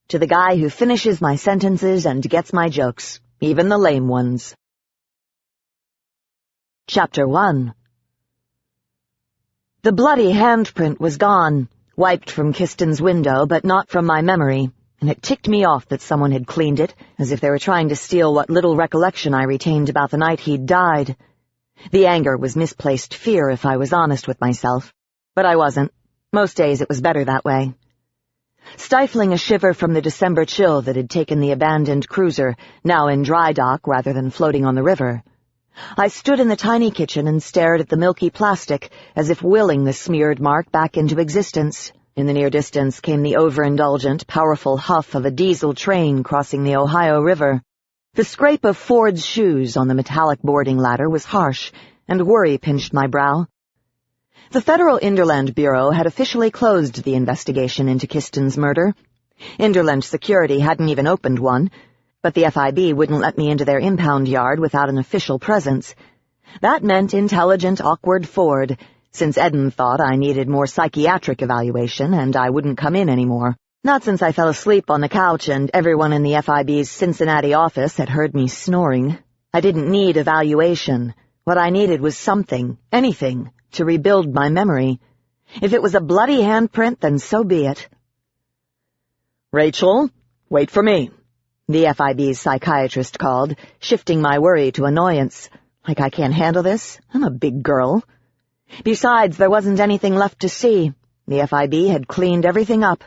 To the guy who finishes my sentences and gets my jokes, even the lame ones. Chapter 1. The bloody handprint was gone, wiped from Kisten's window, but not from my memory, and it ticked me off that someone had cleaned it, as if they were trying to steal what little recollection I retained about the night he'd died. The anger was misplaced fear, if I was honest with myself, but I wasn't. Most days it was better that way. Stifling a shiver from the December chill that had taken the abandoned cruiser, now in dry dock rather than floating on the river, I stood in the tiny kitchen and stared at the milky plastic, as if willing the smeared mark back into existence. In the near distance came the overindulgent, powerful huff of a diesel train crossing the Ohio River. The scrape of Ford's shoes on the metallic boarding ladder was harsh, and worry pinched my brow. The Federal Inderland Bureau had officially closed the investigation into Kisten's murder. Inderland Security hadn't even opened one, but the FIB wouldn't let me into their impound yard without an official presence. That meant intelligent, awkward Ford, since Eden thought I needed more psychiatric evaluation and I wouldn't come in anymore. Not since I fell asleep on the couch and everyone in the FIB's Cincinnati office had heard me snoring. I didn't need evaluation. What I needed was something, anything, to rebuild my memory. If it was a bloody handprint, then so be it. "Rachel, wait for me," the FIB's psychiatrist called, shifting my worry to annoyance. Like I can't handle this? I'm a big girl. Besides, there wasn't anything left to see. The FIB had cleaned everything up.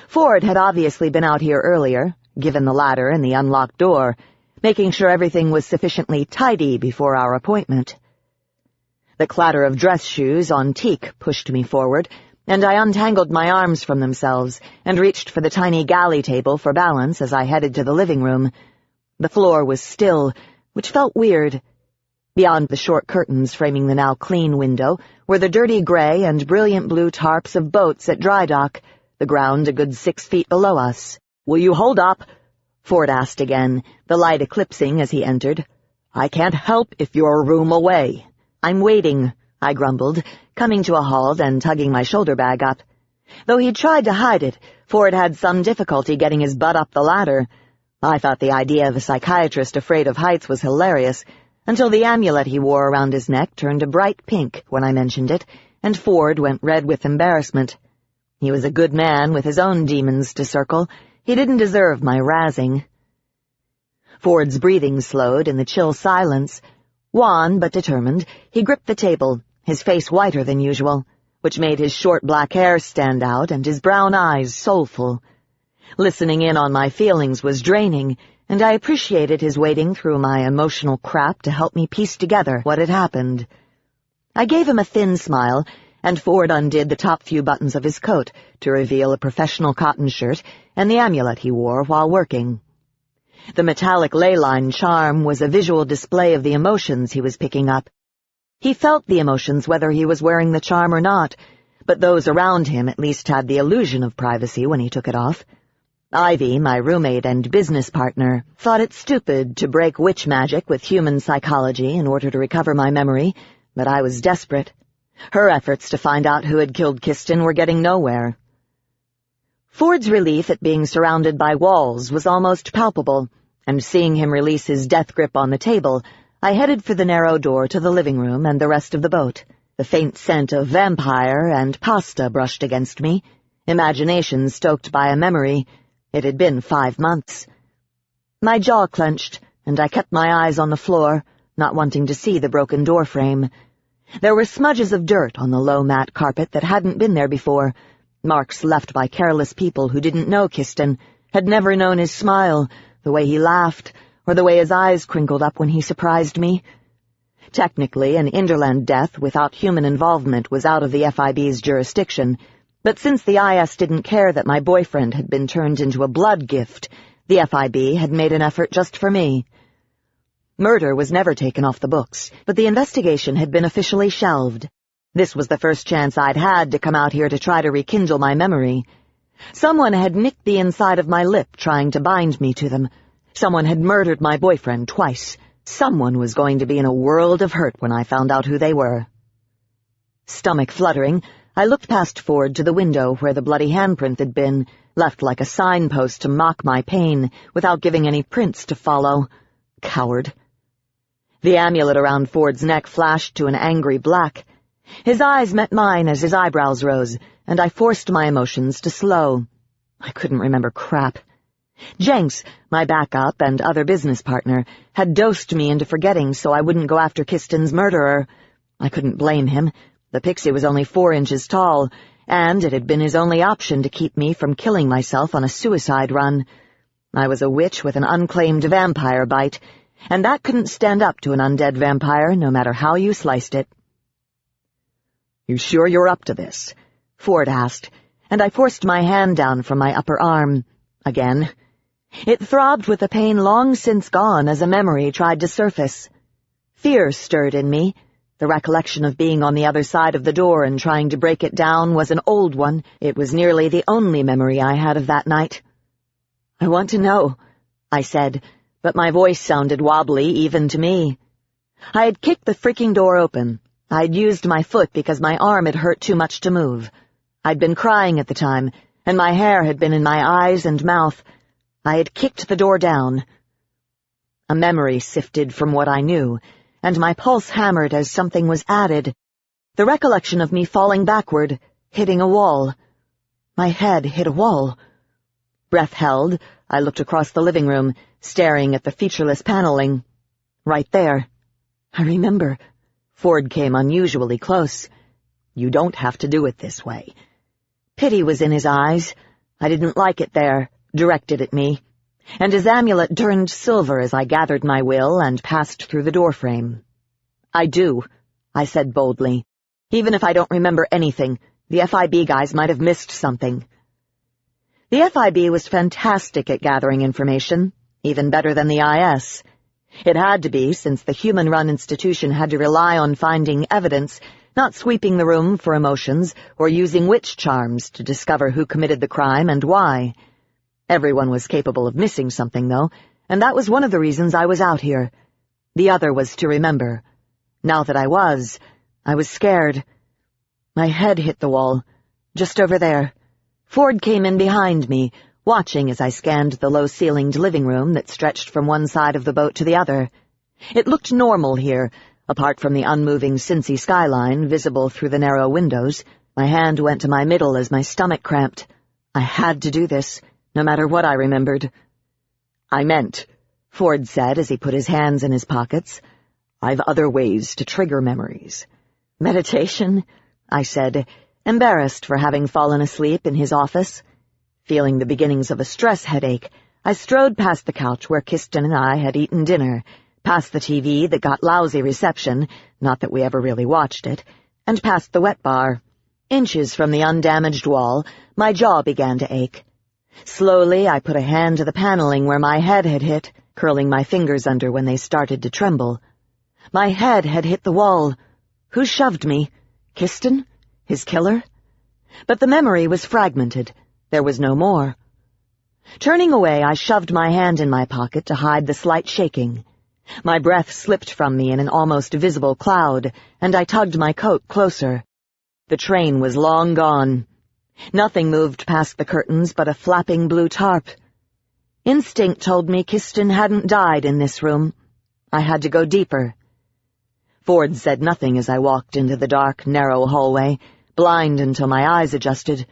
Ford had obviously been out here earlier, given the ladder and the unlocked door, making sure everything was sufficiently tidy before our appointment. The clatter of dress shoes on teak pushed me forward, and I untangled my arms from themselves and reached for the tiny galley table for balance as I headed to the living room. The floor was still, which felt weird. Beyond the short curtains framing the now clean window were the dirty gray and brilliant blue tarps of boats at dry dock, the ground a good 6 feet below us. "Will you hold up?" Ford asked again, the light eclipsing as he entered. "I can't help if you're a room away." "I'm waiting," I grumbled, coming to a halt and tugging my shoulder bag up. Though he'd tried to hide it, Ford had some difficulty getting his butt up the ladder. I thought the idea of a psychiatrist afraid of heights was hilarious, until the amulet he wore around his neck turned a bright pink when I mentioned it, and Ford went red with embarrassment. He was a good man with his own demons to circle. He didn't deserve my razzing. Ford's breathing slowed in the chill silence. Wan but determined, he gripped the table, his face whiter than usual, which made his short black hair stand out and his brown eyes soulful. Listening in on my feelings was draining, and I appreciated his wading through my emotional crap to help me piece together what had happened. I gave him a thin smile, and Ford undid the top few buttons of his coat to reveal a professional cotton shirt and the amulet he wore while working. The metallic ley-line charm was a visual display of the emotions he was picking up. He felt the emotions whether he was wearing the charm or not, but those around him at least had the illusion of privacy when he took it off. Ivy, my roommate and business partner, thought it stupid to break witch magic with human psychology in order to recover my memory, but I was desperate. Her efforts to find out who had killed Kisten were getting nowhere. Ford's relief at being surrounded by walls was almost palpable, and seeing him release his death grip on the table, I headed for the narrow door to the living room and the rest of the boat. The faint scent of vampire and pasta brushed against me, imagination stoked by a memory. It had been 5 months. My jaw clenched, and I kept my eyes on the floor, not wanting to see the broken door frame. There were smudges of dirt on the low mat carpet that hadn't been there before, marks left by careless people who didn't know Kisten, had never known his smile, the way he laughed, or the way his eyes crinkled up when he surprised me. Technically, an Inderland death without human involvement was out of the FIB's jurisdiction, but since the IS didn't care that my boyfriend had been turned into a blood gift, the FIB had made an effort just for me. Murder was never taken off the books, but the investigation had been officially shelved. This was the first chance I'd had to come out here to try to rekindle my memory. Someone had nicked the inside of my lip trying to bind me to them. Someone had murdered my boyfriend twice. Someone was going to be in a world of hurt when I found out who they were. Stomach fluttering, I looked past Ford to the window where the bloody handprint had been, left like a signpost to mock my pain, without giving any prints to follow. Coward. The amulet around Ford's neck flashed to an angry black. His eyes met mine as his eyebrows rose, and I forced my emotions to slow. I couldn't remember crap. Jenks, my backup and other business partner, had dosed me into forgetting so I wouldn't go after Kiston's murderer. I couldn't blame him. The pixie was only 4 inches tall, and it had been his only option to keep me from killing myself on a suicide run. I was a witch with an unclaimed vampire bite, and that couldn't stand up to an undead vampire no matter how you sliced it. "You sure you're up to this?" Ford asked, and I forced my hand down from my upper arm. Again. It throbbed with a pain long since gone as a memory tried to surface. Fear stirred in me. The recollection of being on the other side of the door and trying to break it down was an old one. It was nearly the only memory I had of that night. "I want to know," I said, but my voice sounded wobbly even to me. I had kicked the freaking door open. I'd used my foot because my arm had hurt too much to move. I'd been crying at the time, and my hair had been in my eyes and mouth. I had kicked the door down. A memory sifted from what I knew, and my pulse hammered as something was added. The recollection of me falling backward, hitting a wall. My head hit a wall. Breath held, I looked across the living room, staring at the featureless paneling. Right there. I remember. Ford came unusually close. "You don't have to do it this way." Pity was in his eyes. I didn't like it there, directed at me, and his amulet turned silver as I gathered my will and passed through the doorframe. "I do," I said boldly. "Even if I don't remember anything, the FIB guys might have missed something." The FIB was fantastic at gathering information, even better than the IS. It had to be, since the human-run institution had to rely on finding evidence, not sweeping the room for emotions or using witch charms to discover who committed the crime and why. Everyone was capable of missing something, though, and that was one of the reasons I was out here. The other was to remember. Now that I was scared. My head hit the wall, just over there. Ford came in behind me, watching as I scanned the low-ceilinged living room that stretched from one side of the boat to the other. It looked normal here, apart from the unmoving Cincy skyline visible through the narrow windows. My hand went to my middle as my stomach cramped. I had to do this, no matter what I remembered. "I meant," Ford said as he put his hands in his pockets, "I've other ways to trigger memories." "Meditation?" I said, embarrassed for having fallen asleep in his office. Feeling the beginnings of a stress headache, I strode past the couch where Kiston and I had eaten dinner, past the TV that got lousy reception, not that we ever really watched it, and past the wet bar. Inches from the undamaged wall, my jaw began to ache. Slowly, I put a hand to the paneling where my head had hit, curling my fingers under when they started to tremble. My head had hit the wall. Who shoved me? Kiston? His killer? But the memory was fragmented. There was no more. Turning away, I shoved my hand in my pocket to hide the slight shaking. My breath slipped from me in an almost visible cloud, and I tugged my coat closer. The train was long gone. Nothing moved past the curtains but a flapping blue tarp. Instinct told me Kiston hadn't died in this room. I had to go deeper. Ford said nothing as I walked into the dark, narrow hallway, blind until my eyes adjusted.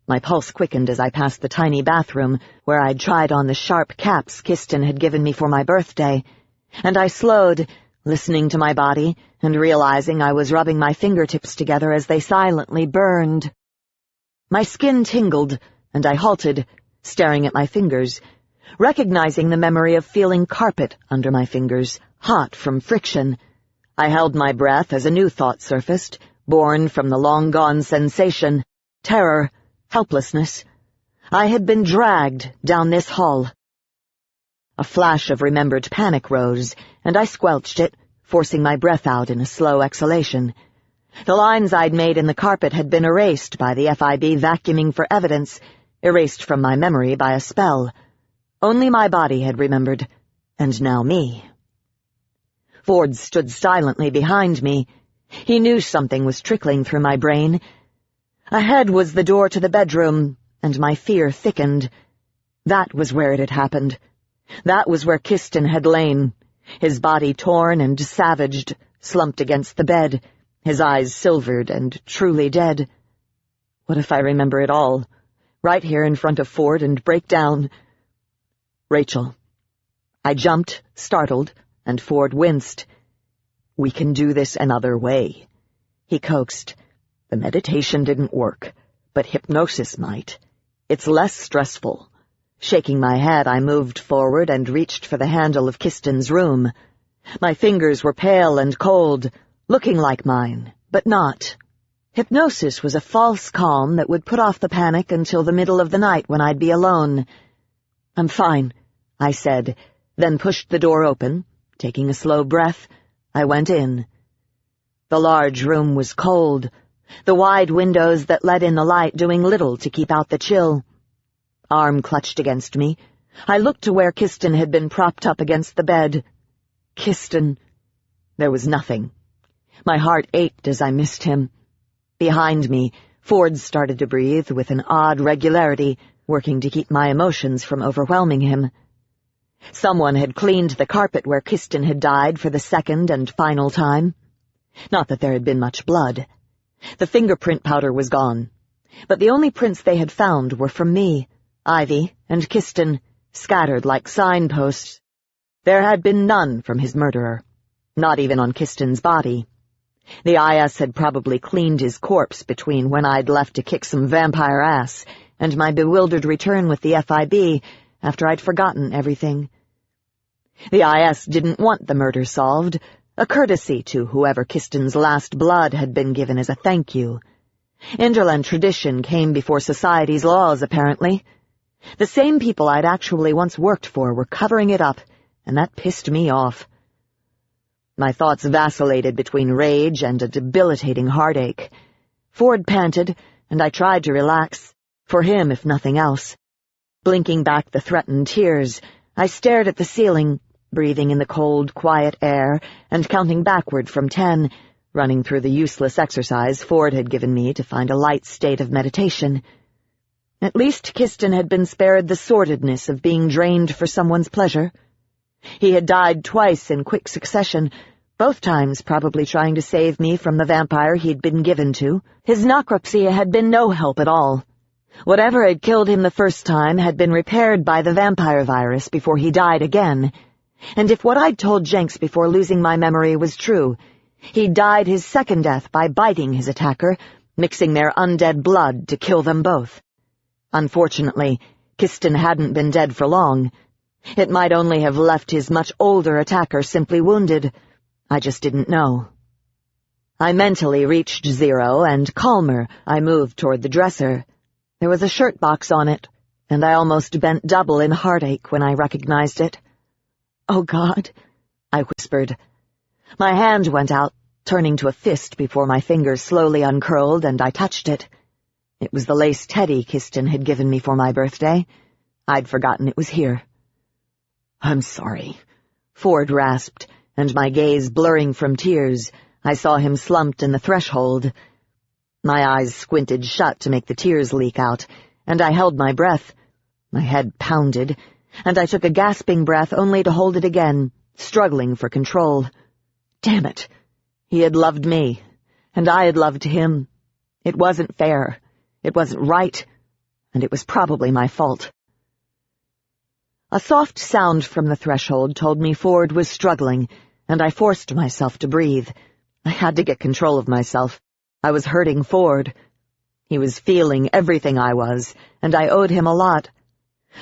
My pulse quickened as I passed the tiny bathroom where I'd tried on the sharp caps Kiston had given me for my birthday, and I slowed, listening to my body and realizing I was rubbing my fingertips together as they silently burned. My skin tingled, and I halted, staring at my fingers, recognizing the memory of feeling carpet under my fingers, hot from friction. I held my breath as a new thought surfaced, born from the long-gone sensation, terror, helplessness. I had been dragged down this hall. A flash of remembered panic rose, and I squelched it, forcing my breath out in a slow exhalation. The lines I'd made in the carpet had been erased by the FIB vacuuming for evidence, erased from my memory by a spell. Only my body had remembered, and now me. Ford stood silently behind me. He knew something was trickling through my brain, Ahead was the door to the bedroom, and my fear thickened. That was where it had happened. That was where Kiston had lain, his body torn and savaged, slumped against the bed, his eyes silvered and truly dead. What if I remember it all, right here in front of Ford, and break down? Rachel. I jumped, startled, and Ford winced. "We can do this another way," he coaxed. "The meditation didn't work, but hypnosis might. It's less stressful." Shaking my head, I moved forward and reached for the handle of Kiston's room. My fingers were pale and cold, looking like mine, but not. Hypnosis was a false calm that would put off the panic until the middle of the night when I'd be alone. "I'm fine," I said, then pushed the door open. Taking a slow breath, I went in. The large room was cold, the wide windows that let in the light doing little to keep out the chill. Arm clutched against me. I looked to where Kiston had been propped up against the bed. Kiston. There was nothing. My heart ached as I missed him. Behind me, Ford started to breathe with an odd regularity, working to keep my emotions from overwhelming him. Someone had cleaned the carpet where Kiston had died for the second and final time. Not that there had been much blood. The fingerprint powder was gone, but the only prints they had found were from me, Ivy, and Kiston, scattered like signposts. There had been none from his murderer, not even on Kiston's body. The IS had probably cleaned his corpse between when I'd left to kick some vampire ass and my bewildered return with the FIB after I'd forgotten everything. The IS didn't want the murder solved, a courtesy to whoever Kiston's last blood had been given as a thank you. Interland tradition came before society's laws, apparently. The same people I'd actually once worked for were covering it up, and that pissed me off. My thoughts vacillated between rage and a debilitating heartache. Ford panted, and I tried to relax, for him if nothing else. Blinking back the threatened tears, I stared at the ceiling, breathing in the cold, quiet air and counting backward from 10, running through the useless exercise Ford had given me to find a light state of meditation. At least Kiston had been spared the sordidness of being drained for someone's pleasure. He had died twice in quick succession, both times probably trying to save me from the vampire he'd been given to. His necropsia had been no help at all. Whatever had killed him the first time had been repaired by the vampire virus before he died again. And if what I'd told Jenks before losing my memory was true, he'd died his second death by biting his attacker, mixing their undead blood to kill them both. Unfortunately, Kiston hadn't been dead for long. It might only have left his much older attacker simply wounded. I just didn't know. I mentally reached 0, and calmer, I moved toward the dresser. There was a shirt box on it, and I almost bent double in heartache when I recognized it. "Oh, God," I whispered. My hand went out, turning to a fist before my fingers slowly uncurled, and I touched it. It was the lace teddy Kiston had given me for my birthday. I'd forgotten it was here. "I'm sorry," Ford rasped, and my gaze blurring from tears, I saw him slumped in the threshold. My eyes squinted shut to make the tears leak out, and I held my breath. My head pounded, and I took a gasping breath only to hold it again, struggling for control. Damn it! He had loved me, and I had loved him. It wasn't fair. It wasn't right, and it was probably my fault. A soft sound from the threshold told me Ford was struggling, and I forced myself to breathe. I had to get control of myself. I was hurting Ford. He was feeling everything I was, and I owed him a lot.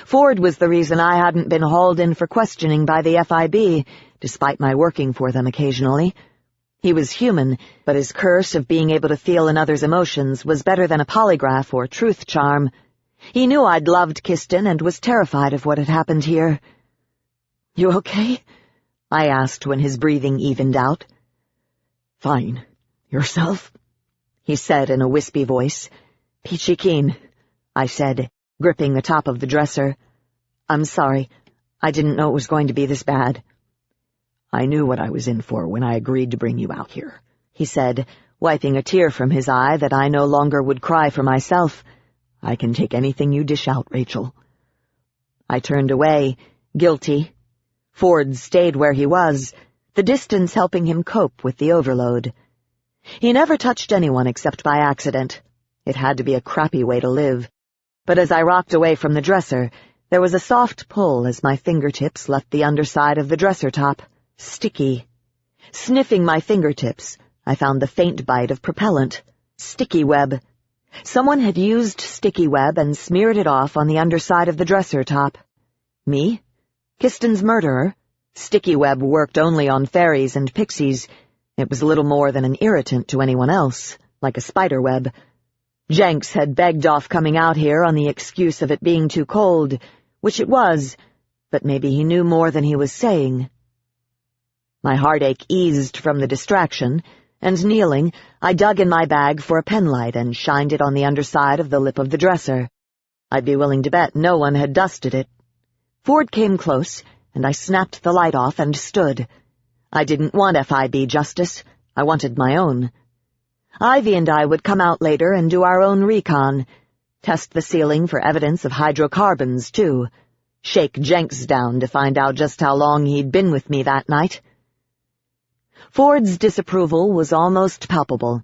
Ford was the reason I hadn't been hauled in for questioning by the FIB, despite my working for them occasionally. He was human, but his curse of being able to feel another's emotions was better than a polygraph or truth charm. He knew I'd loved Kiston and was terrified of what had happened here. "You okay?" I asked when his breathing evened out. "Fine. Yourself?" he said in a wispy voice. "Peachy keen," I said, gripping the top of the dresser. "I'm sorry. I didn't know it was going to be this bad." "I knew what I was in for when I agreed to bring you out here," he said, wiping a tear from his eye that I no longer would cry for myself. "I can take anything you dish out, Rachel." I turned away, guilty. Ford stayed where he was, the distance helping him cope with the overload. He never touched anyone except by accident. It had to be a crappy way to live. But as I rocked away from the dresser, there was a soft pull as my fingertips left the underside of the dresser top, sticky. Sniffing my fingertips, I found the faint bite of propellant, sticky web. Someone had used sticky web and smeared it off on the underside of the dresser top. Me? Kiston's murderer? Sticky web worked only on fairies and pixies. It was little more than an irritant to anyone else, like a spider web. Jenks had begged off coming out here on the excuse of it being too cold, which it was, but maybe he knew more than he was saying. My heartache eased from the distraction, and kneeling, I dug in my bag for a penlight and shined it on the underside of the lip of the dresser. I'd be willing to bet no one had dusted it. Ford came close, and I snapped the light off and stood. I didn't want FIB justice. I wanted my own. Ivy and I would come out later and do our own recon. Test the ceiling for evidence of hydrocarbons, too. Shake Jenks down to find out just how long he'd been with me that night. Ford's disapproval was almost palpable,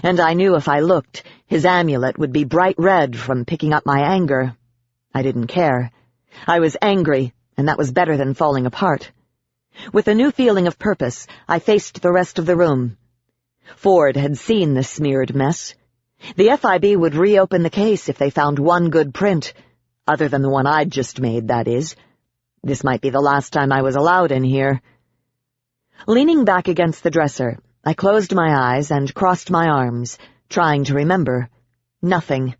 and I knew if I looked, his amulet would be bright red from picking up my anger. I didn't care. I was angry, and that was better than falling apart. With a new feeling of purpose, I faced the rest of the room. Ford had seen the smeared mess. The FIB would reopen the case if they found one good print, other than the one I'd just made, that is. This might be the last time I was allowed in here. Leaning back against the dresser, I closed my eyes and crossed my arms, trying to remember. Nothing.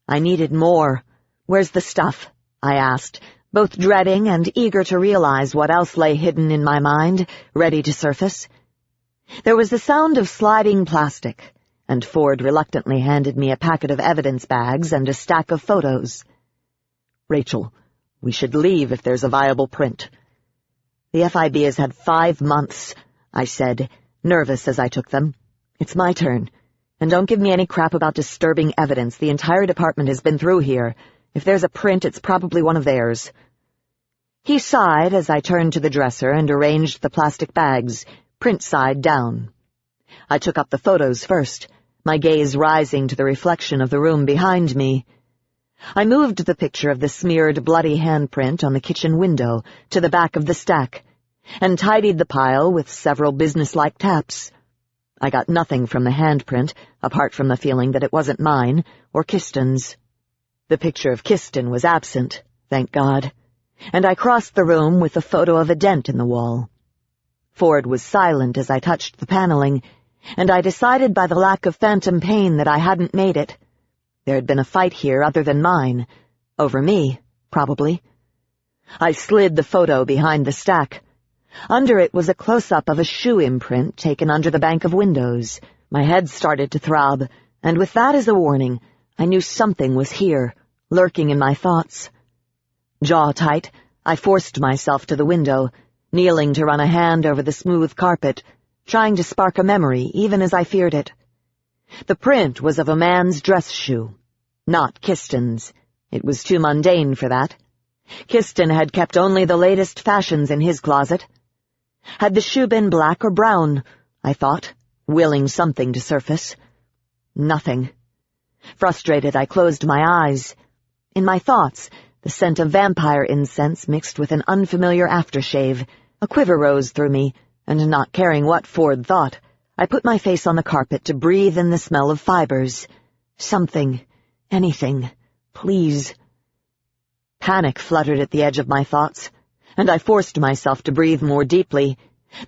I needed more. "Where's the stuff?" I asked, both dreading and eager to realize what else lay hidden in my mind, ready to surface. There was the sound of sliding plastic, and Ford reluctantly handed me a packet of evidence bags and a stack of photos. "Rachel, we should leave if there's a viable print." "The FIB has had 5 months," I said, nervous as I took them. "It's my turn. And don't give me any crap about disturbing evidence. The entire department has been through here. If there's a print, it's probably one of theirs." He sighed as I turned to the dresser and arranged the plastic bags, print side down. I took up the photos first, my gaze rising to the reflection of the room behind me. I moved the picture of the smeared, bloody handprint on the kitchen window to the back of the stack, and tidied the pile with several businesslike taps. I got nothing from the handprint, apart from the feeling that it wasn't mine, or Kiston's. The picture of Kiston was absent, thank God, and I crossed the room with a photo of a dent in the wall. Ford was silent as I touched the paneling, and I decided by the lack of phantom pain that I hadn't made it. There had been a fight here other than mine. Over me, probably. I slid the photo behind the stack. Under it was a close-up of a shoe imprint taken under the bank of windows. My head started to throb, and with that as a warning, I knew something was here, lurking in my thoughts. Jaw tight, I forced myself to the window, kneeling to run a hand over the smooth carpet, trying to spark a memory even as I feared it. The print was of a man's dress shoe, not Kiston's. It was too mundane for that. Kiston had kept only the latest fashions in his closet. Had the shoe been black or brown? I thought, willing something to surface. Nothing. Frustrated, I closed my eyes. In my thoughts, the scent of vampire incense mixed with an unfamiliar aftershave. A quiver rose through me, and not caring what Ford thought, I put my face on the carpet to breathe in the smell of fibers. Something, anything, please. Panic fluttered at the edge of my thoughts, and I forced myself to breathe more deeply,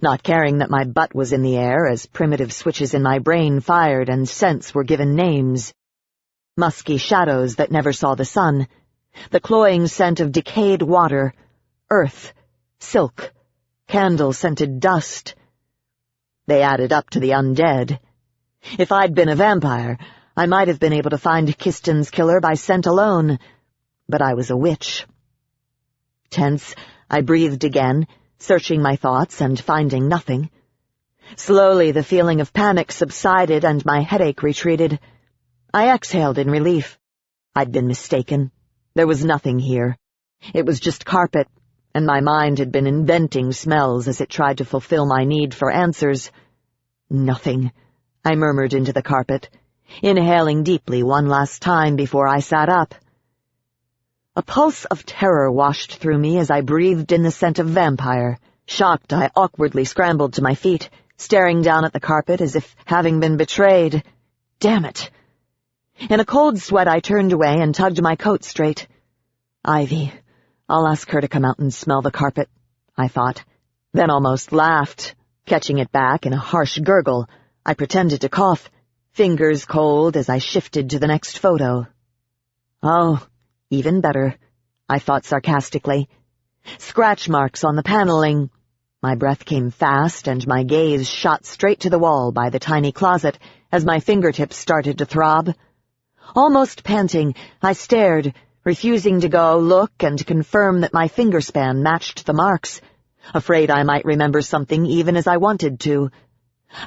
not caring that my butt was in the air as primitive switches in my brain fired and scents were given names. Musky shadows that never saw the sun, the cloying scent of decayed water, earth, silk, candle-scented dust. They added up to the undead. If I'd been a vampire, I might have been able to find Kiston's killer by scent alone, but I was a witch. Tense, I breathed again, searching my thoughts and finding nothing. Slowly, the feeling of panic subsided and my headache retreated. I exhaled in relief. I'd been mistaken. There was nothing here. It was just carpet, and my mind had been inventing smells as it tried to fulfill my need for answers. Nothing, I murmured into the carpet, inhaling deeply one last time before I sat up. A pulse of terror washed through me as I breathed in the scent of vampire. Shocked, I awkwardly scrambled to my feet, staring down at the carpet as if having been betrayed. Damn it! In a cold sweat, I turned away and tugged my coat straight. Ivy. I'll ask her to come out and smell the carpet, I thought, then almost laughed. Catching it back in a harsh gurgle, I pretended to cough, fingers cold as I shifted to the next photo. Oh, even better, I thought sarcastically. Scratch marks on the paneling. My breath came fast and my gaze shot straight to the wall by the tiny closet as my fingertips started to throb. Almost panting, I stared, refusing to go look and confirm that my fingerspan matched the marks, afraid I might remember something even as I wanted to.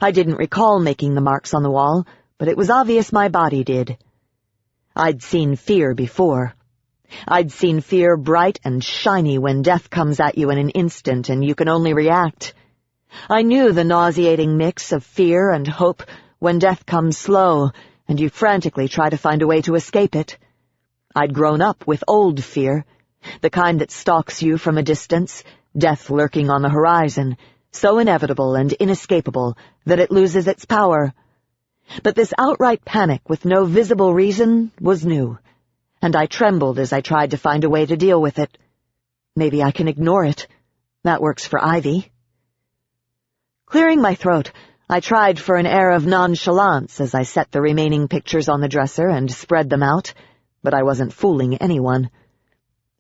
I didn't recall making the marks on the wall, but it was obvious my body did. I'd seen fear before. I'd seen fear bright and shiny when death comes at you in an instant and you can only react. I knew the nauseating mix of fear and hope when death comes slow and you frantically try to find a way to escape it. I'd grown up with old fear, the kind that stalks you from a distance, death lurking on the horizon, so inevitable and inescapable that it loses its power. But this outright panic with no visible reason was new, and I trembled as I tried to find a way to deal with it. Maybe I can ignore it. That works for Ivy. Clearing my throat, I tried for an air of nonchalance as I set the remaining pictures on the dresser and spread them out, but I wasn't fooling anyone.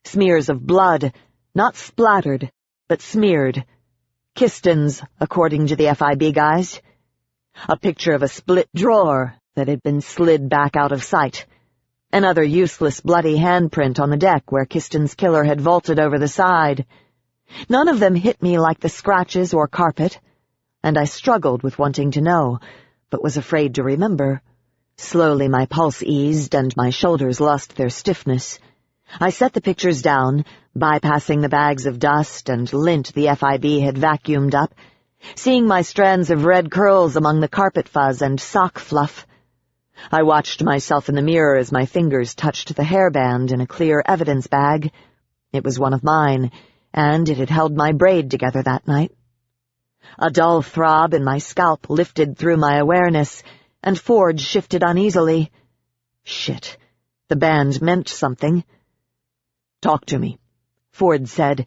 Smears of blood, not splattered, but smeared. Kiston's, according to the FIB guys. A picture of a split drawer that had been slid back out of sight. Another useless bloody handprint on the deck where Kiston's killer had vaulted over the side. None of them hit me like the scratches or carpet, and I struggled with wanting to know, but was afraid to remember. Slowly my pulse eased and my shoulders lost their stiffness. I set the pictures down, bypassing the bags of dust and lint the FIB had vacuumed up, seeing my strands of red curls among the carpet fuzz and sock fluff. I watched myself in the mirror as my fingers touched the hairband in a clear evidence bag. It was one of mine, and it had held my braid together that night. A dull throb in my scalp lifted through my awareness, and Ford shifted uneasily. Shit, the band meant something. Talk to me, Ford said,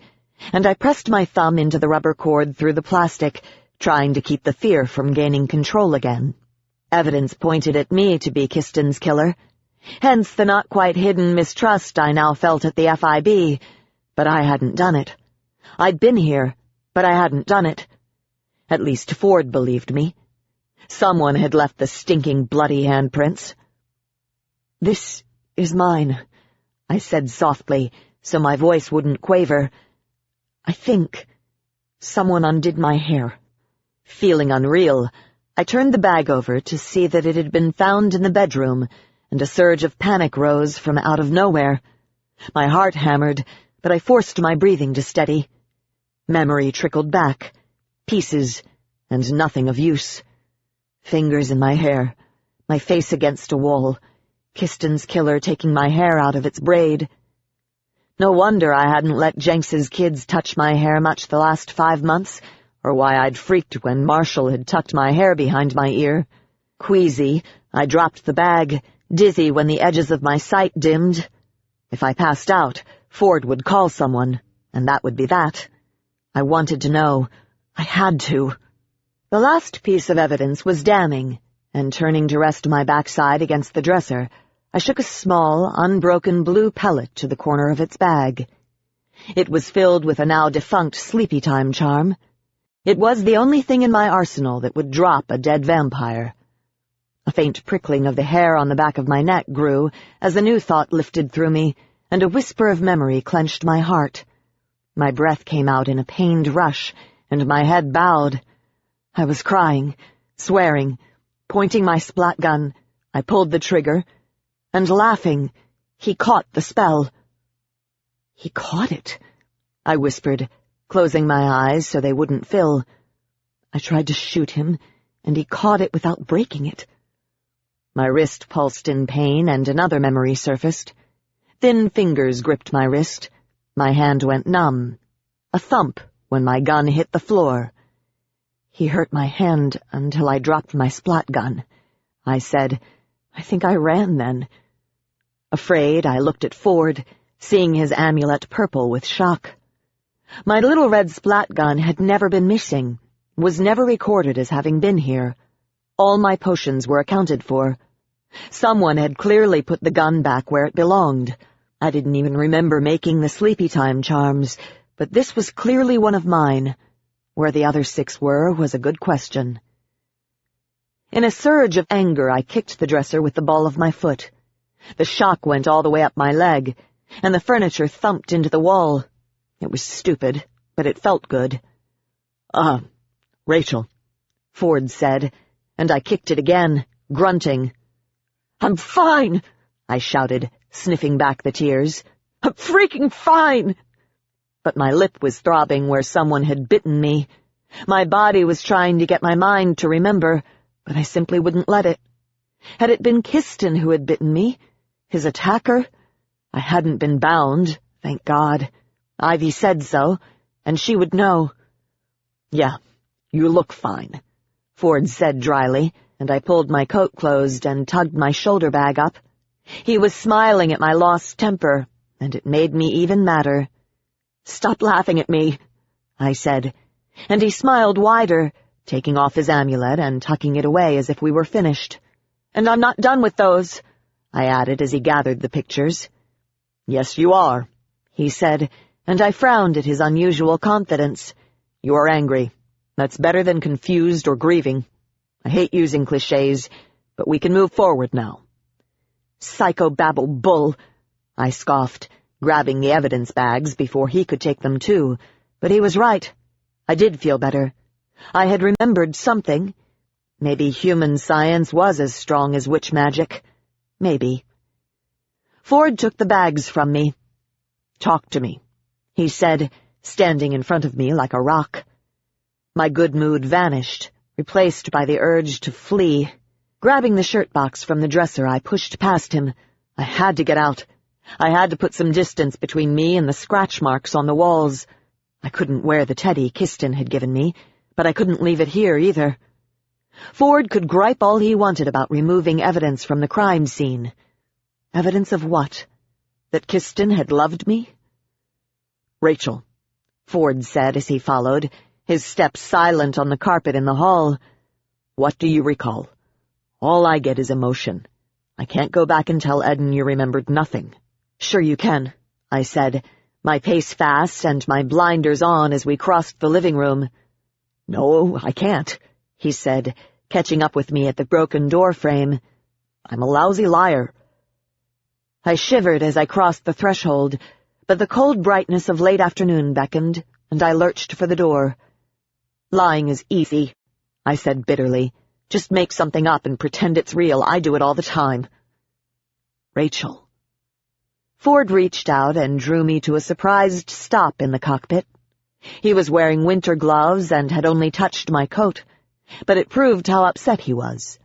and I pressed my thumb into the rubber cord through the plastic, trying to keep the fear from gaining control again. Evidence pointed at me to be Kiston's killer, hence the not-quite-hidden mistrust I now felt at the FIB, but I hadn't done it. I'd been here, but I hadn't done it. At least Ford believed me. Someone had left the stinking bloody handprints. "This is mine," I said softly, so my voice wouldn't quaver. "I think someone undid my hair." Feeling unreal, I turned the bag over to see that it had been found in the bedroom, and a surge of panic rose from out of nowhere. My heart hammered, but I forced my breathing to steady. Memory trickled back. Pieces, and nothing of use. Fingers in my hair, my face against a wall, Kiston's killer taking my hair out of its braid. No wonder I hadn't let Jenks's kids touch my hair much the last 5 months, or why I'd freaked when Marshall had tucked my hair behind my ear. Queasy, I dropped the bag, dizzy when the edges of my sight dimmed. If I passed out, Ford would call someone, and that would be that. I wanted to know. I had to. The last piece of evidence was damning, and turning to rest my backside against the dresser, I shook a small, unbroken blue pellet to the corner of its bag. It was filled with a now-defunct sleepy-time charm. It was the only thing in my arsenal that would drop a dead vampire. A faint prickling of the hair on the back of my neck grew as a new thought lifted through me, and a whisper of memory clenched my heart. My breath came out in a pained rush, and my head bowed. I was crying, swearing, pointing my splat gun. I pulled the trigger, and laughing, he caught the spell. He caught it, I whispered, closing my eyes so they wouldn't fill. I tried to shoot him, and he caught it without breaking it. My wrist pulsed in pain, and another memory surfaced. Thin fingers gripped my wrist. My hand went numb. A thump when my gun hit the floor. He hurt my hand until I dropped my splat gun. I said, I think I ran then. Afraid, I looked at Ford, seeing his amulet purple with shock. My little red splat gun had never been missing, was never recorded as having been here. All my potions were accounted for. Someone had clearly put the gun back where it belonged. I didn't even remember making the sleepy time charms, but this was clearly one of mine. Where the other 6 were was a good question. In a surge of anger, I kicked the dresser with the ball of my foot. The shock went all the way up my leg, and the furniture thumped into the wall. It was stupid, but it felt good. Rachel, Ford said, and I kicked it again, grunting. I'm fine, I shouted, sniffing back the tears. I'm freaking fine! But my lip was throbbing where someone had bitten me. My body was trying to get my mind to remember, but I simply wouldn't let it. Had it been Kiston who had bitten me? His attacker? I hadn't been bound, thank God. Ivy said so, and she would know. Yeah, you look fine, Ford said dryly, and I pulled my coat closed and tugged my shoulder bag up. He was smiling at my lost temper, and it made me even madder. Stop laughing at me, I said, and he smiled wider, taking off his amulet and tucking it away as if we were finished. And I'm not done with those, I added as he gathered the pictures. Yes, you are, he said, and I frowned at his unusual confidence. You're angry. That's better than confused or grieving. I hate using clichés, but we can move forward now. Psychobabble bull, I scoffed, grabbing the evidence bags before he could take them too, but he was right. I did feel better. I had remembered something. Maybe human science was as strong as witch magic. Maybe. Ford took the bags from me. Talk to me, he said, standing in front of me like a rock. My good mood vanished, replaced by the urge to flee. Grabbing the shirt box from the dresser, I pushed past him. I had to get out. I had to put some distance between me and the scratch marks on the walls. I couldn't wear the teddy Kiston had given me, but I couldn't leave it here either. Ford could gripe all he wanted about removing evidence from the crime scene. Evidence of what? That Kiston had loved me? Rachel, Ford said as he followed, his steps silent on the carpet in the hall. What do you recall? All I get is emotion. I can't go back and tell Eden you remembered nothing. Sure you can, I said, my pace fast and my blinders on as we crossed the living room. No, I can't, he said, catching up with me at the broken door frame. I'm a lousy liar. I shivered as I crossed the threshold, but the cold brightness of late afternoon beckoned, and I lurched for the door. Lying is easy, I said bitterly. Just make something up and pretend it's real. I do it all the time. Rachel. Ford reached out and drew me to a surprised stop in the cockpit. He was wearing winter gloves and had only touched my coat, but it proved how upset he was.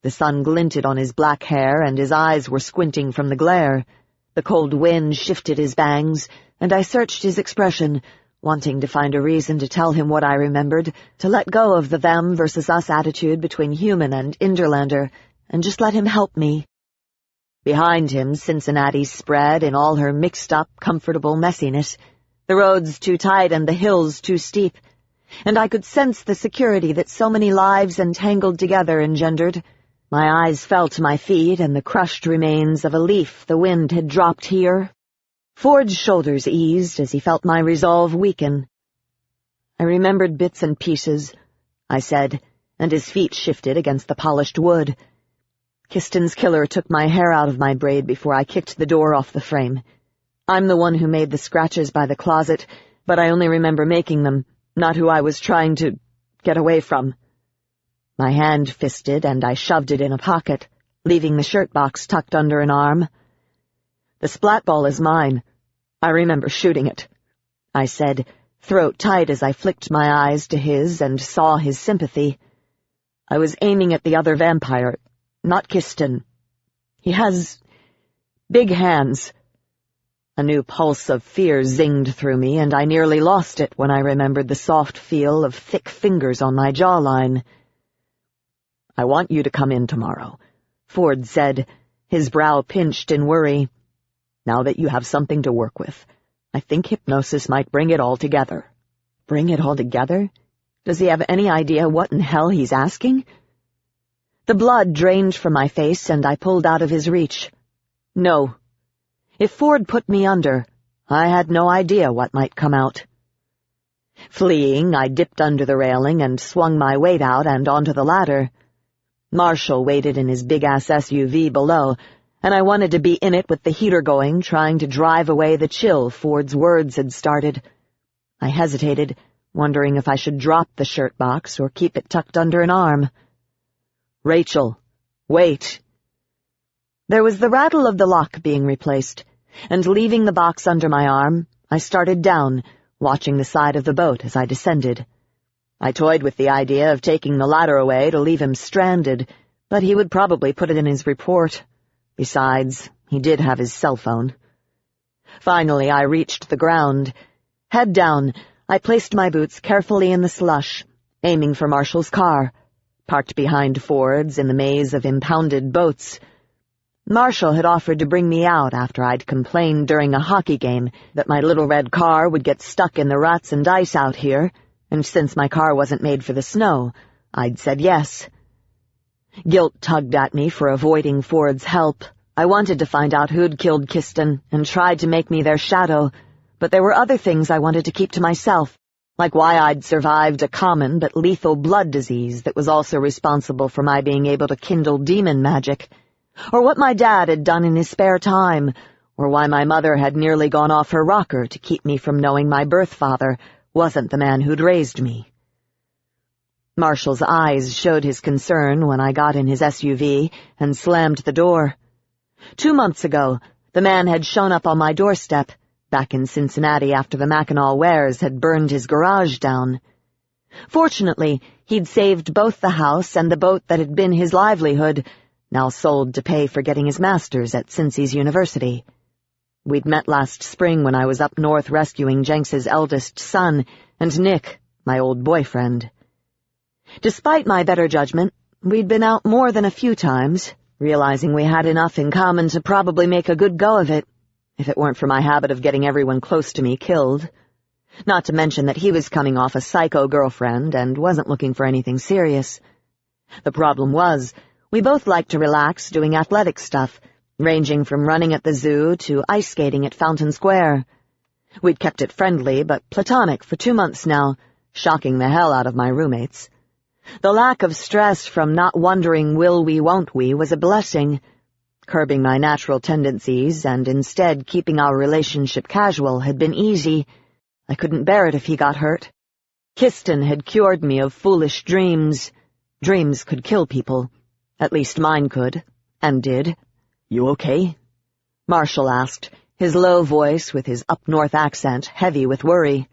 The sun glinted on his black hair, and his eyes were squinting from the glare. The cold wind shifted his bangs, and I searched his expression, wanting to find a reason to tell him what I remembered, to let go of the them versus us attitude between human and Interlander, and just let him help me. Behind him, Cincinnati spread in all her mixed-up, comfortable messiness, the roads too tight and the hills too steep, and I could sense the security that so many lives entangled together engendered. My eyes fell to my feet and the crushed remains of a leaf the wind had dropped here. Ford's shoulders eased as he felt my resolve weaken. I remembered bits and pieces, I said, and his feet shifted against the polished wood. Kiston's killer took my hair out of my braid before I kicked the door off the frame. I'm the one who made the scratches by the closet, but I only remember making them, not who I was trying to Get away from. My hand fisted, and I shoved it in a pocket, leaving the shirt box tucked under an arm. The splat ball is mine. I remember shooting it, I said, throat tight as I flicked my eyes to his and saw his sympathy. I was aiming at the other vampire, not Kiston. He has big hands. A new pulse of fear zinged through me, and I nearly lost it when I remembered the soft feel of thick fingers on my jawline. I want you to come in tomorrow, Ford said, his brow pinched in worry. Now that you have something to work with, I think hypnosis might bring it all together. Bring it all together? Does he have any idea what in hell he's asking? The blood drained from my face, and I pulled out of his reach. No. If Ford put me under, I had no idea what might come out. Fleeing, I dipped under the railing and swung my weight out and onto the ladder. Marshall waited in his big-ass SUV below, and I wanted to be in it with the heater going, trying to drive away the chill Ford's words had started. I hesitated, wondering if I should drop the shirt box or keep it tucked under an arm. Rachel, wait. There was the rattle of the lock being replaced, and leaving the box under my arm, I started down, watching the side of the boat as I descended. I toyed with the idea of taking the ladder away to leave him stranded, but he would probably put it in his report. Besides, he did have his cell phone. Finally, I reached the ground. Head down, I placed my boots carefully in the slush, aiming for Marshall's car, parked behind Ford's in the maze of impounded boats. Marshall had offered to bring me out after I'd complained during a hockey game that my little red car would get stuck in the ruts and ice out here, and since my car wasn't made for the snow, I'd said yes. Guilt tugged at me for avoiding Ford's help. I wanted to find out who'd killed Kiston and tried to make me their shadow, but there were other things I wanted to keep to myself, like why I'd survived a common but lethal blood disease that was also responsible for my being able to kindle demon magic, or what my dad had done in his spare time, or why my mother had nearly gone off her rocker to keep me from knowing my birth father wasn't the man who'd raised me. Marshall's eyes showed his concern when I got in his SUV and slammed the door. 2 months ago, the man had shown up on my doorstep, back in Cincinnati after the Mackinac Wares had burned his garage down. Fortunately, he'd saved both the house and the boat that had been his livelihood, now sold to pay for getting his master's at Cincy's University. We'd met last spring when I was up north rescuing Jenks's eldest son, and Nick, my old boyfriend. Despite my better judgment, we'd been out more than a few times, realizing we had enough in common to probably make a good go of it, if it weren't for my habit of getting everyone close to me killed. Not to mention that he was coming off a psycho girlfriend and wasn't looking for anything serious. The problem was, we both liked to relax doing athletic stuff, ranging from running at the zoo to ice skating at Fountain Square. We'd kept it friendly but platonic for 2 months now, shocking the hell out of my roommates. The lack of stress from not wondering will we, won't we was a blessing, curbing my natural tendencies and instead keeping our relationship casual had been easy. I couldn't bear it if he got hurt. Kiston had cured me of foolish dreams. Dreams could kill people. At least mine could, and did. You okay? Marshall asked, his low voice with his up-north accent heavy with worry.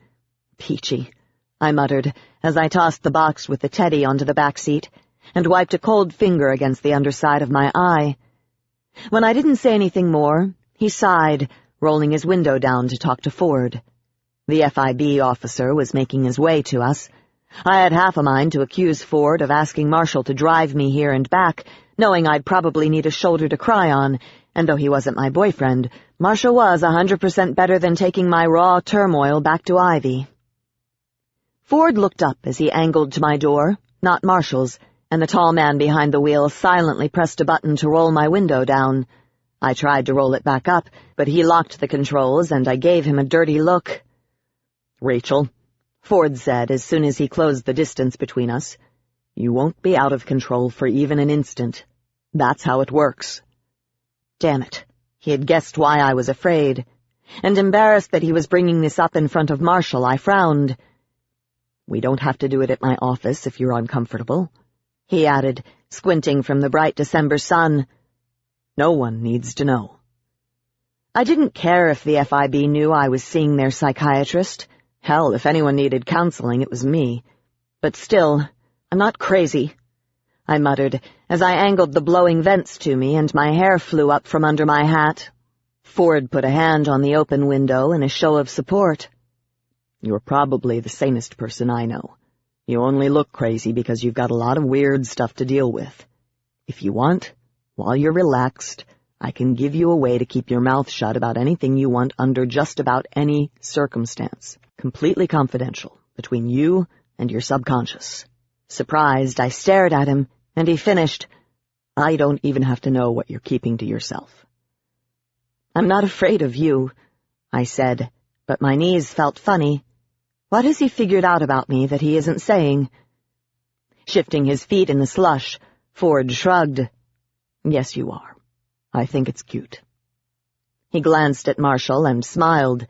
Peachy, I muttered, as I tossed the box with the teddy onto the back seat, and wiped a cold finger against the underside of my eye. When I didn't say anything more, he sighed, rolling his window down to talk to Ford. The FIB officer was making his way to us. I had half a mind to accuse Ford of asking Marshall to drive me here and back, knowing I'd probably need a shoulder to cry on, and though he wasn't my boyfriend, Marshall was 100% better than taking my raw turmoil back to Ivy. Ford looked up as he angled to my door, not Marshall's, and the tall man behind the wheel silently pressed a button to roll my window down. I tried to roll it back up, but he locked the controls, and I gave him a dirty look. Rachel, Ford said as soon as he closed the distance between us, you won't be out of control for even an instant. That's how it works. Damn it. He had guessed why I was afraid. And embarrassed that he was bringing this up in front of Marshall, I frowned. We don't have to do it at my office if you're uncomfortable," he added, squinting from the bright December sun. "No one needs to know." I didn't care if the FIB knew I was seeing their psychiatrist. Hell, if anyone needed counseling, it was me. But still, I'm not crazy, I muttered as I angled the blowing vents to me and my hair flew up from under my hat. Ford put a hand on the open window in a show of support. "You're probably the sanest person I know. You only look crazy because you've got a lot of weird stuff to deal with. If you want, while you're relaxed, I can give you a way to keep your mouth shut about anything you want under just about any circumstance. Completely confidential, between you and your subconscious." Surprised, I stared at him, and he finished, "I don't even have to know what you're keeping to yourself." "I'm not afraid of you," I said, but my knees felt funny. What has he figured out about me that he isn't saying? Shifting his feet in the slush, Ford shrugged. "Yes, you are. I think it's cute." He glanced at Marshall and smiled.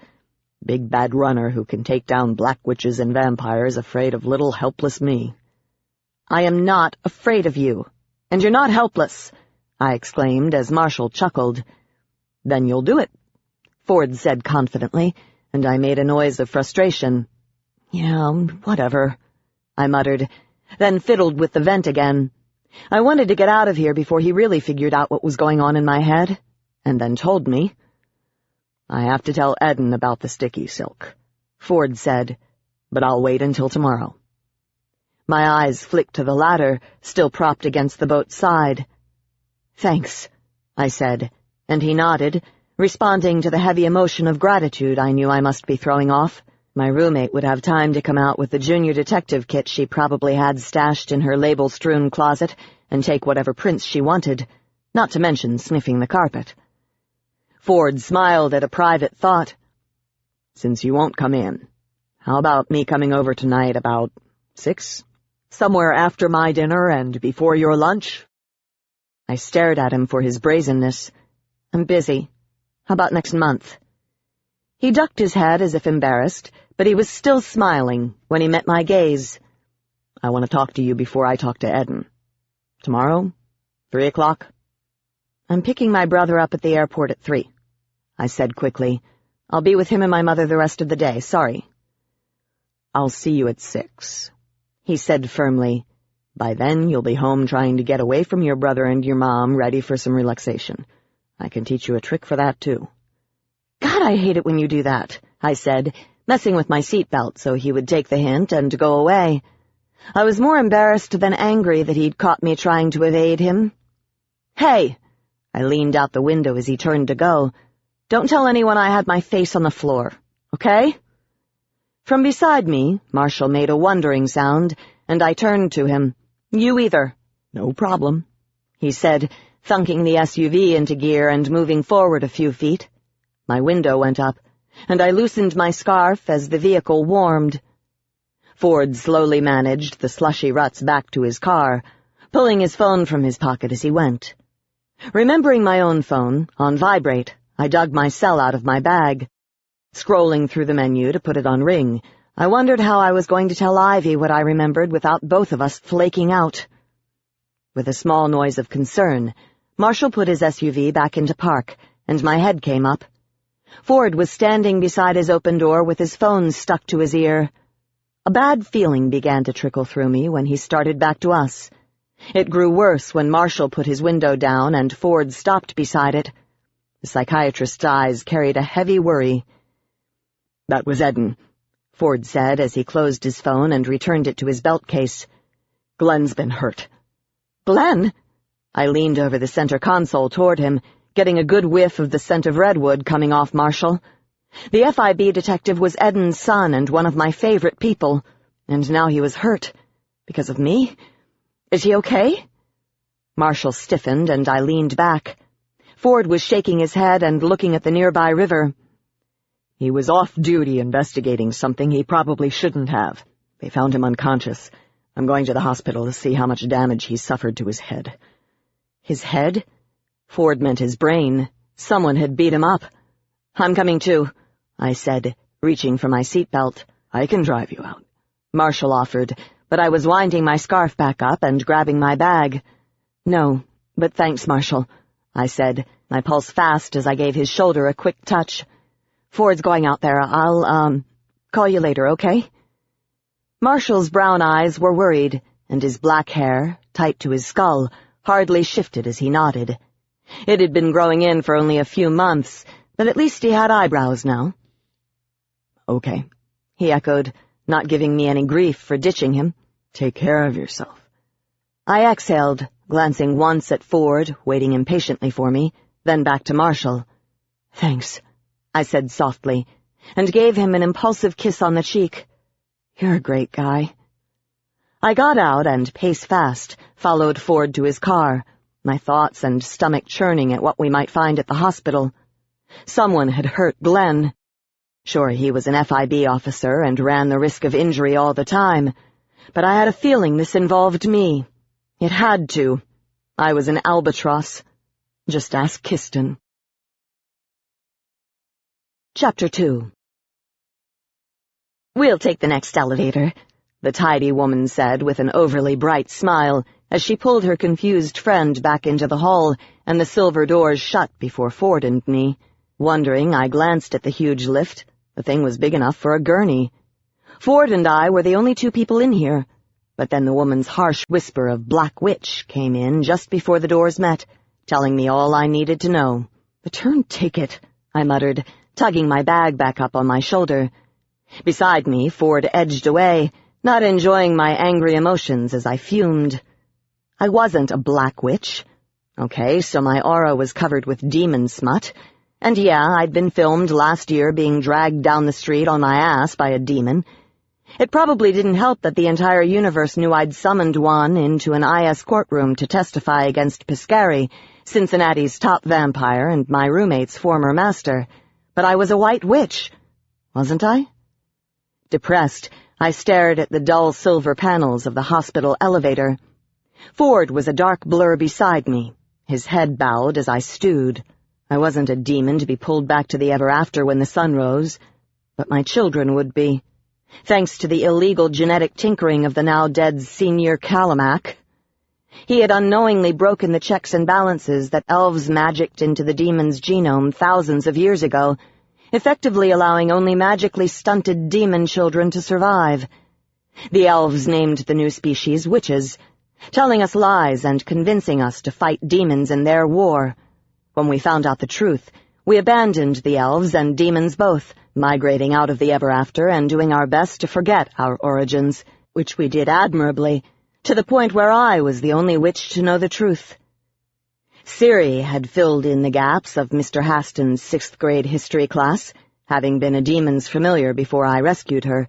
"Big bad runner who can take down black witches and vampires afraid of little helpless me." "I am not afraid of you, and you're not helpless," I exclaimed as Marshall chuckled. "Then you'll do it," Ford said confidently, and I made a noise of frustration. "Yeah, whatever," I muttered, then fiddled with the vent again. I wanted to get out of here before he really figured out what was going on in my head, and then told me. "I have to tell Eden about the sticky silk," Ford said, "but I'll wait until tomorrow." My eyes flicked to the ladder, still propped against the boat's side. "Thanks," I said, and he nodded, responding to the heavy emotion of gratitude I knew I must be throwing off. My roommate would have time to come out with the junior detective kit she probably had stashed in her label-strewn closet and take whatever prints she wanted, not to mention sniffing the carpet. Ford smiled at a private thought. "Since you won't come in, how about me coming over tonight about 6? Somewhere after my dinner and before your lunch?" I stared at him for his brazenness. "I'm busy. How about next month?" He ducked his head as if embarrassed, but he was still smiling when he met my gaze. "I want to talk to you before I talk to Eden. Tomorrow? 3 o'clock? "I'm picking my brother up at the airport at 3, I said quickly. "I'll be with him and my mother the rest of the day, sorry." "I'll see you at 6, he said firmly. "By then you'll be home trying to get away from your brother and your mom, ready for some relaxation. I can teach you a trick for that, too." "God, I hate it when you do that," I said, messing with my seatbelt so he would take the hint and go away. I was more embarrassed than angry that he'd caught me trying to evade him. "Hey!" I leaned out the window as he turned to go. "Don't tell anyone I had my face on the floor, okay?" From beside me, Marshall made a wondering sound, and I turned to him. "You either." "No problem," he said, thunking the SUV into gear and moving forward a few feet. My window went up, and I loosened my scarf as the vehicle warmed. Ford slowly managed the slushy ruts back to his car, pulling his phone from his pocket as he went. Remembering my own phone, on vibrate, I dug my cell out of my bag. Scrolling through the menu to put it on ring, I wondered how I was going to tell Ivy what I remembered without both of us flaking out. With a small noise of concern, Marshall put his SUV back into park, and my head came up. Ford was standing beside his open door with his phone stuck to his ear. A bad feeling began to trickle through me when he started back to us. It grew worse when Marshall put his window down and Ford stopped beside it. The psychiatrist's eyes carried a heavy worry. "That was Eden," Ford said as he closed his phone and returned it to his belt case. "Glenn's been hurt." "Glenn?" I leaned over the center console toward him, getting a good whiff of the scent of redwood coming off Marshall. The FIB detective was Eden's son and one of my favorite people, and now he was hurt. Because of me? "Is he okay?" Marshall stiffened, and I leaned back. Ford was shaking his head and looking at the nearby river. "He was off-duty investigating something he probably shouldn't have. They found him unconscious. I'm going to the hospital to see how much damage he suffered to his head." "His head?" Ford meant his brain. Someone had beat him up. "I'm coming too," I said, reaching for my seatbelt. "I can drive you out. Marshall offered, but I was winding my scarf back up and grabbing my bag. "No, but thanks, Marshall," I said, my pulse fast as I gave his shoulder a quick touch. "Ford's going out there. I'll, call you later, okay?" Marshall's brown eyes were worried, and his black hair, tight to his skull, hardly shifted as he nodded. It had been growing in for only a few months, but at least he had eyebrows now. "Okay," he echoed, not giving me any grief for ditching him. "Take care of yourself." I exhaled, glancing once at Ford, waiting impatiently for me, then back to Marshall. "Thanks," I said softly, and gave him an impulsive kiss on the cheek. "You're a great guy." I got out and, pace fast, followed Ford to his car, my thoughts and stomach churning at what we might find at the hospital. Someone had hurt Glenn. Sure, he was an FIB officer and ran the risk of injury all the time, but I had a feeling this involved me. It had to. I was an albatross. Just ask Kiston. Chapter 2. "We'll take the next elevator," the tidy woman said with an overly bright smile as she pulled her confused friend back into the hall and the silver doors shut before Ford and me. Wondering, I glanced at the huge lift. The thing was big enough for a gurney. Ford and I were the only two people in here, but then the woman's harsh whisper of Black Witch came in just before the doors met, telling me all I needed to know. "Return ticket," I muttered, tugging my bag back up on my shoulder. Beside me, Ford edged away, not enjoying my angry emotions as I fumed. I wasn't a Black Witch. Okay, so my aura was covered with demon smut. And yeah, I'd been filmed last year being dragged down the street on my ass by a demon. It probably didn't help that the entire universe knew I'd summoned one into an IS courtroom to testify against Piscari, Cincinnati's top vampire and my roommate's former master. But I was a white witch, wasn't I? Depressed, I stared at the dull silver panels of the hospital elevator. Ford was a dark blur beside me, his head bowed as I stewed. I wasn't a demon to be pulled back to the ever-after when the sun rose, but my children would be, thanks to the illegal genetic tinkering of the now-dead Senior Calamac. He had unknowingly broken the checks and balances that elves magicked into the demon's genome thousands of years ago, effectively allowing only magically stunted demon children to survive. The elves named the new species witches, telling us lies and convincing us to fight demons in their war. When we found out the truth, we abandoned the elves and demons both, migrating out of the ever-after and doing our best to forget our origins, which we did admirably, to the point where I was the only witch to know the truth. Siri had filled in the gaps of Mr. Haston's 6th-grade history class, having been a demon's familiar before I rescued her.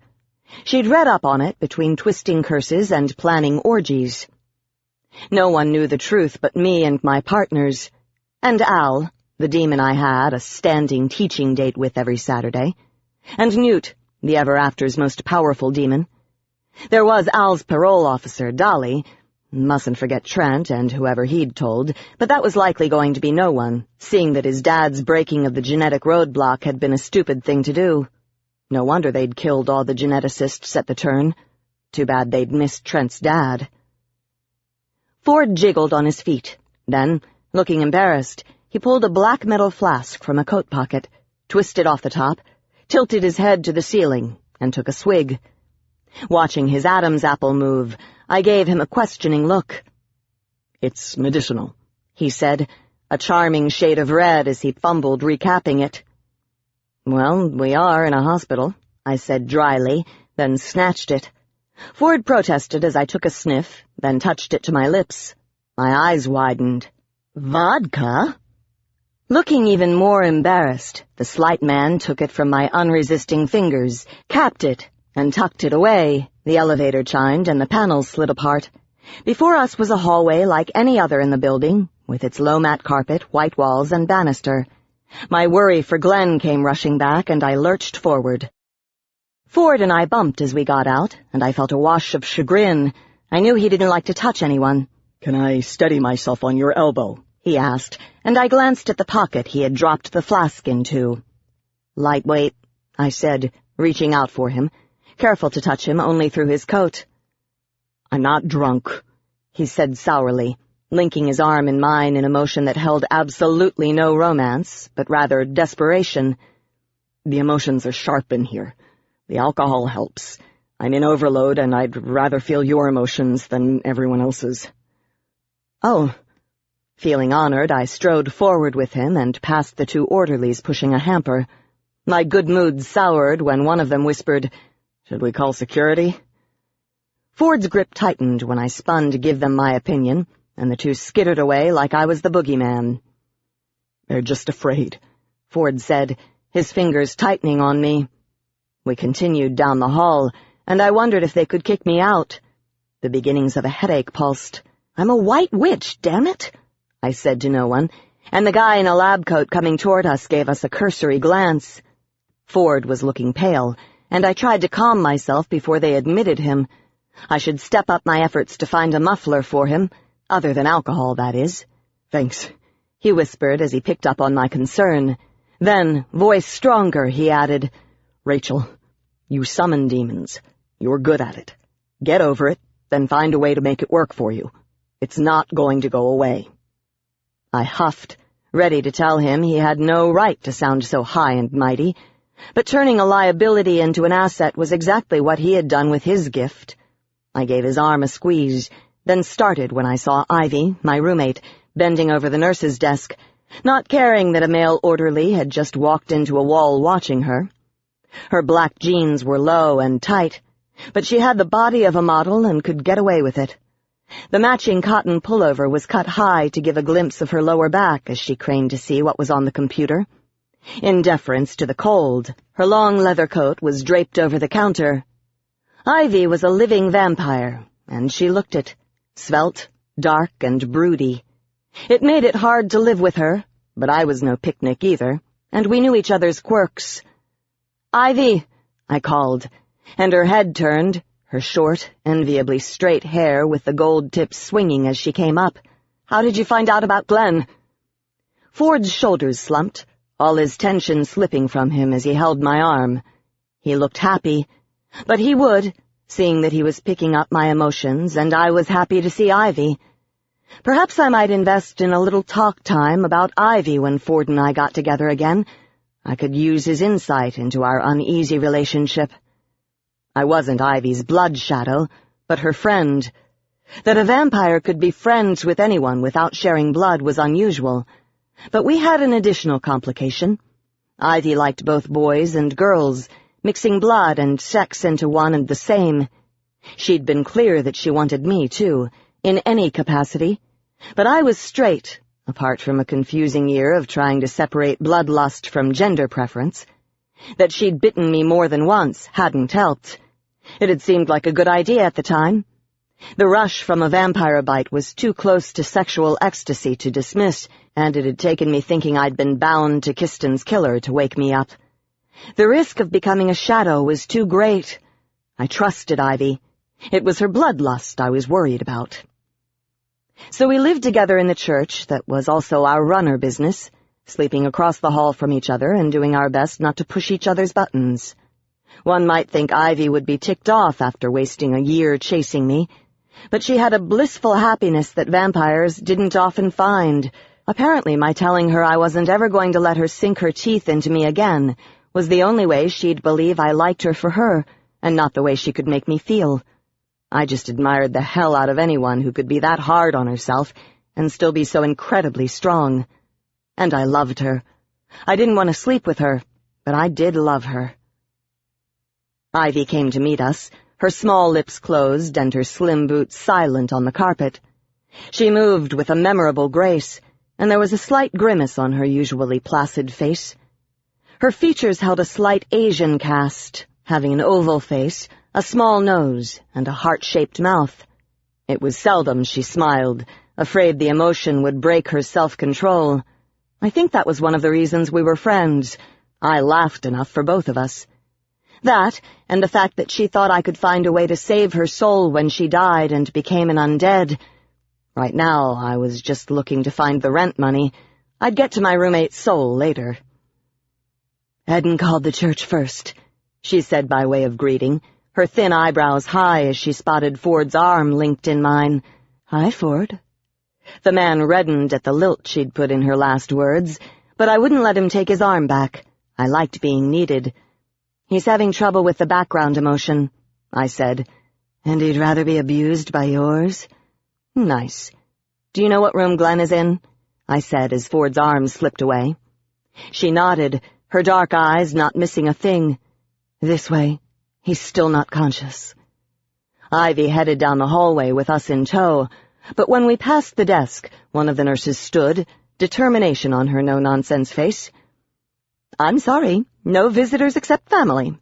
She'd read up on it between twisting curses and planning orgies. No one knew the truth but me and my partners, and Al, the demon I had a standing teaching date with every Saturday, and Newt, the ever-after's most powerful demon. There was Al's parole officer, Dolly. Mustn't forget Trent and whoever he'd told, but that was likely going to be no one, seeing that his dad's breaking of the genetic roadblock had been a stupid thing to do. No wonder they'd killed all the geneticists at the turn. Too bad they'd missed Trent's dad. Ford jiggled on his feet. Then, looking embarrassed, he pulled a black metal flask from a coat pocket, twisted off the top, tilted his head to the ceiling, and took a swig. Watching his Adam's apple move, I gave him a questioning look. "It's medicinal," he said, a charming shade of red as he fumbled recapping it. "Well, we are in a hospital," I said dryly, then snatched it. Ford protested as I took a sniff, then touched it to my lips. My eyes widened. "Vodka?" Looking even more embarrassed, the slight man took it from my unresisting fingers, capped it, and tucked it away. The elevator chimed and the panels slid apart. Before us was a hallway like any other in the building, with its low-mat carpet, white walls, and banister. My worry for Glenn came rushing back, and I lurched forward. Ford and I bumped as we got out, and I felt a wash of chagrin. I knew he didn't like to touch anyone. "Can I steady myself on your elbow?" he asked, and I glanced at the pocket he had dropped the flask into. "Lightweight," I said, reaching out for him. careful to touch him only through his coat. "I'm not drunk," he said sourly, linking his arm in mine in a motion that held absolutely no romance, but rather desperation. "The emotions are sharp in here. The alcohol helps. I'm in overload, and I'd rather feel your emotions than everyone else's." "Oh." Feeling honored, I strode forward with him and past the two orderlies pushing a hamper. My good mood soured when one of them whispered, "Should we call security?" Ford's grip tightened when I spun to give them my opinion, and the two skittered away like I was the boogeyman. "They're just afraid," Ford said, his fingers tightening on me. We continued down the hall, and I wondered if they could kick me out. The beginnings of a headache pulsed. "I'm a white witch, damn it!" I said to no one, and the guy in a lab coat coming toward us gave us a cursory glance. Ford was looking pale, and I tried to calm myself before they admitted him. I should step up my efforts to find a muffler for him, other than alcohol, that is. "Thanks," he whispered as he picked up on my concern. Then, voice stronger, he added, "Rachel, you summon demons. You're good at it. Get over it, then find a way to make it work for you. It's not going to go away." I huffed, ready to tell him he had no right to sound so high and mighty, but turning a liability into an asset was exactly what he had done with his gift. I gave his arm a squeeze, then started when I saw Ivy, my roommate, bending over the nurse's desk, not caring that a male orderly had just walked into a wall watching her. Her black jeans were low and tight, but she had the body of a model and could get away with it. The matching cotton pullover was cut high to give a glimpse of her lower back as she craned to see what was on the computer. In deference to the cold, her long leather coat was draped over the counter. Ivy was a living vampire, and she looked it, svelte, dark, and broody. It made it hard to live with her, but I was no picnic either, and we knew each other's quirks. "Ivy," I called, and her head turned, her short, enviably straight hair with the gold tips swinging as she came up. "How did you find out about Glenn?" Ford's shoulders slumped, all his tension slipping from him as he held my arm. He looked happy, but he would, seeing that he was picking up my emotions, and I was happy to see Ivy. Perhaps I might invest in a little talk time about Ivy when Ford and I got together again. I could use his insight into our uneasy relationship. I wasn't Ivy's blood shadow, but her friend. That a vampire could be friends with anyone without sharing blood was unusual. But we had an additional complication. Ivy liked both boys and girls, mixing blood and sex into one and the same. She'd been clear that she wanted me, too, in any capacity. But I was straight, apart from a confusing year of trying to separate bloodlust from gender preference. That she'd bitten me more than once hadn't helped. It had seemed like a good idea at the time. The rush from a vampire bite was too close to sexual ecstasy to dismiss, and it had taken me thinking I'd been bound to Kiston's killer to wake me up. The risk of becoming a shadow was too great. I trusted Ivy. It was her bloodlust I was worried about. So we lived together in the church that was also our runner business, sleeping across the hall from each other and doing our best not to push each other's buttons. One might think Ivy would be ticked off after wasting a year chasing me, but she had a blissful happiness that vampires didn't often find. Apparently my telling her I wasn't ever going to let her sink her teeth into me again was the only way she'd believe I liked her for her, and not the way she could make me feel. I just admired the hell out of anyone who could be that hard on herself and still be so incredibly strong. And I loved her. I didn't want to sleep with her, but I did love her. Ivy came to meet us, her small lips closed and her slim boots silent on the carpet. She moved with a memorable grace, and there was a slight grimace on her usually placid face. Her features held a slight Asian cast, having an oval face, a small nose, and a heart-shaped mouth. It was seldom she smiled, afraid the emotion would break her self-control. I think that was one of the reasons we were friends. I laughed enough for both of us. That, and the fact that she thought I could find a way to save her soul when she died and became an undead. Right now, I was just looking to find the rent money. I'd get to my roommate's soul later. "Eden called the church first," she said by way of greeting, her thin eyebrows high as she spotted Ford's arm linked in mine. "Hi, Ford." The man reddened at the lilt she'd put in her last words, but I wouldn't let him take his arm back. I liked being needed. "He's having trouble with the background emotion," I said. "And he'd rather be abused by yours?" "Nice. Do you know what room Glenn is in?" I said as Ford's arm slipped away. She nodded, her dark eyes not missing a thing. "This way. He's still not conscious." Ivy headed down the hallway with us in tow, but when we passed the desk, one of the nurses stood, determination on her no-nonsense face. "I'm sorry, no visitors except family."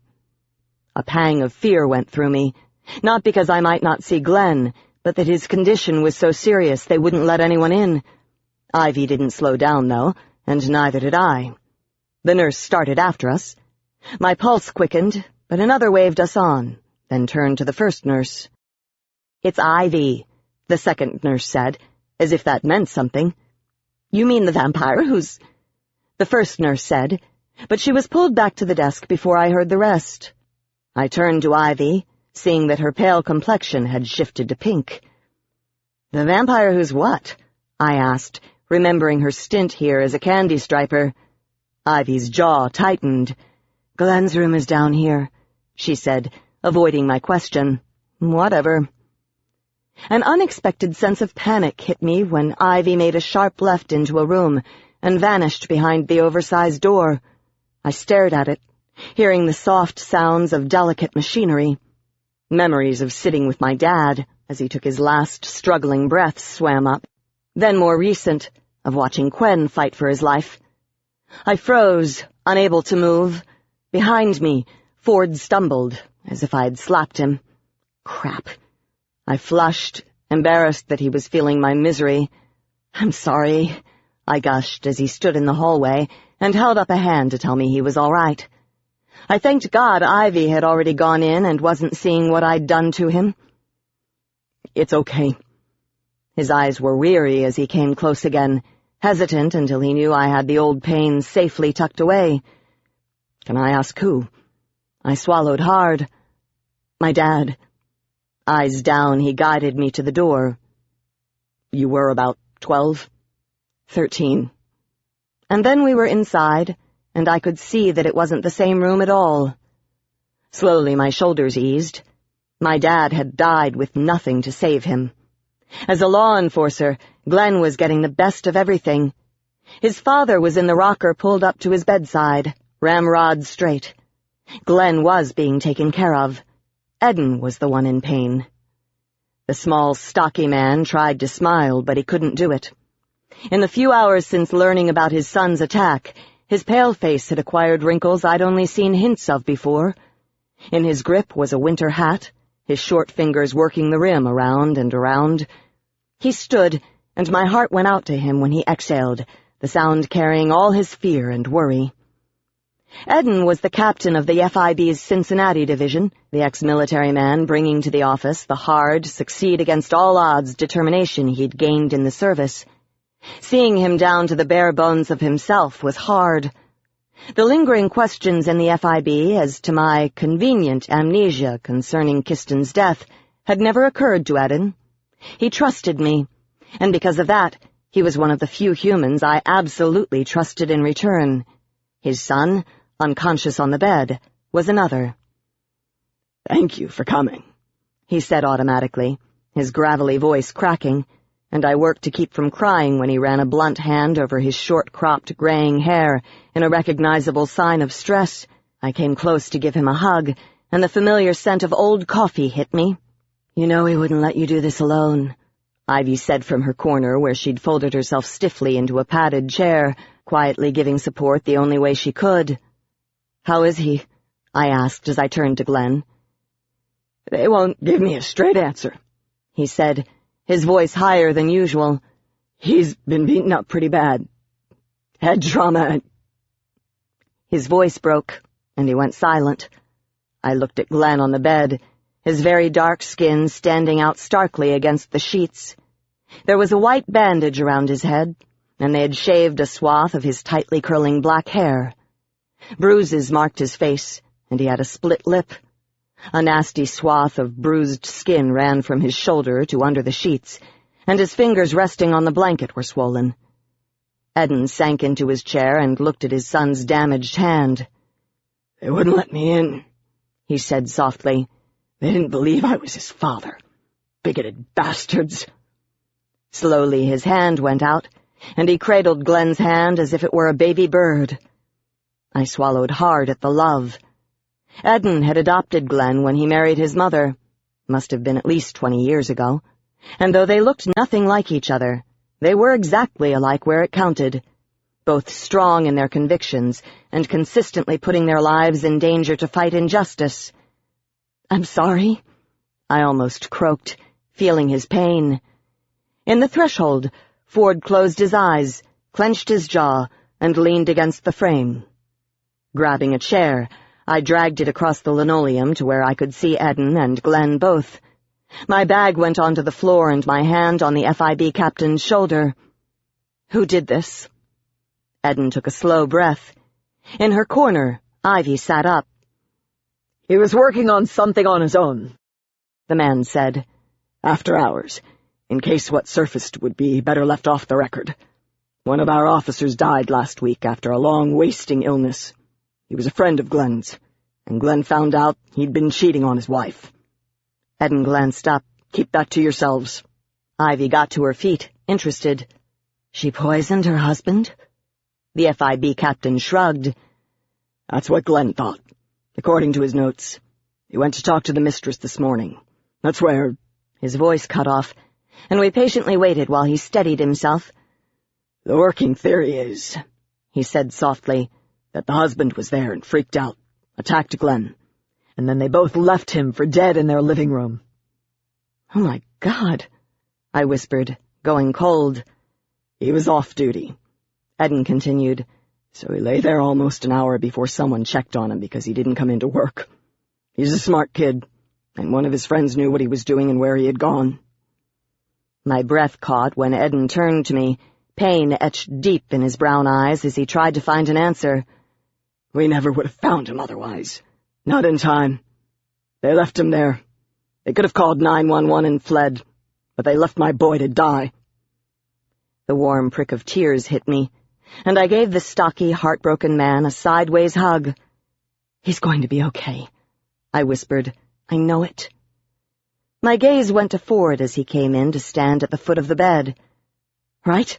A pang of fear went through me, not because I might not see Glenn, but that his condition was so serious they wouldn't let anyone in. Ivy didn't slow down, though, and neither did I. The nurse started after us. My pulse quickened, but another waved us on, then turned to the first nurse. "It's Ivy," the second nurse said, as if that meant something. "You mean the vampire who's—" the first nurse said, but she was pulled back to the desk before I heard the rest. I turned to Ivy, seeing that her pale complexion had shifted to pink. "The vampire who's what?" I asked, remembering her stint here as a candy striper. Ivy's jaw tightened. "Glenn's room is down here," she said, avoiding my question. "Whatever." An unexpected sense of panic hit me when Ivy made a sharp left into a room and vanished behind the oversized door. I stared at it, hearing the soft sounds of delicate machinery. Memories of sitting with my dad as he took his last struggling breaths swam up. Then more recent, of watching Quen fight for his life. I froze, unable to move. Behind me, Ford stumbled, as if I'd slapped him. Crap. I flushed, embarrassed that he was feeling my misery. "I'm sorry," I gushed as he stood in the hallway and held up a hand to tell me he was all right. I thanked God Ivy had already gone in and wasn't seeing what I'd done to him. "It's okay." His eyes were weary as he came close again, hesitant until he knew I had the old pain safely tucked away. "Can I ask who?" I swallowed hard. "My dad." Eyes down, he guided me to the door. "You were about 12? 13. And then we were inside, and I could see that it wasn't the same room at all. Slowly my shoulders eased. My dad had died with nothing to save him. As a law enforcer, Glenn was getting the best of everything. His father was in the rocker pulled up to his bedside, ramrod straight. Glenn was being taken care of. Eden was the one in pain. The small, stocky man tried to smile, but he couldn't do it. In the few hours since learning about his son's attack, his pale face had acquired wrinkles I'd only seen hints of before. In his grip was a winter hat, his short fingers working the rim around and around. He stood, and my heart went out to him when he exhaled, the sound carrying all his fear and worry. Eden was the captain of the FIB's Cincinnati division, the ex-military man bringing to the office the hard, succeed-against-all-odds determination he'd gained in the service. Seeing him down to the bare bones of himself was hard. The lingering questions in the FIB as to my convenient amnesia concerning Kisten's death had never occurred to Eden. He trusted me, and because of that, he was one of the few humans I absolutely trusted in return. His son, unconscious on the bed, was another. "Thank you for coming," he said automatically, his gravelly voice cracking, and I worked to keep from crying when he ran a blunt hand over his short-cropped, graying hair in a recognizable sign of stress. I came close to give him a hug, and the familiar scent of old coffee hit me. "You know he wouldn't let you do this alone," Ivy said from her corner where she'd folded herself stiffly into a padded chair, quietly giving support the only way she could. "How is he?" I asked as I turned to Glenn. "They won't give me a straight answer," he said, his voice higher than usual. "He's been beaten up pretty bad. Head trauma and—" His voice broke, and he went silent. I looked at Glenn on the bed, his very dark skin standing out starkly against the sheets. There was a white bandage around his head, and they had shaved a swath of his tightly curling black hair. Bruises marked his face, and he had a split lip. A nasty swath of bruised skin ran from his shoulder to under the sheets, and his fingers resting on the blanket were swollen. Eden sank into his chair and looked at his son's damaged hand. "They wouldn't let me in," he said softly. "They didn't believe I was his father. Bigoted bastards." Slowly his hand went out, and he cradled Glenn's hand as if it were a baby bird. I swallowed hard at the love. Eden had adopted Glenn when he married his mother. Must have been at least 20 years ago. And though they looked nothing like each other, they were exactly alike where it counted, both strong in their convictions and consistently putting their lives in danger to fight injustice. "I'm sorry," I almost croaked, feeling his pain. In the threshold, Ford closed his eyes, clenched his jaw, and leaned against the frame. Grabbing a chair, I dragged it across the linoleum to where I could see Eden and Glenn both. My bag went onto the floor and my hand on the FIB captain's shoulder. "Who did this?" Eden took a slow breath. In her corner, Ivy sat up. "He was working on something on his own," the man said. "After hours, in case what surfaced would be better left off the record. One of our officers died last week after a long, wasting illness. He was a friend of Glenn's, and Glenn found out he'd been cheating on his wife." Eden glanced up. "Keep that to yourselves." Ivy got to her feet, interested. "She poisoned her husband?" The FIB captain shrugged. "That's what Glenn thought, according to his notes. He went to talk to the mistress this morning. That's where—" His voice cut off, and we patiently waited while he steadied himself. "The working theory is," he said softly, "that the husband was there and freaked out, attacked Glenn, and then they both left him for dead in their living room." "Oh, my God," I whispered, going cold. "He was off duty," Eden continued, "so he lay there almost an hour before someone checked on him because he didn't come into work. He's a smart kid, and one of his friends knew what he was doing and where he had gone." My breath caught when Eden turned to me, pain etched deep in his brown eyes as he tried to find an answer. "We never would have found him otherwise. Not in time. They left him there. They could have called 911 and fled, but they left my boy to die." The warm prick of tears hit me, and I gave the stocky, heartbroken man a sideways hug. "He's going to be okay," I whispered. "I know it." My gaze went to Ford as he came in to stand at the foot of the bed. "Right?"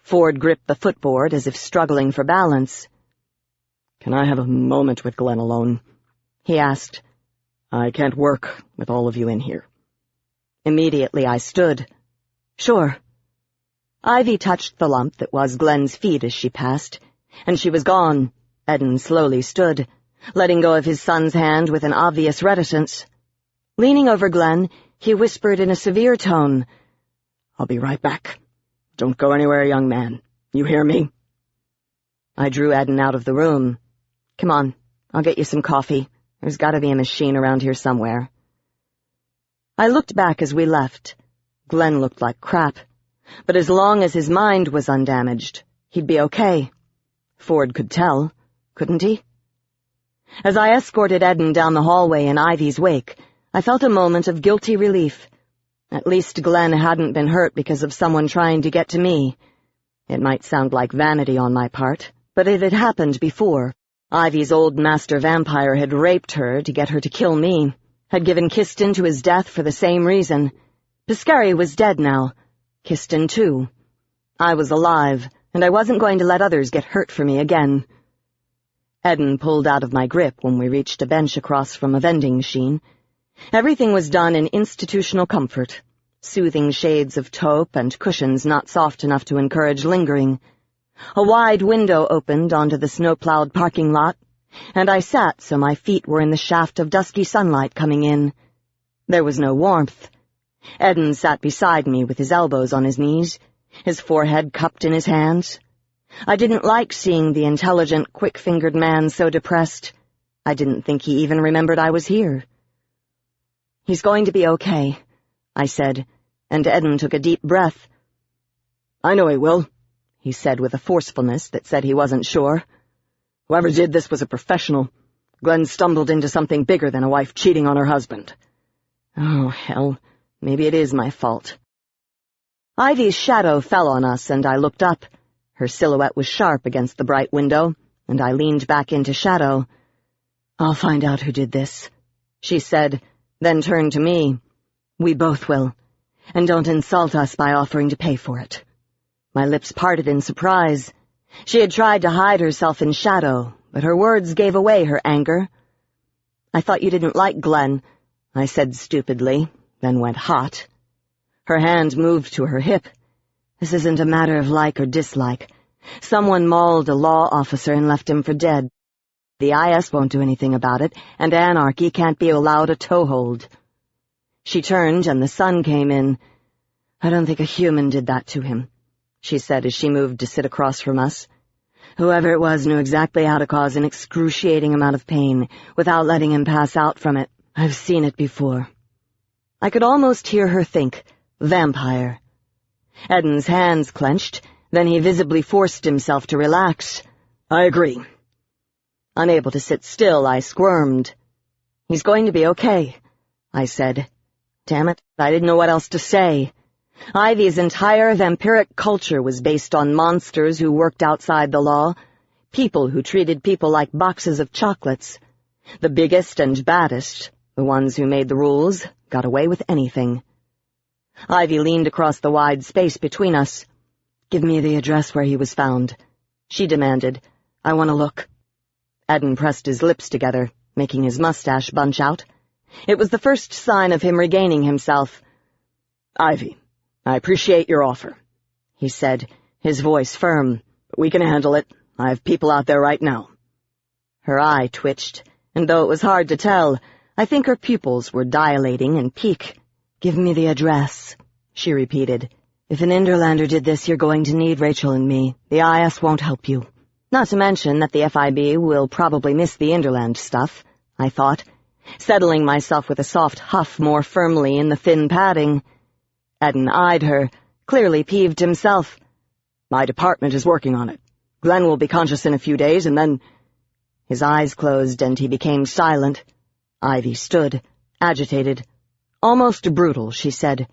Ford gripped the footboard as if struggling for balance. "Can I have a moment with Glenn alone?" he asked. "I can't work with all of you in here." Immediately I stood. "Sure." Ivy touched the lump that was Glenn's feet as she passed, and she was gone. Eden slowly stood, letting go of his son's hand with an obvious reticence. Leaning over Glenn, he whispered in a severe tone, "I'll be right back. Don't go anywhere, young man. You hear me?" I drew Eden out of the room. "Come on, I'll get you some coffee. There's got to be a machine around here somewhere." I looked back as we left. Glenn looked like crap, but as long as his mind was undamaged, he'd be okay. Ford could tell, couldn't he? As I escorted Eden down the hallway in Ivy's wake, I felt a moment of guilty relief. At least Glenn hadn't been hurt because of someone trying to get to me. It might sound like vanity on my part, but it had happened before. Ivy's old master vampire had raped her to get her to kill me, had given Kiston to his death for the same reason. Piscari was dead now. Kiston, too. I was alive, and I wasn't going to let others get hurt for me again. Eden pulled out of my grip when we reached a bench across from a vending machine. Everything was done in institutional comfort, soothing shades of taupe and cushions not soft enough to encourage lingering. A wide window opened onto the snow-plowed parking lot, and I sat so my feet were in the shaft of dusky sunlight coming in. There was no warmth. Eden sat beside me with his elbows on his knees, his forehead cupped in his hands. I didn't like seeing the intelligent, quick-fingered man so depressed. I didn't think he even remembered I was here. "He's going to be okay," I said, and Eden took a deep breath. "I know he will," he said with a forcefulness that said he wasn't sure. "Whoever did this was a professional. Glenn stumbled into something bigger than a wife cheating on her husband. Oh, hell, maybe it is my fault. Ivy's shadow fell on us, and I looked up. Her silhouette was sharp against the bright window, and I leaned back into shadow. "I'll find out who did this," she said, then turned to me. "We both will, and don't insult us by offering to pay for it." My lips parted in surprise. She had tried to hide herself in shadow, but her words gave away her anger. "I thought you didn't like Glenn," I said stupidly, then went hot. Her hand moved to her hip. "This isn't a matter of like or dislike. Someone mauled a law officer and left him for dead. The IS won't do anything about it, and anarchy can't be allowed a toehold." She turned, and the sun came in. "I don't think a human did that to him," she said as she moved to sit across from us. "Whoever it was knew exactly how to cause an excruciating amount of pain without letting him pass out from it. I've seen it before." I could almost hear her think, "Vampire." Eden's hands clenched, then he visibly forced himself to relax. "I agree." Unable to sit still, I squirmed. "He's going to be okay," I said. Damn it, I didn't know what else to say. Ivy's entire vampiric culture was based on monsters who worked outside the law, people who treated people like boxes of chocolates. The biggest and baddest, the ones who made the rules, got away with anything. Ivy leaned across the wide space between us. "Give me the address where he was found," she demanded. "I want to look." Eden pressed his lips together, making his mustache bunch out. It was the first sign of him regaining himself. "Ivy, I appreciate your offer," he said, his voice firm, "but we can handle it. I have people out there right now." Her eye twitched, and though it was hard to tell, I think her pupils were dilating in pique. "Give me the address," she repeated. "If an Interlander did this, you're going to need Rachel and me. The IS won't help you." Not to mention that the FIB will probably miss the Interland stuff, I thought, settling myself with a soft huff more firmly in the thin padding. Eden eyed her, clearly peeved himself. "My department is working on it. Glenn will be conscious in a few days, and then—" His eyes closed and he became silent. Ivy stood, agitated. Almost brutal, she said.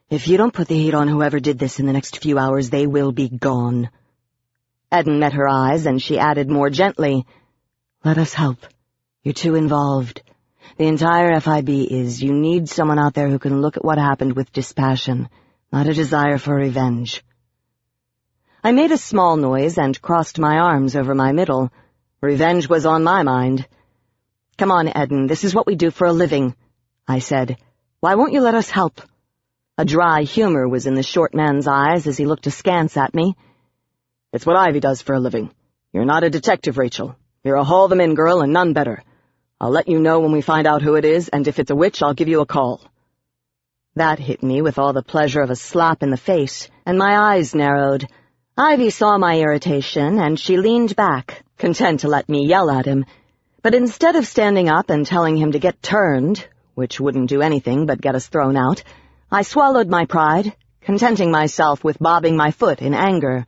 "If you don't put the heat on whoever did this in the next few hours, they will be gone." Eden met her eyes, and she added more gently, "Let us help. You're too involved. The entire FIB is you need someone out there who can look at what happened with dispassion, not a desire for revenge." I made a small noise and crossed my arms over my middle. Revenge was on my mind. "Come on, Eden, this is what we do for a living," I said. "Why won't you let us help?" A dry humor was in the short man's eyes as he looked askance at me. "It's what Ivy does for a living. You're not a detective, Rachel. You're a haul-them-in girl and none better. I'll let you know when we find out who it is, and if it's a witch, I'll give you a call." That hit me with all the pleasure of a slap in the face, and my eyes narrowed. Ivy saw my irritation, and she leaned back, content to let me yell at him. But instead of standing up and telling him to get turned, which wouldn't do anything but get us thrown out, I swallowed my pride, contenting myself with bobbing my foot in anger.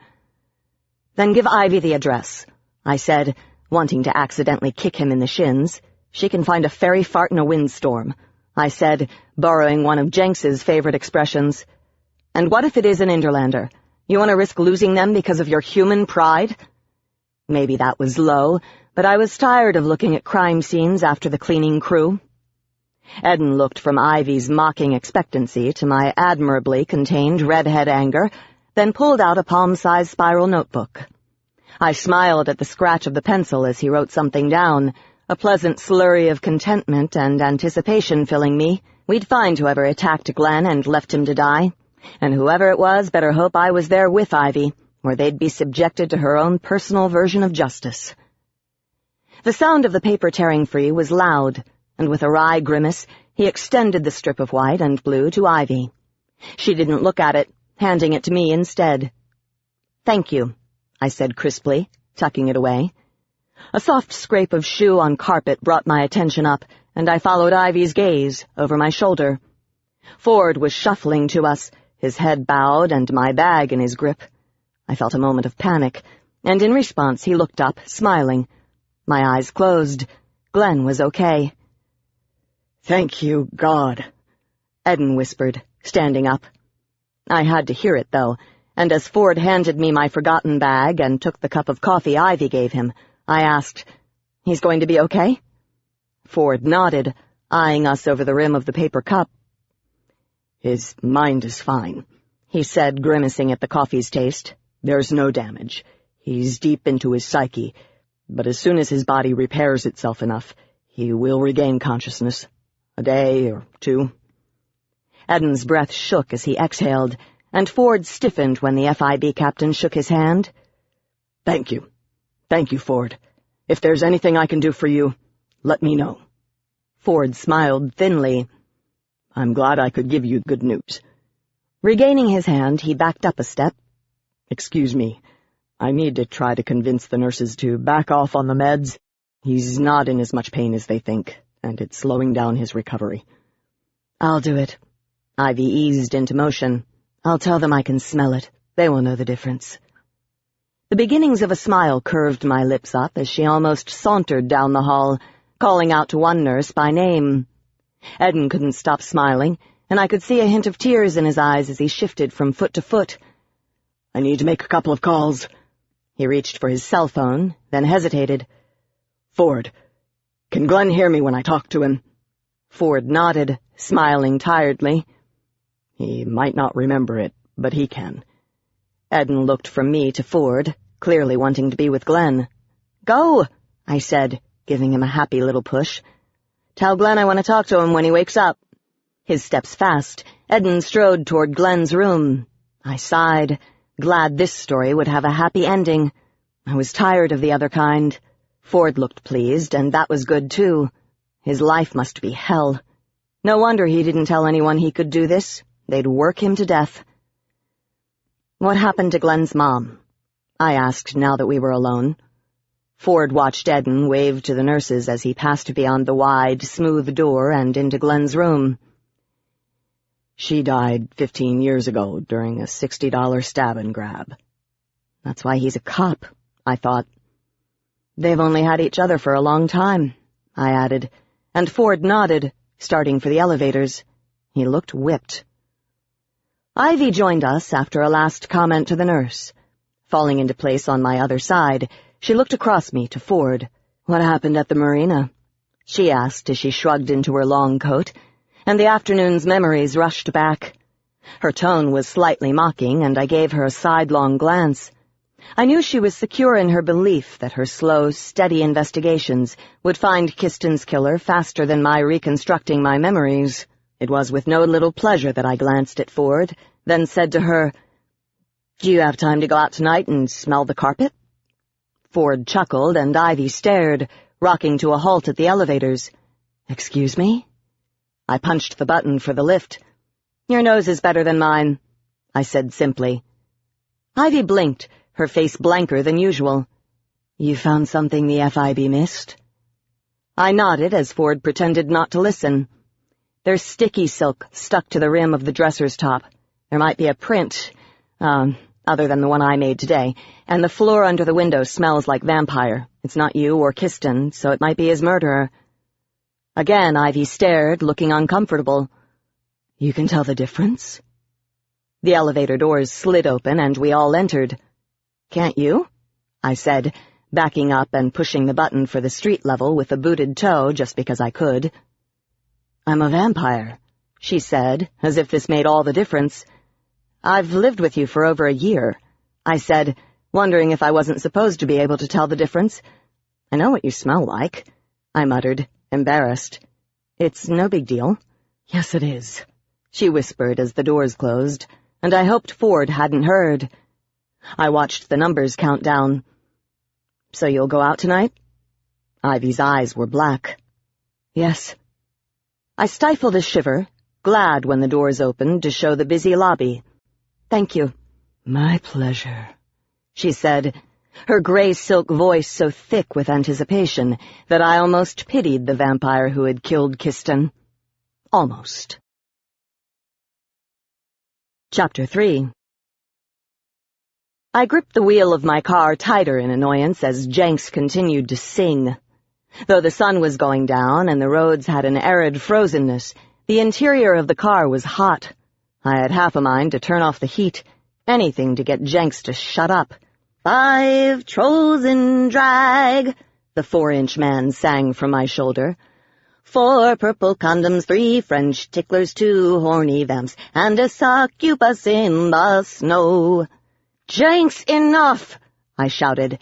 "Then give Ivy the address," I said, wanting to accidentally kick him in the shins. "She can find a fairy fart in a windstorm," I said, borrowing one of Jenks's favorite expressions. "And what if it is an Interlander? You want to risk losing them because of your human pride?" Maybe that was low, but I was tired of looking at crime scenes after the cleaning crew. Eden looked from Ivy's mocking expectancy to my admirably contained redhead anger, then pulled out a palm-sized spiral notebook. I smiled at the scratch of the pencil as he wrote something down, a pleasant slurry of contentment and anticipation filling me. We'd find whoever attacked Glenn and left him to die, and whoever it was better hope I was there with Ivy, or they'd be subjected to her own personal version of justice. The sound of the paper tearing free was loud, and with a wry grimace, he extended the strip of white and blue to Ivy. She didn't look at it, handing it to me instead. "Thank you," I said crisply, tucking it away. A soft scrape of shoe on carpet brought my attention up, and I followed Ivy's gaze over my shoulder. Ford was shuffling to us, his head bowed and my bag in his grip. I felt a moment of panic, and in response he looked up, smiling. My eyes closed. Glenn was okay. "Thank you, God," Eden whispered, standing up. I had to hear it, though, and as Ford handed me my forgotten bag and took the cup of coffee Ivy gave him, I asked, "He's going to be okay?" Ford nodded, eyeing us over the rim of the paper cup. "His mind is fine," he said, grimacing at the coffee's taste. "There's no damage. He's deep into his psyche, but as soon as his body repairs itself enough, he will regain consciousness. A day or two." Eden's breath shook as he exhaled, and Ford stiffened when the FIB captain shook his hand. Thank you. Thank you, Ford. If there's anything I can do for you, let me know." Ford smiled thinly. "I'm glad I could give you good news." Regaining his hand, he backed up a step. "Excuse me. I need to try to convince the nurses to back off on the meds. He's not in as much pain as they think, and it's slowing down his recovery." "I'll do it." Ivy eased into motion. "I'll tell them I can smell it. They will know the difference." The beginnings of a smile curved my lips up as she almost sauntered down the hall, calling out to one nurse by name. Eden couldn't stop smiling, and I could see a hint of tears in his eyes as he shifted from foot to foot. "I need to make a couple of calls." He reached for his cell phone, then hesitated. "Ford, can Glenn hear me when I talk to him?" Ford nodded, smiling tiredly. "He might not remember it, but he can." Eden looked from me to Ford, clearly wanting to be with Glenn. "Go," I said, giving him a happy little push. "Tell Glenn I want to talk to him when he wakes up." His steps fast, Eden strode toward Glenn's room. I sighed, glad this story would have a happy ending. I was tired of the other kind. Ford looked pleased, and that was good, too. His life must be hell. No wonder he didn't tell anyone he could do this. They'd work him to death. "What happened to Glenn's mom?" I asked now that we were alone. Ford watched Eden wave to the nurses as he passed beyond the wide, smooth door and into Glenn's room. "She died 15 years ago during a $60 stab and grab." That's why he's a cop, I thought. "They've only had each other for a long time," I added, and Ford nodded, starting for the elevators. He looked whipped. Ivy joined us after a last comment to the nurse. Falling into place on my other side, she looked across me to Ford. "What happened at the marina?" she asked as she shrugged into her long coat, and the afternoon's memories rushed back. Her tone was slightly mocking, and I gave her a sidelong glance. I knew she was secure in her belief that her slow, steady investigations would find Kiston's killer faster than my reconstructing my memories. It was with no little pleasure that I glanced at Ford, then said to her, "Do you have time to go out tonight and smell the carpet?" Ford chuckled, and Ivy stared, rocking to a halt at the elevators. "Excuse me?" I punched the button for the lift. "Your nose is better than mine," I said simply. Ivy blinked, her face blanker than usual. "You found something the FIB missed?" I nodded as Ford pretended not to listen. "There's sticky silk stuck to the rim of the dresser's top. There might be a print, other than the one I made today, and the floor under the window smells like vampire. It's not you or Kiston, so it might be his murderer." Again Ivy stared, looking uncomfortable. "You can tell the difference?" The elevator doors slid open, and we all entered. "Can't you?" I said, backing up and pushing the button for the street level with a booted toe just because I could. "I'm a vampire," she said, as if this made all the difference. "I've lived with you for over a year," I said, wondering if I wasn't supposed to be able to tell the difference. "I know what you smell like," I muttered, embarrassed. "It's no big deal." "Yes, it is," she whispered as the doors closed, and I hoped Ford hadn't heard. I watched the numbers count down. "So you'll go out tonight?" Ivy's eyes were black. "Yes." I stifled a shiver, glad when the doors opened to show the busy lobby. "Thank you." "My pleasure," she said, her gray silk voice so thick with anticipation that I almost pitied the vampire who had killed Kiston. Almost. Chapter 3. I gripped the wheel of my car tighter in annoyance as Jenks continued to sing. Though the sun was going down and the roads had an arid frozenness, the interior of the car was hot. I had half a mind to turn off the heat, anything to get Jenks to shut up. 5 trolls in drag, the 4-inch man sang from my shoulder. 4 purple condoms, 3 French ticklers, 2 horny vamps, and a succubus in the snow. Jenks, enough! I shouted,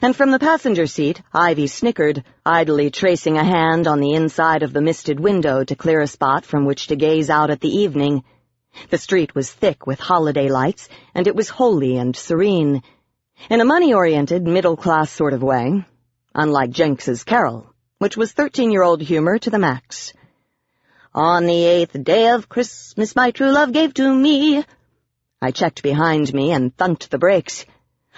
and from the passenger seat, Ivy snickered, idly tracing a hand on the inside of the misted window to clear a spot from which to gaze out at the evening. The street was thick with holiday lights, and it was holy and serene, in a money-oriented, middle-class sort of way, unlike Jenks's carol, which was 13-year-old humor to the max. On the 8th day of Christmas my true love gave to me. I checked behind me and thunked the brakes.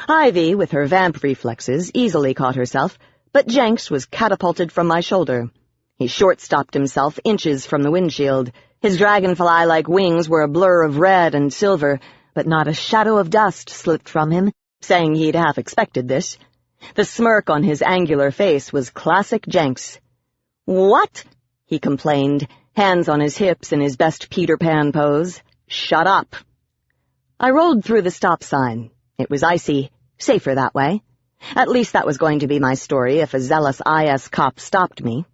Ivy, with her vamp reflexes, easily caught herself, but Jenks was catapulted from my shoulder. He short-stopped himself inches from the windshield. His dragonfly-like wings were a blur of red and silver, but not a shadow of dust slipped from him, saying he'd half expected this. The smirk on his angular face was classic Jenks. "What?" he complained, hands on his hips in his best Peter Pan pose. "Shut up." I rolled through the stop sign. It was icy, safer that way. At least that was going to be my story if a zealous IS cop stopped me.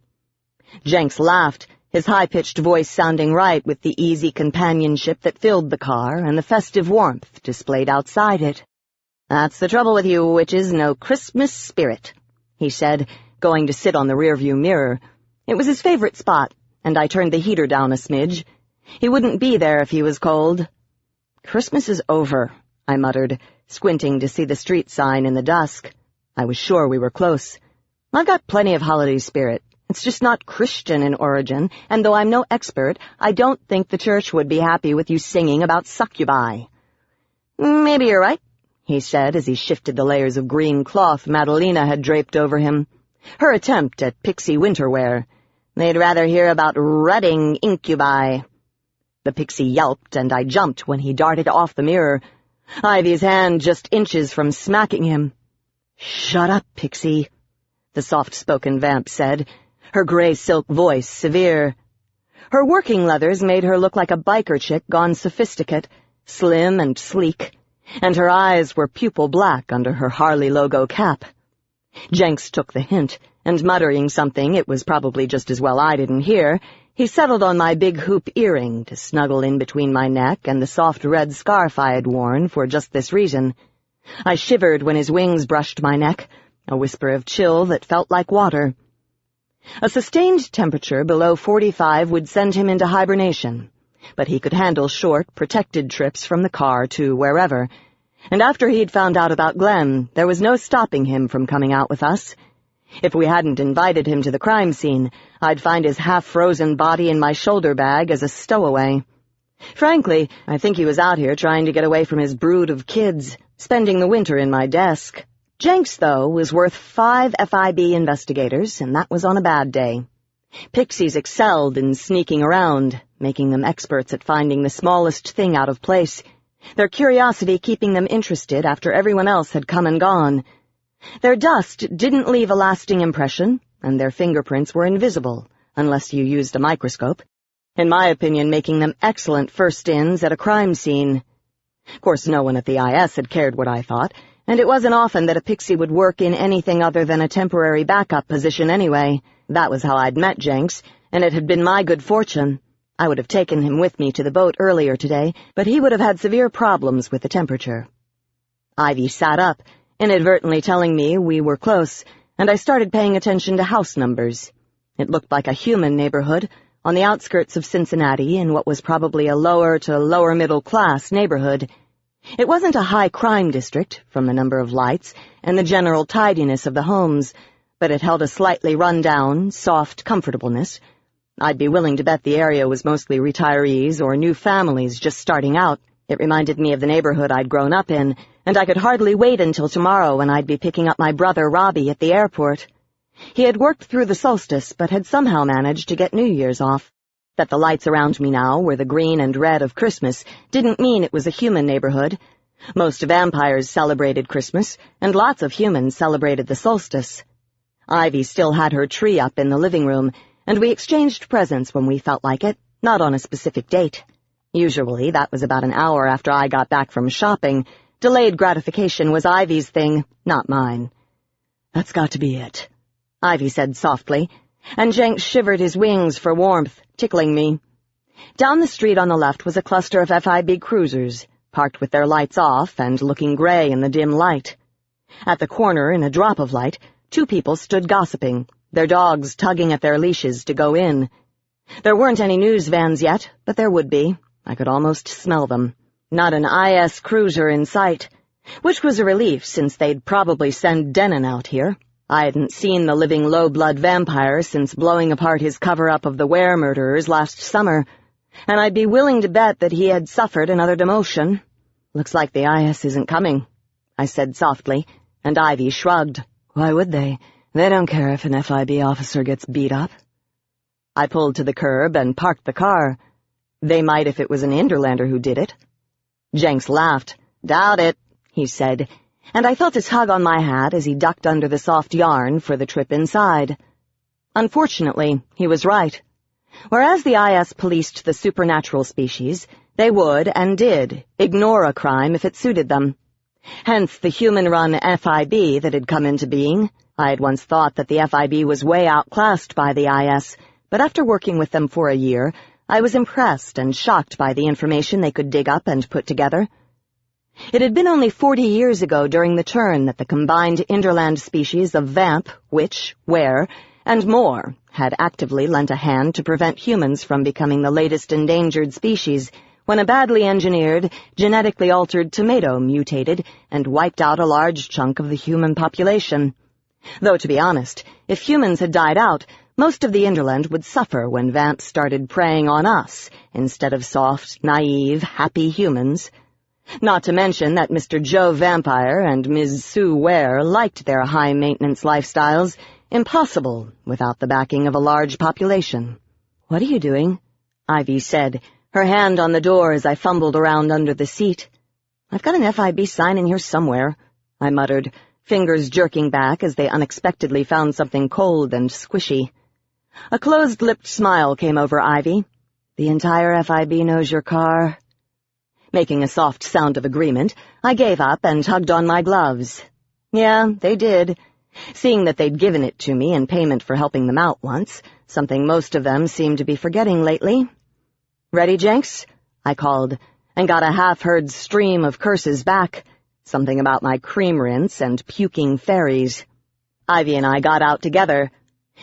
Jenks laughed, his high-pitched voice sounding right with the easy companionship that filled the car and the festive warmth displayed outside it. "That's the trouble with you witches, no Christmas spirit," he said, going to sit on the rearview mirror. It was his favorite spot, and I turned the heater down a smidge. He wouldn't be there if he was cold. "Christmas is over," I muttered, squinting to see the street sign in the dusk. I was sure we were close. "I've got plenty of holiday spirit. It's just not Christian in origin, and though I'm no expert, I don't think the church would be happy with you singing about succubi." "Maybe you're right," he said as he shifted the layers of green cloth Madalena had draped over him. Her attempt at pixie winterwear. "They'd rather hear about rutting incubi." The pixie yelped, and I jumped when he darted off the mirror, Ivy's hand just inches from smacking him. "Shut up, Pixie," the soft-spoken vamp said, her gray silk voice severe. Her working leathers made her look like a biker chick gone sophisticate, slim and sleek, and her eyes were pupil black under her Harley logo cap. Jenks took the hint, and muttering something it was probably just as well I didn't hear, he settled on my big hoop earring to snuggle in between my neck and the soft red scarf I had worn for just this reason. I shivered when his wings brushed my neck, a whisper of chill that felt like water. A sustained temperature below 45 would send him into hibernation, but he could handle short, protected trips from the car to wherever, and after he'd found out about Glenn, there was no stopping him from coming out with us. If we hadn't invited him to the crime scene, I'd find his half-frozen body in my shoulder bag as a stowaway. Frankly, I think he was out here trying to get away from his brood of kids, spending the winter in my desk. Jenks, though, was worth 5 FIB investigators, and that was on a bad day. Pixies excelled in sneaking around, making them experts at finding the smallest thing out of place, their curiosity keeping them interested after everyone else had come and gone. Their dust didn't leave a lasting impression, and their fingerprints were invisible, unless you used a microscope, in my opinion making them excellent first-ins at a crime scene. Of course, no one at the IS had cared what I thought, and it wasn't often that a pixie would work in anything other than a temporary backup position anyway. That was how I'd met Jenks, and it had been my good fortune. I would have taken him with me to the boat earlier today, but he would have had severe problems with the temperature. Ivy sat up, inadvertently telling me we were close, and I started paying attention to house numbers. It looked like a human neighborhood, on the outskirts of Cincinnati in what was probably a lower to lower-middle-class neighborhood. It wasn't a high-crime district, from the number of lights and the general tidiness of the homes, but it held a slightly run-down, soft comfortableness. I'd be willing to bet the area was mostly retirees or new families just starting out. It reminded me of the neighborhood I'd grown up in, and I could hardly wait until tomorrow when I'd be picking up my brother Robbie at the airport. He had worked through the solstice, but had somehow managed to get New Year's off. That the lights around me now were the green and red of Christmas didn't mean it was a human neighborhood. Most vampires celebrated Christmas, and lots of humans celebrated the solstice. Ivy still had her tree up in the living room, and we exchanged presents when we felt like it, not on a specific date. Usually that was about an hour after I got back from shopping. Delayed gratification was Ivy's thing, not mine. "That's got to be it," Ivy said softly, and Jenks shivered his wings for warmth, tickling me. Down the street on the left was a cluster of FIB cruisers, parked with their lights off and looking gray in the dim light. At the corner, in a drop of light, 2 people stood gossiping, their dogs tugging at their leashes to go in. There weren't any news vans yet, but there would be. I could almost smell them. Not an IS cruiser in sight, which was a relief since they'd probably send Denon out here. I hadn't seen the living low-blood vampire since blowing apart his cover-up of the Ware murderers last summer, and I'd be willing to bet that he had suffered another demotion. "Looks like the IS isn't coming," I said softly, and Ivy shrugged. "Why would they? They don't care if an FIB officer gets beat up." I pulled to the curb and parked the car. They might if it was an Inderlander who did it. Jenks laughed. "Doubt it," he said, and I felt his hug on my hat as he ducked under the soft yarn for the trip inside. Unfortunately, he was right. Whereas the IS policed the supernatural species, they would, and did, ignore a crime if it suited them. Hence the human-run FIB that had come into being. I had once thought that the FIB was way outclassed by the IS, but after working with them for a year, I was impressed and shocked by the information they could dig up and put together. It had been only 40 years ago during the turn that the combined interland species of vamp, witch, were, and more had actively lent a hand to prevent humans from becoming the latest endangered species when a badly engineered, genetically altered tomato mutated and wiped out a large chunk of the human population. Though, to be honest, if humans had died out, most of the Interland would suffer when vamps started preying on us, instead of soft, naive, happy humans. Not to mention that Mr. Joe Vampire and Ms. Sue Ware liked their high-maintenance lifestyles, impossible without the backing of a large population. "What are you doing?" Ivy said, her hand on the door as I fumbled around under the seat. "I've got an FIB sign in here somewhere," I muttered, fingers jerking back as they unexpectedly found something cold and squishy. A closed-lipped smile came over Ivy. "The entire FIB knows your car." Making a soft sound of agreement, I gave up and hugged on my gloves. Yeah, they did. Seeing that they'd given it to me in payment for helping them out once, something most of them seemed to be forgetting lately. "Ready, Jenks?" I called, and got a half-heard stream of curses back, something about my cream rinse and puking fairies. Ivy and I got out together.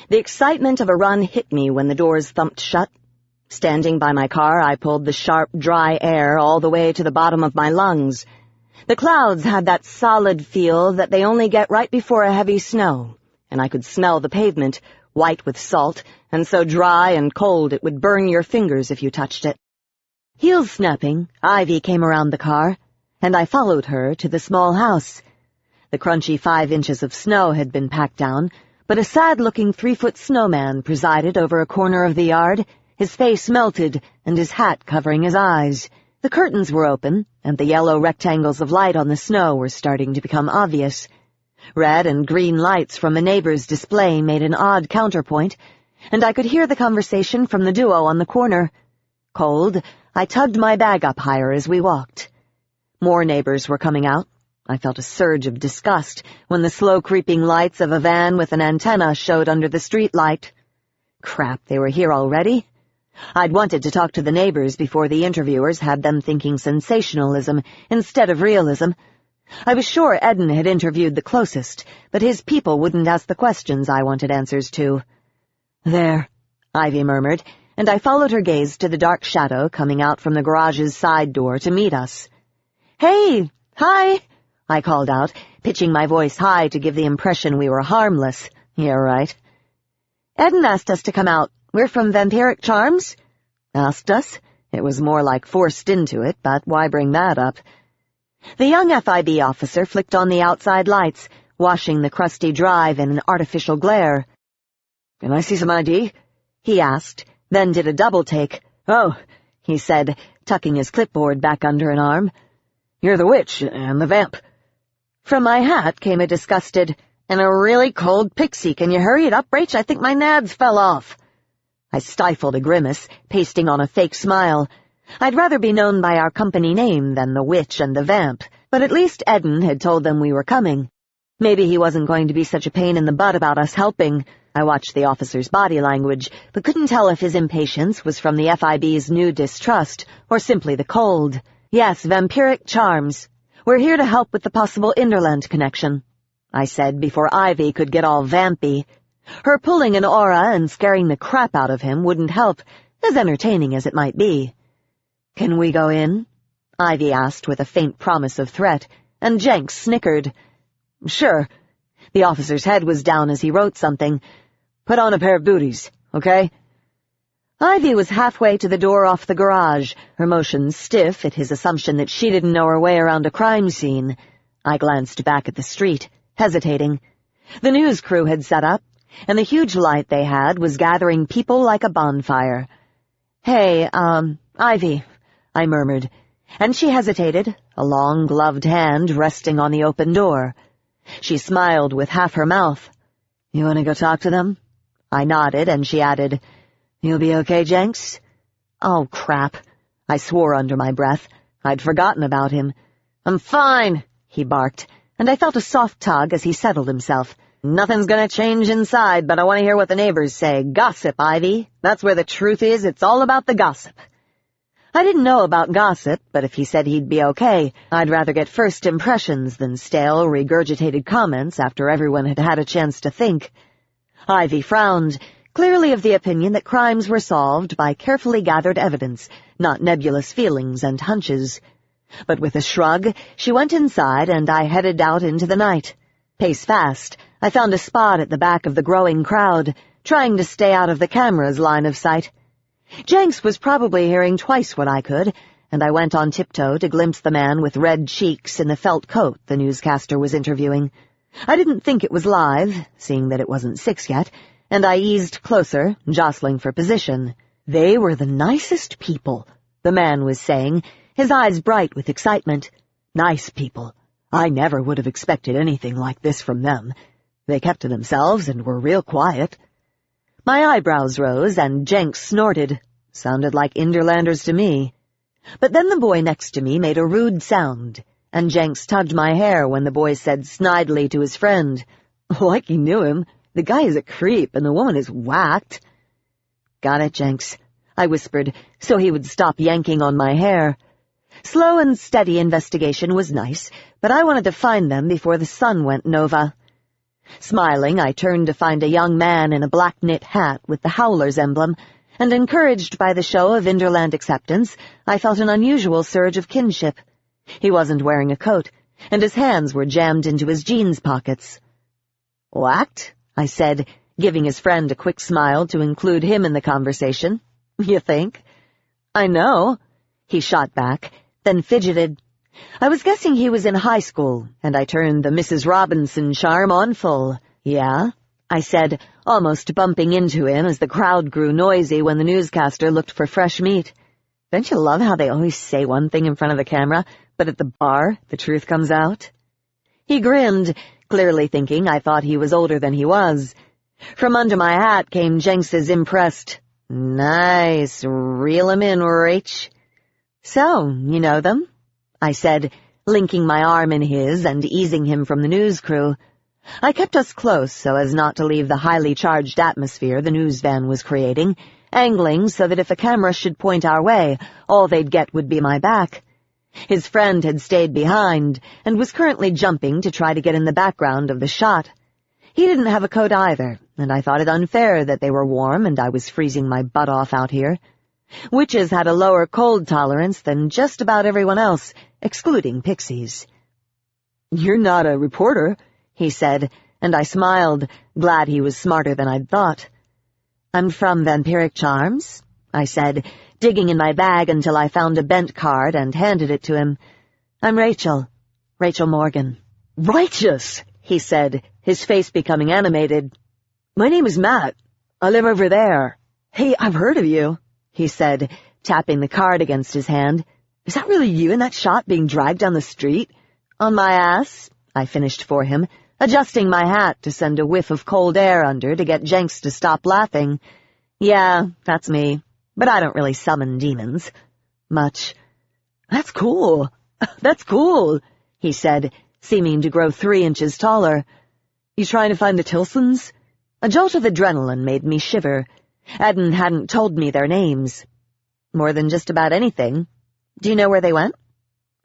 The excitement of a run hit me when the doors thumped shut. Standing by my car, I pulled the sharp, dry air all the way to the bottom of my lungs. The clouds had that solid feel that they only get right before a heavy snow, and I could smell the pavement, white with salt, and so dry and cold it would burn your fingers if you touched it. Heels snapping, Ivy came around the car, and I followed her to the small house. The crunchy 5 inches of snow had been packed down, but a sad-looking 3-foot snowman presided over a corner of the yard, his face melted and his hat covering his eyes. The curtains were open, and the yellow rectangles of light on the snow were starting to become obvious. Red and green lights from a neighbor's display made an odd counterpoint, and I could hear the conversation from the duo on the corner. Cold, I tugged my bag up higher as we walked. More neighbors were coming out. I felt a surge of disgust when the slow-creeping lights of a van with an antenna showed under the streetlight. Crap, they were here already? I'd wanted to talk to the neighbors before the interviewers had them thinking sensationalism instead of realism. I was sure Eden had interviewed the closest, but his people wouldn't ask the questions I wanted answers to. "There," Ivy murmured, and I followed her gaze to the dark shadow coming out from the garage's side door to meet us. "Hey! Hi!" I called out, pitching my voice high to give the impression we were harmless. Yeah, right. "Eden asked us to come out. We're from Vampiric Charms?" "Asked us?" It was more like forced into it, but why bring that up? The young FIB officer flicked on the outside lights, washing the crusty drive in an artificial glare. "Can I see some ID?" he asked, then did a double-take. "Oh," he said, tucking his clipboard back under an arm. "You're the witch and the vamp." From my hat came a disgusted, And a really cold pixie. Can you hurry it up, Rach? I think my nads fell off. I stifled a grimace, pasting on a fake smile. I'd rather be known by our company name than the witch and the vamp, but at least Eden had told them we were coming. Maybe he wasn't going to be such a pain in the butt about us helping. I watched the officer's body language, but couldn't tell if his impatience was from the FIB's new distrust or simply the cold. Yes, vampiric charms. We're here to help with the possible Inderland connection, I said before Ivy could get all vampy. Her pulling an aura and scaring the crap out of him wouldn't help, as entertaining as it might be. Can we go in? Ivy asked with a faint promise of threat, and Jenks snickered. Sure. The officer's head was down as he wrote something. Put on a pair of booties, okay? Ivy was halfway to the door off the garage, her motions stiff at his assumption that she didn't know her way around a crime scene. I glanced back at the street, hesitating. The news crew had set up, and the huge light they had was gathering people like a bonfire. Hey, Ivy, I murmured, and she hesitated, a long gloved hand resting on the open door. She smiled with half her mouth. You want to go talk to them? I nodded, and she added, You'll be okay, Jenks? Oh, crap. I swore under my breath. I'd forgotten about him. I'm fine, he barked, and I felt a soft tug as he settled himself. Nothing's gonna change inside, but I want to hear what the neighbors say. Gossip, Ivy. That's where the truth is. It's all about the gossip. I didn't know about gossip, but if he said he'd be okay, I'd rather get first impressions than stale, regurgitated comments after everyone had had a chance to think. Ivy frowned, clearly of the opinion that crimes were solved by carefully gathered evidence, not nebulous feelings and hunches. But with a shrug, she went inside and I headed out into the night. Pace fast, I found a spot at the back of the growing crowd, trying to stay out of the camera's line of sight. Jenks was probably hearing twice what I could, and I went on tiptoe to glimpse the man with red cheeks in the felt coat the newscaster was interviewing. I didn't think it was live, seeing that it wasn't 6 yet, and I eased closer, jostling for position. They were the nicest people, the man was saying, his eyes bright with excitement. Nice people. I never would have expected anything like this from them. They kept to themselves and were real quiet. My eyebrows rose, and Jenks snorted. Sounded like Inderlanders to me. But then the boy next to me made a rude sound, and Jenks tugged my hair when the boy said snidely to his friend, Like he knew him. The guy is a creep, and the woman is whacked. Got it, Jenks, I whispered, so he would stop yanking on my hair. Slow and steady investigation was nice, but I wanted to find them before the sun went nova. Smiling, I turned to find a young man in a black knit hat with the Howler's emblem, and encouraged by the show of Inderland acceptance, I felt an unusual surge of kinship. He wasn't wearing a coat, and his hands were jammed into his jeans pockets. Whacked? I said, giving his friend a quick smile to include him in the conversation. You think? I know, he shot back, then fidgeted. I was guessing he was in high school, and I turned the Mrs. Robinson charm on full. Yeah, I said, almost bumping into him as the crowd grew noisy when the newscaster looked for fresh meat. Don't you love how they always say one thing in front of the camera, but at the bar, the truth comes out? He grinned, clearly thinking I thought he was older than he was. From under my hat came Jenks's impressed, Nice, reel 'em in, Rach. So, you know them? I said, linking my arm in his and easing him from the news crew. I kept us close so as not to leave the highly charged atmosphere the news van was creating, angling so that if a camera should point our way, all they'd get would be my back. His friend had stayed behind, and was currently jumping to try to get in the background of the shot. He didn't have a coat either, and I thought it unfair that they were warm and I was freezing my butt off out here. Witches had a lower cold tolerance than just about everyone else, excluding pixies. You're not a reporter, he said, and I smiled, glad he was smarter than I'd thought. I'm from Vampiric Charms, I said, digging in my bag until I found a bent card and handed it to him. I'm Rachel Morgan. Righteous, he said, his face becoming animated. My name is Matt. I live over there. Hey, I've heard of you, he said, tapping the card against his hand. Is that really you in that shot being dragged down the street? On my ass, I finished for him, adjusting my hat to send a whiff of cold air under to get Jenks to stop laughing. Yeah, that's me, but I don't really summon demons. Much. That's cool. That's cool, he said, seeming to grow 3 inches taller. You trying to find the Tilsons? A jolt of adrenaline made me shiver. Eden hadn't told me their names. More than just about anything. Do you know where they went?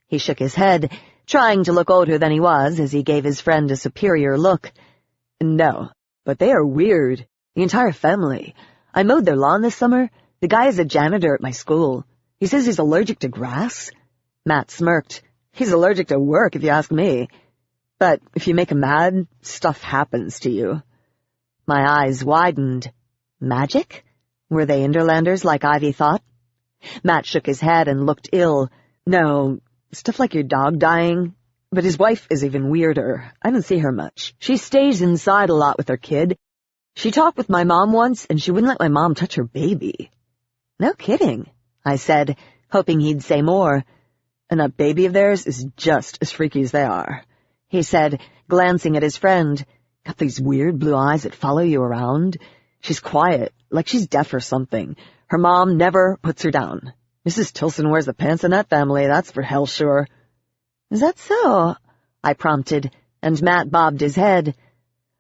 He shook his head, trying to look older than he was as he gave his friend a superior look. No, but they are weird. The entire family. I mowed their lawn this summer. The guy is a janitor at my school. He says he's allergic to grass. Matt smirked. He's allergic to work, if you ask me. But if you make him mad, stuff happens to you. My eyes widened. Magic? Were they Interlanders like Ivy thought? Matt shook his head and looked ill. No, stuff like your dog dying. But his wife is even weirder. I don't see her much. She stays inside a lot with her kid. She talked with my mom once, and she wouldn't let my mom touch her baby. No kidding, I said, hoping he'd say more. And that baby of theirs is just as freaky as they are, he said, glancing at his friend. Got these weird blue eyes that follow you around. She's quiet, like she's deaf or something. Her mom never puts her down. Mrs. Tilson wears the pants in that family, that's for hell sure. Is that so? I prompted, and Matt bobbed his head.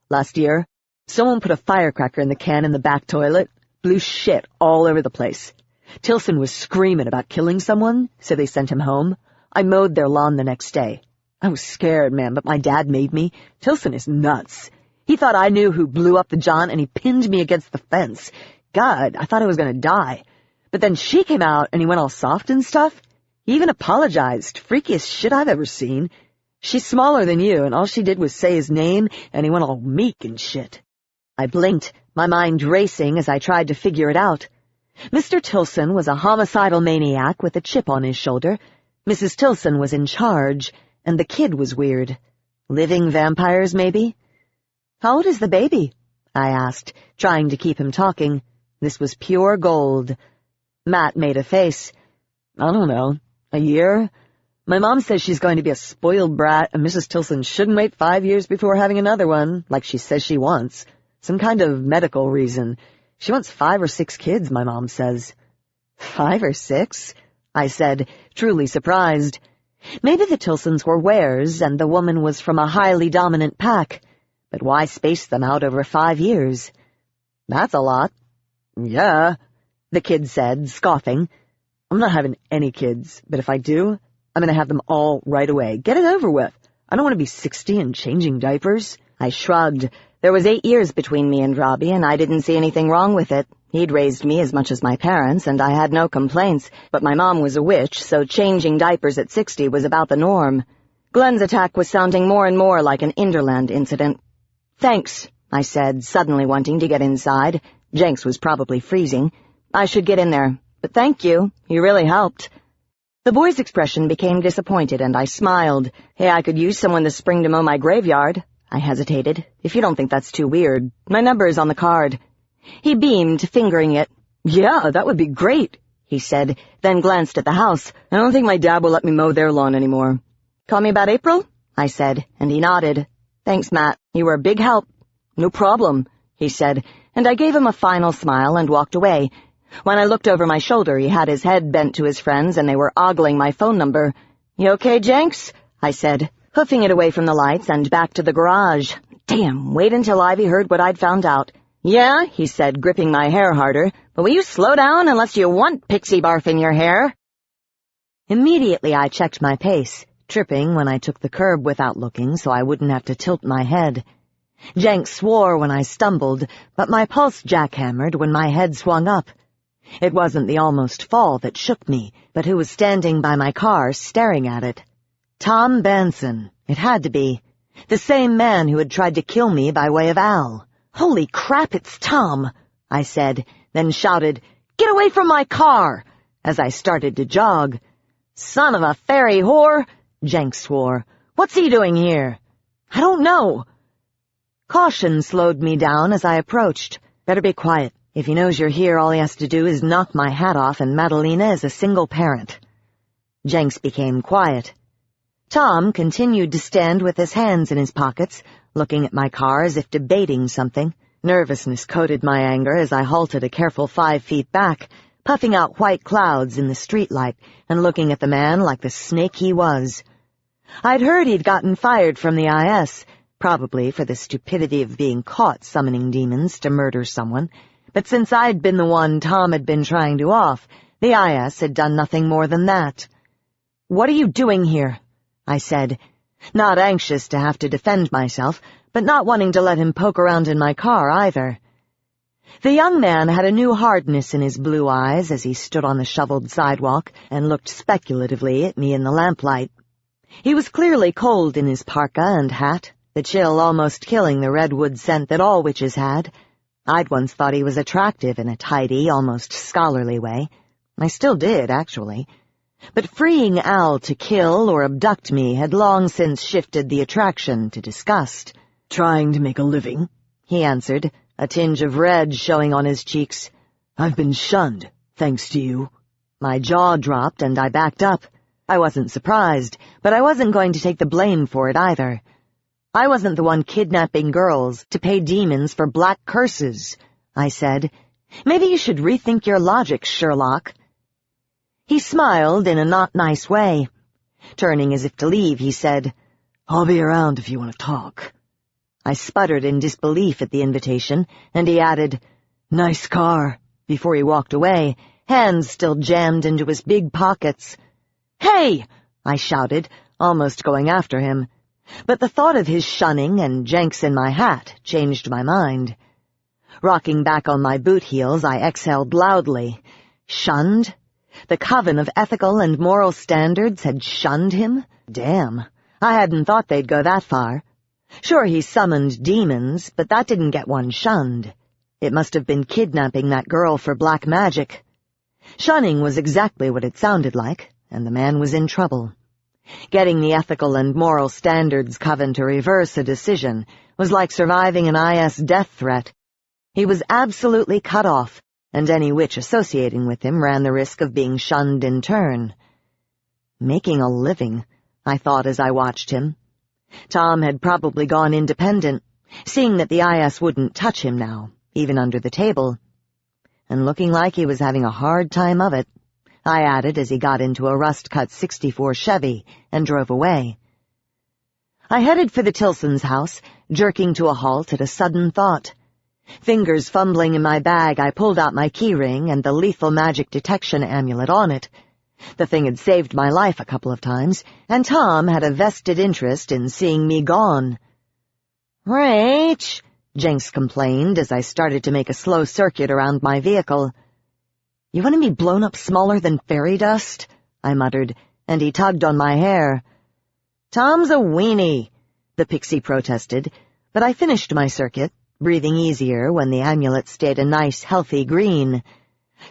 Last year, someone put a firecracker in the can in the back toilet, blew shit all over the place. Tilson was screaming about killing someone, so they sent him home. I mowed their lawn the next day. I was scared, man, but my dad made me. Tilson is nuts. He thought I knew who blew up the John, and he pinned me against the fence. God, I thought I was going to die. But then she came out, and he went all soft and stuff. He even apologized. Freakiest shit I've ever seen. She's smaller than you, and all she did was say his name, and he went all meek and shit. I blinked, my mind racing as I tried to figure it out. Mr. Tilson was a homicidal maniac with a chip on his shoulder. Mrs. Tilson was in charge, and the kid was weird. Living vampires, maybe? How old is the baby? I asked, trying to keep him talking. This was pure gold. Matt made a face. I don't know. A year? My mom says she's going to be a spoiled brat, and Mrs. Tilson shouldn't wait 5 years before having another one, like she says she wants. Some kind of medical reason. She wants 5 or 6 kids, my mom says. 5 or 6? I said, truly surprised. Maybe the Tilsons were wares, and the woman was from a highly dominant pack. But why space them out over 5 years? That's a lot. Yeah, the kid said, scoffing. I'm not having any kids, but if I do, I'm going to have them all right away. Get it over with. I don't want to be 60 and changing diapers. I shrugged. There was 8 years between me and Robbie, and I didn't see anything wrong with it. He'd raised me as much as my parents, and I had no complaints, but my mom was a witch, so changing diapers at 60 was about the norm. Glenn's attack was sounding more and more like an Interland incident. Thanks, I said, suddenly wanting to get inside. Jenks was probably freezing. I should get in there, but thank you. You really helped. The boy's expression became disappointed, and I smiled. Hey, I could use someone this spring to mow my graveyard. I hesitated. If you don't think that's too weird, my number is on the card. He beamed, fingering it. Yeah, that would be great, he said, then glanced at the house. I don't think my dad will let me mow their lawn anymore. Call me about April? I said, and he nodded. Thanks, Matt. You were a big help. No problem, he said, and I gave him a final smile and walked away. When I looked over my shoulder, he had his head bent to his friends, and they were ogling my phone number. You okay, Jenks? I said, hoofing it away from the lights and back to the garage. Damn, wait until Ivy heard what I'd found out. Yeah, he said, gripping my hair harder, but will you slow down unless you want pixie barf in your hair? Immediately I checked my pace, tripping when I took the curb without looking so I wouldn't have to tilt my head. Jenks swore when I stumbled, but my pulse jackhammered when my head swung up. It wasn't the almost fall that shook me, but who was standing by my car staring at it. Tom Benson, it had to be. The same man who had tried to kill me by way of Al. Holy crap, it's Tom, I said, then shouted, Get away from my car, as I started to jog. Son of a fairy whore, Jenks swore. What's he doing here? I don't know. Caution slowed me down as I approached. Better be quiet. If he knows you're here, all he has to do is knock my hat off, and Madalena is a single parent. Jenks became quiet. Tom continued to stand with his hands in his pockets, looking at my car as if debating something. Nervousness coated my anger as I halted a careful 5 feet back, puffing out white clouds in the streetlight and looking at the man like the snake he was. I'd heard he'd gotten fired from the IS, probably for the stupidity of being caught summoning demons to murder someone, but since I'd been the one Tom had been trying to off, the IS had done nothing more than that. "What are you doing here?" I said, not anxious to have to defend myself, but not wanting to let him poke around in my car either. The young man had a new hardness in his blue eyes as he stood on the shoveled sidewalk and looked speculatively at me in the lamplight. He was clearly cold in his parka and hat, the chill almost killing the redwood scent that all witches had. I'd once thought he was attractive in a tidy, almost scholarly way. I still did, actually. But freeing Al to kill or abduct me had long since shifted the attraction to disgust. "Trying to make a living," he answered, a tinge of red showing on his cheeks. "I've been shunned, thanks to you." My jaw dropped and I backed up. I wasn't surprised, but I wasn't going to take the blame for it either. I wasn't the one kidnapping girls to pay demons for black curses, I said. Maybe you should rethink your logic, Sherlock. He smiled in a not nice way. Turning as if to leave, he said, "I'll be around if you want to talk." I sputtered in disbelief at the invitation, and he added, "Nice car," before he walked away, hands still jammed into his big pockets. "Hey!" I shouted, almost going after him. But the thought of his shunning and Jenks in my hat changed my mind. Rocking back on my boot heels, I exhaled loudly. Shunned? The coven of ethical and moral standards had shunned him? Damn, I hadn't thought they'd go that far. Sure, he summoned demons, but that didn't get one shunned. It must have been kidnapping that girl for black magic. Shunning was exactly what it sounded like, and the man was in trouble. Getting the ethical and moral standards coven to reverse a decision was like surviving an IS death threat. He was absolutely cut off, and any witch associating with him ran the risk of being shunned in turn. Making a living, I thought as I watched him. Tom had probably gone independent, seeing that the IS wouldn't touch him now, even under the table. And looking like he was having a hard time of it, I added as he got into a rust-cut '64 Chevy and drove away. I headed for the Tilsons' house, jerking to a halt at a sudden thought. Fingers fumbling in my bag, I pulled out my keyring and the lethal magic detection amulet on it. The thing had saved my life a couple of times, and Tom had a vested interest in seeing me gone. "Rach," Jenks complained as I started to make a slow circuit around my vehicle. "You want to be blown up smaller than fairy dust?" I muttered, and he tugged on my hair. "Tom's a weenie," the pixie protested, but I finished my circuit, breathing easier when the amulet stayed a nice, healthy green.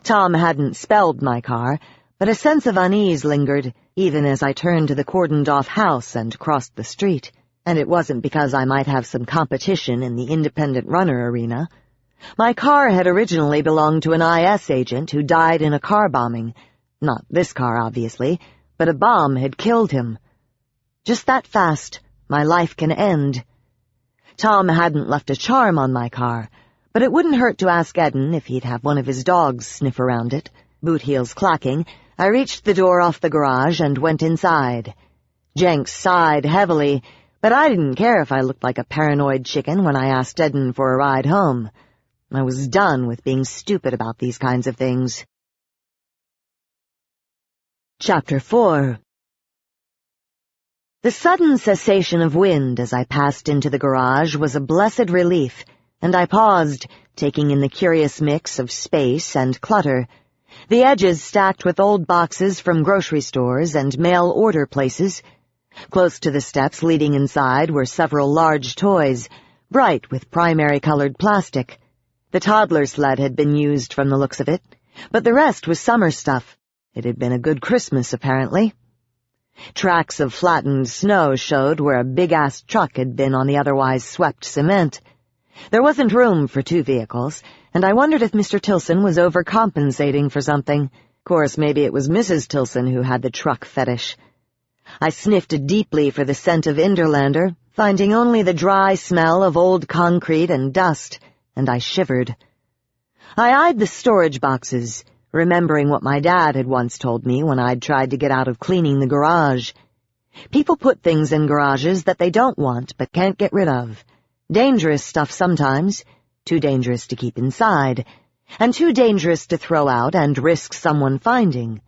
Tom hadn't spelled my car, but a sense of unease lingered, even as I turned to the cordoned-off house and crossed the street, and it wasn't because I might have some competition in the independent runner arena. My car had originally belonged to an IS agent who died in a car bombing. Not this car, obviously, but a bomb had killed him. Just that fast, my life can end. Tom hadn't left a charm on my car, but it wouldn't hurt to ask Eden if he'd have one of his dogs sniff around it. Boot heels clacking, I reached the door off the garage and went inside. Jenks sighed heavily, but I didn't care if I looked like a paranoid chicken when I asked Eden for a ride home. I was done with being stupid about these kinds of things. Chapter 4. The sudden cessation of wind as I passed into the garage was a blessed relief, and I paused, taking in the curious mix of space and clutter. The edges stacked with old boxes from grocery stores and mail-order places. Close to the steps leading inside were several large toys, bright with primary-colored plastic. The toddler sled had been used from the looks of it, but the rest was summer stuff. It had been a good Christmas, apparently. Tracks of flattened snow showed where a big-ass truck had been on the otherwise swept cement. There wasn't room for 2 vehicles, and I wondered if Mr. Tilson was overcompensating for something. Of course, maybe it was Mrs. Tilson who had the truck fetish. I sniffed deeply for the scent of Inderlander, finding only the dry smell of old concrete and dust, and I shivered. I eyed the storage boxes, remembering what my dad had once told me when I'd tried to get out of cleaning the garage. People put things in garages that they don't want but can't get rid of. Dangerous stuff sometimes, too dangerous to keep inside, and too dangerous to throw out and risk someone finding.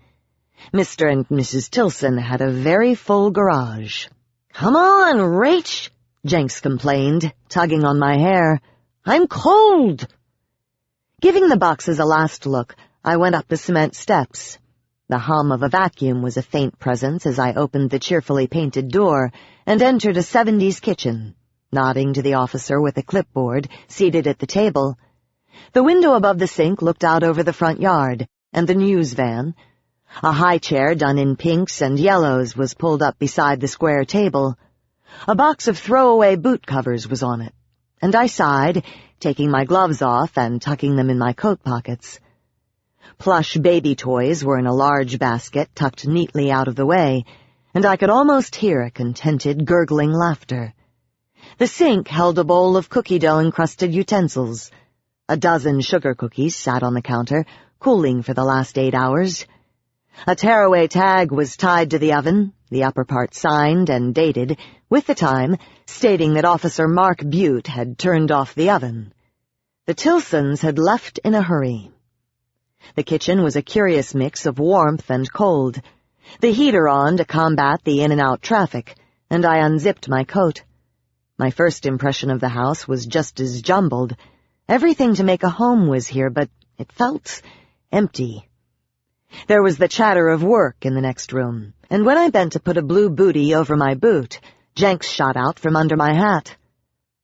Mr. and Mrs. Tilson had a very full garage. "Come on, Rach," Jenks complained, tugging on my hair. "I'm cold." Giving the boxes a last look, I went up the cement steps. The hum of a vacuum was a faint presence as I opened the cheerfully painted door and entered a 70s kitchen, nodding to the officer with a clipboard, seated at the table. The window above the sink looked out over the front yard, and the news van. A high chair done in pinks and yellows was pulled up beside the square table. A box of throwaway boot covers was on it, and I sighed, taking my gloves off and tucking them in my coat pockets. Plush baby toys were in a large basket tucked neatly out of the way, and I could almost hear a contented, gurgling laughter. The sink held a bowl of cookie dough-encrusted utensils. A dozen sugar cookies sat on the counter, cooling for the last 8 hours. A tearaway tag was tied to the oven, the upper part signed and dated, with the time, stating that Officer Mark Butte had turned off the oven. The Tilsons had left in a hurry. The kitchen was a curious mix of warmth and cold, the heater on to combat the in-and-out traffic, and I unzipped my coat. My first impression of the house was just as jumbled. Everything to make a home was here, but it felt empty. There was the chatter of work in the next room, and when I bent to put a blue bootie over my boot, Jenks shot out from under my hat.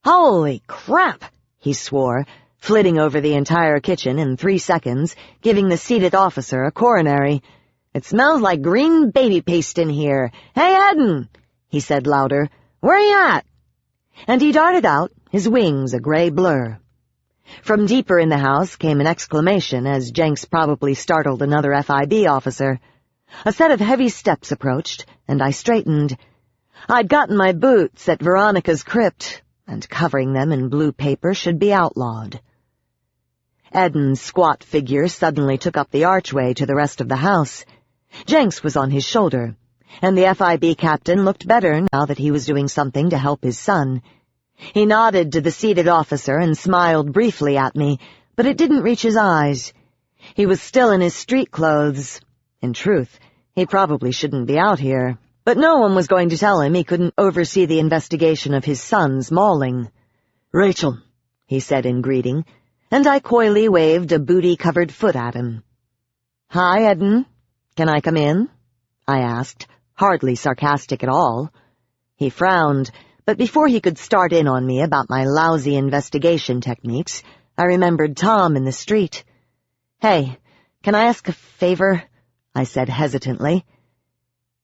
"Holy crap!" he swore, flitting over the entire kitchen in 3 seconds, giving the seated officer a coronary. "It smells like green baby paste in here. Hey, Eden!" he said louder. "Where you at?" And he darted out, his wings a gray blur. From deeper in the house came an exclamation as Jenks probably startled another FIB officer. A set of heavy steps approached, and I straightened. I'd gotten my boots at Veronica's crypt, and covering them in blue paper should be outlawed. Eden's squat figure suddenly took up the archway to the rest of the house. Jenks was on his shoulder, and the FIB captain looked better now that he was doing something to help his son. He nodded to the seated officer and smiled briefly at me, but it didn't reach his eyes. He was still in his street clothes. In truth, he probably shouldn't be out here, but no one was going to tell him he couldn't oversee the investigation of his son's mauling. "Rachel," he said in greeting, and I coyly waved a booty-covered foot at him. "Hi, Eden. Can I come in?" I asked, hardly sarcastic at all. He frowned, but before he could start in on me about my lousy investigation techniques, I remembered Tom in the street. "Hey, can I ask a favor?" I said hesitantly.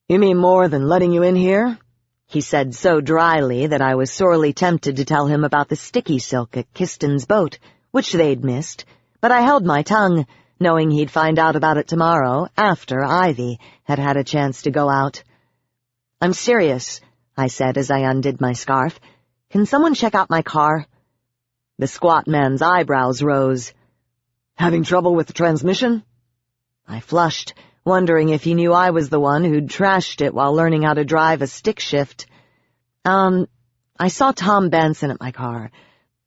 "You mean more than letting you in here?" he said so dryly that I was sorely tempted to tell him about the sticky silk at Kiston's boat, which they'd missed, but I held my tongue, knowing he'd find out about it tomorrow, after Ivy had had a chance to go out. "I'm serious," I said as I undid my scarf. "Can someone check out my car?" The squat man's eyebrows rose. "Having trouble with the transmission?" I flushed, wondering if he knew I was the one who'd trashed it while learning how to drive a stick shift. I saw Tom Benson at my car.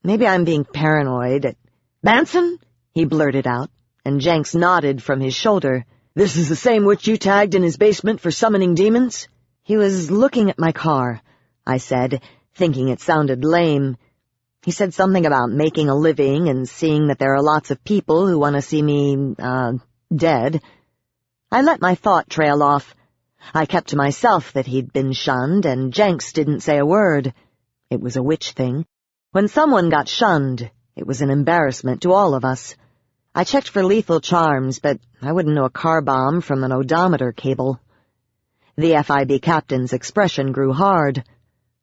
Maybe I'm being paranoid." "Benson?" he blurted out, and Jenks nodded from his shoulder. "This is the same witch you tagged in his basement for summoning demons?" "He was looking at my car," I said, thinking it sounded lame. "He said something about making a living and seeing that there are lots of people who want to see me, dead." I let my thought trail off. I kept to myself that he'd been shunned, and Jenks didn't say a word. It was a witch thing. When someone got shunned, it was an embarrassment to all of us. I checked for lethal charms, but I wouldn't know a car bomb from an odometer cable. The FIB captain's expression grew hard.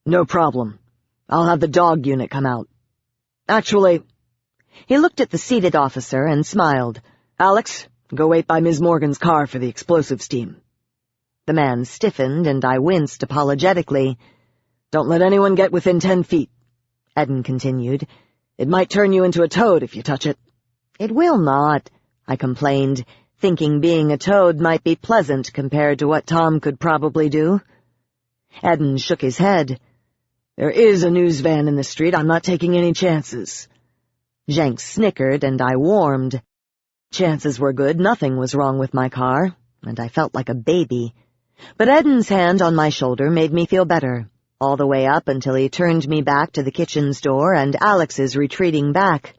"No problem. I'll have the dog unit come out. Actually—" He looked at the seated officer and smiled. "Alex, go wait by Ms. Morgan's car for the explosives team." The man stiffened, and I winced apologetically. "Don't let anyone get within 10 feet, Eden continued. "It might turn you into a toad if you touch it." "It will not," I complained, thinking being a toad might be pleasant compared to what Tom could probably do. Eden shook his head. "There is a news van in the street. I'm not taking any chances." Jenks snickered, and I warmed. Chances were good, nothing was wrong with my car, and I felt like a baby. But Eden's hand on my shoulder made me feel better, all the way up until he turned me back to the kitchen's door and Alex's retreating back.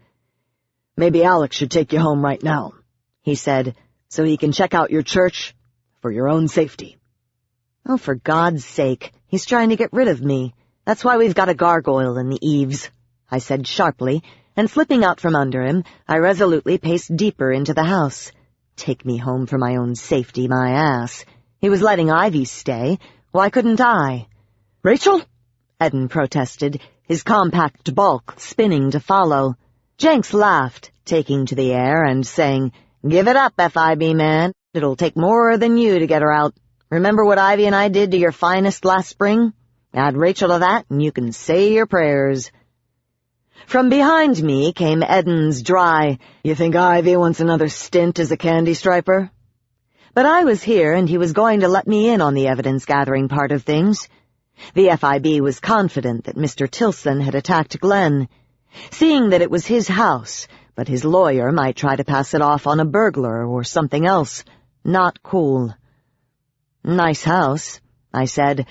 "Maybe Alex should take you home right now," he said, "so he can check out your church for your own safety." Oh, for God's sake, he's trying to get rid of me. That's why we've got a gargoyle in the eaves, I said sharply, and slipping out from under him, I resolutely paced deeper into the house. Take me home for my own safety, my ass. He was letting Ivy stay. Why couldn't I? "Rachel?" Eden protested, his compact bulk spinning to follow. Jenks laughed, taking to the air and saying, "Give it up, FIB man. It'll take more than you to get her out. Remember what Ivy and I did to your finest last spring? Add Rachel to that, and you can say your prayers." From behind me came Eden's dry, "You think Ivy wants another stint as a candy striper?" But I was here, and he was going to let me in on the evidence-gathering part of things. The FIB was confident that Mr. Tilson had attacked Glenn, seeing that it was his house, but his lawyer might try to pass it off on a burglar or something else. Not cool. "Nice house," I said,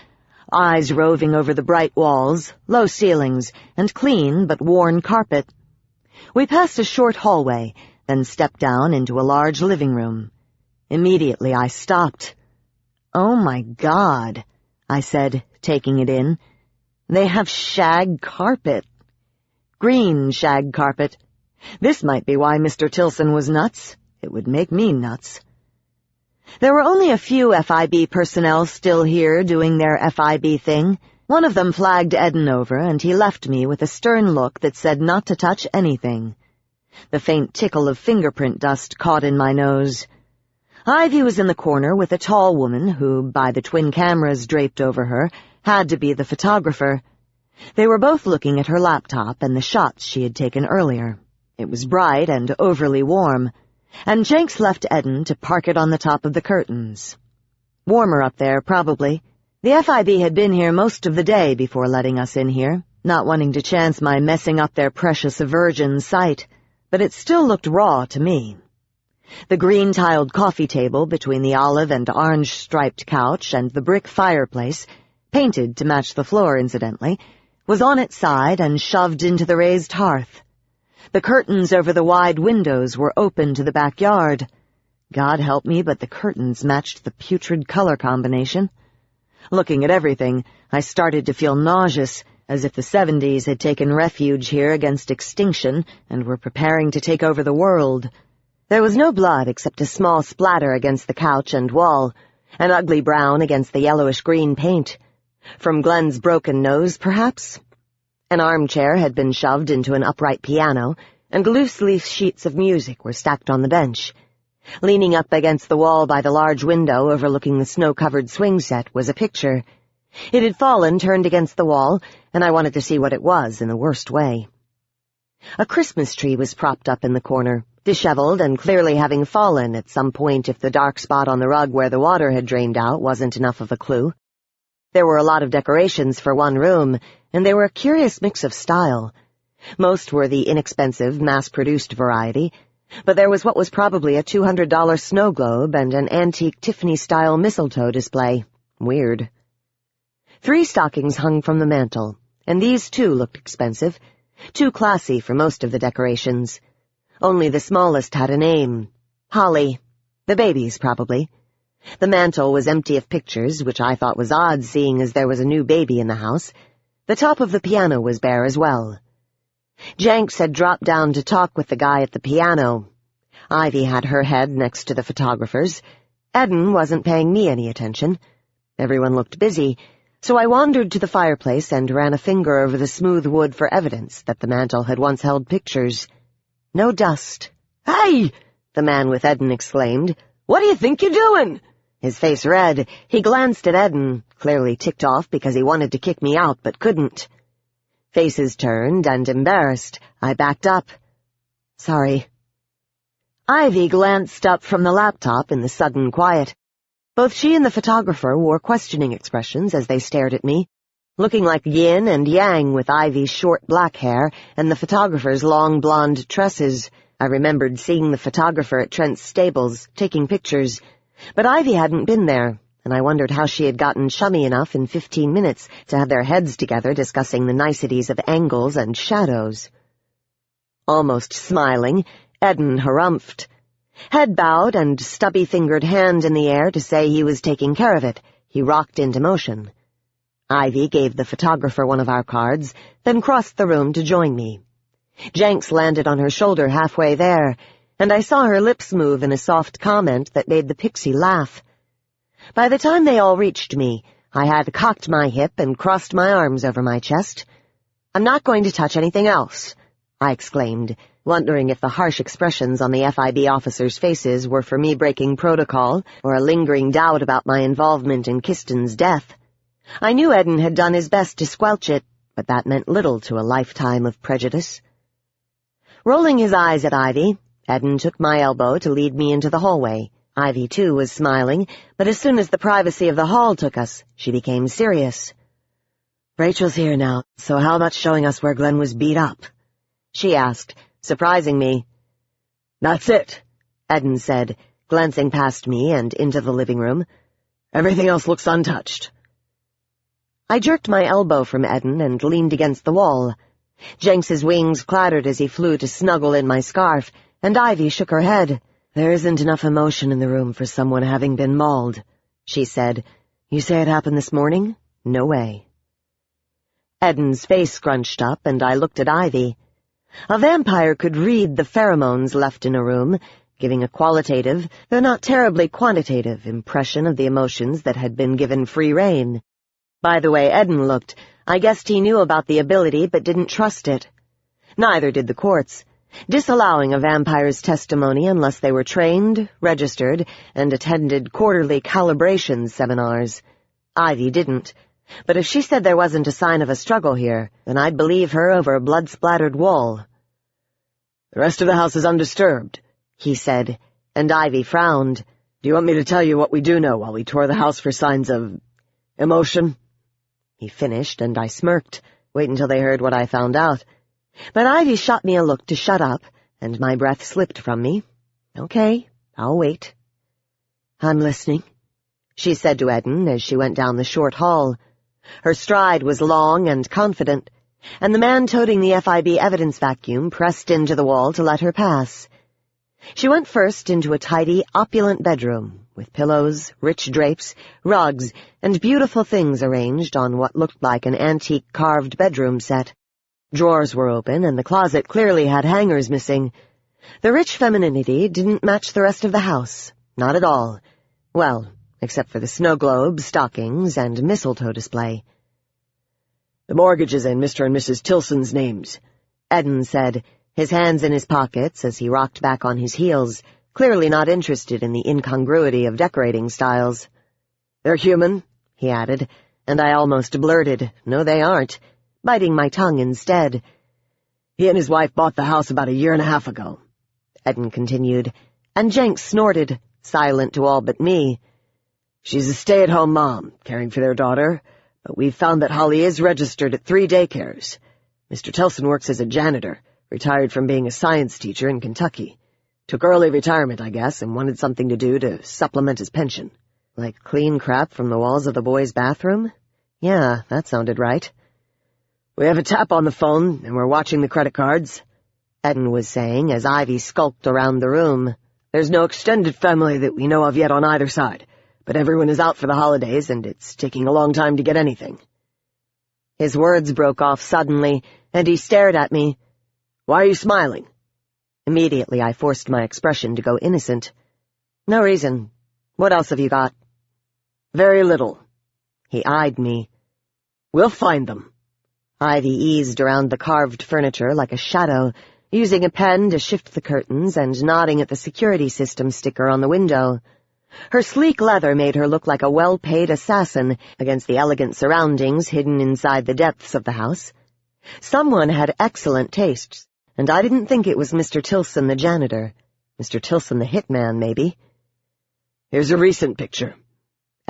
eyes roving over the bright walls, low ceilings, and clean but worn carpet. We passed a short hallway, then stepped down into a large living room. Immediately I stopped. "Oh, my God," I said, taking it in. "They have shag carpet. Green shag carpet. This might be why Mr. Tilson was nuts. It would make me nuts." There were only a few FIB personnel still here doing their FIB thing. One of them flagged Eden over, and he left me with a stern look that said not to touch anything. The faint tickle of fingerprint dust caught in my nose. Ivy was in the corner with a tall woman who, by the twin cameras draped over her, had to be the photographer. They were both looking at her laptop and the shots she had taken earlier. It was bright and overly warm, and Jenks left Eden to park it on the top of the curtains. Warmer up there, probably. The FIB had been here most of the day before letting us in here, not wanting to chance my messing up their precious virgin site, but it still looked raw to me. The green-tiled coffee table between the olive and orange-striped couch and the brick fireplace, painted to match the floor, incidentally, was on its side and shoved into the raised hearth. The curtains over the wide windows were open to the backyard. God help me, but the curtains matched the putrid color combination. Looking at everything, I started to feel nauseous, as if the 70s had taken refuge here against extinction and were preparing to take over the world. There was no blood except a small splatter against the couch and wall, an ugly brown against the yellowish-green paint. From Glenn's broken nose, perhaps? An armchair had been shoved into an upright piano, and loose-leaf sheets of music were stacked on the bench. Leaning up against the wall by the large window overlooking the snow-covered swing set was a picture. It had fallen, turned against the wall, and I wanted to see what it was in the worst way. A Christmas tree was propped up in the corner, disheveled and clearly having fallen at some point if the dark spot on the rug where the water had drained out wasn't enough of a clue. There were a lot of decorations for one room, and they were a curious mix of style. Most were the inexpensive, mass-produced variety, but there was what was probably a $200 snow globe and an antique Tiffany-style mistletoe display. Weird. 3 stockings hung from the mantel, and these too looked expensive, too classy for most of the decorations. Only the smallest had a name. Holly. The baby's, probably. The mantel was empty of pictures, which I thought was odd seeing as there was a new baby in the house. The top of the piano was bare as well. Jenks had dropped down to talk with the guy at the piano. Ivy had her head next to the photographer's. Eden wasn't paying me any attention. Everyone looked busy, so I wandered to the fireplace and ran a finger over the smooth wood for evidence that the mantel had once held pictures. No dust. "Hey!" the man with Eden exclaimed. "What do you think you're doing?" His face red, he glanced at Eden, clearly ticked off because he wanted to kick me out but couldn't. Faces turned, and embarrassed, I backed up. Sorry. Ivy glanced up from the laptop in the sudden quiet. Both she and the photographer wore questioning expressions as they stared at me, looking like yin and yang with Ivy's short black hair and the photographer's long blonde tresses. I remembered seeing the photographer at Trent's stables, taking pictures, but Ivy hadn't been there, and I wondered how she had gotten chummy enough in 15 minutes to have their heads together discussing the niceties of angles and shadows. Almost smiling, Eden harumphed. Head bowed and stubby-fingered hand in the air to say he was taking care of it, he rocked into motion. Ivy gave the photographer one of our cards, then crossed the room to join me. Jenks landed on her shoulder halfway there, and I saw her lips move in a soft comment that made the pixie laugh. By the time they all reached me, I had cocked my hip and crossed my arms over my chest. "I'm not going to touch anything else," I exclaimed, wondering if the harsh expressions on the FIB officers' faces were for me breaking protocol or a lingering doubt about my involvement in Kiston's death. I knew Eden had done his best to squelch it, but that meant little to a lifetime of prejudice. Rolling his eyes at Ivy, Eden took my elbow to lead me into the hallway. Ivy, too, was smiling, but as soon as the privacy of the hall took us, she became serious. "Rachel's here now, so how about showing us where Glenn was beat up?" she asked, surprising me. "That's it," Eden said, glancing past me and into the living room. "Everything else looks untouched." I jerked my elbow from Eden and leaned against the wall. Jenks's wings clattered as he flew to snuggle in my scarf, and Ivy shook her head. "There isn't enough emotion in the room for someone having been mauled," she said. "You say it happened this morning? No way." Eden's face scrunched up, and I looked at Ivy. A vampire could read the pheromones left in a room, giving a qualitative, though not terribly quantitative, impression of the emotions that had been given free rein. By the way Eden looked, I guessed he knew about the ability but didn't trust it. Neither did the courts, disallowing a vampire's testimony unless they were trained, registered, and attended quarterly calibration seminars. Ivy didn't, but if she said there wasn't a sign of a struggle here, then I'd believe her over a blood-splattered wall. "The rest of the house is undisturbed," he said, and Ivy frowned. "Do you want me to tell you what we do know while we tour the house for signs of emotion?" He finished, and I smirked. Wait until they heard what I found out. But Ivy shot me a look to shut up, and my breath slipped from me. "Okay, I'll wait." "I'm listening," she said to Eden as she went down the short hall. Her stride was long and confident, and the man toting the FIB evidence vacuum pressed into the wall to let her pass. She went first into a tidy, opulent bedroom, with pillows, rich drapes, rugs, and beautiful things arranged on what looked like an antique carved bedroom set. Drawers were open, and the closet clearly had hangers missing. The rich femininity didn't match the rest of the house, not at all. Well, except for the snow globes, stockings, and mistletoe display. "The mortgage is in Mr. and Mrs. Tilson's names," Eden said, his hands in his pockets as he rocked back on his heels, clearly not interested in the incongruity of decorating styles. "They're human," he added, and I almost blurted, "No, they aren't," biting my tongue instead. "He and his wife bought the house about 1.5 years ago," Eden continued, and Jenks snorted, silent to all but me. "She's a stay-at-home mom, caring for their daughter, but we've found that Holly is registered at 3 daycares. Mr. Tilson works as a janitor, retired from being a science teacher in Kentucky. Took early retirement, I guess, and wanted something to do to supplement his pension." "Like clean crap from the walls of the boys' bathroom?" Yeah, that sounded right. "We have a tap on the phone, and we're watching the credit cards," Eden was saying as Ivy skulked around the room. "There's no extended family that we know of yet on either side, but everyone is out for the holidays, and it's taking a long time to get anything." His words broke off suddenly, and he stared at me. "Why are you smiling?" Immediately I forced my expression to go innocent. "No reason. What else have you got?" "Very little." He eyed me. "We'll find them." Ivy eased around the carved furniture like a shadow, using a pen to shift the curtains and nodding at the security system sticker on the window. Her sleek leather made her look like a well-paid assassin against the elegant surroundings hidden inside the depths of the house. Someone had excellent tastes, and I didn't think it was Mr. Tilson the janitor. Mr. Tilson the hitman, maybe. "Here's a recent picture,"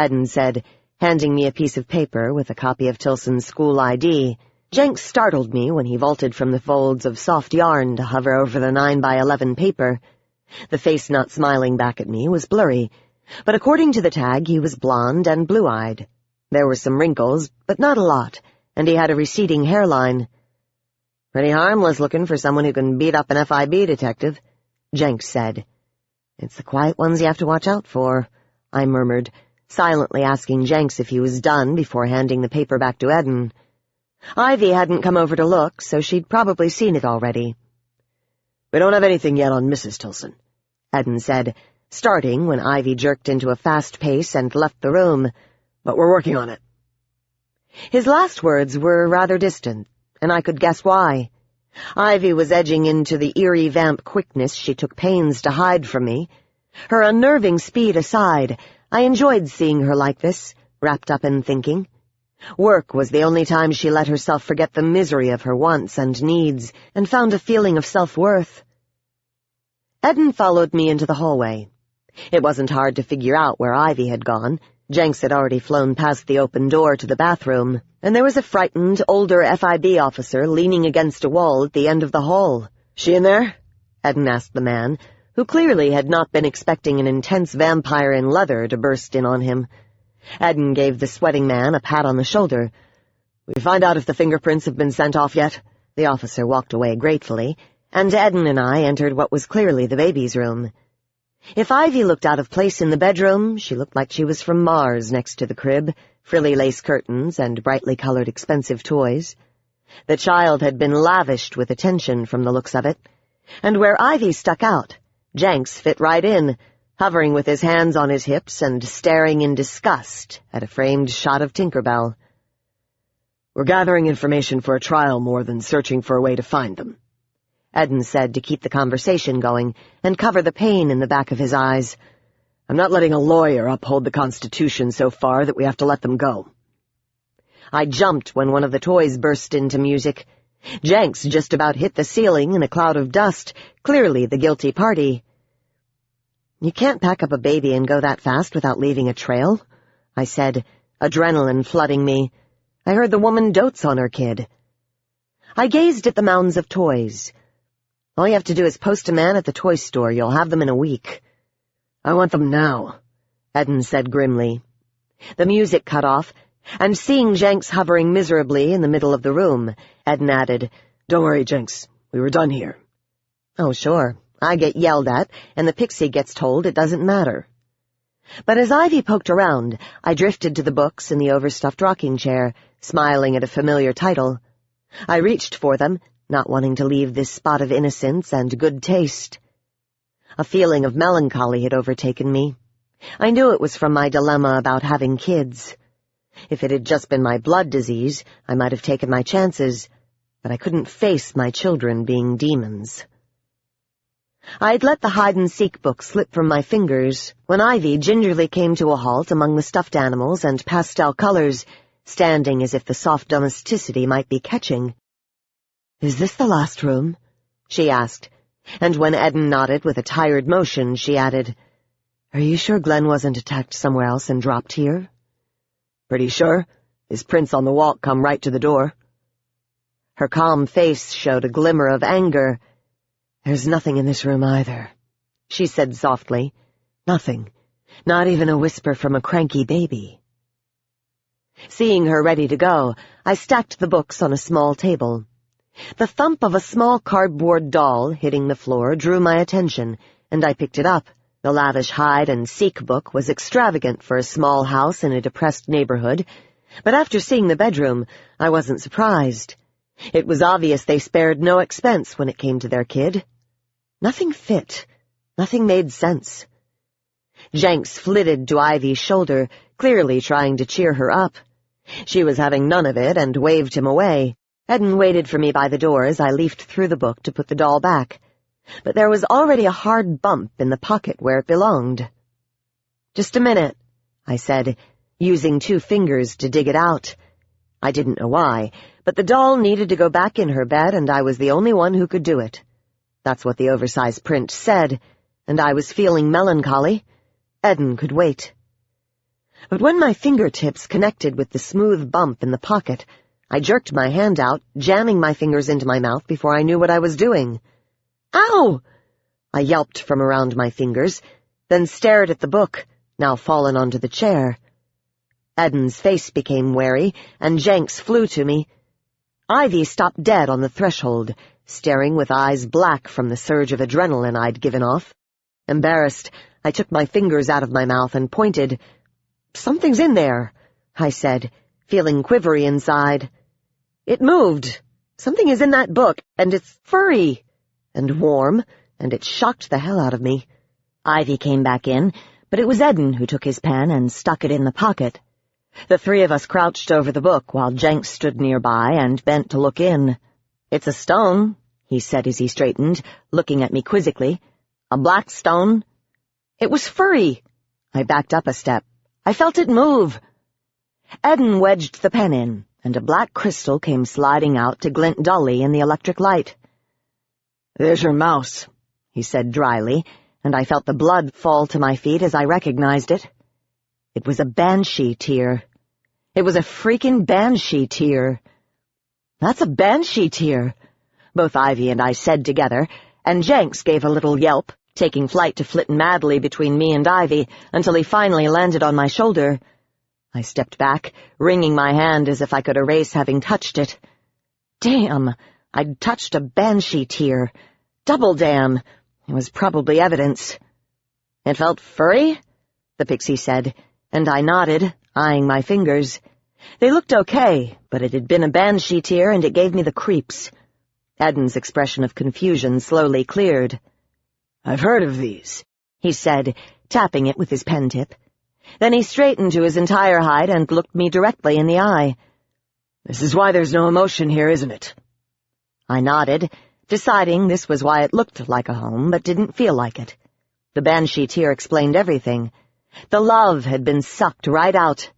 Eden said, handing me a piece of paper with a copy of Tilson's school ID. Jenks startled me when he vaulted from the folds of soft yarn to hover over the 9x11 paper. The face not smiling back at me was blurry, but according to the tag he was blonde and blue-eyed. There were some wrinkles, but not a lot, and he had a receding hairline. "Pretty harmless looking for someone who can beat up an FIB detective," Jenks said. "It's the quiet ones you have to watch out for," I murmured, silently asking Jenks if he was done before handing the paper back to Eden. Ivy hadn't come over to look, so she'd probably seen it already. "We don't have anything yet on Mrs. Tilson," Eden said, starting when Ivy jerked into a fast pace and left the room. "But we're working on it." His last words were rather distant, and I could guess why. Ivy was edging into the eerie vamp quickness she took pains to hide from me. Her unnerving speed aside, I enjoyed seeing her like this, wrapped up in thinking. Work was the only time she let herself forget the misery of her wants and needs, and found a feeling of self-worth. Eden followed me into the hallway. It wasn't hard to figure out where Ivy had gone. Jenks had already flown past the open door to the bathroom, and there was a frightened, older FIB officer leaning against a wall at the end of the hall. "She in there?" Eden asked the man, who clearly had not been expecting an intense vampire in leather to burst in on him. Eden gave the sweating man a pat on the shoulder. "Will you find out if the fingerprints have been sent off yet?" The officer walked away gratefully, and Eden and I entered what was clearly the baby's room. If Ivy looked out of place in the bedroom, she looked like she was from Mars next to the crib, frilly lace curtains and brightly colored expensive toys. The child had been lavished with attention from the looks of it, and where Ivy stuck out, Jenks fit right in, hovering with his hands on his hips and staring in disgust at a framed shot of Tinkerbell. "We're gathering information for a trial more than searching for a way to find them," Eden said to keep the conversation going and cover the pain in the back of his eyes. "I'm not letting a lawyer uphold the Constitution so far that we have to let them go." I jumped when one of the toys burst into music. Jenks just about hit the ceiling in a cloud of dust, clearly the guilty party. "You can't pack up a baby and go that fast without leaving a trail," I said, adrenaline flooding me. I heard the woman dotes on her kid. I gazed at the mounds of toys. "All you have to do is post a man at the toy store. You'll have them in a week." "I want them now," Eden said grimly. The music cut off, and seeing Jenks hovering miserably in the middle of the room, Eden added, "Don't worry, Jenks. We were done here." "Oh, sure. I get yelled at, and the pixie gets told it doesn't matter." But as Ivy poked around, I drifted to the books in the overstuffed rocking chair, smiling at a familiar title. I reached for them, not wanting to leave this spot of innocence and good taste. A feeling of melancholy had overtaken me. I knew it was from my dilemma about having kids. If it had just been my blood disease, I might have taken my chances, but I couldn't face my children being demons. I'd let the hide-and-seek book slip from my fingers when Ivy gingerly came to a halt among the stuffed animals and pastel colors, standing as if the soft domesticity might be catching. "Is this the last room?" she asked, and when Eden nodded with a tired motion, she added, "Are you sure Glenn wasn't attacked somewhere else and dropped here?" "Pretty sure. His prints on the wall come right to the door." Her calm face showed a glimmer of anger. "There's nothing in this room either," she said softly. "Nothing. Not even a whisper from a cranky baby." Seeing her ready to go, I stacked the books on a small table. The thump of a small cardboard doll hitting the floor drew my attention, and I picked it up. The lavish hide-and-seek book was extravagant for a small house in a depressed neighborhood, but after seeing the bedroom, I wasn't surprised. It was obvious they spared no expense when it came to their kid. Nothing fit. Nothing made sense. Jenks flitted to Ivy's shoulder, clearly trying to cheer her up. She was having none of it and waved him away. Eden waited for me by the door as I leafed through the book to put the doll back, but there was already a hard bump in the pocket where it belonged. "Just a minute," I said, using 2 fingers to dig it out. I didn't know why, but the doll needed to go back in her bed, and I was the only one who could do it. That's what the oversized print said, and I was feeling melancholy. Eden could wait. But when my fingertips connected with the smooth bump in the pocket, I jerked my hand out, jamming my fingers into my mouth before I knew what I was doing. "Ow!" I yelped from around my fingers, then stared at the book, now fallen onto the chair. Eden's face became wary, and Jenks flew to me. Ivy stopped dead on the threshold, staring with eyes black from the surge of adrenaline I'd given off. Embarrassed, I took my fingers out of my mouth and pointed. "Something's in there," I said, feeling quivery inside. "It moved. Something is in that book, and it's furry and warm, and it shocked the hell out of me." Ivy came back in, but it was Eden who took his pen and stuck it in the pocket. The 3 of us crouched over the book while Jenks stood nearby and bent to look in. "It's a stone," he said as he straightened, looking at me quizzically. "A black stone." "It was furry." I backed up a step. "I felt it move." Eden wedged the pen in, and a black crystal came sliding out to glint dully in the electric light. "There's your mouse," he said dryly, and I felt the blood fall to my feet as I recognized it. It was a banshee tear. It was a freaking banshee tear. "That's a banshee tear," both Ivy and I said together, and Jenks gave a little yelp, taking flight to flit madly between me and Ivy until he finally landed on my shoulder. I stepped back, wringing my hand as if I could erase having touched it. Damn, I'd touched a banshee tear. Double damn. It was probably evidence. "It felt furry?" the pixie said, and I nodded, eyeing my fingers. They looked okay, but it had been a banshee tear, and it gave me the creeps. Eden's expression of confusion slowly cleared. "I've heard of these," he said, tapping it with his pen tip. Then he straightened to his entire height and looked me directly in the eye. "This is why there's no emotion here, isn't it?" I nodded, deciding this was why it looked like a home but didn't feel like it. The banshee tear explained everything. The love had been sucked right out.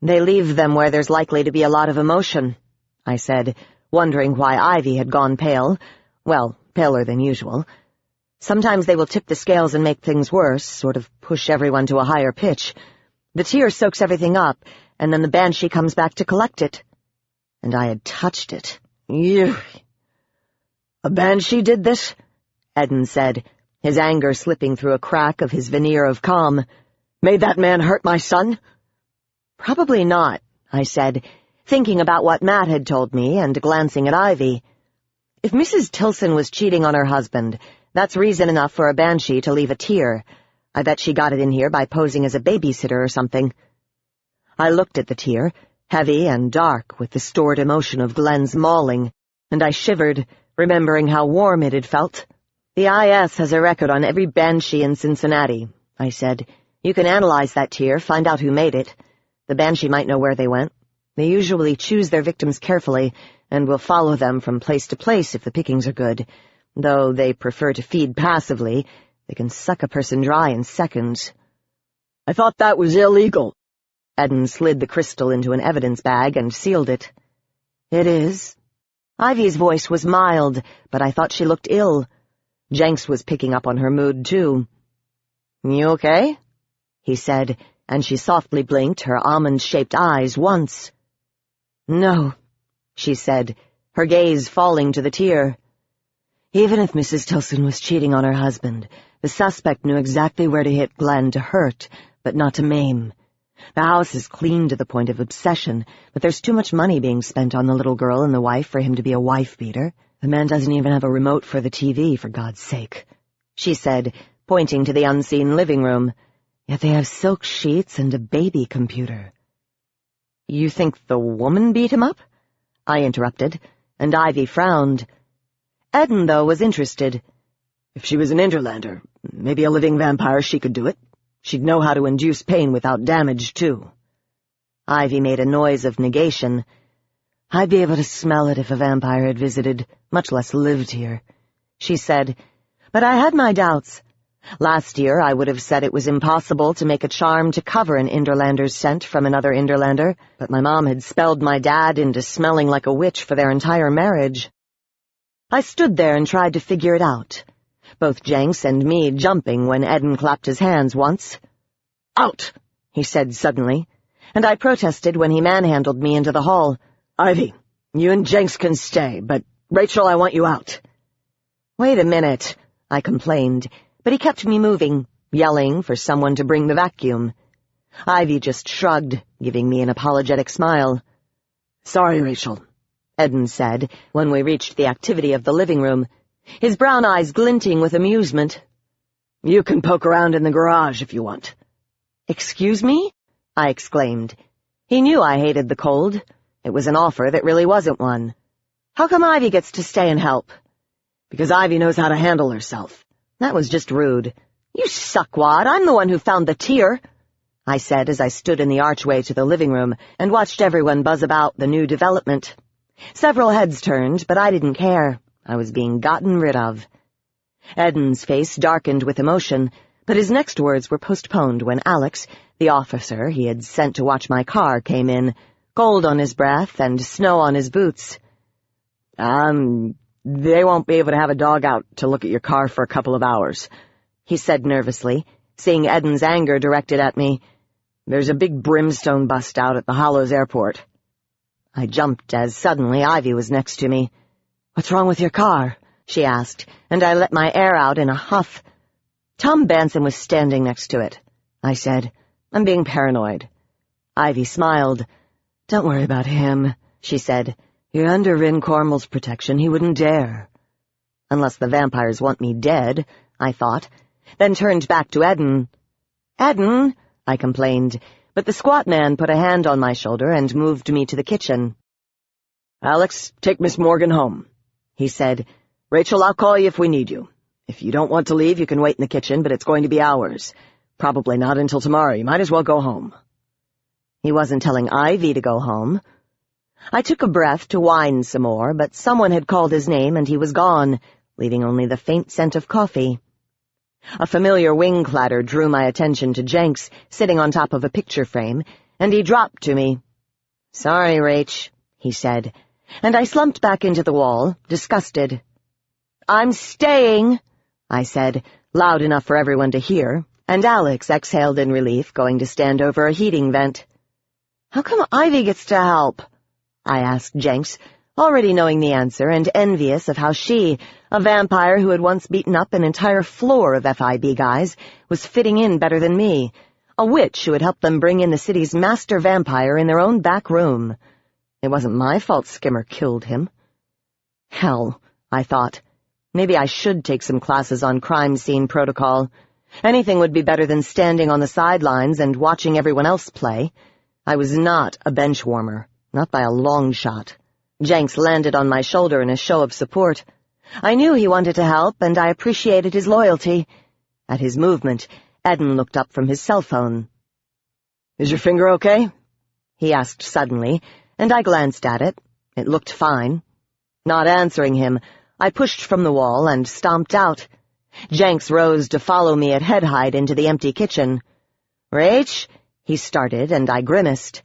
"They leave them where there's likely to be a lot of emotion," I said, wondering why Ivy had gone pale. Well, paler than usual. "Sometimes they will tip the scales and make things worse, sort of push everyone to a higher pitch. The tear soaks everything up, and then the banshee comes back to collect it." And I had touched it. "You... a banshee did this?" Eden said, his anger slipping through a crack of his veneer of calm. "Made that man hurt my son?" "Probably not," I said, thinking about what Matt had told me and glancing at Ivy. "If Mrs. Tilson was cheating on her husband, that's reason enough for a banshee to leave a tear. I bet she got it in here by posing as a babysitter or something." I looked at the tear, heavy and dark with the stored emotion of Glenn's mauling, and I shivered, remembering how warm it had felt. "The IS has a record on every banshee in Cincinnati," I said. "You can analyze that tear, find out who made it. The banshee might know where they went. They usually choose their victims carefully, and will follow them from place to place if the pickings are good. Though they prefer to feed passively, they can suck a person dry in seconds." "I thought that was illegal." Eden slid the crystal into an evidence bag and sealed it. "It is." Ivy's voice was mild, but I thought she looked ill. Jenks was picking up on her mood, too. "You okay?" he said, and she softly blinked her almond-shaped eyes once. "No," she said, her gaze falling to the tear. "Even if Mrs. Tilson was cheating on her husband, the suspect knew exactly where to hit Glenn to hurt, but not to maim. The house is clean to the point of obsession, but there's too much money being spent on the little girl and the wife for him to be a wife-beater. The man doesn't even have a remote for the TV, for God's sake," she said, pointing to the unseen living room. "Yet they have silk sheets and a baby computer." "You think the woman beat him up?" I interrupted, and Ivy frowned. Eden, though, was interested. "If she was an Interlander, maybe a living vampire, she could do it. She'd know how to induce pain without damage, too." Ivy made a noise of negation. "I'd be able to smell it if a vampire had visited, much less lived here," she said. "But I had my doubts. Last year, I would have said it was impossible to make a charm to cover an Inderlander's scent from another Inderlander, but my mom had spelled my dad into smelling like a witch for their entire marriage. I stood there and tried to figure it out, both Jenks and me jumping when Eden clapped his hands once. "Out!" he said suddenly, and I protested when he manhandled me into the hall. "Ivy, you and Jenks can stay, but Rachel, I want you out." "Wait a minute," I complained, but he kept me moving, yelling for someone to bring the vacuum. Ivy just shrugged, giving me an apologetic smile. "Sorry, Rachel," Eden said when we reached the activity of the living room, his brown eyes glinting with amusement. "You can poke around in the garage if you want." "Excuse me?" I exclaimed. He knew I hated the cold. It was an offer that really wasn't one. "How come Ivy gets to stay and help?" "Because Ivy knows how to handle herself." That was just rude. "You suckwad, I'm the one who found the tear," I said as I stood in the archway to the living room and watched everyone buzz about the new development. Several heads turned, but I didn't care. I was being gotten rid of. Eden's face darkened with emotion, but his next words were postponed when Alex, the officer he had sent to watch my car, came in, cold on his breath and snow on his boots. They won't be able to have a dog out to look at your car for a couple of hours," he said nervously, seeing Eden's anger directed at me. "There's a big brimstone bust out at the Hollows Airport." I jumped as suddenly Ivy was next to me. "What's wrong with your car?" she asked, and I let my air out in a huff. "Tom Banson was standing next to it," I said. "I'm being paranoid." Ivy smiled. "Don't worry about him," she said. "You're under Rin Cormel's protection. He wouldn't dare." "Unless the vampires want me dead," I thought, then turned back to Eden. "Eden," I complained, but the squat man put a hand on my shoulder and moved me to the kitchen. "Alex, take Miss Morgan home," he said. "Rachel, I'll call you if we need you. If you don't want to leave, you can wait in the kitchen, but it's going to be hours. Probably not until tomorrow. You might as well go home." He wasn't telling Ivy to go home. I took a breath to whine some more, but someone had called his name and he was gone, leaving only the faint scent of coffee. A familiar wing clatter drew my attention to Jenks, sitting on top of a picture frame, and he dropped to me. "Sorry, Rach," he said, and I slumped back into the wall, disgusted. "I'm staying," I said, loud enough for everyone to hear, and Alex exhaled in relief, going to stand over a heating vent. "How come Ivy gets to help?" I asked Jenks, already knowing the answer and envious of how she, a vampire who had once beaten up an entire floor of FIB guys, was fitting in better than me, a witch who had helped them bring in the city's master vampire in their own back room. It wasn't my fault Skimmer killed him. Hell, I thought. Maybe I should take some classes on crime scene protocol. Anything would be better than standing on the sidelines and watching everyone else play. I was not a bench warmer. Not by a long shot. Jenks landed on my shoulder in a show of support. I knew he wanted to help, and I appreciated his loyalty. At his movement, Eden looked up from his cell phone. "Is your finger okay?" he asked suddenly, and I glanced at it. It looked fine. Not answering him, I pushed from the wall and stomped out. Jenks rose to follow me at head height into the empty kitchen. "Rach," he started, and I grimaced.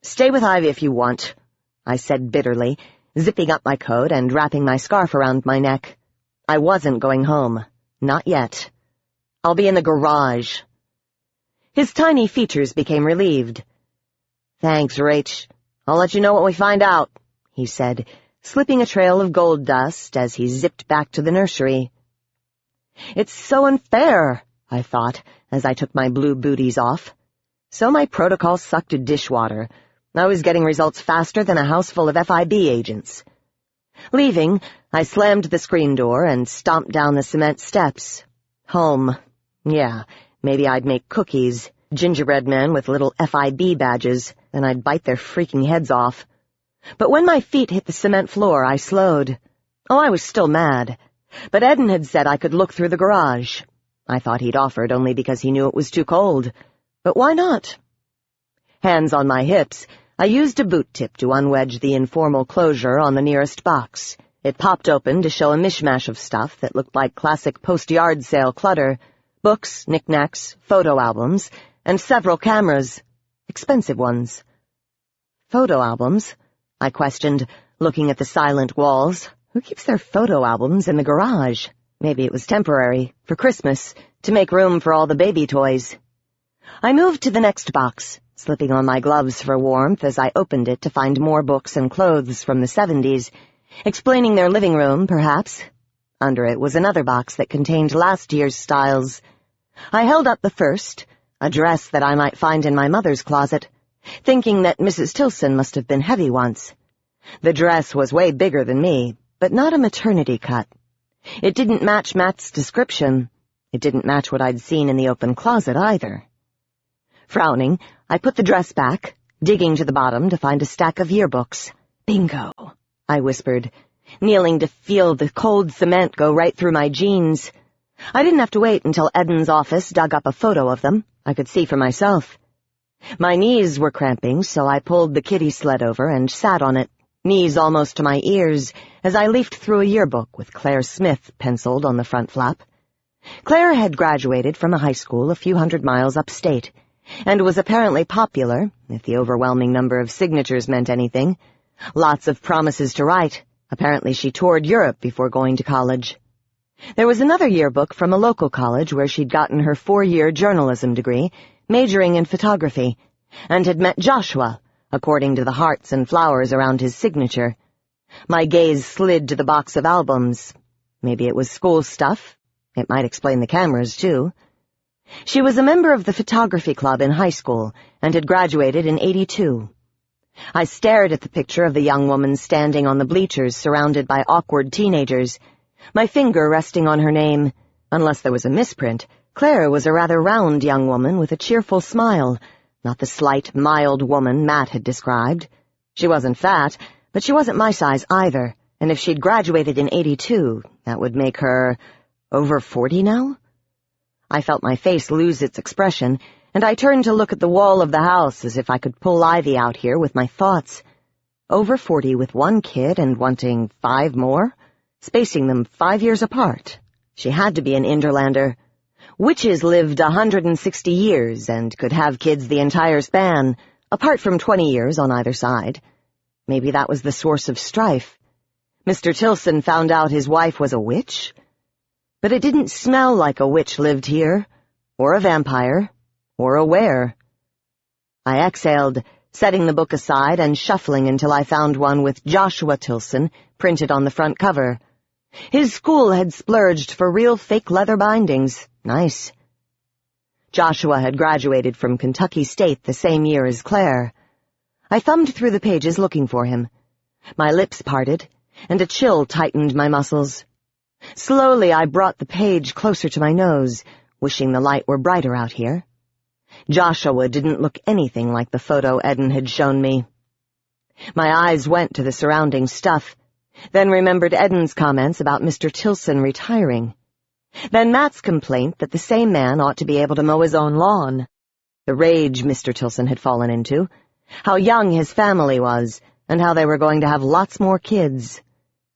"Stay with Ivy if you want," I said bitterly, zipping up my coat and wrapping my scarf around my neck. I wasn't going home. Not yet. "I'll be in the garage." His tiny features became relieved. "Thanks, Rach. I'll let you know what we find out," he said, slipping a trail of gold dust as he zipped back to the nursery. It's so unfair, I thought, as I took my blue booties off. So my protocol sucked dishwater. I was getting results faster than a house full of FIB agents. Leaving, I slammed the screen door and stomped down the cement steps. Home. Yeah, maybe I'd make cookies, gingerbread men with little FIB badges, then I'd bite their freaking heads off. But when my feet hit the cement floor, I slowed. Oh, I was still mad. But Eden had said I could look through the garage. I thought he'd offered only because he knew it was too cold. But why not? Hands on my hips, I used a boot tip to unwedge the informal closure on the nearest box. It popped open to show a mishmash of stuff that looked like classic post-yard sale clutter, Books, knickknacks, photo albums, and several cameras. Expensive ones. Photo albums? I questioned, looking at the silent walls. Who keeps their photo albums in the garage? Maybe it was temporary, for Christmas, to make room for all the baby toys. I moved to the next box, slipping on my gloves for warmth as I opened it to find more books and clothes from the 70s, explaining their living room, perhaps. Under it was another box that contained last year's styles. I held up the first, a dress that I might find in my mother's closet, thinking that Mrs. Tilson must have been heavy once. The dress was way bigger than me, but not a maternity cut. It didn't match Matt's description. It didn't match what I'd seen in the open closet either. Frowning, I put the dress back, digging to the bottom to find a stack of yearbooks. Bingo, I whispered, kneeling to feel the cold cement go right through my jeans. I didn't have to wait until Eden's office dug up a photo of them. I could see for myself. My knees were cramping, so I pulled the kiddie sled over and sat on it, knees almost to my ears, as I leafed through a yearbook with Claire Smith penciled on the front flap. Claire had graduated from a high school a few hundred miles upstate, and was apparently popular, if the overwhelming number of signatures meant anything. Lots of promises to write. Apparently she toured Europe before going to college. There was another yearbook from a local college where she'd gotten her 4-year journalism degree, majoring in photography, and had met Joshua, according to the hearts and flowers around his signature. My gaze slid to the box of albums. Maybe it was school stuff. It might explain the cameras, too. She was a member of the photography club in high school and had graduated in '82. I stared at the picture of the young woman standing on the bleachers surrounded by awkward teenagers, my finger resting on her name. Unless there was a misprint, Claire was a rather round young woman with a cheerful smile, not the slight, mild woman Matt had described. She wasn't fat, but she wasn't my size either, and if she'd graduated in '82, that would make her over 40 now? I felt my face lose its expression, and I turned to look at the wall of the house as if I could pull Ivy out here with my thoughts. Over 40 with 1 kid and wanting 5 more? Spacing them 5 years apart. She had to be an Inderlander. Witches lived 160 years and could have kids the entire span, apart from 20 years on either side. Maybe that was the source of strife. Mr. Tilson found out his wife was a witch? But it didn't smell like a witch lived here, or a vampire, or a were. I exhaled, setting the book aside and shuffling until I found one with Joshua Tilson printed on the front cover. His school had splurged for real fake leather bindings. Nice. Joshua had graduated from Kentucky State the same year as Claire. I thumbed through the pages looking for him. My lips parted, and a chill tightened my muscles. Slowly I brought the page closer to my nose, wishing the light were brighter out here. Joshua didn't look anything like the photo Eden had shown me. My eyes went to the surrounding stuff, then remembered Eden's comments about Mr. Tilson retiring. Then Matt's complaint that the same man ought to be able to mow his own lawn. The rage Mr. Tilson had fallen into, how young his family was, and how they were going to have lots more kids.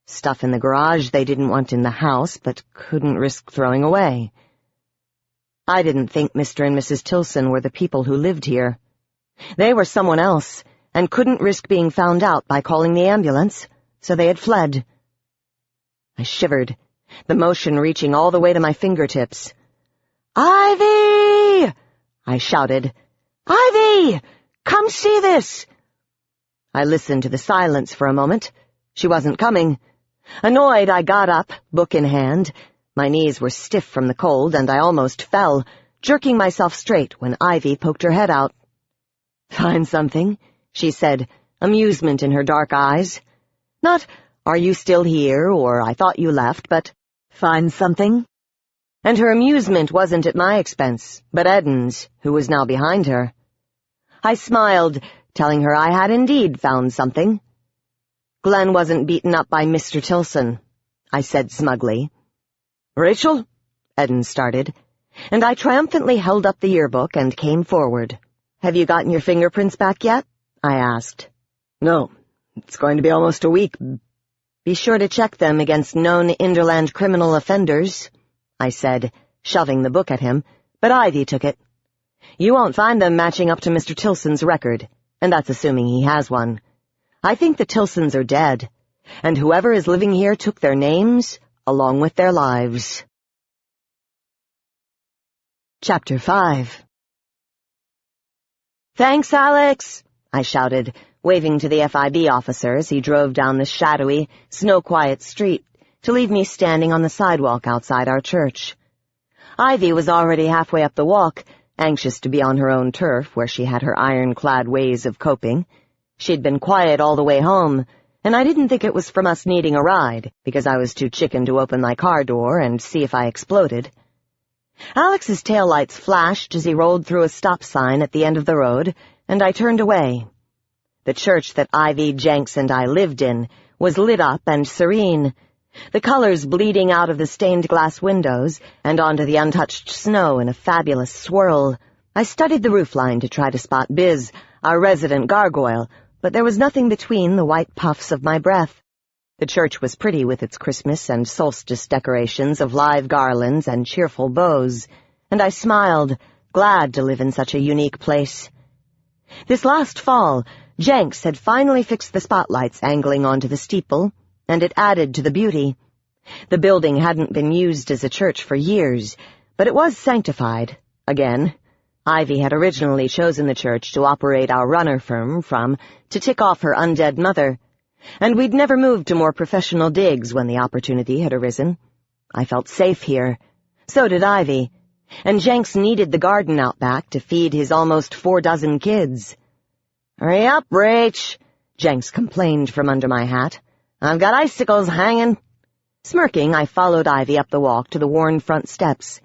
Stuff in the garage they didn't want in the house, but couldn't risk throwing away. I didn't think Mr. and Mrs. Tilson were the people who lived here. They were someone else, and couldn't risk being found out by calling the ambulance, so they had fled. I shivered, the motion reaching all the way to my fingertips. "Ivy!" I shouted. "Ivy! Come see this!" I listened to the silence for a moment. She wasn't coming. Annoyed, I got up, book in hand. My knees were stiff from the cold, and I almost fell, jerking myself straight when Ivy poked her head out. "Find something?" she said, amusement in her dark eyes. Not, "Are you still here?" or "I thought you left," but, "Find something?" And her amusement wasn't at my expense, but Eden's, who was now behind her. I smiled, telling her I had indeed found something. "Glenn wasn't beaten up by Mr. Tilson," I said smugly. "Rachel?" Eden started, and I triumphantly held up the yearbook and came forward. "Have you gotten your fingerprints back yet?" I asked. "No. It's going to be almost a week." "Be sure to check them against known Inderland criminal offenders," I said, shoving the book at him, but Ivy took it. "You won't find them matching up to Mr. Tilson's record, and that's assuming he has one. I think the Tilsons are dead, and whoever is living here took their names along with their lives." Chapter 5. "Thanks, Alex," I shouted, waving to the FIB officer as he drove down the shadowy, snow-quiet street to leave me standing on the sidewalk outside our church. Ivy was already halfway up the walk, anxious to be on her own turf where she had her ironclad ways of coping. She'd been quiet all the way home, and I didn't think it was from us needing a ride, because I was too chicken to open my car door and see if I exploded. Alex's taillights flashed as he rolled through a stop sign at the end of the road, and I turned away. The church that Ivy, Jenks, and I lived in was lit up and serene, the colors bleeding out of the stained glass windows and onto the untouched snow in a fabulous swirl. I studied the roofline to try to spot Biz, our resident gargoyle, but there was nothing between the white puffs of my breath. The church was pretty with its Christmas and solstice decorations of live garlands and cheerful bows, and I smiled, glad to live in such a unique place. This last fall, Jenks had finally fixed the spotlights angling onto the steeple, and it added to the beauty. The building hadn't been used as a church for years, but it was sanctified, again. Ivy had originally chosen the church to operate our runner firm from to tick off her undead mother, and we'd never moved to more professional digs when the opportunity had arisen. I felt safe here. So did Ivy, and Jenks needed the garden out back to feed his almost 4 dozen kids. "Hurry up, Rach," Jenks complained from under my hat. "I've got icicles hanging." Smirking, I followed Ivy up the walk to the worn front steps.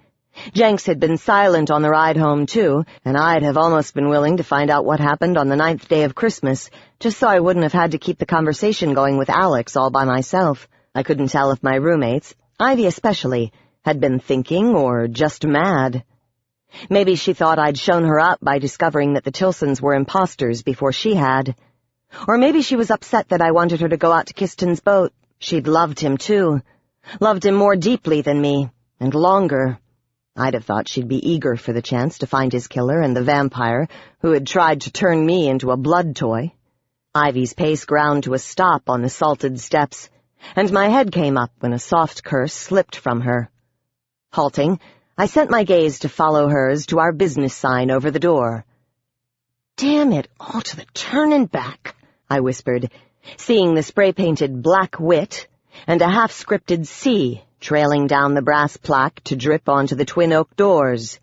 Jenks had been silent on the ride home, too, and I'd have almost been willing to find out what happened on the 9th day of Christmas, just so I wouldn't have had to keep the conversation going with Alex all by myself. I couldn't tell if my roommates, Ivy especially, had been thinking or just mad. Maybe she thought I'd shown her up by discovering that the Tilsons were imposters before she had. Or maybe she was upset that I wanted her to go out to Kiston's boat. She'd loved him, too. Loved him more deeply than me, and longer. I'd have thought she'd be eager for the chance to find his killer and the vampire who had tried to turn me into a blood toy. Ivy's pace ground to a stop on the salted steps, and my head came up when a soft curse slipped from her. Halting, I sent my gaze to follow hers to our business sign over the door. "Damn it all to the turnin' back," I whispered, seeing the spray-painted Black Wit and a half-scripted C trailing down the brass plaque to drip onto the twin oak doors.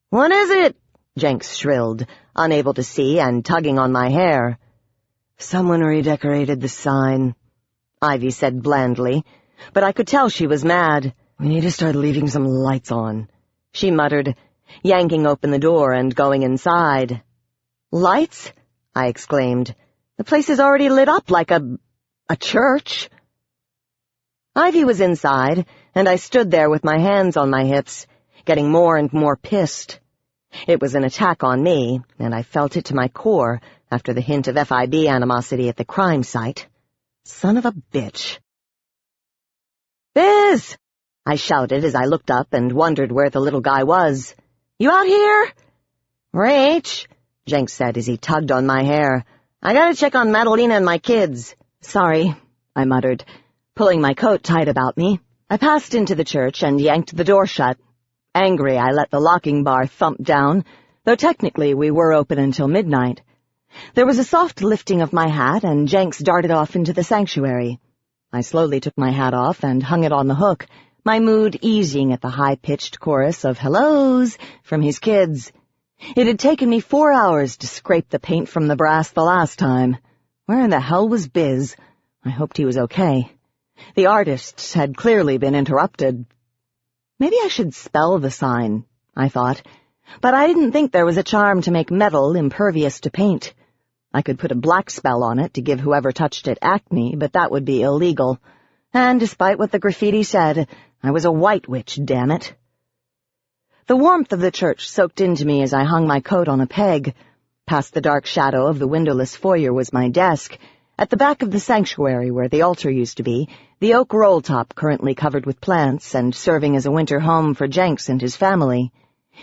"What is it?" Jenks shrilled, unable to see and tugging on my hair. "Someone redecorated the sign," Ivy said blandly, but I could tell she was mad. "We need to start leaving some lights on," she muttered, yanking open the door and going inside. "Lights?" I exclaimed. "The place is already lit up like a church." Ivy was inside, and I stood there with my hands on my hips, getting more and more pissed. It was an attack on me, and I felt it to my core after the hint of FIB animosity at the crime site. Son of a bitch. "Biz!" I shouted as I looked up and wondered where the little guy was. "You out here?" "Rach," Jenks said as he tugged on my hair. "I gotta check on Madalena and my kids." "Sorry," I muttered, pulling my coat tight about me. I passed into the church and yanked the door shut. Angry, I let the locking bar thump down, though technically we were open until midnight. There was a soft lifting of my hat, and Jenks darted off into the sanctuary. I slowly took my hat off and hung it on the hook, my mood easing at the high-pitched chorus of hellos from his kids. It had taken me 4 hours to scrape the paint from the brass the last time. Where in the hell was Biz? I hoped he was okay. The artists had clearly been interrupted. Maybe I should spell the sign, I thought, but I didn't think there was a charm to make metal impervious to paint. I could put a black spell on it to give whoever touched it acne, but that would be illegal. And despite what the graffiti said, I was a white witch, damn it. The warmth of the church soaked into me as I hung my coat on a peg. Past the dark shadow of the windowless foyer was my desk. At the back of the sanctuary where the altar used to be, the oak roll-top currently covered with plants and serving as a winter home for Jenks and his family.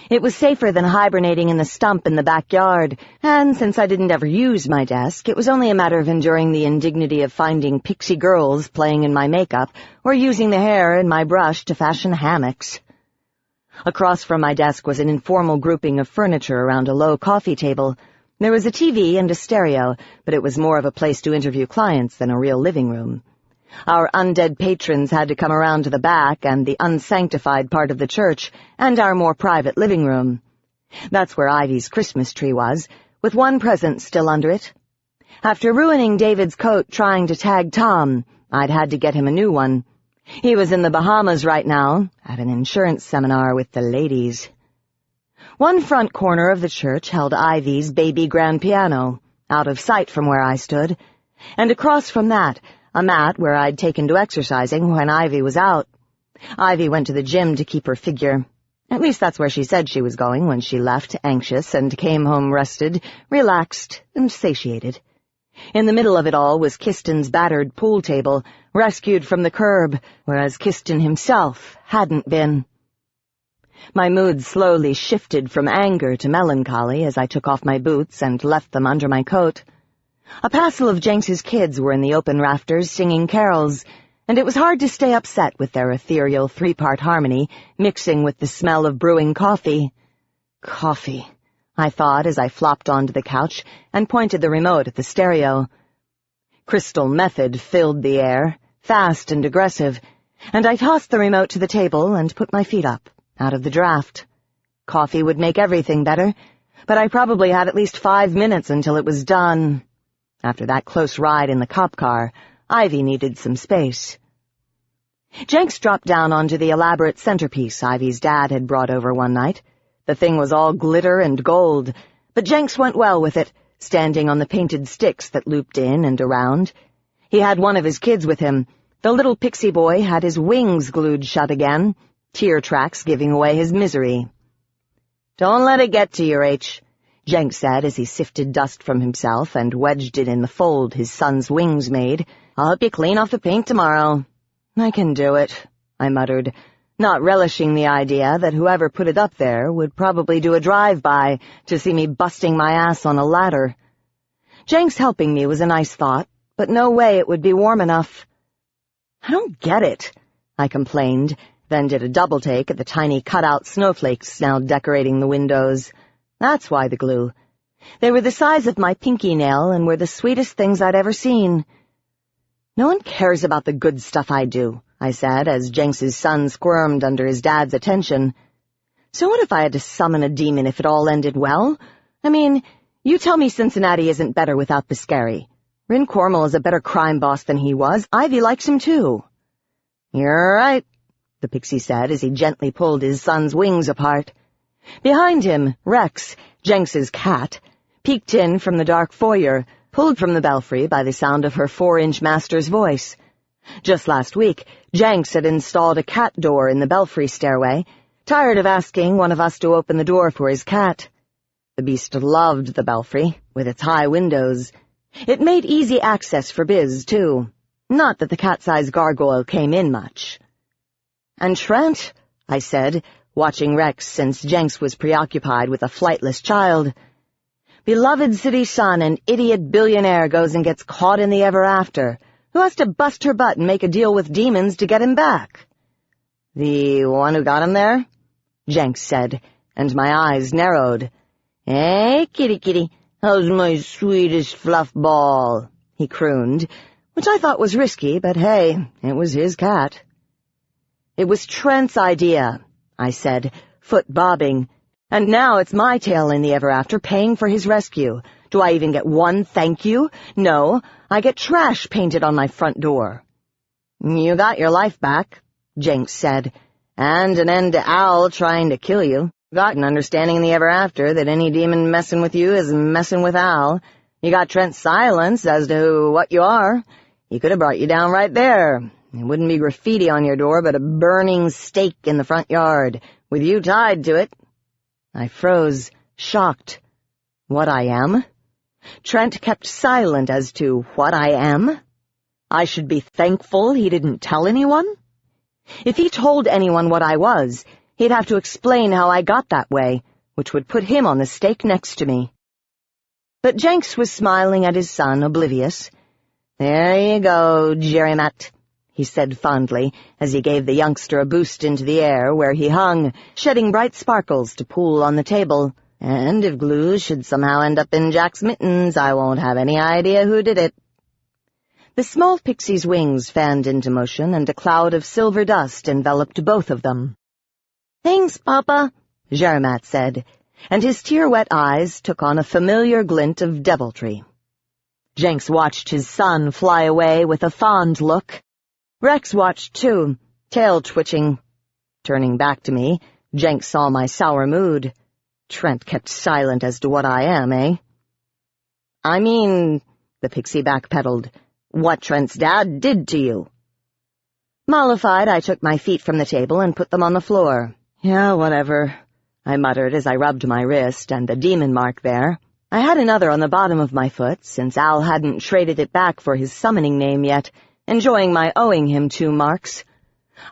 It was safer than hibernating in the stump in the backyard, and since I didn't ever use my desk, it was only a matter of enduring the indignity of finding pixie girls playing in my makeup or using the hair in my brush to fashion hammocks. Across from my desk was an informal grouping of furniture around a low coffee table. There was a TV and a stereo, but it was more of a place to interview clients than a real living room. Our undead patrons had to come around to the back and the unsanctified part of the church, and our more private living room. That's where Ivy's Christmas tree was, with one present still under it. After ruining David's coat trying to tag Tom, I'd had to get him a new one. He was in the Bahamas right now, at an insurance seminar with the ladies. One front corner of the church held Ivy's baby grand piano, out of sight from where I stood, and across from that, a mat where I'd taken to exercising when Ivy was out. Ivy went to the gym to keep her figure. At least that's where she said she was going when she left, anxious, and came home rested, relaxed, and satiated. In the middle of it all was Kiston's battered pool table, rescued from the curb, whereas Kiston himself hadn't been. My mood slowly shifted from anger to melancholy as I took off my boots and left them under my coat. A passel of Jenks's kids were in the open rafters singing carols, and it was hard to stay upset with their ethereal three-part harmony mixing with the smell of brewing coffee. Coffee, I thought as I flopped onto the couch and pointed the remote at the stereo. Crystal method filled the air, fast and aggressive, and I tossed the remote to the table and put my feet up, out of the draft. Coffee would make everything better, but I probably had at least 5 minutes until it was done. After that close ride in the cop car, Ivy needed some space. Jenks dropped down onto the elaborate centerpiece Ivy's dad had brought over one night. The thing was all glitter and gold, but Jenks went well with it, standing on the painted sticks that looped in and around. He had one of his kids with him. The little pixie boy had his wings glued shut again, tear tracks giving away his misery. "Don't let it get to you, H," Jenks said as he sifted dust from himself and wedged it in the fold his son's wings made. "I'll help you clean off the paint tomorrow." "I can do it," I muttered, not relishing the idea that whoever put it up there would probably do a drive-by to see me busting my ass on a ladder. Jenks helping me was a nice thought, but no way it would be warm enough. "I don't get it," I complained, then did a double-take at the tiny cut-out snowflakes now decorating the windows. That's why the glue. They were the size of my pinky nail and were the sweetest things I'd ever seen. "No one cares about the good stuff I do," I said, as Jenks's son squirmed under his dad's attention. "So what if I had to summon a demon if it all ended well? I mean, you tell me Cincinnati isn't better without Biscari. Rin Cormel is a better crime boss than he was. Ivy likes him too." "You're right," the pixie said as he gently pulled his son's wings apart. Behind him, Rex, Jenks's cat, peeked in from the dark foyer, pulled from the belfry by the sound of her 4-inch master's voice. Just last week, Jenks had installed a cat door in the belfry stairway, tired of asking one of us to open the door for his cat. The beast loved the belfry, with its high windows. It made easy access for Biz, too. Not that the cat-sized gargoyle came in much. "And Trent," I said, watching Rex since Jenks was preoccupied with a flightless child. "Beloved city son and idiot billionaire goes and gets caught in the ever-after. Who has to bust her butt and make a deal with demons to get him back?" "The one who got him there?" Jenks said, and my eyes narrowed. "Hey, kitty, how's my sweetest fluff ball?" he crooned, which I thought was risky, but hey, it was his cat. "It was Trent's idea," I said, foot bobbing, "and now it's my tail in the ever-after paying for his rescue. Do I even get one thank you? No, I get trash painted on my front door." "You got your life back," Jenks said, "and an end to Al trying to kill you. Got an understanding in the ever-after that any demon messing with you is messing with Al. You got Trent's silence as to what you are. He could have brought you down right there. It wouldn't be graffiti on your door, but a burning stake in the front yard, with you tied to it." I froze, shocked. What I am? Trent kept silent as to what I am? I should be thankful he didn't tell anyone? If he told anyone what I was, he'd have to explain how I got that way, which would put him on the stake next to me. But Jenks was smiling at his son, oblivious. "There you go, Jerry Matt," he said fondly, as he gave the youngster a boost into the air, where he hung, shedding bright sparkles to pool on the table. "And if glue should somehow end up in Jack's mittens, I won't have any idea who did it." The small pixie's wings fanned into motion, and a cloud of silver dust enveloped both of them. "Thanks, Papa," Jermat said, and his tear-wet eyes took on a familiar glint of deviltry. Jenks watched his son fly away with a fond look. Rex watched too, tail twitching. Turning back to me, Jenks saw my sour mood. Trent kept silent as to what I am, eh? "I mean," the pixie backpedaled, "what Trent's dad did to you." Mollified, I took my feet from the table and put them on the floor. "Yeah, whatever," I muttered as I rubbed my wrist and the demon mark there. I had another on the bottom of my foot, since Al hadn't traded it back for his summoning name yet, enjoying my owing him 2 marks.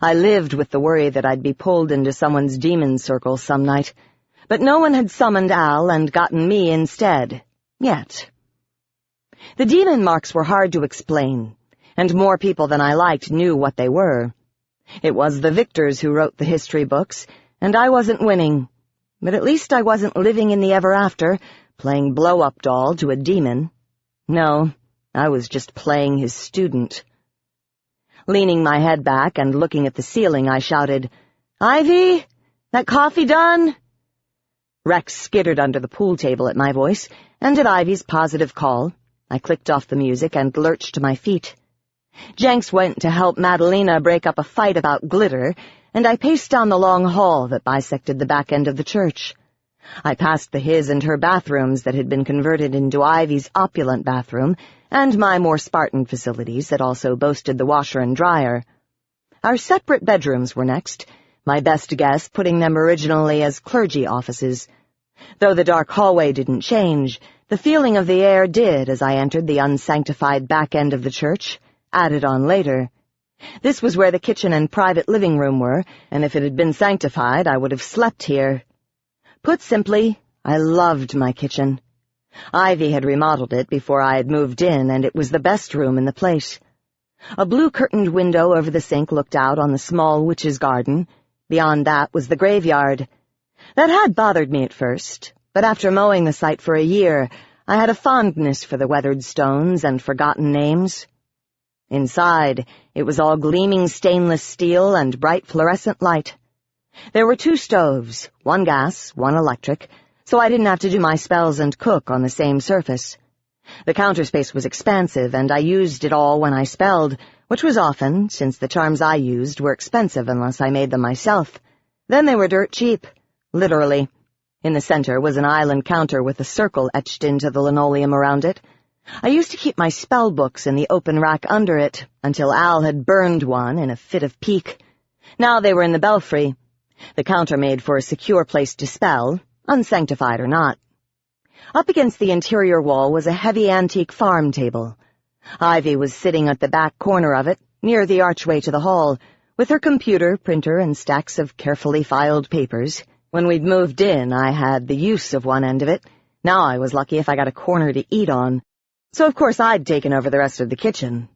I lived with the worry that I'd be pulled into someone's demon circle some night, but no one had summoned Al and gotten me instead. Yet. The demon marks were hard to explain, and more people than I liked knew what they were. It was the victors who wrote the history books, and I wasn't winning. But at least I wasn't living in the ever-after, playing blow-up doll to a demon. No, I was just playing his student. Leaning my head back and looking at the ceiling, I shouted, "Ivy, that coffee done?" Rex skittered under the pool table at my voice, and at Ivy's positive call, I clicked off the music and lurched to my feet. Jenks went to help Madalena break up a fight about glitter, and I paced down the long hall that bisected the back end of the church. I passed the his and her bathrooms that had been converted into Ivy's opulent bathroom, and my more Spartan facilities that also boasted the washer and dryer. Our separate bedrooms were next, my best guess putting them originally as clergy offices. Though the dark hallway didn't change, the feeling of the air did as I entered the unsanctified back end of the church, added on later. This was where the kitchen and private living room were, and if it had been sanctified, I would have slept here. Put simply, I loved my kitchen. Ivy had remodeled it before I had moved in, and it was the best room in the place. A blue-curtained window over the sink looked out on the small witch's garden. Beyond that was the graveyard. That had bothered me at first, but after mowing the site for a year, I had a fondness for the weathered stones and forgotten names. Inside, it was all gleaming stainless steel and bright fluorescent light. There were 2 stoves, 1 gas, 1 electric, so I didn't have to do my spells and cook on the same surface. The counter space was expansive, and I used it all when I spelled, which was often, since the charms I used were expensive unless I made them myself. Then they were dirt cheap, literally. In the center was an island counter with a circle etched into the linoleum around it. I used to keep my spell books in the open rack under it, until Al had burned one in a fit of pique. Now they were in the belfry. The counter made for a secure place to spell, unsanctified or not. Up against the interior wall was a heavy antique farm table. Ivy was sitting at the back corner of it, near the archway to the hall, with her computer, printer, and stacks of carefully filed papers. When we'd moved in, I had the use of one end of it. Now I was lucky if I got a corner to eat on. So of course I'd taken over the rest of the kitchen.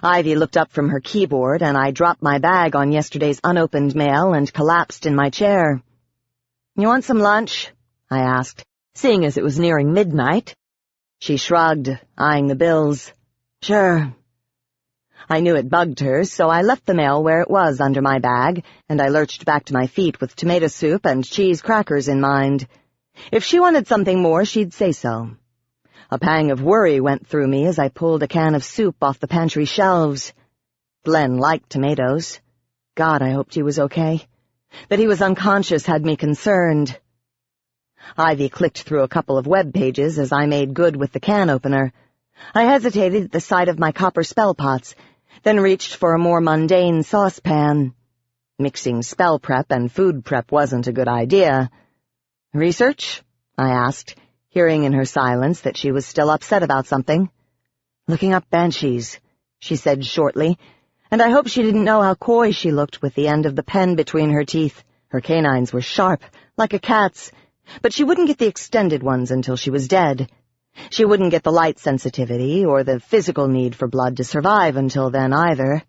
Ivy looked up from her keyboard, and I dropped my bag on yesterday's unopened mail and collapsed in my chair. "You want some lunch?" I asked, seeing as it was nearing midnight. She shrugged, eyeing the bills. "Sure." I knew it bugged her, so I left the mail where it was under my bag, and I lurched back to my feet with tomato soup and cheese crackers in mind. If she wanted something more, she'd say so. A pang of worry went through me as I pulled a can of soup off the pantry shelves. Glenn liked tomatoes. God, I hoped he was okay. That he was unconscious had me concerned. Ivy clicked through a couple of web pages as I made good with the can opener. I hesitated at the sight of my copper spell pots, then reached for a more mundane saucepan. Mixing spell prep and food prep wasn't a good idea. "Research?" I asked, hearing in her silence that she was still upset about something. "Looking up banshees," she said shortly, and I hoped she didn't know how coy she looked with the end of the pen between her teeth. Her canines were sharp, like a cat's, but she wouldn't get the extended ones until she was dead. She wouldn't get the light sensitivity or the physical need for blood to survive until then either.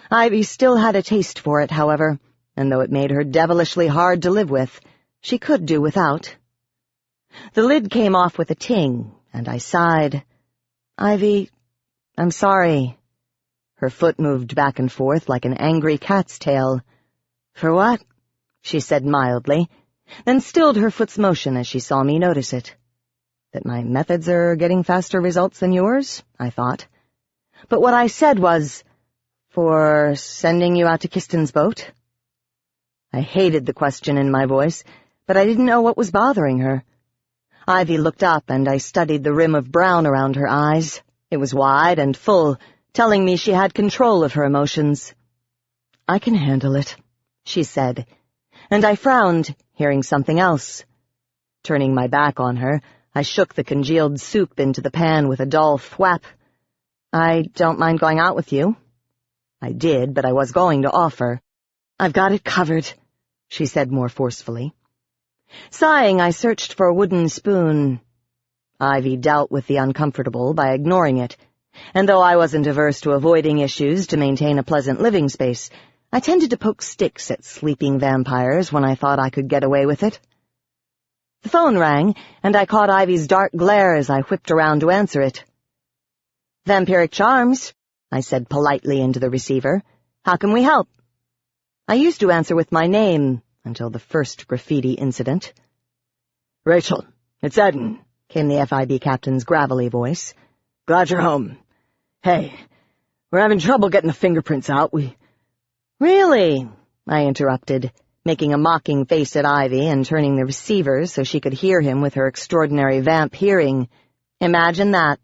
Ivy still had a taste for it, however, and though it made her devilishly hard to live with, she could do without. The lid came off with a ting, and I sighed. "Ivy, I'm sorry." Her foot moved back and forth like an angry cat's tail. "For what?" she said mildly, then stilled her foot's motion as she saw me notice it. That my methods are getting faster results than yours, I thought. But what I said was, "For sending you out to Kisten's boat?" I hated the question in my voice, but I didn't know what was bothering her. Ivy looked up, and I studied the rim of brown around her eyes. It was wide and full, telling me she had control of her emotions. "I can handle it," she said, and I frowned, hearing something else. Turning my back on her, I shook the congealed soup into the pan with a dull thwap. "I don't mind going out with you." I did, but I was going to offer. "I've got it covered," she said more forcefully. Sighing, I searched for a wooden spoon. Ivy dealt with the uncomfortable by ignoring it, and though I wasn't averse to avoiding issues to maintain a pleasant living space, I tended to poke sticks at sleeping vampires when I thought I could get away with it. The phone rang, and I caught Ivy's dark glare as I whipped around to answer it. "Vampiric Charms," I said politely into the receiver. "How can we help?" I used to answer with my name until the first graffiti incident. "Rachel, it's Eden," came the FIB captain's gravelly voice. "Glad you're home. Hey, we're having trouble getting the fingerprints out. "Really?" I interrupted, making a mocking face at Ivy and turning the receiver so she could hear him with her extraordinary vamp hearing. "Imagine that."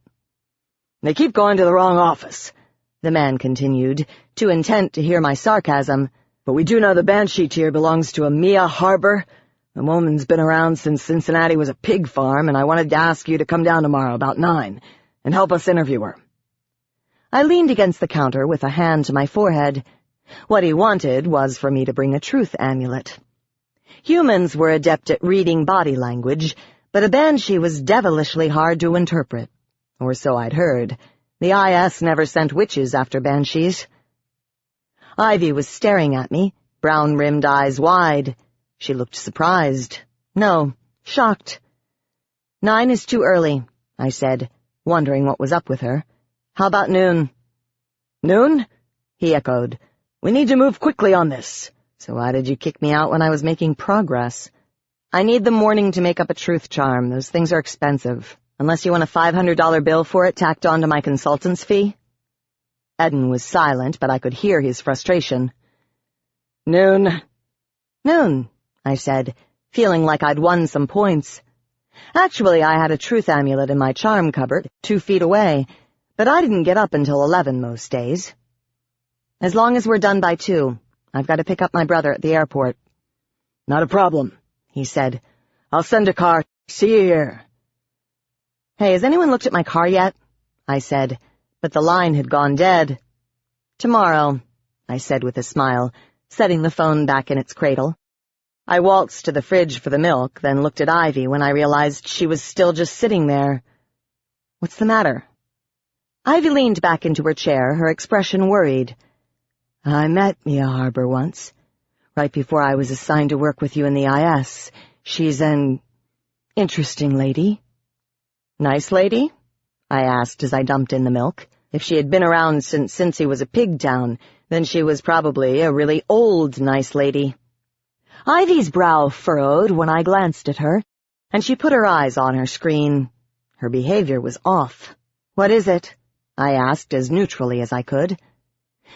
"They keep going to the wrong office," the man continued, too intent to hear my sarcasm. "But we do know the Banshee tier belongs to a Mia Harbor. The woman's been around since Cincinnati was a pig farm, and I wanted to ask you to come down tomorrow about 9 and help us interview her." I leaned against the counter with a hand to my forehead. What he wanted was for me to bring a truth amulet. Humans were adept at reading body language, but a banshee was devilishly hard to interpret. Or so I'd heard. The IS never sent witches after banshees. Ivy was staring at me, brown-rimmed eyes wide. She looked surprised. No, shocked. 9 is too early, I said, wondering what was up with her. "How about noon?" "Noon?" he echoed. "We need to move quickly on this." "So why did you kick me out when I was making progress?" "I need the morning to make up a truth charm. Those things are expensive. Unless you want a $500 bill for it tacked onto my consultant's fee?" Eden was silent, but I could hear his frustration. "Noon." "Noon," I said, feeling like I'd won some points. Actually, I had a truth amulet in my charm cupboard, 2 feet away, but I didn't get up until 11 most days. "As long as we're done by 2, I've got to pick up my brother at the airport." "Not a problem," he said. "I'll send a car. See you here." "Hey, has anyone looked at my car yet?" I said, but the line had gone dead. "Tomorrow," I said with a smile, setting the phone back in its cradle. I waltzed to the fridge for the milk, then looked at Ivy when I realized she was still just sitting there. "What's the matter?" Ivy leaned back into her chair, her expression worried. "I met Mia Harbor once, right before I was assigned to work with you in the IS. She's an interesting lady." "Nice lady?" I asked as I dumped in the milk. If she had been around since Cincy was a pig town, then she was probably a really old nice lady. Ivy's brow furrowed when I glanced at her, and she put her eyes on her screen. Her behavior was off. "What is it?" I asked as neutrally as I could.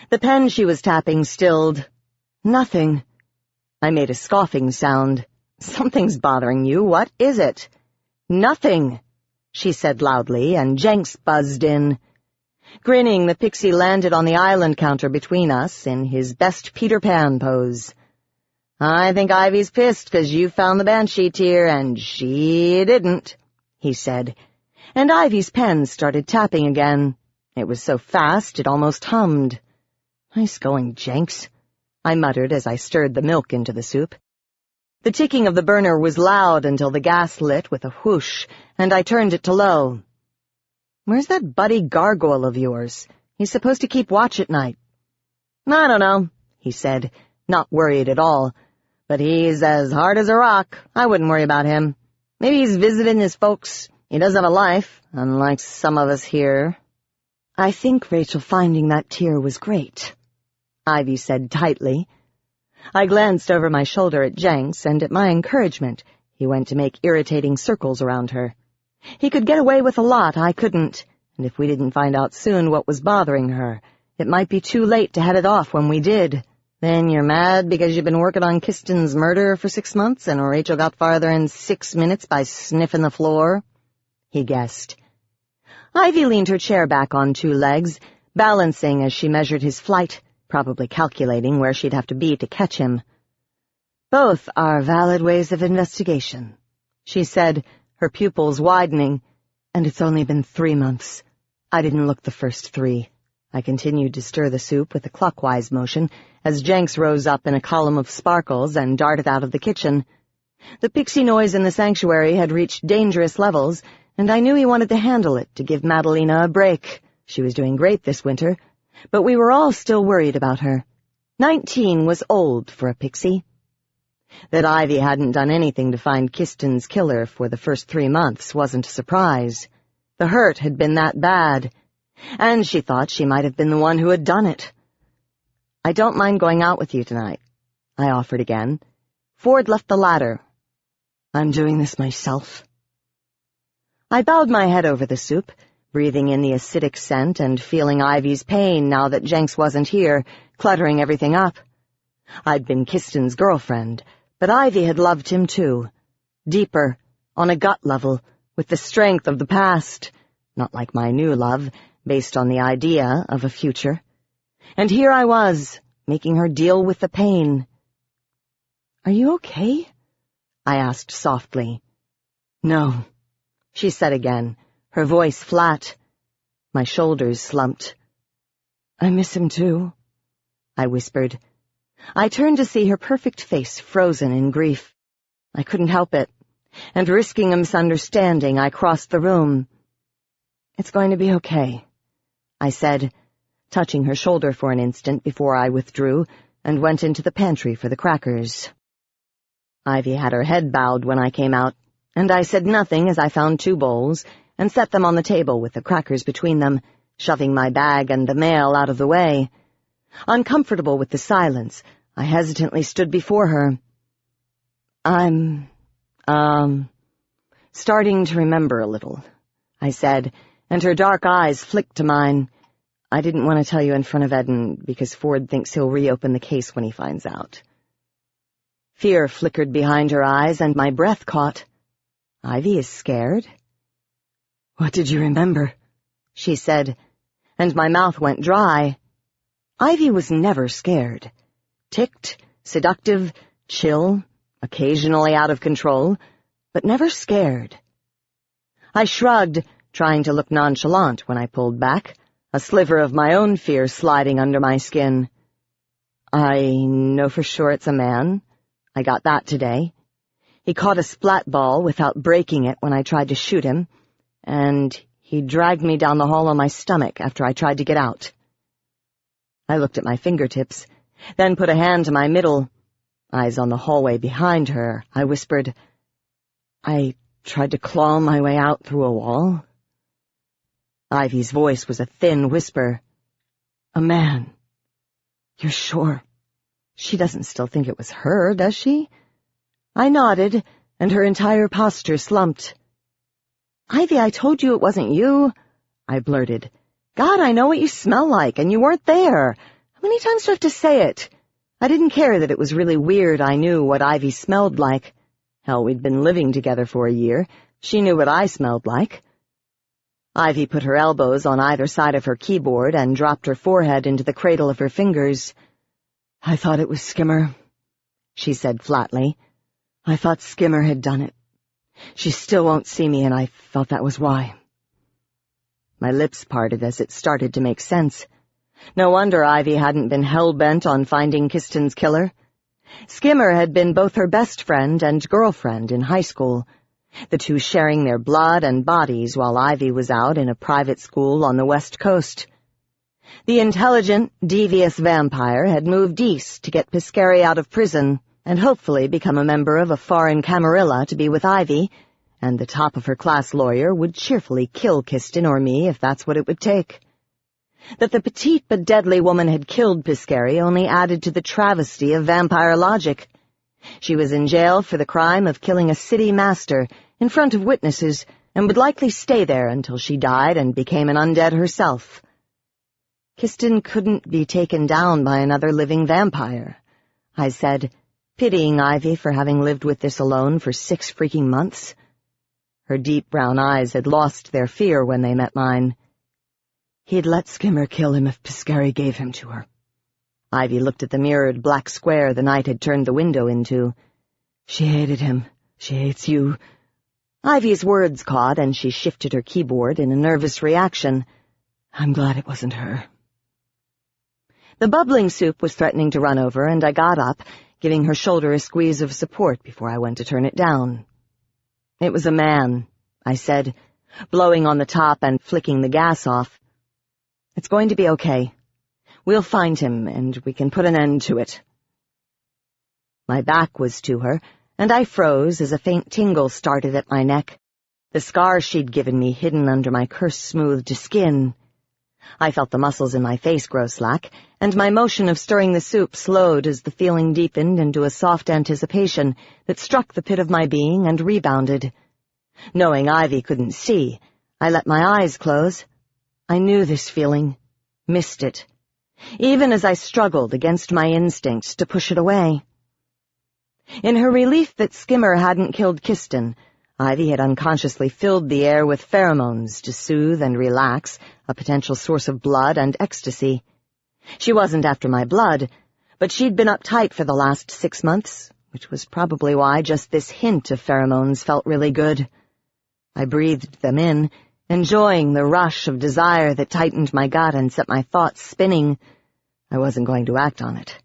The pen she was tapping stilled. "Nothing." I made a scoffing sound. "Something's bothering you. What is it?" "Nothing," she said loudly, and Jenks buzzed in. Grinning, the pixie landed on the island counter between us in his best Peter Pan pose. "I think Ivy's pissed 'cause you found the Banshee tier, and she didn't," he said, and Ivy's pen started tapping again. It was so fast it almost hummed. "Nice going, Jenks," I muttered as I stirred the milk into the soup. The ticking of the burner was loud until the gas lit with a whoosh, and I turned it to low. "Where's that buddy gargoyle of yours? He's supposed to keep watch at night." "I don't know," he said, not worried at all. "But he's as hard as a rock. I wouldn't worry about him. Maybe he's visiting his folks. He does have a life, unlike some of us here." "I think Rachel finding that tear was great," Ivy said tightly. I glanced over my shoulder at Jenks, and at my encouragement, he went to make irritating circles around her. He could get away with a lot I couldn't, and if we didn't find out soon what was bothering her, it might be too late to head it off when we did. "Then you're mad because you've been working on Kiston's murder for 6 months, and Rachel got farther in 6 minutes by sniffing the floor?" he guessed. Ivy leaned her chair back on 2 legs, balancing as she measured his flight, probably calculating where she'd have to be to catch him. "Both are valid ways of investigation," she said, her pupils widening. "And it's only been 3 months. I didn't look the first 3. I continued to stir the soup with a clockwise motion as Jenks rose up in a column of sparkles and darted out of the kitchen. The pixie noise in the sanctuary had reached dangerous levels, and I knew he wanted to handle it to give Madalena a break. She was doing great this winter, but we were all still worried about her. 19 was old for a pixie. That Ivy hadn't done anything to find Kiston's killer for the first 3 months wasn't a surprise. The hurt had been that bad, and she thought she might have been the one who had done it. "I don't mind going out with you tonight," I offered again. Ford left the ladder. "I'm doing this myself." I bowed my head over the soup, breathing in the acidic scent and feeling Ivy's pain now that Jenks wasn't here, cluttering everything up. I'd been Kiston's girlfriend, but Ivy had loved him too. Deeper, on a gut level, with the strength of the past, not like my new love, based on the idea of a future. And here I was, making her deal with the pain. "Are you okay?" I asked softly. "No," she said again, her voice flat. My shoulders slumped. "I miss him too," I whispered. I turned to see her perfect face frozen in grief. I couldn't help it, and risking a misunderstanding, I crossed the room. "It's going to be okay," I said, touching her shoulder for an instant before I withdrew and went into the pantry for the crackers. Ivy had her head bowed when I came out, and I said nothing as I found 2 bowls and set them on the table with the crackers between them, shoving my bag and the mail out of the way. Uncomfortable with the silence, I hesitantly stood before her. "I'm, starting to remember a little," I said, and her dark eyes flicked to mine. "I didn't want to tell you in front of Eden because Ford thinks he'll reopen the case when he finds out." Fear flickered behind her eyes, and my breath caught. "Ivy is scared?" "What did you remember?" she said, and my mouth went dry. Ivy was never scared. Ticked, seductive, chill, occasionally out of control, but never scared. I shrugged, trying to look nonchalant when I pulled back, a sliver of my own fear sliding under my skin. "I know for sure it's a man. I got that today. He caught a splat ball without breaking it when I tried to shoot him, and he dragged me down the hall on my stomach after I tried to get out." I looked at my fingertips, then put a hand to my middle. Eyes on the hallway behind her, I whispered, "I tried to claw my way out through a wall." Ivy's voice was a thin whisper. "A man. You're sure? She doesn't still think it was her, does she?" I nodded, and her entire posture slumped. "Ivy, I told you it wasn't you," I blurted. "God, I know what you smell like, and you weren't there. How many times do I have to say it?" I didn't care that it was really weird I knew what Ivy smelled like. Hell, we'd been living together for a year. She knew what I smelled like. Ivy put her elbows on either side of her keyboard and dropped her forehead into the cradle of her fingers. "I thought it was Skimmer," she said flatly. "I thought Skimmer had done it. She still won't see me, and I thought that was why." My lips parted as it started to make sense. No wonder Ivy hadn't been hell-bent on finding Kistin's killer. Skimmer had been both her best friend and girlfriend in high school, the two sharing their blood and bodies while Ivy was out in a private school on the West Coast. The intelligent, devious vampire had moved east to get Piscary out of prison and hopefully become a member of a foreign camarilla to be with Ivy, and the top-of-her-class lawyer would cheerfully kill Kistin or me if that's what it would take. That the petite but deadly woman had killed Piscary only added to the travesty of vampire logic. She was in jail for the crime of killing a city master in front of witnesses and would likely stay there until she died and became an undead herself. Kistin couldn't be taken down by another living vampire, I said, pitying Ivy for having lived with this alone for 6 freaking months. Her deep brown eyes had lost their fear when they met mine. He'd let Skimmer kill him if Piscary gave him to her. Ivy looked at the mirrored black square the night had turned the window into. She hated him. She hates you. Ivy's words caught, and she shifted her keyboard in a nervous reaction. I'm glad it wasn't her. The bubbling soup was threatening to run over, and I got up, giving her shoulder a squeeze of support before I went to turn it down. It was a man, I said, blowing on the top and flicking the gas off. It's going to be okay. We'll find him, and we can put an end to it. My back was to her, and I froze as a faint tingle started at my neck, the scar she'd given me hidden under my curse-smoothed skin. I felt the muscles in my face grow slack, and my motion of stirring the soup slowed as the feeling deepened into a soft anticipation that struck the pit of my being and rebounded. Knowing Ivy couldn't see, I let my eyes close. I knew this feeling, missed it, even as I struggled against my instincts to push it away. In her relief that Skimmer hadn't killed Kistin, Ivy had unconsciously filled the air with pheromones to soothe and relax, a potential source of blood and ecstasy. She wasn't after my blood, but she'd been uptight for the last 6 months, which was probably why just this hint of pheromones felt really good. I breathed them in, enjoying the rush of desire that tightened my gut and set my thoughts spinning. I wasn't going to act on it.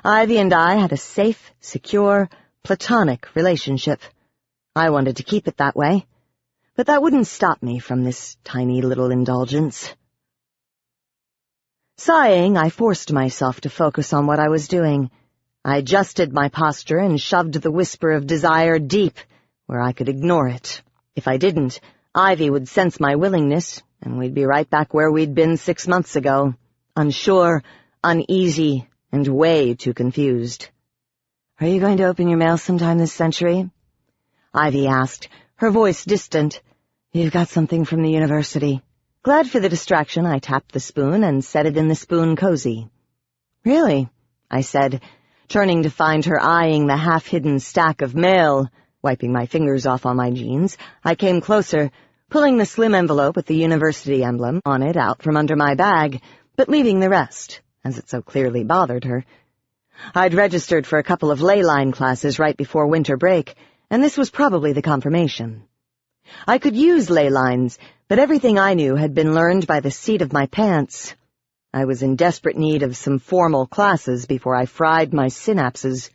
Ivy and I had a safe, secure, platonic relationship. I wanted to keep it that way, but that wouldn't stop me from this tiny little indulgence. Sighing, I forced myself to focus on what I was doing. I adjusted my posture and shoved the whisper of desire deep, where I could ignore it. If I didn't, Ivy would sense my willingness, and we'd be right back where we'd been 6 months ago, unsure, uneasy, and way too confused. Are you going to open your mail sometime this century? Ivy asked, her voice distant. You've got something from the university. Glad for the distraction, I tapped the spoon and set it in the spoon cozy. Really? I said, turning to find her eyeing the half-hidden stack of mail. Wiping my fingers off on my jeans, I came closer, pulling the slim envelope with the university emblem on it out from under my bag, but leaving the rest, as it so clearly bothered her. I'd registered for a couple of ley line classes right before winter break, and this was probably the confirmation. I could use ley lines, but everything I knew had been learned by the seat of my pants. I was in desperate need of some formal classes before I fried my synapses.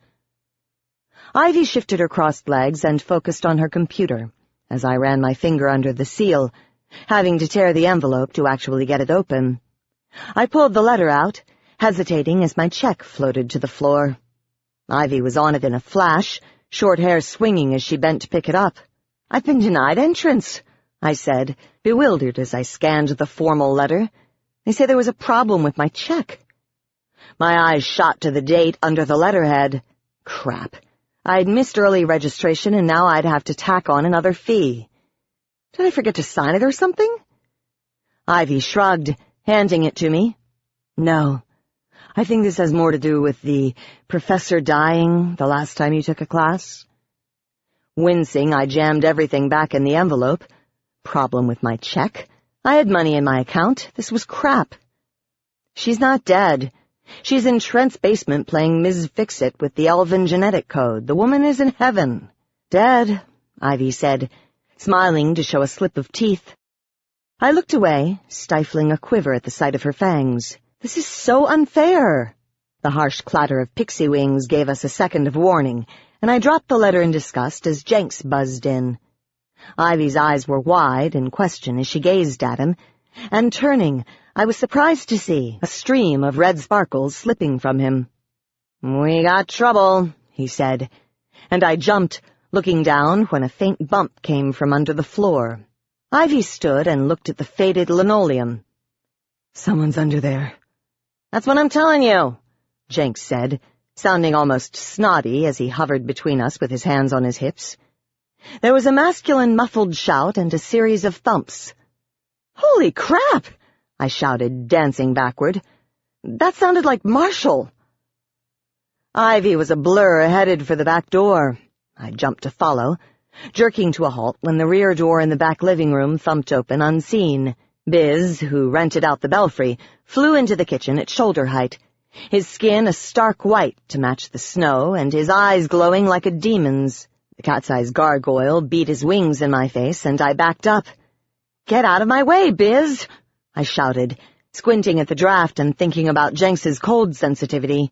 Ivy shifted her crossed legs and focused on her computer, as I ran my finger under the seal, having to tear the envelope to actually get it open. I pulled the letter out, hesitating as my check floated to the floor. Ivy was on it in a flash, short hair swinging as she bent to pick it up. I've been denied entrance, I said, bewildered as I scanned the formal letter. They say there was a problem with my check. My eyes shot to the date under the letterhead. Crap. I'd missed early registration, and now I'd have to tack on another fee. Did I forget to sign it or something? Ivy shrugged, handing it to me. No. I think this has more to do with the professor dying the last time you took a class. Wincing, I jammed everything back in the envelope. Problem with my check. I had money in my account. This was crap. She's not dead. She's in Trent's basement playing Ms. Fix-It with the elven genetic code. The woman is in heaven. Dead, Ivy said, smiling to show a slip of teeth. I looked away, stifling a quiver at the sight of her fangs. This is so unfair. The harsh clatter of pixie wings gave us a second of warning, and I dropped the letter in disgust as Jenks buzzed in. Ivy's eyes were wide in question as she gazed at him, and turning, I was surprised to see a stream of red sparkles slipping from him. "We got trouble," he said, and I jumped, looking down when a faint bump came from under the floor. Ivy stood and looked at the faded linoleum. "Someone's under there." "That's what I'm telling you," Jenks said, sounding almost snotty as he hovered between us with his hands on his hips. There was a masculine muffled shout and a series of thumps. "Holy crap!" I shouted, dancing backward. "That sounded like Marshall." Ivy was a blur headed for the back door. I jumped to follow, jerking to a halt when the rear door in the back living room thumped open unseen. Biz, who rented out the belfry, flew into the kitchen at shoulder height, his skin a stark white to match the snow and his eyes glowing like a demon's. The cat's-eyes gargoyle beat his wings in my face, and I backed up. "Get out of my way, Biz!" I shouted, squinting at the draft and thinking about Jenks's cold sensitivity.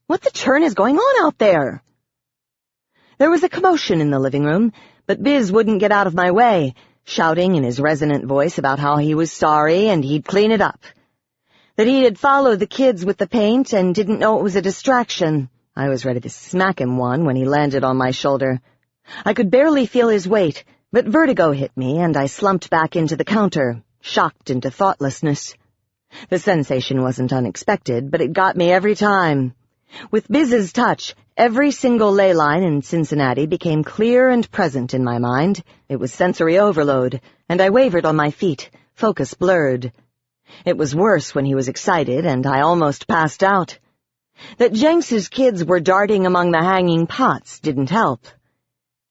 "What the turn is going on out there?" There was a commotion in the living room, but Biz wouldn't get out of my way, shouting in his resonant voice about how he was sorry and he'd clean it up. That he had followed the kids with the paint and didn't know it was a distraction. I was ready to smack him one when he landed on my shoulder. I could barely feel his weight, but vertigo hit me and I slumped back into the counter, shocked into thoughtlessness. The sensation wasn't unexpected, but it got me every time. With Biz's touch, every single ley line in Cincinnati became clear and present in my mind. It was sensory overload, and I wavered on my feet, focus blurred. It was worse when he was excited, and I almost passed out. That Jenks's kids were darting among the hanging pots didn't help.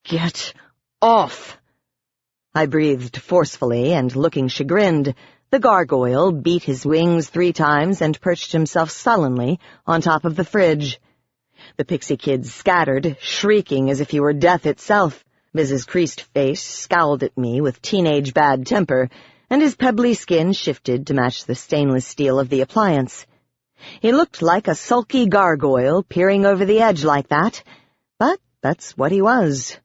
"Get off!" I breathed forcefully, and looking chagrined, the gargoyle beat his wings 3 times and perched himself sullenly on top of the fridge. The pixie kids scattered, shrieking as if he were death itself. Biz's creased face scowled at me with teenage bad temper, and his pebbly skin shifted to match the stainless steel of the appliance. He looked like a sulky gargoyle peering over the edge like that, but that's what he was.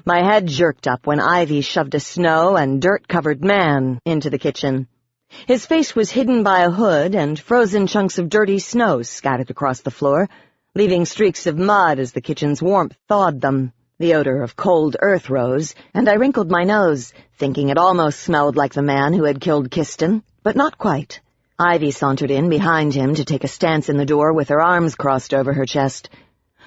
My head jerked up when Ivy shoved a snow and dirt-covered man into the kitchen. His face was hidden by a hood, and frozen chunks of dirty snow scattered across the floor, leaving streaks of mud as the kitchen's warmth thawed them. The odor of cold earth rose, and I wrinkled my nose, thinking it almost smelled like the man who had killed Kiston, but not quite. Ivy sauntered in behind him to take a stance in the door with her arms crossed over her chest.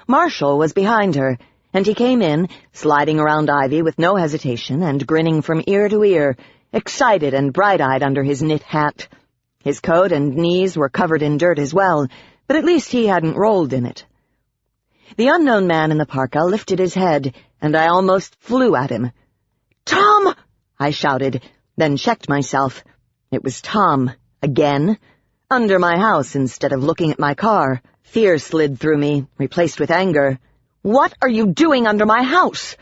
Marshall was behind her, and he came in, sliding around Ivy with no hesitation and grinning from ear to ear, excited and bright-eyed under his knit hat. His coat and knees were covered in dirt as well, but at least he hadn't rolled in it. The unknown man in the parka lifted his head, and I almost flew at him. "Tom!" I shouted, then checked myself. It was Tom, again, under my house instead of looking at my car. Fear slid through me, replaced with anger. "What are you doing under my house?"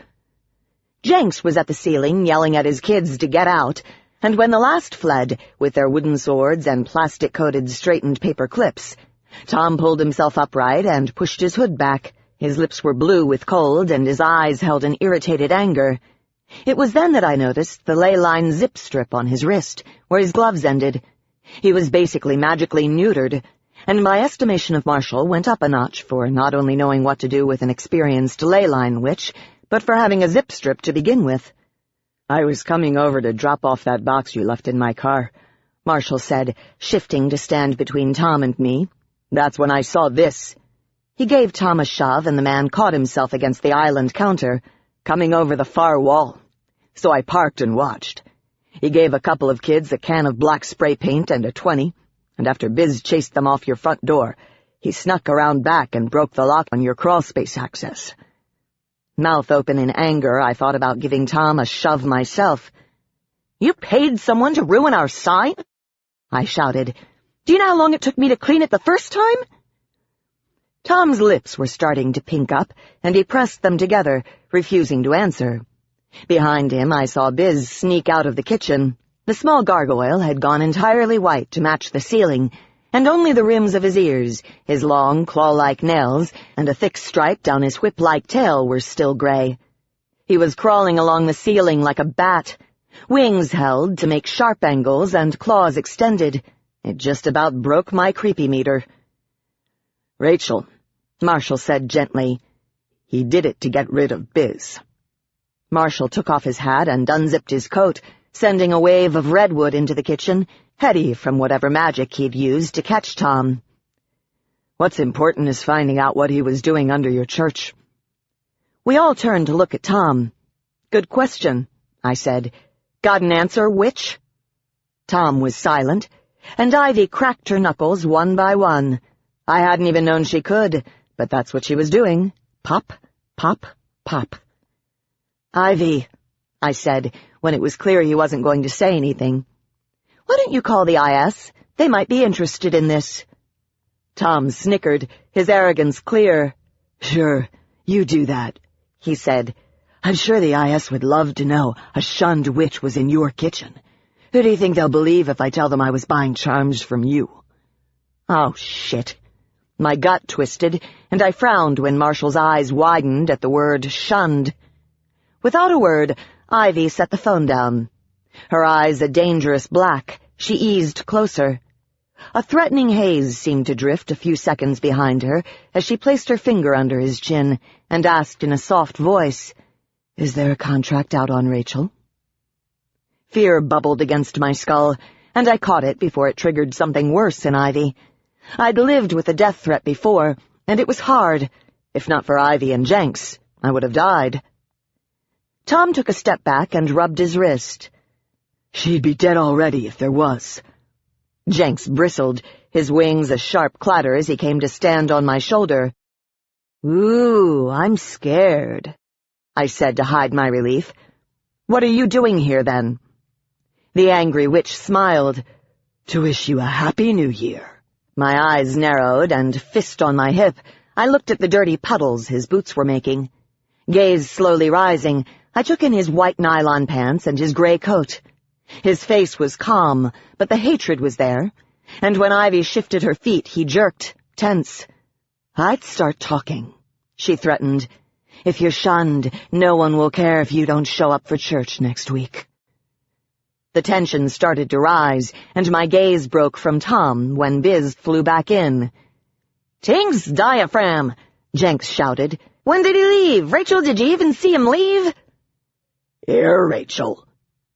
Jenks was at the ceiling, yelling at his kids to get out, and when the last fled, with their wooden swords and plastic-coated straightened paper clips, Tom pulled himself upright and pushed his hood back. His lips were blue with cold, and his eyes held an irritated anger. It was then that I noticed the ley-line zip strip on his wrist, where his gloves ended. He was basically magically neutered, and my estimation of Marshall went up a notch for not only knowing what to do with an experienced ley-line witch, but for having a zip strip to begin with. "I was coming over to drop off that box you left in my car," Marshall said, shifting to stand between Tom and me. "That's when I saw this." He gave Tom a shove, and the man caught himself against the island counter. "Coming over the far wall. So I parked and watched. He gave a couple of kids a can of black spray paint and a 20, and after Biz chased them off your front door, he snuck around back and broke the lock on your crawlspace access." Mouth open in anger, I thought about giving Tom a shove myself. "You paid someone to ruin our sign?" I shouted. "Do you know how long it took me to clean it the first time?" Tom's lips were starting to pink up, and he pressed them together, refusing to answer. Behind him, I saw Biz sneak out of the kitchen. The small gargoyle had gone entirely white to match the ceiling, and only the rims of his ears, his long, claw-like nails, and a thick stripe down his whip-like tail were still gray. He was crawling along the ceiling like a bat, wings held to make sharp angles and claws extended. It just about broke my creepy meter. "Rachel," Marshall said gently, "he did it to get rid of Biz." Marshall took off his hat and unzipped his coat, sending a wave of redwood into the kitchen, heady from whatever magic he'd used to catch Tom. "What's important is finding out what he was doing under your church." We all turned to look at Tom. "Good question," I said. "Got an answer, witch?" Tom was silent, and Ivy cracked her knuckles one by one. I hadn't even known she could, but that's what she was doing. Pop, pop, pop. "Ivy," I said, when it was clear he wasn't going to say anything. "Why don't you call the IS? They might be interested in this." Tom snickered, his arrogance clear. "Sure, you do that," he said. "I'm sure the IS would love to know a shunned witch was in your kitchen. Who do you think they'll believe if I tell them I was buying charms from you?" Oh, shit. My gut twisted, and I frowned when Marshall's eyes widened at the word shunned. Without a word, Ivy set the phone down. Her eyes a dangerous black, she eased closer. A threatening haze seemed to drift a few seconds behind her as she placed her finger under his chin and asked in a soft voice, "Is there a contract out on Rachel?" Fear bubbled against my skull, and I caught it before it triggered something worse in Ivy. I'd lived with a death threat before, and it was hard. If not for Ivy and Jenks, I would have died. Tom took a step back and rubbed his wrist. "She'd be dead already if there was." Jenks bristled, his wings a sharp clatter as he came to stand on my shoulder. "Ooh, I'm scared," I said to hide my relief. "What are you doing here, then?" The angry witch smiled. "To wish you a happy new year." My eyes narrowed, and, fist on my hip, I looked at the dirty puddles his boots were making. Gaze slowly rising, I took in his white nylon pants and his gray coat. His face was calm, but the hatred was there, and when Ivy shifted her feet, he jerked, tense. "I'd start talking," she threatened. "If you're shunned, no one will care if you don't show up for church next week." The tension started to rise, and my gaze broke from Tom when Biz flew back in. "Ting's diaphragm!" Jenks shouted. "When did he leave? Rachel, did you even see him leave?" "Here, Rachel,"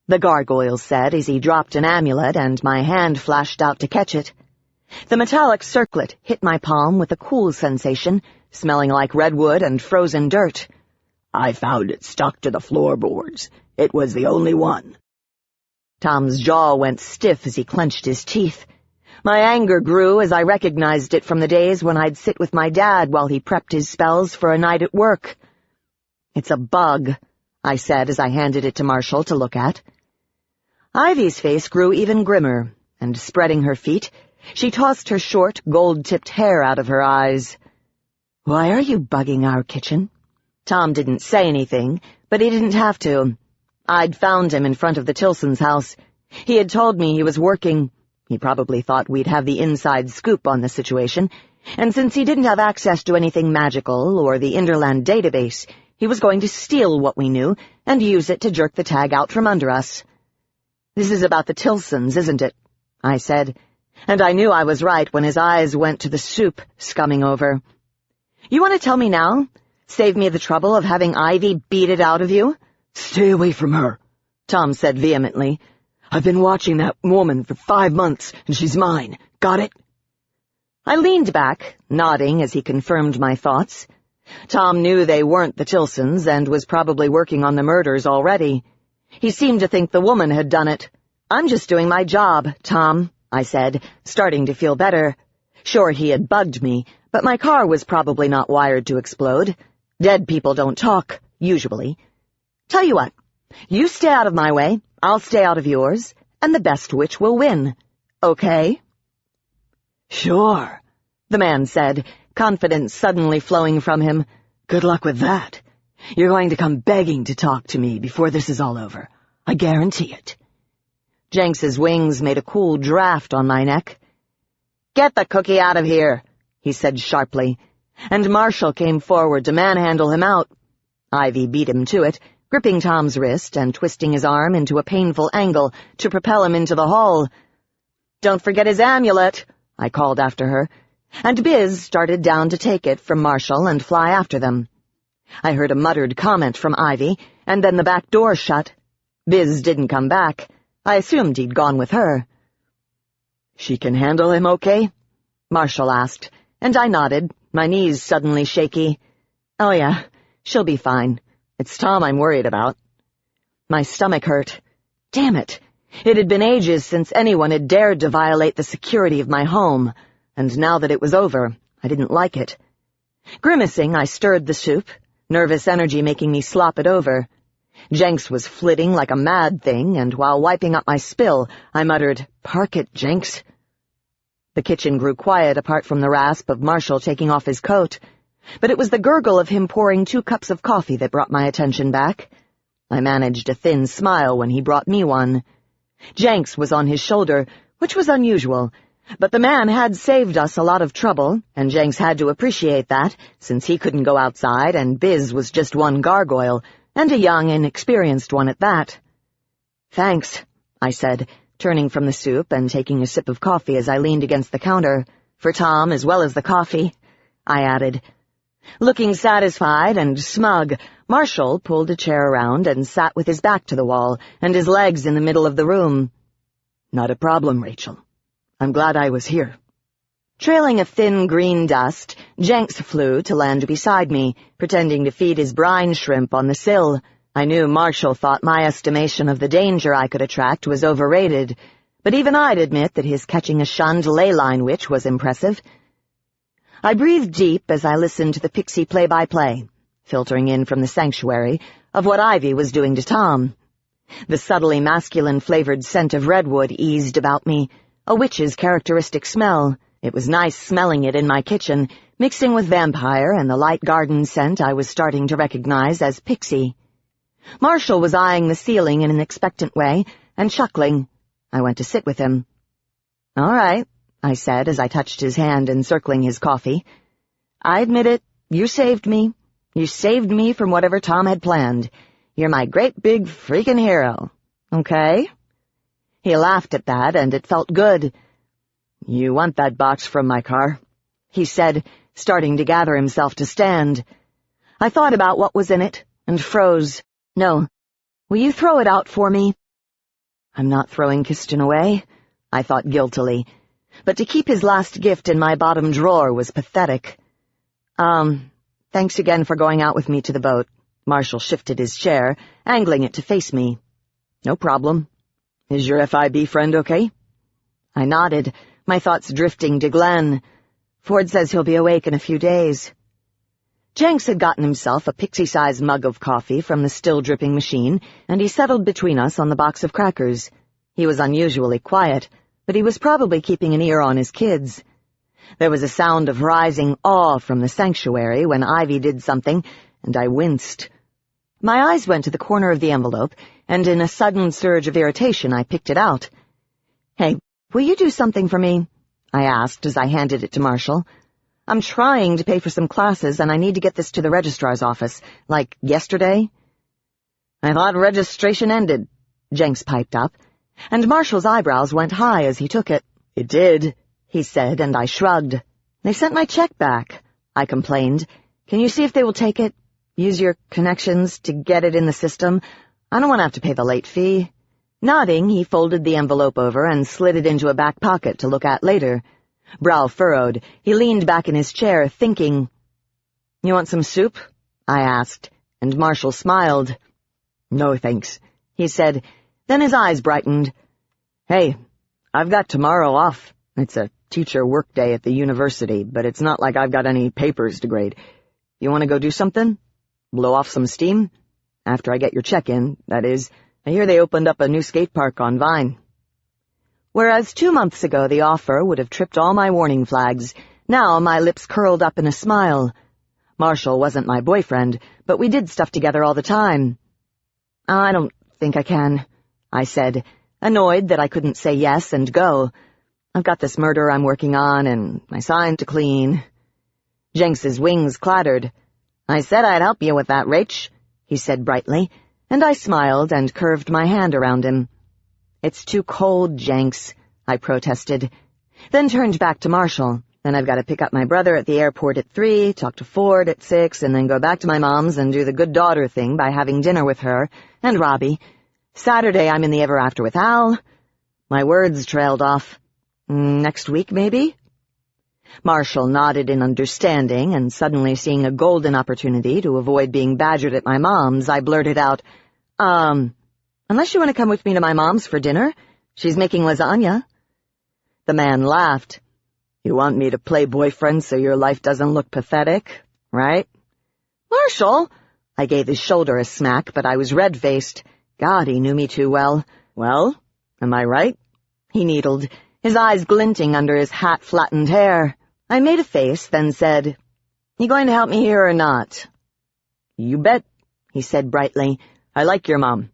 the gargoyle said as he dropped an amulet and my hand flashed out to catch it. The metallic circlet hit my palm with a cool sensation, smelling like redwood and frozen dirt. "I found it stuck to the floorboards. It was the only one." Tom's jaw went stiff as he clenched his teeth. My anger grew as I recognized it from the days when I'd sit with my dad while he prepped his spells for a night at work. "It's a bug," I said as I handed it to Marshall to look at. Ivy's face grew even grimmer, and spreading her feet, she tossed her short, gold-tipped hair out of her eyes. "Why are you bugging our kitchen?" Tom didn't say anything, but he didn't have to. I'd found him in front of the Tilsons' house. He had told me he was working. He probably thought we'd have the inside scoop on the situation, and since he didn't have access to anything magical or the Interland database, he was going to steal what we knew and use it to jerk the tag out from under us. "This is about the Tilsons, isn't it?" I said, and I knew I was right when his eyes went to the soup scumming over. "You want to tell me now? Save me the trouble of having Ivy beat it out of you?" "Stay away from her," Tom said vehemently. "I've been watching that woman for 5 months, and she's mine. Got it?" I leaned back, nodding as he confirmed my thoughts. Tom knew they weren't the Tilsons and was probably working on the murders already. He seemed to think the woman had done it. "I'm just doing my job, Tom," I said, starting to feel better. Sure, he had bugged me, but my car was probably not wired to explode. Dead people don't talk, usually. "Tell you what, you stay out of my way, I'll stay out of yours, and the best witch will win. Okay?" "Sure," the man said, confidence suddenly flowing from him. "Good luck with that. You're going to come begging to talk to me before this is all over. I guarantee it." Jenks's wings made a cool draft on my neck. "Get the cookie out of here," he said sharply, and Marshall came forward to manhandle him out. Ivy beat him to it, gripping Tom's wrist and twisting his arm into a painful angle to propel him into the hall. "Don't forget his amulet," I called after her, and Biz started down to take it from Marshall and fly after them. I heard a muttered comment from Ivy, and then the back door shut. Biz didn't come back. I assumed he'd gone with her. "She can handle him okay?" Marshall asked, and I nodded, my knees suddenly shaky. "Oh yeah, she'll be fine. It's Tom I'm worried about." My stomach hurt. Damn it! It had been ages since anyone had dared to violate the security of my home, and now that it was over, I didn't like it. Grimacing, I stirred the soup, nervous energy making me slop it over. Jenks was flitting like a mad thing, and while wiping up my spill, I muttered, "Park it, Jenks." The kitchen grew quiet apart from the rasp of Marshall taking off his coat, but it was the gurgle of him pouring 2 cups of coffee that brought my attention back. I managed a thin smile when he brought me one. Jenks was on his shoulder, which was unusual, but the man had saved us a lot of trouble, and Jenks had to appreciate that, since he couldn't go outside and Biz was just one gargoyle, and a young, inexperienced one at that. "Thanks," I said, turning from the soup and taking a sip of coffee as I leaned against the counter. "For Tom as well as the coffee," I added. Looking satisfied and smug, Marshall pulled a chair around and sat with his back to the wall and his legs in the middle of the room. "Not a problem, Rachel. I'm glad I was here." Trailing a thin green dust, Jenks flew to land beside me, pretending to feed his brine shrimp on the sill. I knew Marshall thought my estimation of the danger I could attract was overrated, but even I'd admit that his catching a shunned ley line witch was impressive. I breathed deep as I listened to the pixie play-by-play, filtering in from the sanctuary, of what Ivy was doing to Tom. The subtly masculine-flavored scent of redwood eased about me, a witch's characteristic smell. It was nice smelling it in my kitchen, mixing with vampire and the light garden scent I was starting to recognize as pixie. Marshall was eyeing the ceiling in an expectant way and chuckling. I went to sit with him. "All right," I said as I touched his hand encircling his coffee. "I admit it, you saved me. You saved me from whatever Tom had planned. You're my great big freaking hero. Okay?" He laughed at that, and it felt good. "You want that box from my car?" he said, starting to gather himself to stand. I thought about what was in it, and froze. "No. Will you throw it out for me?" I'm not throwing Kiston away, I thought guiltily, but to keep his last gift in my bottom drawer was pathetic. Thanks again for going out with me to the boat." Marshall shifted his chair, angling it to face me. "No problem. Is your FIB friend okay?" I nodded, my thoughts drifting to Glenn. "Ford says he'll be awake in a few days." Jenks had gotten himself a pixie-sized mug of coffee from the still-dripping machine, and he settled between us on the box of crackers. He was unusually quiet, but he was probably keeping an ear on his kids. There was a sound of rising awe from the sanctuary when Ivy did something, and I winced. My eyes went to the corner of the envelope, and in a sudden surge of irritation I picked it out. "Hey, will you do something for me?" I asked as I handed it to Marshall. "I'm trying to pay for some classes, and I need to get this to the registrar's office, like yesterday." "I thought registration ended," Jenks piped up, and Marshall's eyebrows went high as he took it. "It did," he said, and I shrugged. "They sent my check back," I complained. "Can you see if they will take it? Use your connections to get it in the system? I don't want to have to pay the late fee." Nodding, he folded the envelope over and slid it into a back pocket to look at later. Brow furrowed, he leaned back in his chair, thinking. "You want some soup?" I asked, and Marshall smiled. "No, thanks," he said. Then his eyes brightened. "Hey, I've got tomorrow off. It's a teacher work day at the university, but it's not like I've got any papers to grade. You want to go do something? Blow off some steam? After I get your check in, that is. I hear they opened up a new skate park on Vine." Whereas 2 months ago the offer would have tripped all my warning flags, now my lips curled up in a smile. Marshall wasn't my boyfriend, but we did stuff together all the time. "I don't think I can," I said. annoyed that I couldn't say yes and go. I've got this murder I'm working on and my sign to clean. Jenks's wings clattered. "I said I'd help you with that, Rach," he said brightly, and I smiled and curved my hand around him. "It's too cold, Jenks," I protested, then turned back to Marshall. Then I've got to pick up my brother at the airport at 3, talk to Ford at 6, and then go back to my mom's and do the good daughter thing by having dinner with her and Robbie. Saturday I'm in the Ever After with Al. My words trailed off. "Next week, maybe?" Marshall nodded in understanding, and suddenly seeing a golden opportunity to avoid being badgered at my mom's, I blurted out, Unless you want to come with me to my mom's for dinner? She's making lasagna." The man laughed. "You want me to play boyfriend so your life doesn't look pathetic, right?" "Marshall!" I gave his shoulder a smack, but I was red-faced. God, he knew me too well. "Well, am I right?" He needled, his eyes glinting under his hat-flattened hair. I made a face, then said, "You going to help me here or not?" "You bet," he said brightly. "I like your mom.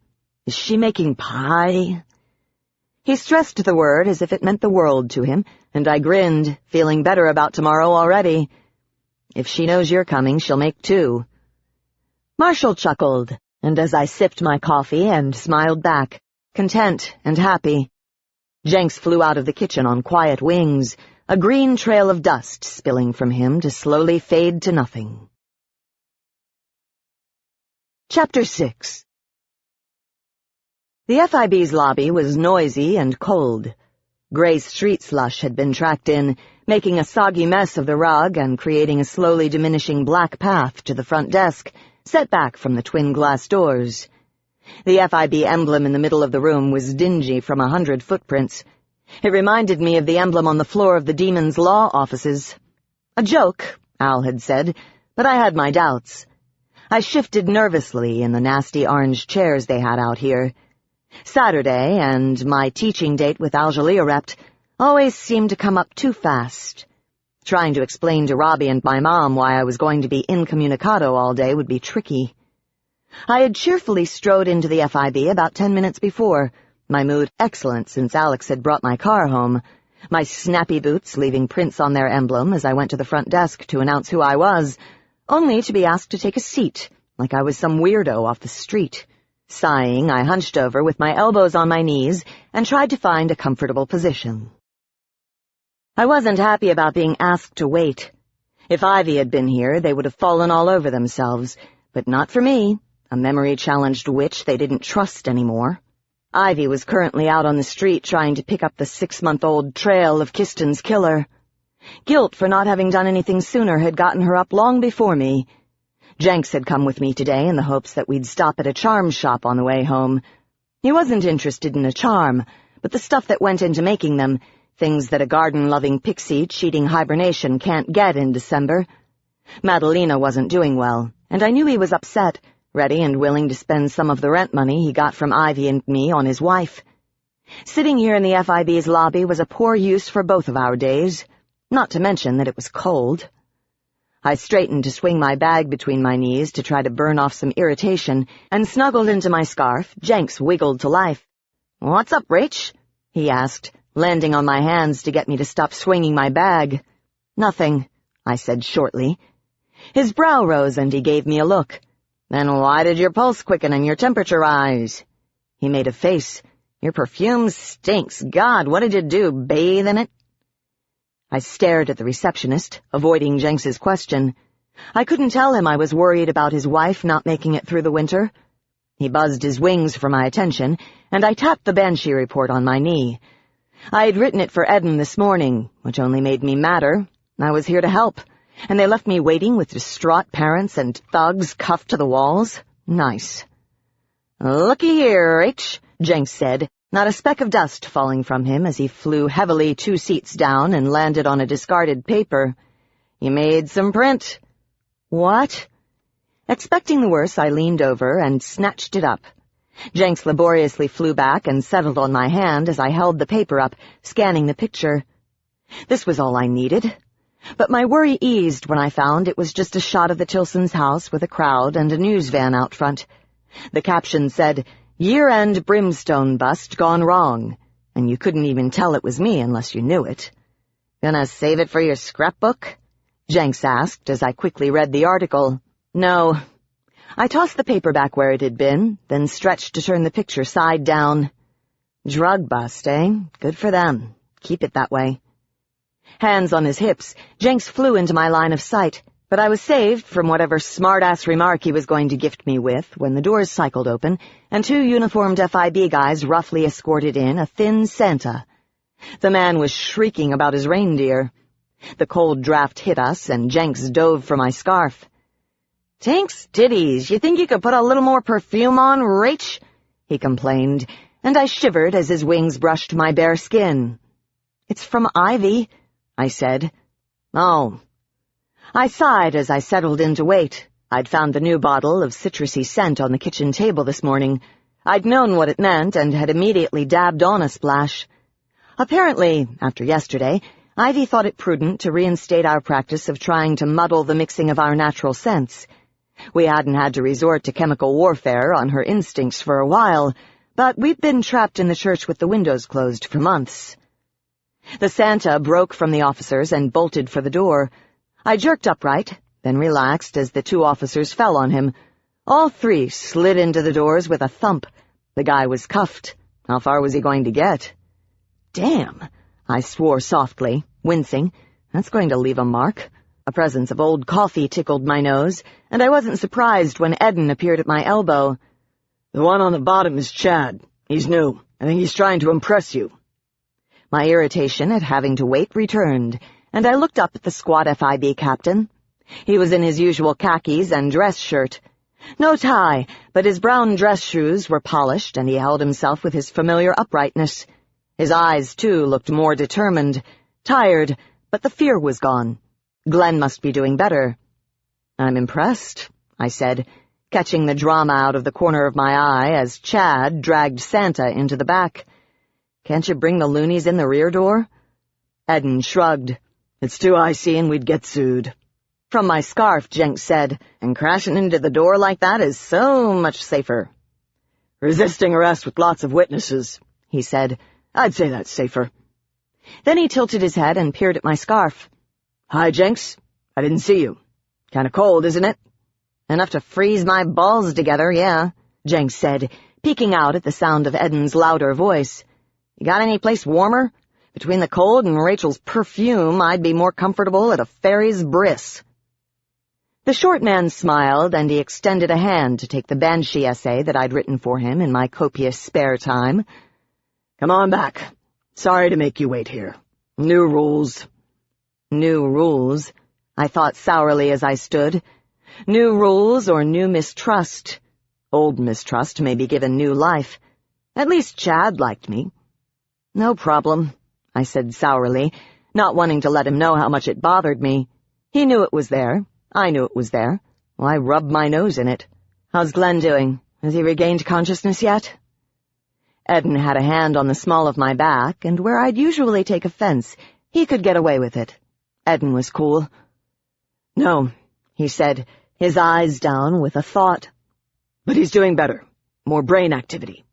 Is she making pie?" He stressed the word as if it meant the world to him, and I grinned, feeling better about tomorrow already. "If she knows you're coming, she'll make 2. Marshall chuckled, and as I sipped my coffee and smiled back, content and happy. Jenks flew out of the kitchen on quiet wings, a green trail of dust spilling from him to slowly fade to nothing. Chapter 6. The FIB's lobby was noisy and cold. Gray street slush had been tracked in, making a soggy mess of the rug and creating a slowly diminishing black path to the front desk, set back from the twin glass doors. The FIB emblem in the middle of the room was dingy from 100 footprints. It reminded me of the emblem on the floor of the Demon's Law offices. A joke, Al had said, but I had my doubts. I shifted nervously in the nasty orange chairs they had out here. Saturday and my teaching date with Algelia Rept always seemed to come up too fast. Trying to explain to Robbie and my mom why I was going to be incommunicado all day would be tricky. I had cheerfully strode into the FIB about 10 minutes before, my mood excellent since Alex had brought my car home, my snappy boots leaving prints on their emblem as I went to the front desk to announce who I was, only to be asked to take a seat, like I was some weirdo off the street. Sighing, I hunched over with my elbows on my knees and tried to find a comfortable position. I wasn't happy about being asked to wait. If Ivy had been here, they would have fallen all over themselves, but not for me, a memory-challenged witch they didn't trust anymore. Ivy was currently out on the street trying to pick up the 6-month-old trail of Kiston's killer. Guilt for not having done anything sooner had gotten her up long before me. Jenks had come with me today in the hopes that we'd stop at a charm shop on the way home. He wasn't interested in a charm, but the stuff that went into making them, things that a garden-loving pixie cheating hibernation can't get in December. Madalena wasn't doing well, and I knew he was upset, ready and willing to spend some of the rent money he got from Ivy and me on his wife. Sitting here in the FIB's lobby was a poor use for both of our days, not to mention that it was cold. I straightened to swing my bag between my knees to try to burn off some irritation, and snuggled into my scarf, Jenks wiggled to life. "What's up, Rach?" he asked, landing on my hands to get me to stop swinging my bag. "Nothing," I said shortly. His brow rose and he gave me a look. "Then why did your pulse quicken and your temperature rise?" He made a face. "Your perfume stinks. God, what did you do, bathe in it?" I stared at the receptionist, avoiding Jenks's question. I couldn't tell him I was worried about his wife not making it through the winter. He buzzed his wings for my attention, and I tapped the Banshee report on my knee. I had written it for Eden this morning, which only made me madder. I was here to help, and they left me waiting with distraught parents and thugs cuffed to the walls. Nice. "Looky here, H," Jenks said, not a speck of dust falling from him as he flew heavily 2 seats down and landed on a discarded paper. "You made some print." "What?" Expecting the worst, I leaned over and snatched it up. Jenks laboriously flew back and settled on my hand as I held the paper up, scanning the picture. This was all I needed. But my worry eased when I found it was just a shot of the Tilsons' house with a crowd and a news van out front. The caption said, Year-end brimstone bust gone wrong, and you couldn't even tell it was me unless you knew it. Gonna save it for your scrapbook? Jenks asked as I quickly read the article. No. I tossed the paper back where it had been, then stretched to turn the picture side down. Drug bust, eh? Good for them. Keep it that way. Hands on his hips, Jenks flew into my line of sight, but I was saved from whatever smart-ass remark he was going to gift me with when the doors cycled open and two uniformed FIB guys roughly escorted in a thin Santa. The man was shrieking about his reindeer. The cold draft hit us, and Jenks dove for my scarf. "Tanks titties, you think you could put a little more perfume on, Rach?" he complained, and I shivered as his wings brushed my bare skin. "It's from Ivy," I said. "Oh." I sighed as I settled in to wait. I'd found the new bottle of citrusy scent on the kitchen table this morning. I'd known what it meant and had immediately dabbed on a splash. Apparently, after yesterday, Ivy thought it prudent to reinstate our practice of trying to muddle the mixing of our natural scents. We hadn't had to resort to chemical warfare on her instincts for a while, but we'd been trapped in the church with the windows closed for months. The Santa broke from the officers and bolted for the door. I jerked upright, then relaxed as the two officers fell on him. All three slid into the doors with a thump. The guy was cuffed. How far was he going to get? "Damn," I swore softly, wincing. "That's going to leave a mark." A presence of old coffee tickled my nose, and I wasn't surprised when Eden appeared at my elbow. "The one on the bottom is Chad. He's new. I think he's trying to impress you." My irritation at having to wait returned, and I looked up at the squat FIB captain. He was in his usual khakis and dress shirt. No tie, but his brown dress shoes were polished, and he held himself with his familiar uprightness. His eyes, too, looked more determined, tired, but the fear was gone. Glenn must be doing better. "I'm impressed," I said, catching the drama out of the corner of my eye as Chad dragged Santa into the back. "Can't you bring the loonies in the rear door?" Eden shrugged. "It's too icy and we'd get sued." From my scarf, Jenks said, "And crashing into the door like that is so much safer." "Resisting arrest with lots of witnesses," he said. "I'd say that's safer." Then he tilted his head and peered at my scarf. "Hi, Jenks. I didn't see you. Kinda cold, isn't it?" "Enough to freeze my balls together, yeah," Jenks said, peeking out at the sound of Eden's louder voice. "You got any place warmer? Between the cold and Rachel's perfume, I'd be more comfortable at a fairy's bris." The short man smiled, and he extended a hand to take the Banshee essay that I'd written for him in my copious spare time. "Come on back. Sorry to make you wait here. New rules." New rules, I thought sourly as I stood. New rules or new mistrust. Old mistrust may be given new life. At least Chad liked me. "No problem," I said sourly, not wanting to let him know how much it bothered me. He knew it was there. I knew it was there. Well, I rubbed my nose in it. "How's Glenn doing? Has he regained consciousness yet?" Eden had a hand on the small of my back, and where I'd usually take offense, he could get away with it. Eden was cool. "No," he said, his eyes down with a thought. "But he's doing better. More brain activity."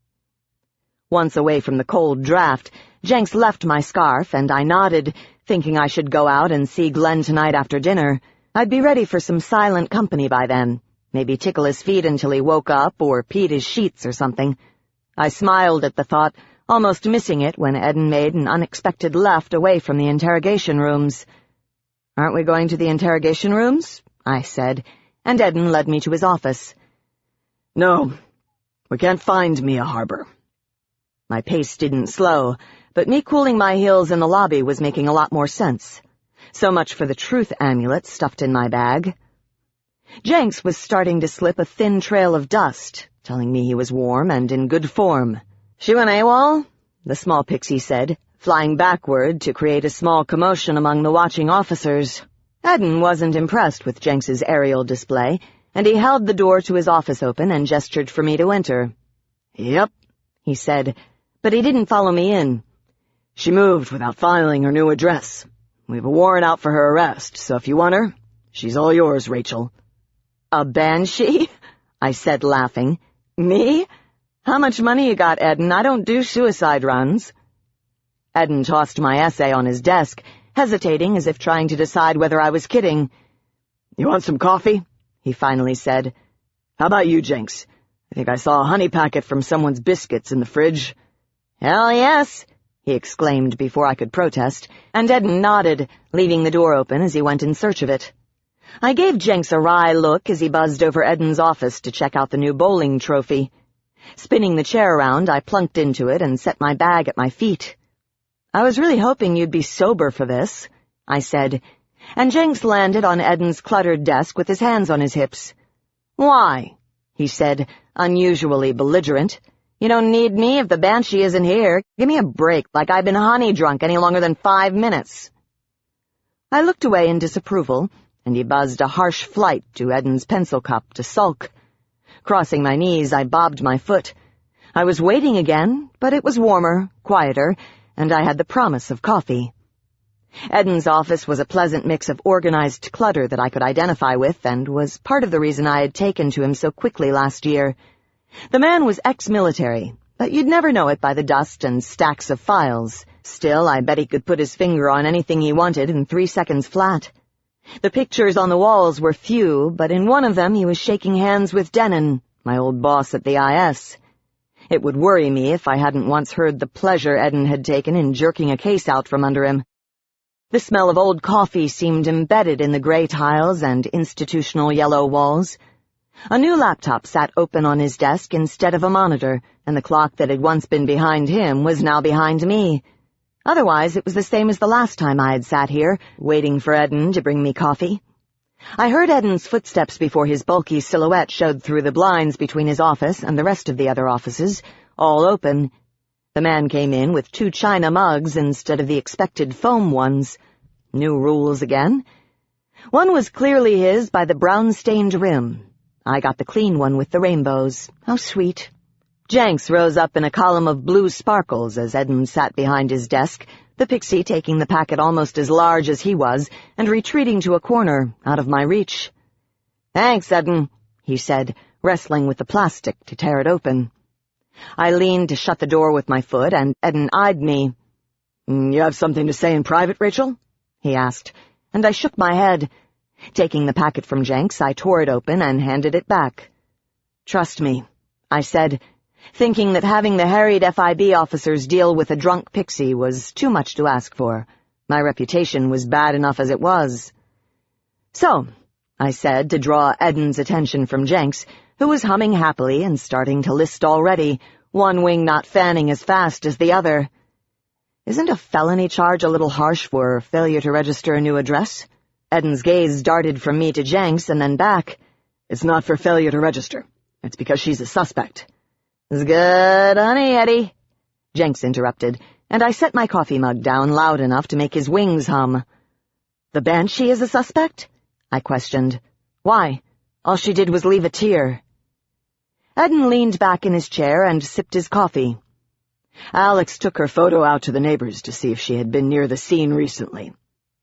Once away from the cold draft, Jenks left my scarf, and I nodded, thinking I should go out and see Glenn tonight after dinner. I'd be ready for some silent company by then. Maybe tickle his feet until he woke up or peed his sheets or something. I smiled at the thought, almost missing it when Eden made an unexpected left away from the interrogation rooms. "Aren't we going to the interrogation rooms?" I said, and Eden led me to his office. "No, we can't find Mia Harbor." My pace didn't slow, but me cooling my heels in the lobby was making a lot more sense. So much for the truth amulet stuffed in my bag. Jenks was starting to slip a thin trail of dust, telling me he was warm and in good form. "She went AWOL?" the small pixie said, flying backward to create a small commotion among the watching officers. Eden wasn't impressed with Jenks's aerial display, and he held the door to his office open and gestured for me to enter. "Yep," he said, but he didn't follow me in. "She moved without filing her new address. We have a warrant out for her arrest, so if you want her, she's all yours, Rachel." "A banshee?" I said, laughing. "Me? "How much money you got, Eden? I don't do suicide runs." Eden tossed my essay on his desk, hesitating as if trying to decide whether I was kidding. "You want some coffee?" he finally said. "How about you, Jenks? I think I saw a honey packet from someone's biscuits in the fridge." "Hell yes," he exclaimed before I could protest, and Eden nodded, leaving the door open as he went in search of it. I gave Jenks a wry look as he buzzed over Eden's office to check out the new bowling trophy. Spinning the chair around, I plunked into it and set my bag at my feet. "I was really hoping you'd be sober for this," I said, and Jenks landed on Eden's cluttered desk with his hands on his hips. "Why?" he said, unusually belligerent. "You don't need me if the banshee isn't here. Give me a break, like I've been honey drunk any longer than 5 minutes." I looked away in disapproval, and he buzzed a harsh flight to Eden's pencil cup to sulk. Crossing my knees, I bobbed my foot. I was waiting again, but it was warmer, quieter, and I had the promise of coffee. Eden's office was a pleasant mix of organized clutter that I could identify with, and was part of the reason I had taken to him so quickly last year. The man was ex-military, but you'd never know it by the dust and stacks of files. Still, I bet he could put his finger on anything he wanted in 3 seconds flat. The pictures on the walls were few, but in one of them he was shaking hands with Denon, my old boss at the IS. It would worry me if I hadn't once heard the pleasure Eden had taken in jerking a case out from under him. The smell of old coffee seemed embedded in the gray tiles and institutional yellow walls. A new laptop sat open on his desk instead of a monitor, and the clock that had once been behind him was now behind me. Otherwise, it was the same as the last time I had sat here, waiting for Eden to bring me coffee. I heard Eden's footsteps before his bulky silhouette showed through the blinds between his office and the rest of the other offices, all open. The man came in with 2 china mugs instead of the expected foam ones. New rules again. One was clearly his by the brown-stained rim. I got the clean one with the rainbows. How sweet. Jenks rose up in a column of blue sparkles as Eden sat behind his desk, the pixie taking the packet almost as large as he was and retreating to a corner, out of my reach. "Thanks, Eden," he said, wrestling with the plastic to tear it open. I leaned to shut the door with my foot, and Eden eyed me. "You have something to say in private, Rachel?" he asked, and I shook my head. Taking the packet from Jenks, I tore it open and handed it back. "Trust me," I said, thinking that having the harried FIB officers deal with a drunk pixie was too much to ask for. My reputation was bad enough as it was. "So," I said, to draw Eden's attention from Jenks, who was humming happily and starting to list already, one wing not fanning as fast as the other. "Isn't a felony charge a little harsh for failure to register a new address?" Eden's gaze darted from me to Jenks and then back. "It's not for failure to register. It's because she's a suspect." "It's good, honey, Eddie," Jenks interrupted, and I set my coffee mug down loud enough to make his wings hum. "The banshee is a suspect?" I questioned. "Why? All she did was leave a tear." Eden leaned back in his chair and sipped his coffee. "Alex took her photo out to the neighbors to see if she had been near the scene recently.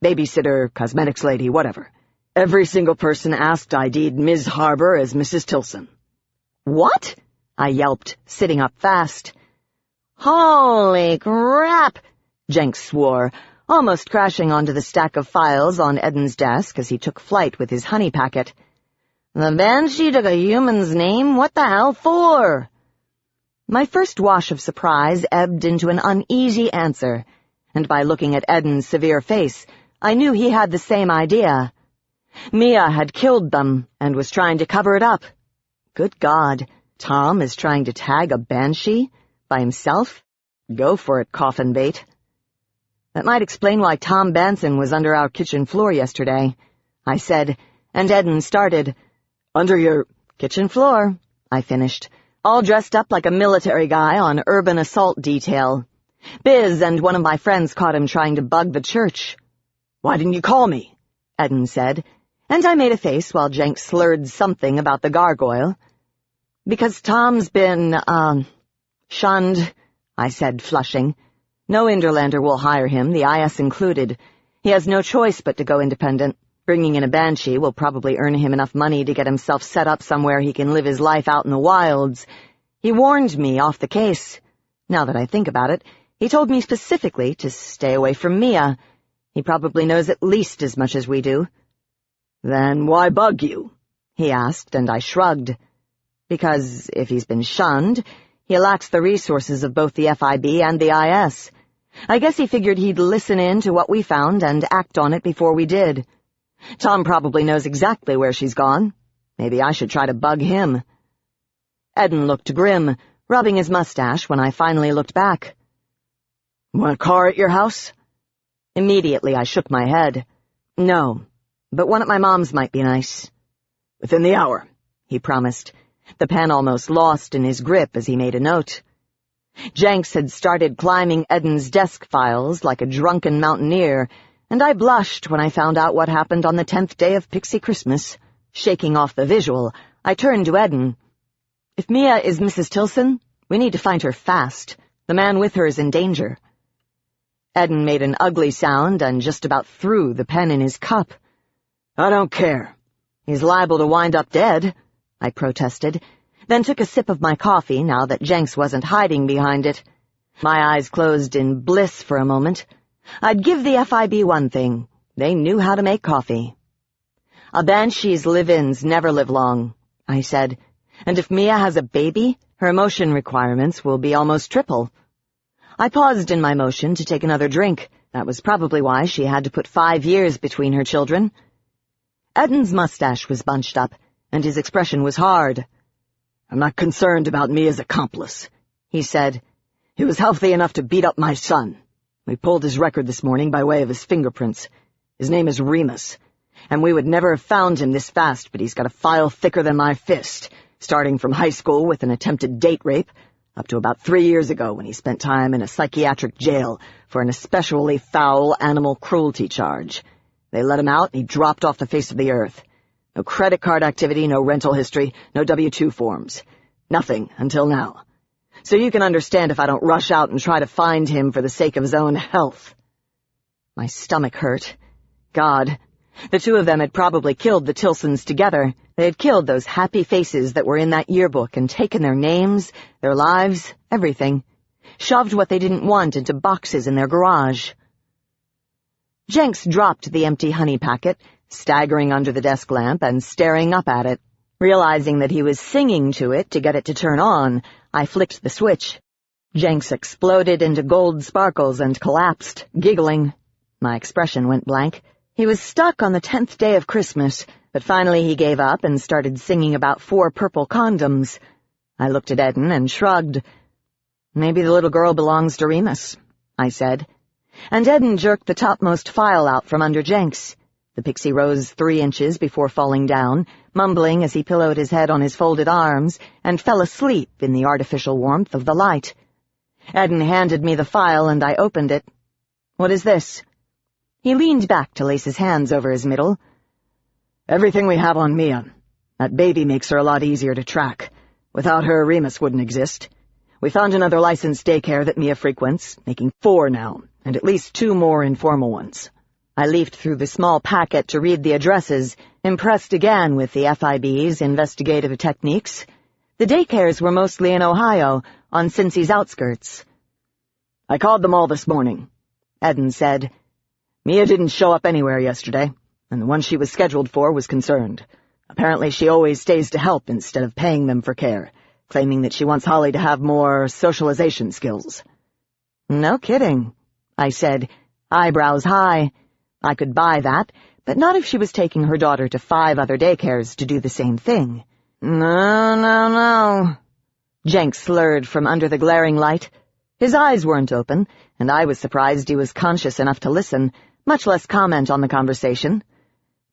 Babysitter, cosmetics lady, whatever. Every single person asked ID'd Ms. Harbor as Mrs. Tilson." "What?" I yelped, sitting up fast. "Holy crap!" Jenks swore, almost crashing onto the stack of files on Eden's desk as he took flight with his honey packet. "The banshee took a human's name? What the hell for?" My first wash of surprise ebbed into an uneasy answer, and by looking at Eden's severe face, I knew he had the same idea. Mia had killed them and was trying to cover it up. Good God, Tom is trying to tag a banshee? By himself? Go for it, coffin bait. That might explain why Tom Banson was under our kitchen floor yesterday, I said, and Eden started. "Under your kitchen floor," I finished, all dressed up like a military guy on urban assault detail. Biz and one of my friends caught him trying to bug the church. "Why didn't you call me?" Eden said, and I made a face while Jenks slurred something about the gargoyle. "Because Tom's been, shunned," I said, flushing. "No Interlander will hire him, the IS included. He has no choice but to go independent. Bringing in a banshee will probably earn him enough money to get himself set up somewhere he can live his life out in the wilds. He warned me off the case. Now that I think about it, he told me specifically to stay away from Mia. He probably knows at least as much as we do. Then why bug you? He asked, and I shrugged. Because if he's been shunned, he lacks the resources of both the FIB and the IS. I guess he figured he'd listen in to what we found and act on it before we did. Tom probably knows exactly where she's gone. Maybe I should try to bug him. Eden looked grim, rubbing his mustache when I finally looked back. Want a car at your house? Immediately I shook my head. No, but one at my mom's might be nice. Within the hour, he promised, the pen almost lost in his grip as he made a note. Jenks had started climbing Eden's desk files like a drunken mountaineer, and I blushed when I found out what happened on the 10th day of Pixie Christmas. Shaking off the visual, I turned to Eden. If Mia is Mrs. Tilson, we need to find her fast. The man with her is in danger. Eden made an ugly sound and just about threw the pen in his cup. I don't care. He's liable to wind up dead, I protested, then took a sip of my coffee now that Jenks wasn't hiding behind it. My eyes closed in bliss for a moment. I'd give the FIB one thing. They knew how to make coffee. A banshee's live-ins never live long, I said, and if Mia has a baby, her emotion requirements will be almost triple. I paused in my motion to take another drink. That was probably why she had to put 5 years between her children. Eden's mustache was bunched up, and his expression was hard. I'm not concerned about Mia's accomplice, he said. He was healthy enough to beat up my son. We pulled his record this morning by way of his fingerprints. His name is Remus, and we would never have found him this fast, but he's got a file thicker than my fist, starting from high school with an attempted date rape, up to about 3 years ago when he spent time in a psychiatric jail for an especially foul animal cruelty charge. They let him out, and he dropped off the face of the earth. No credit card activity, no rental history, no W-2 forms. Nothing until now. So you can understand if I don't rush out and try to find him for the sake of his own health. My stomach hurt. God, the two of them had probably killed the Tilsons together. They had killed those happy faces that were in that yearbook and taken their names, their lives, everything. Shoved what they didn't want into boxes in their garage. Jenks dropped the empty honey packet, staggering under the desk lamp and staring up at it. Realizing that he was singing to it to get it to turn on, I flicked the switch. Jenks exploded into gold sparkles and collapsed, giggling. My expression went blank. He was stuck on the 10th day of Christmas, but finally he gave up and started singing about 4 purple condoms. I looked at Eden and shrugged. Maybe the little girl belongs to Remus, I said. And Eden jerked the topmost file out from under Jenks. The pixie rose 3 inches before falling down, mumbling as he pillowed his head on his folded arms, and fell asleep in the artificial warmth of the light. Eden handed me the file, and I opened it. What is this? He leaned back to lace his hands over his middle. Everything we have on Mia. That baby makes her a lot easier to track. Without her, Remus wouldn't exist. We found another licensed daycare that Mia frequents, making 4 now, and at least 2 more informal ones. I leafed through the small packet to read the addresses, impressed again with the FIB's investigative techniques. The daycares were mostly in Ohio, on Cincy's outskirts. I called them all this morning, Eden said. Mia didn't show up anywhere yesterday, and the one she was scheduled for was concerned. Apparently she always stays to help instead of paying them for care, claiming that she wants Holly to have more socialization skills. No kidding, I said, eyebrows high. I could buy that, but not if she was taking her daughter to 5 other daycares to do the same thing. No. Jenks slurred from under the glaring light. His eyes weren't open, and I was surprised he was conscious enough to listen, much less comment on the conversation.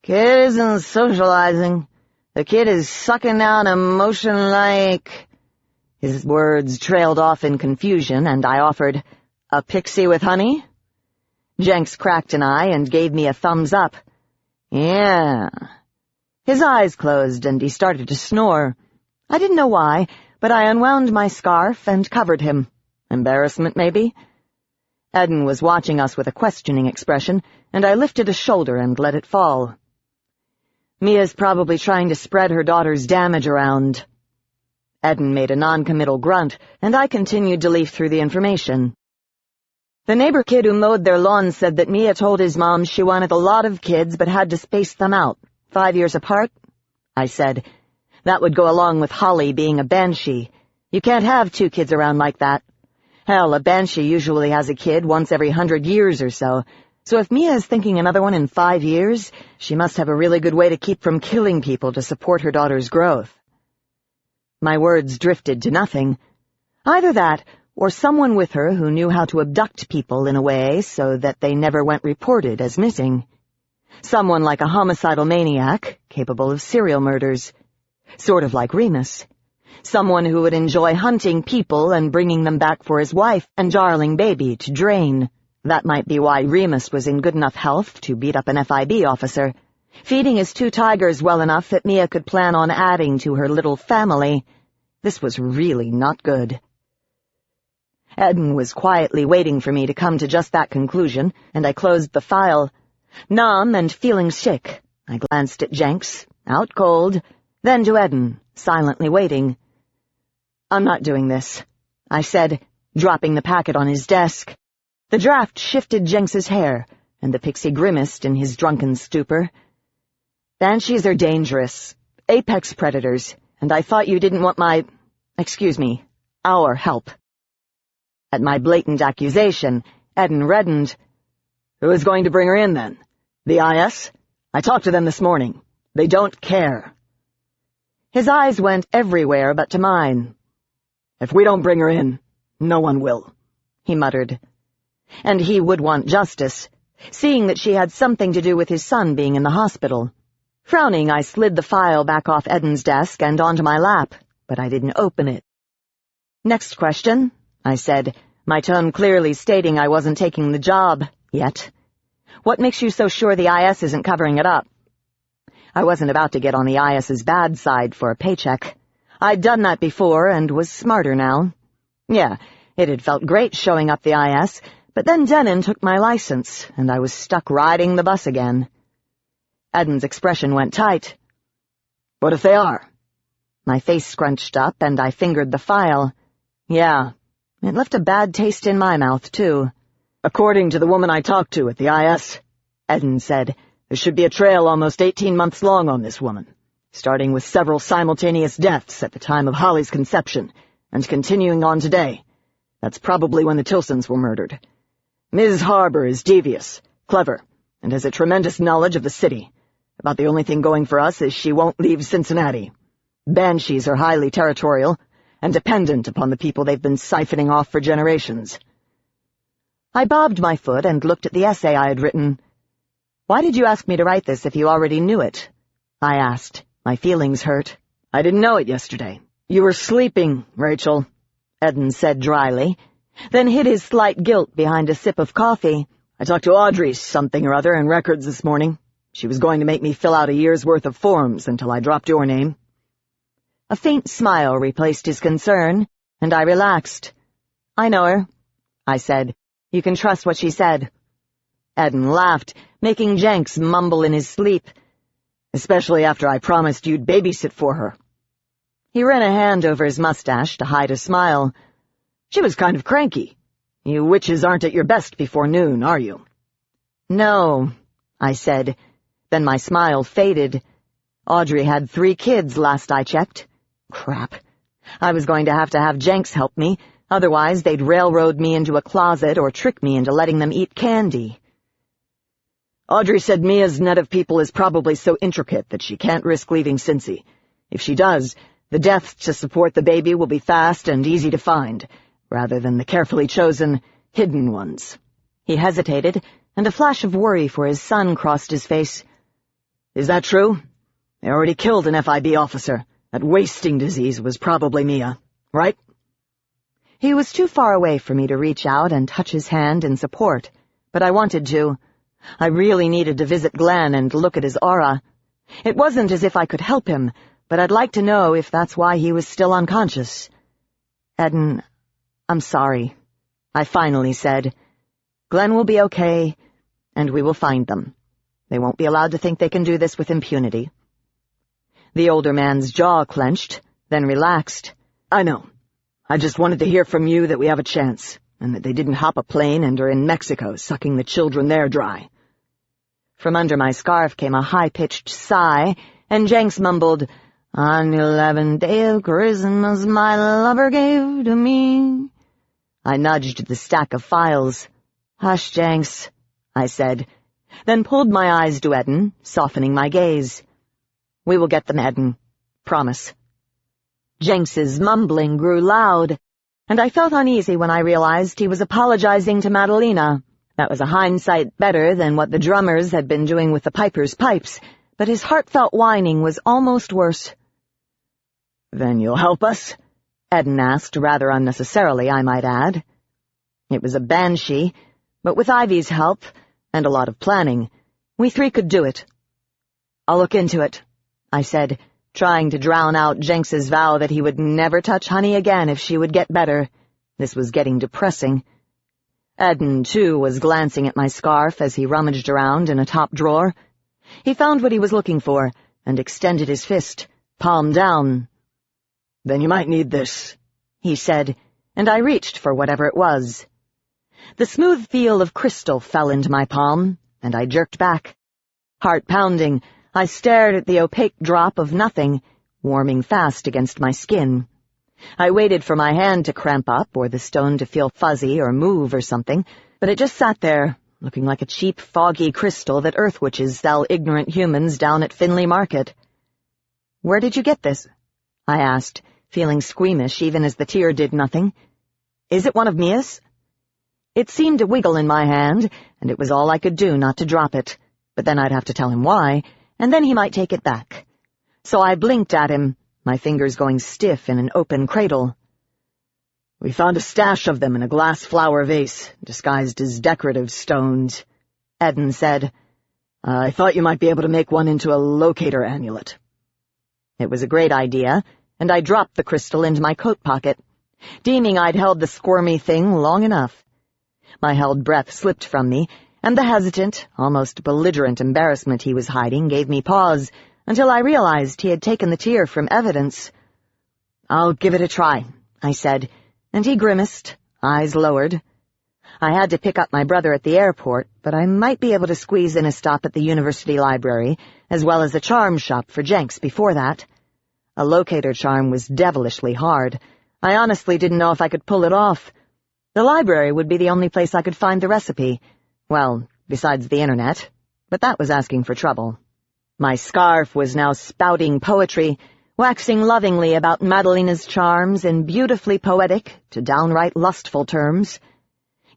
Kid isn't socializing. The kid is sucking down emotion like... His words trailed off in confusion, and I offered, a pixie with honey? Jenks cracked an eye and gave me a thumbs up. Yeah. His eyes closed, and he started to snore. I didn't know why, but I unwound my scarf and covered him. Embarrassment, maybe? Eden was watching us with a questioning expression, and I lifted a shoulder and let it fall. Mia's probably trying to spread her daughter's damage around. Eden made a non-committal grunt, and I continued to leaf through the information. The neighbor kid who mowed their lawn said that Mia told his mom she wanted a lot of kids but had to space them out, 5 years apart. I said, that would go along with Holly being a banshee. You can't have 2 kids around like that. Hell, a banshee usually has a kid once every 100 years or so if Mia is thinking another one in 5 years, she must have a really good way to keep from killing people to support her daughter's growth. My words drifted to nothing. Either that, or someone with her who knew how to abduct people in a way so that they never went reported as missing. Someone like a homicidal maniac, capable of serial murders. Sort of like Remus. Someone who would enjoy hunting people and bringing them back for his wife and darling baby to drain. That might be why Remus was in good enough health to beat up an FIB officer, feeding his 2 tigers well enough that Mia could plan on adding to her little family. This was really not good. Eden was quietly waiting for me to come to just that conclusion, and I closed the file. Numb and feeling sick, I glanced at Jenks, out cold, then to Eden, silently waiting. I'm not doing this, I said, dropping the packet on his desk. The draft shifted Jenks's hair, and the pixie grimaced in his drunken stupor. Banshees are dangerous, apex predators, and I thought you didn't want our help. At my blatant accusation, Eden reddened. Who is going to bring her in, then? The IS? I talked to them this morning. They don't care. His eyes went everywhere but to mine. If we don't bring her in, no one will, he muttered. And he would want justice, seeing that she had something to do with his son being in the hospital. Frowning, I slid the file back off Eden's desk and onto my lap, but I didn't open it. Next question, I said, my tone clearly stating I wasn't taking the job yet. What makes you so sure the IS isn't covering it up? I wasn't about to get on the IS's bad side for a paycheck. I'd done that before and was smarter now. Yeah, it had felt great showing up the IS, but then Denon took my license, and I was stuck riding the bus again. Eden's expression went tight. What if they are? My face scrunched up, and I fingered the file. Yeah, it left a bad taste in my mouth, too. According to the woman I talked to at the IS, Eden said, there should be a trail almost 18 months long on this woman, starting with several simultaneous deaths at the time of Holly's conception, and continuing on today. That's probably when the Tilsons were murdered. Ms. Harbour is devious, clever, and has a tremendous knowledge of the city. About the only thing going for us is she won't leave Cincinnati. Banshees are highly territorial and dependent upon the people they've been siphoning off for generations. I bobbed my foot and looked at the essay I had written. Why did you ask me to write this if you already knew it? I asked, my feelings hurt. I didn't know it yesterday. You were sleeping, Rachel, Eden said dryly, then hid his slight guilt behind a sip of coffee. I talked to Audrey something or other in records this morning. She was going to make me fill out a year's worth of forms until I dropped your name. A faint smile replaced his concern, and I relaxed. I know her, I said. You can trust what she said. Eden laughed, making Jenks mumble in his sleep. Especially after I promised you'd babysit for her. He ran a hand over his mustache to hide a smile. She was kind of cranky. You witches aren't at your best before noon, are you? No, I said. Then my smile faded. Audrey had 3 kids last I checked. Crap. I was going to have Jenks help me, otherwise they'd railroad me into a closet or trick me into letting them eat candy. Audrey said Mia's net of people is probably so intricate that she can't risk leaving Cincy. If she does, the deaths to support the baby will be fast and easy to find, rather than the carefully chosen, hidden ones. He hesitated, and a flash of worry for his son crossed his face. Is that true? They already killed an FIB officer. That wasting disease was probably Mia, right? He was too far away for me to reach out and touch his hand in support, but I wanted to. I really needed to visit Glenn and look at his aura. It wasn't as if I could help him, but I'd like to know if that's why he was still unconscious. Eden, I'm sorry, I finally said. Glenn will be okay, and we will find them. They won't be allowed to think they can do this with impunity. The older man's jaw clenched, then relaxed. I know. I just wanted to hear from you that we have a chance, and that they didn't hop a plane and are in Mexico sucking the children there dry." From under my scarf came a high-pitched sigh, and Jenks mumbled, "On the 11th day of Christmas my lover gave to me." I nudged the stack of files. "Hush, Jenks," I said, then pulled my eyes to Eden, softening my gaze. "We will get them, Eden. Promise." Jenks's mumbling grew loud, and I felt uneasy when I realized he was apologizing to Madalena. That was a hindsight better than what the drummers had been doing with the piper's pipes, but his heartfelt whining was almost worse. "Then you'll help us?" Eden asked, rather unnecessarily, I might add. It was a banshee, but with Ivy's help, and a lot of planning, we three could do it. "I'll look into it," I said, trying to drown out Jenks's vow that he would never touch Honey again if she would get better. This was getting depressing. Eden, too, was glancing at my scarf as he rummaged around in a top drawer. He found what he was looking for, and extended his fist, palm down. "Then you might need this," he said, and I reached for whatever it was. The smooth feel of crystal fell into my palm, and I jerked back. Heart pounding, I stared at the opaque drop of nothing, warming fast against my skin. I waited for my hand to cramp up or the stone to feel fuzzy or move or something, but it just sat there, looking like a cheap, foggy crystal that earth witches sell ignorant humans down at Finley Market. "Where did you get this?" I asked, feeling squeamish even as the tear did nothing. "Is it one of Mia's?" It seemed to wiggle in my hand, and it was all I could do not to drop it, but then I'd have to tell him why, and then he might take it back. So I blinked at him, my fingers going stiff in an open cradle. "We found a stash of them in a glass flower vase, disguised as decorative stones," Eden said. "I thought you might be able to make one into a locator amulet." It was a great idea, and I dropped the crystal into my coat pocket, deeming I'd held the squirmy thing long enough. My held breath slipped from me, and the hesitant, almost belligerent embarrassment he was hiding gave me pause, until I realized he had taken the tear from evidence. "I'll give it a try," I said, and he grimaced, eyes lowered. I had to pick up my brother at the airport, but I might be able to squeeze in a stop at the university library, as well as a charm shop for Jenks before that. A locator charm was devilishly hard. I honestly didn't know if I could pull it off. The library would be the only place I could find the recipe. Well, besides the internet, but that was asking for trouble. My scarf was now spouting poetry, waxing lovingly about Madalena's charms in beautifully poetic to downright lustful terms.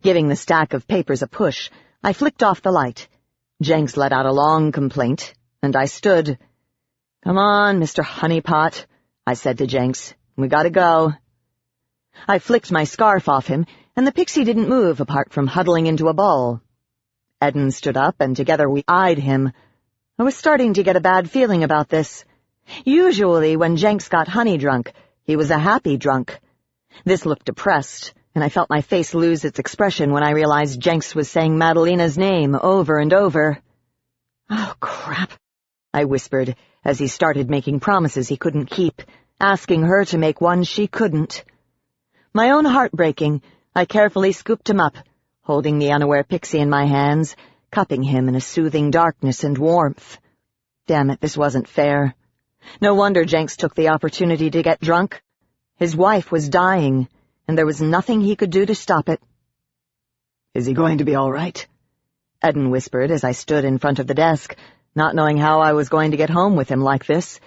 Giving the stack of papers a push, I flicked off the light. Jenks let out a long complaint, and I stood. "Come on, Mr. Honeypot," I said to Jenks. "We gotta go." I flicked my scarf off him, and the pixie didn't move apart from huddling into a ball. Eden stood up, and together we eyed him. I was starting to get a bad feeling about this. Usually, when Jenks got honey drunk, he was a happy drunk. This looked depressed, and I felt my face lose its expression when I realized Jenks was saying Madalena's name over and over. "Oh, crap," I whispered, as he started making promises he couldn't keep, asking her to make one she couldn't. My own heart breaking, I carefully scooped him up, holding the unaware pixie in my hands, cupping him in a soothing darkness and warmth. Damn it, this wasn't fair. No wonder Jenks took the opportunity to get drunk. His wife was dying, and there was nothing he could do to stop it. "Is he going to be all right?" Eden whispered as I stood in front of the desk, not knowing how I was going to get home with him like this.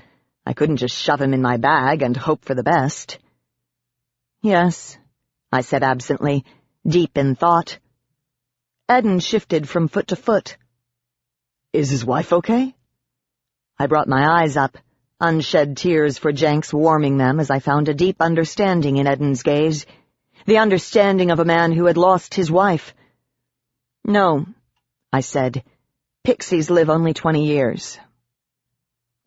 I couldn't just shove him in my bag and hope for the best. "Yes," I said absently, deep in thought. Eden shifted from foot to foot. "Is his wife okay?" I brought my eyes up, unshed tears for Jenks warming them as I found a deep understanding in Eden's gaze, the understanding of a man who had lost his wife. "No," I said. "Pixies live only 20 years.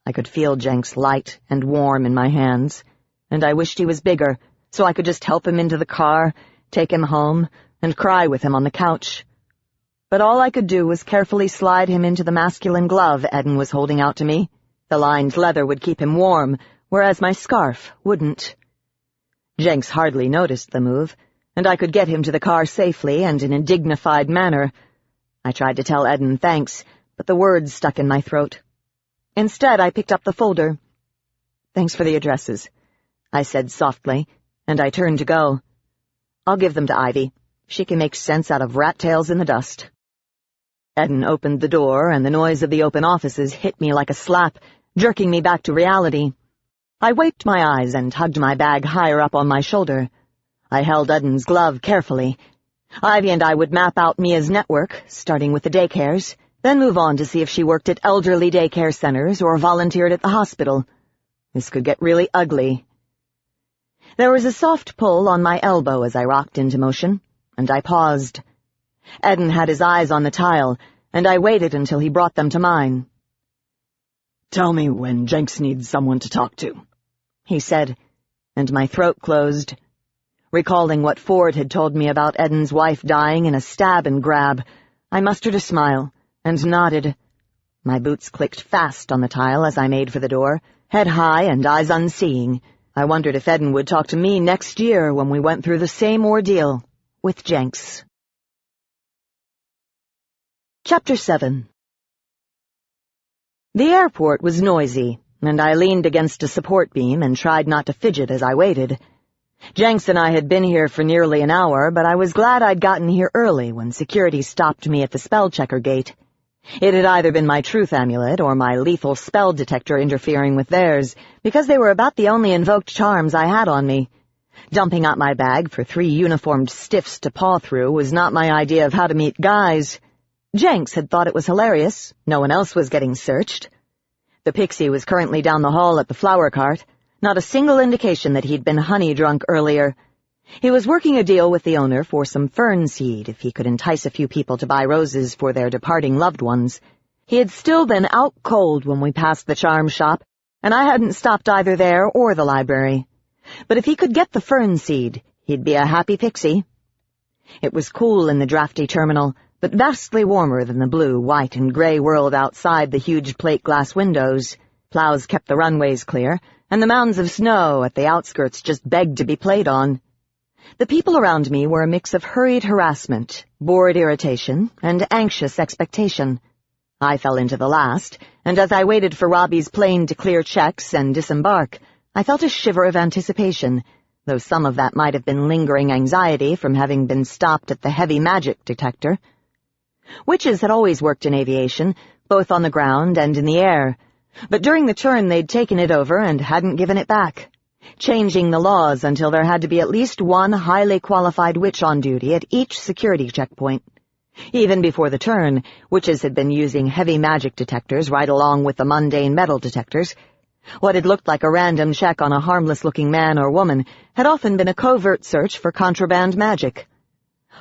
I could feel Jenks light and warm in my hands, and I wished he was bigger, so I could just help him into the car, take him home, and cry with him on the couch. But all I could do was carefully slide him into the masculine glove Eden was holding out to me. The lined leather would keep him warm, whereas my scarf wouldn't. Jenks hardly noticed the move, and I could get him to the car safely and in a dignified manner. I tried to tell Eden thanks, but the words stuck in my throat. Instead, I picked up the folder. "Thanks for the addresses," I said softly, and I turned to go. "I'll give them to Ivy. She can make sense out of rat tails in the dust." Eden opened the door, and the noise of the open offices hit me like a slap, jerking me back to reality. I wiped my eyes and hugged my bag higher up on my shoulder. I held Eden's glove carefully. Ivy and I would map out Mia's network, starting with the daycares, then move on to see if she worked at elderly daycare centers or volunteered at the hospital. This could get really ugly. There was a soft pull on my elbow as I rocked into motion, and I paused. Eden had his eyes on the tile, and I waited until he brought them to mine. "Tell me when Jenks needs someone to talk to," he said, and my throat closed. Recalling what Ford had told me about Eden's wife dying in a stab-and-grab, I mustered a smile and nodded. My boots clicked fast on the tile as I made for the door, head high and eyes unseeing. I wondered if Eden would talk to me next year when we went through the same ordeal with Jenks. Chapter 7. The airport was noisy, and I leaned against a support beam and tried not to fidget as I waited. Jenks and I had been here for nearly an hour, but I was glad I'd gotten here early when security stopped me at the spell checker gate. It had either been my truth amulet or my lethal spell detector interfering with theirs, because they were about the only invoked charms I had on me. Dumping out my bag for 3 uniformed stiffs to paw through was not my idea of how to meet guys. Jenks had thought it was hilarious. No one else was getting searched. The pixie was currently down the hall at the flower cart, not a single indication that he'd been honey-drunk earlier. He was working a deal with the owner for some fern seed if he could entice a few people to buy roses for their departing loved ones. He had still been out cold when we passed the charm shop, and I hadn't stopped either there or the library. But if he could get the fern seed, he'd be a happy pixie. It was cool in the drafty terminal, but vastly warmer than the blue, white, and gray world outside the huge plate-glass windows. Plows kept the runways clear, and the mounds of snow at the outskirts just begged to be played on. The people around me were a mix of hurried harassment, bored irritation, and anxious expectation. I fell into the last, and as I waited for Robbie's plane to clear checks and disembark, I felt a shiver of anticipation, though some of that might have been lingering anxiety from having been stopped at the heavy magic detector. Witches had always worked in aviation, both on the ground and in the air, but during the turn they'd taken it over and hadn't given it back, changing the laws until there had to be at least one highly qualified witch on duty at each security checkpoint. Even before the turn, witches had been using heavy magic detectors right along with the mundane metal detectors. What had looked like a random check on a harmless-looking man or woman had often been a covert search for contraband magic.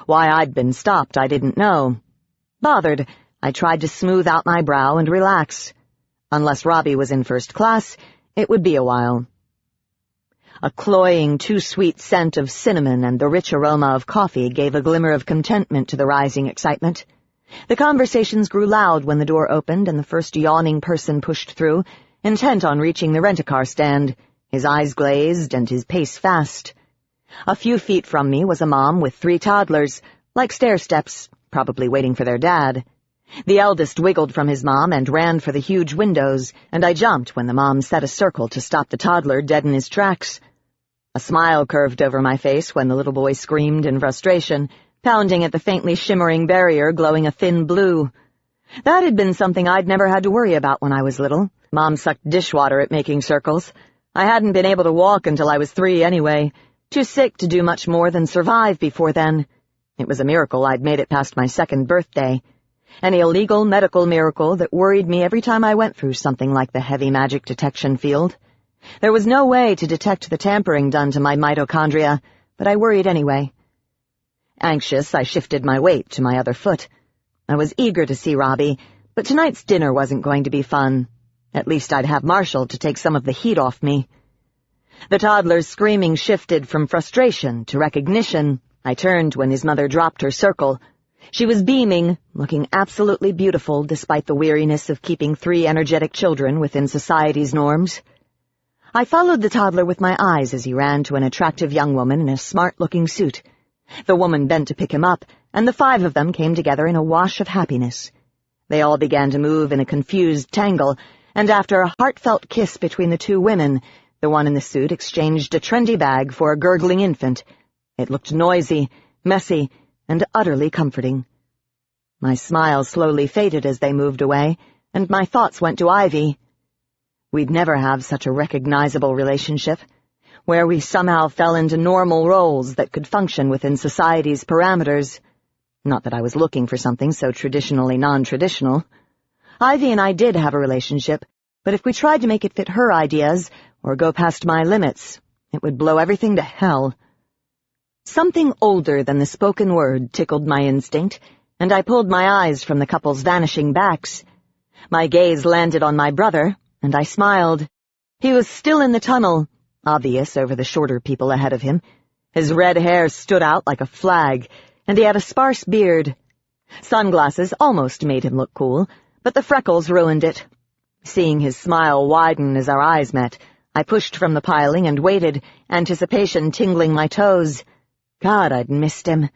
Why I'd been stopped, I didn't know. Bothered, I tried to smooth out my brow and relax. Unless Robbie was in first class, it would be a while. A cloying, too-sweet scent of cinnamon and the rich aroma of coffee gave a glimmer of contentment to the rising excitement. The conversations grew loud when the door opened and the first yawning person pushed through, intent on reaching the rent-a-car stand, his eyes glazed and his pace fast. A few feet from me was a mom with 3 toddlers, like stair-steps, probably waiting for their dad. The eldest wiggled from his mom and ran for the huge windows, and I jumped when the mom set a circle to stop the toddler dead in his tracks. A smile curved over my face when the little boy screamed in frustration, pounding at the faintly shimmering barrier glowing a thin blue. That had been something I'd never had to worry about when I was little. Mom sucked dishwater at making circles. I hadn't been able to walk until I was 3 anyway, too sick to do much more than survive before then. It was a miracle I'd made it past my 2nd birthday. An illegal medical miracle that worried me every time I went through something like the heavy magic detection field. There was no way to detect the tampering done to my mitochondria, but I worried anyway. Anxious, I shifted my weight to my other foot. I was eager to see Robbie, but tonight's dinner wasn't going to be fun. At least I'd have Marshall to take some of the heat off me. The toddler's screaming shifted from frustration to recognition. I turned when his mother dropped her circle. She was beaming, looking absolutely beautiful despite the weariness of keeping 3 energetic children within society's norms. I followed the toddler with my eyes as he ran to an attractive young woman in a smart-looking suit. The woman bent to pick him up, and the five of them came together in a wash of happiness. They all began to move in a confused tangle, and after a heartfelt kiss between the two women, the one in the suit exchanged a trendy bag for a gurgling infant. It looked noisy, messy, and utterly comforting. My smile slowly faded as they moved away, and my thoughts went to Ivy. We'd never have such a recognizable relationship, where we somehow fell into normal roles that could function within society's parameters. Not that I was looking for something so traditionally non-traditional. Ivy and I did have a relationship, but if we tried to make it fit her ideas or go past my limits, it would blow everything to hell. Something older than the spoken word tickled my instinct, and I pulled my eyes from the couple's vanishing backs. My gaze landed on my brother, and I smiled. He was still in the tunnel, obvious over the shorter people ahead of him. His red hair stood out like a flag, and he had a sparse beard. Sunglasses almost made him look cool, but the freckles ruined it. Seeing his smile widen as our eyes met, I pushed from the piling and waited, anticipation tingling my toes. God, I'd missed him.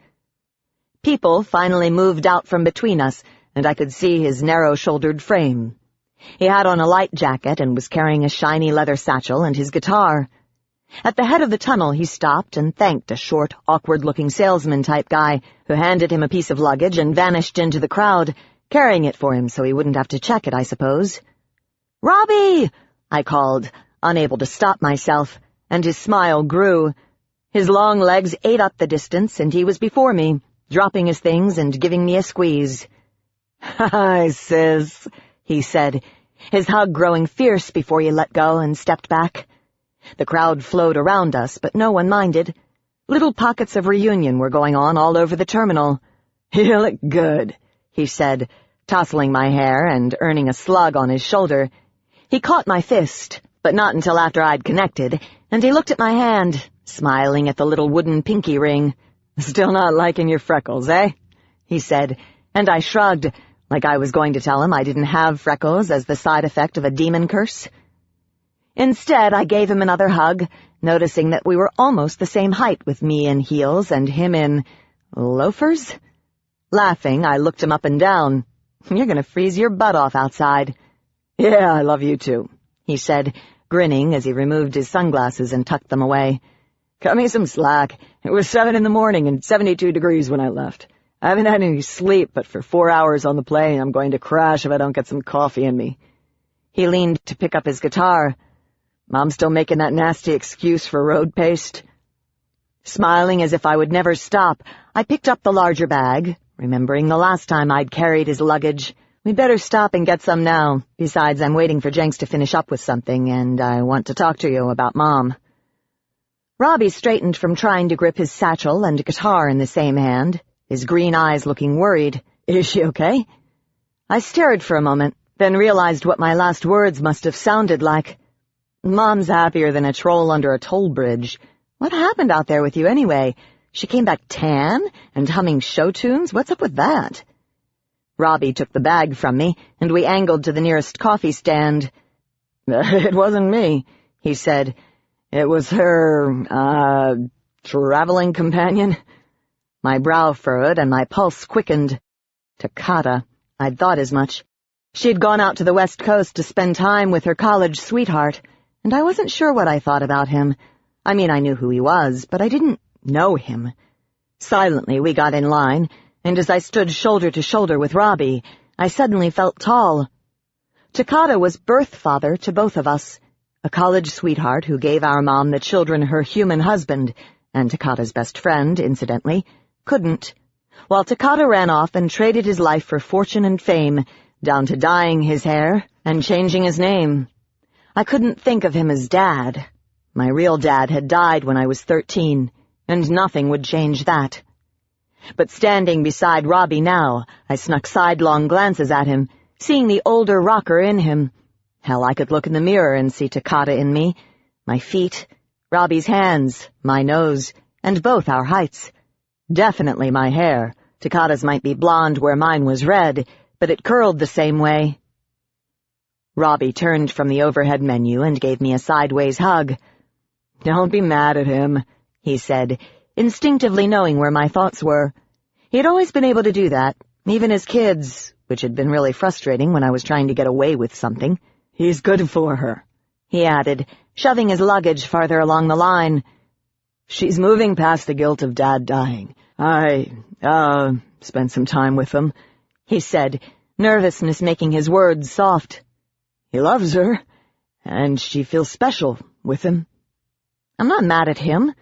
People finally moved out from between us, and I could see his narrow-shouldered frame. He had on a light jacket and was carrying a shiny leather satchel and his guitar. At the head of the tunnel, he stopped and thanked a short, awkward-looking salesman-type guy who handed him a piece of luggage and vanished into the crowd, carrying it for him so he wouldn't have to check it, I suppose. "Robbie!" I called, unable to stop myself, and his smile grew. His long legs ate up the distance, and he was before me, dropping his things and giving me a squeeze. "Hi, sis," he said, his hug growing fierce before he let go and stepped back. The crowd flowed around us, but no one minded. Little pockets of reunion were going on all over the terminal. "You look good," he said, tousling my hair and earning a slug on his shoulder. He caught my fist, but not until after I'd connected, and he looked at my hand, smiling at the little wooden pinky ring. "Still not liking your freckles, eh?" he said, and I shrugged, like I was going to tell him I didn't have freckles as the side effect of a demon curse. Instead, I gave him another hug, noticing that we were almost the same height with me in heels and him in loafers. Laughing, I looked him up and down. "You're going to freeze your butt off outside." "Yeah, I love you too," he said, grinning as he removed his sunglasses and tucked them away. "Cut me some slack. It was 7 in the morning and 72 degrees when I left. I haven't had any sleep, but for 4 hours on the plane, I'm going to crash if I don't get some coffee in me." He leaned to pick up his guitar. "Mom still making that nasty excuse for road paste?" Smiling as if I would never stop, I picked up the larger bag, remembering the last time I'd carried his luggage. "We'd better stop and get some now. Besides, I'm waiting for Jenks to finish up with something, and I want to talk to you about Mom." Robbie straightened from trying to grip his satchel and guitar in the same hand, his green eyes looking worried. "Is she okay?" I stared for a moment, then realized what my last words must have sounded like. "Mom's happier than a troll under a toll bridge. What happened out there with you anyway? She came back tan and humming show tunes? What's up with that?" Robbie took the bag from me, and we angled to the nearest coffee stand. "It wasn't me," he said. "It was her, traveling companion." My brow furrowed and my pulse quickened. Toccata. I'd thought as much. She'd gone out to the West Coast to spend time with her college sweetheart, and I wasn't sure what I thought about him. I mean, I knew who he was, but I didn't know him. Silently, we got in line, and as I stood shoulder to shoulder with Robbie, I suddenly felt tall. Toccata was birth father to both of us, a college sweetheart who gave our mom the children her human husband, and Toccata's best friend, incidentally, couldn't, while Toccata ran off and traded his life for fortune and fame, down to dyeing his hair and changing his name. I couldn't think of him as Dad. My real dad had died when I was 13, and nothing would change that. But standing beside Robbie now, I snuck sidelong glances at him, seeing the older rocker in him. Hell, I could look in the mirror and see Toccata in me, my feet, Robbie's hands, my nose, and both our heights. Definitely my hair. Toccata's might be blonde where mine was red, but it curled the same way. Robbie turned from the overhead menu and gave me a sideways hug. "Don't be mad at him," he said, instinctively knowing where my thoughts were. He'd always been able to do that, even as kids, which had been really frustrating when I was trying to get away with something. "He's good for her," he added, shoving his luggage farther along the line. "She's moving past the guilt of Dad dying. I spent some time with him," he said, nervousness making his words soft. "He loves her, and she feels special with him." "I'm not mad at him,"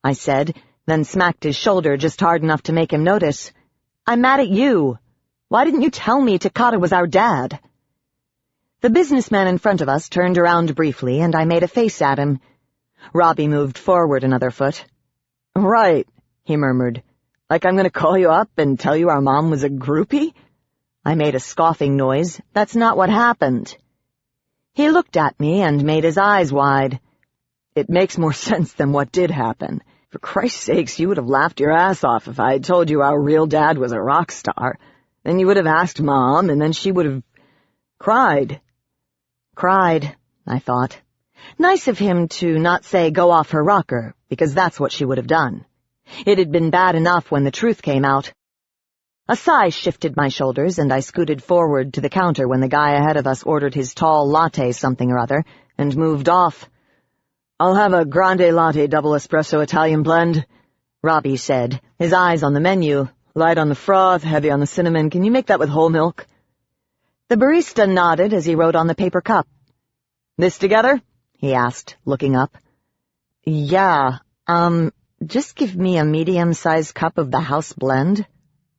I said, then smacked his shoulder just hard enough to make him notice. "I'm mad at you. Why didn't you tell me Takata was our dad?" The businessman in front of us turned around briefly, and I made a face at him. Robbie moved forward another foot. "Right," he murmured. "Like I'm going to call you up and tell you our mom was a groupie?" I made a scoffing noise. "That's not what happened." He looked at me and made his eyes wide. "It makes more sense than what did happen. For Christ's sakes, you would have laughed your ass off if I had told you our real dad was a rock star. Then you would have asked Mom, and then she would have cried." Cried, I thought. Nice of him to not say go off her rocker, because that's what she would have done. It had been bad enough when the truth came out. A sigh shifted my shoulders, and I scooted forward to the counter when the guy ahead of us ordered his tall latte something or other, and moved off. "I'll have a grande latte double espresso Italian blend," Robbie said, his eyes on the menu. "Light on the froth, heavy on the cinnamon. Can you make that with whole milk?" The barista nodded as he wrote on the paper cup. "This together?" he asked, looking up. "Yeah, just give me a medium-sized cup of the house blend,"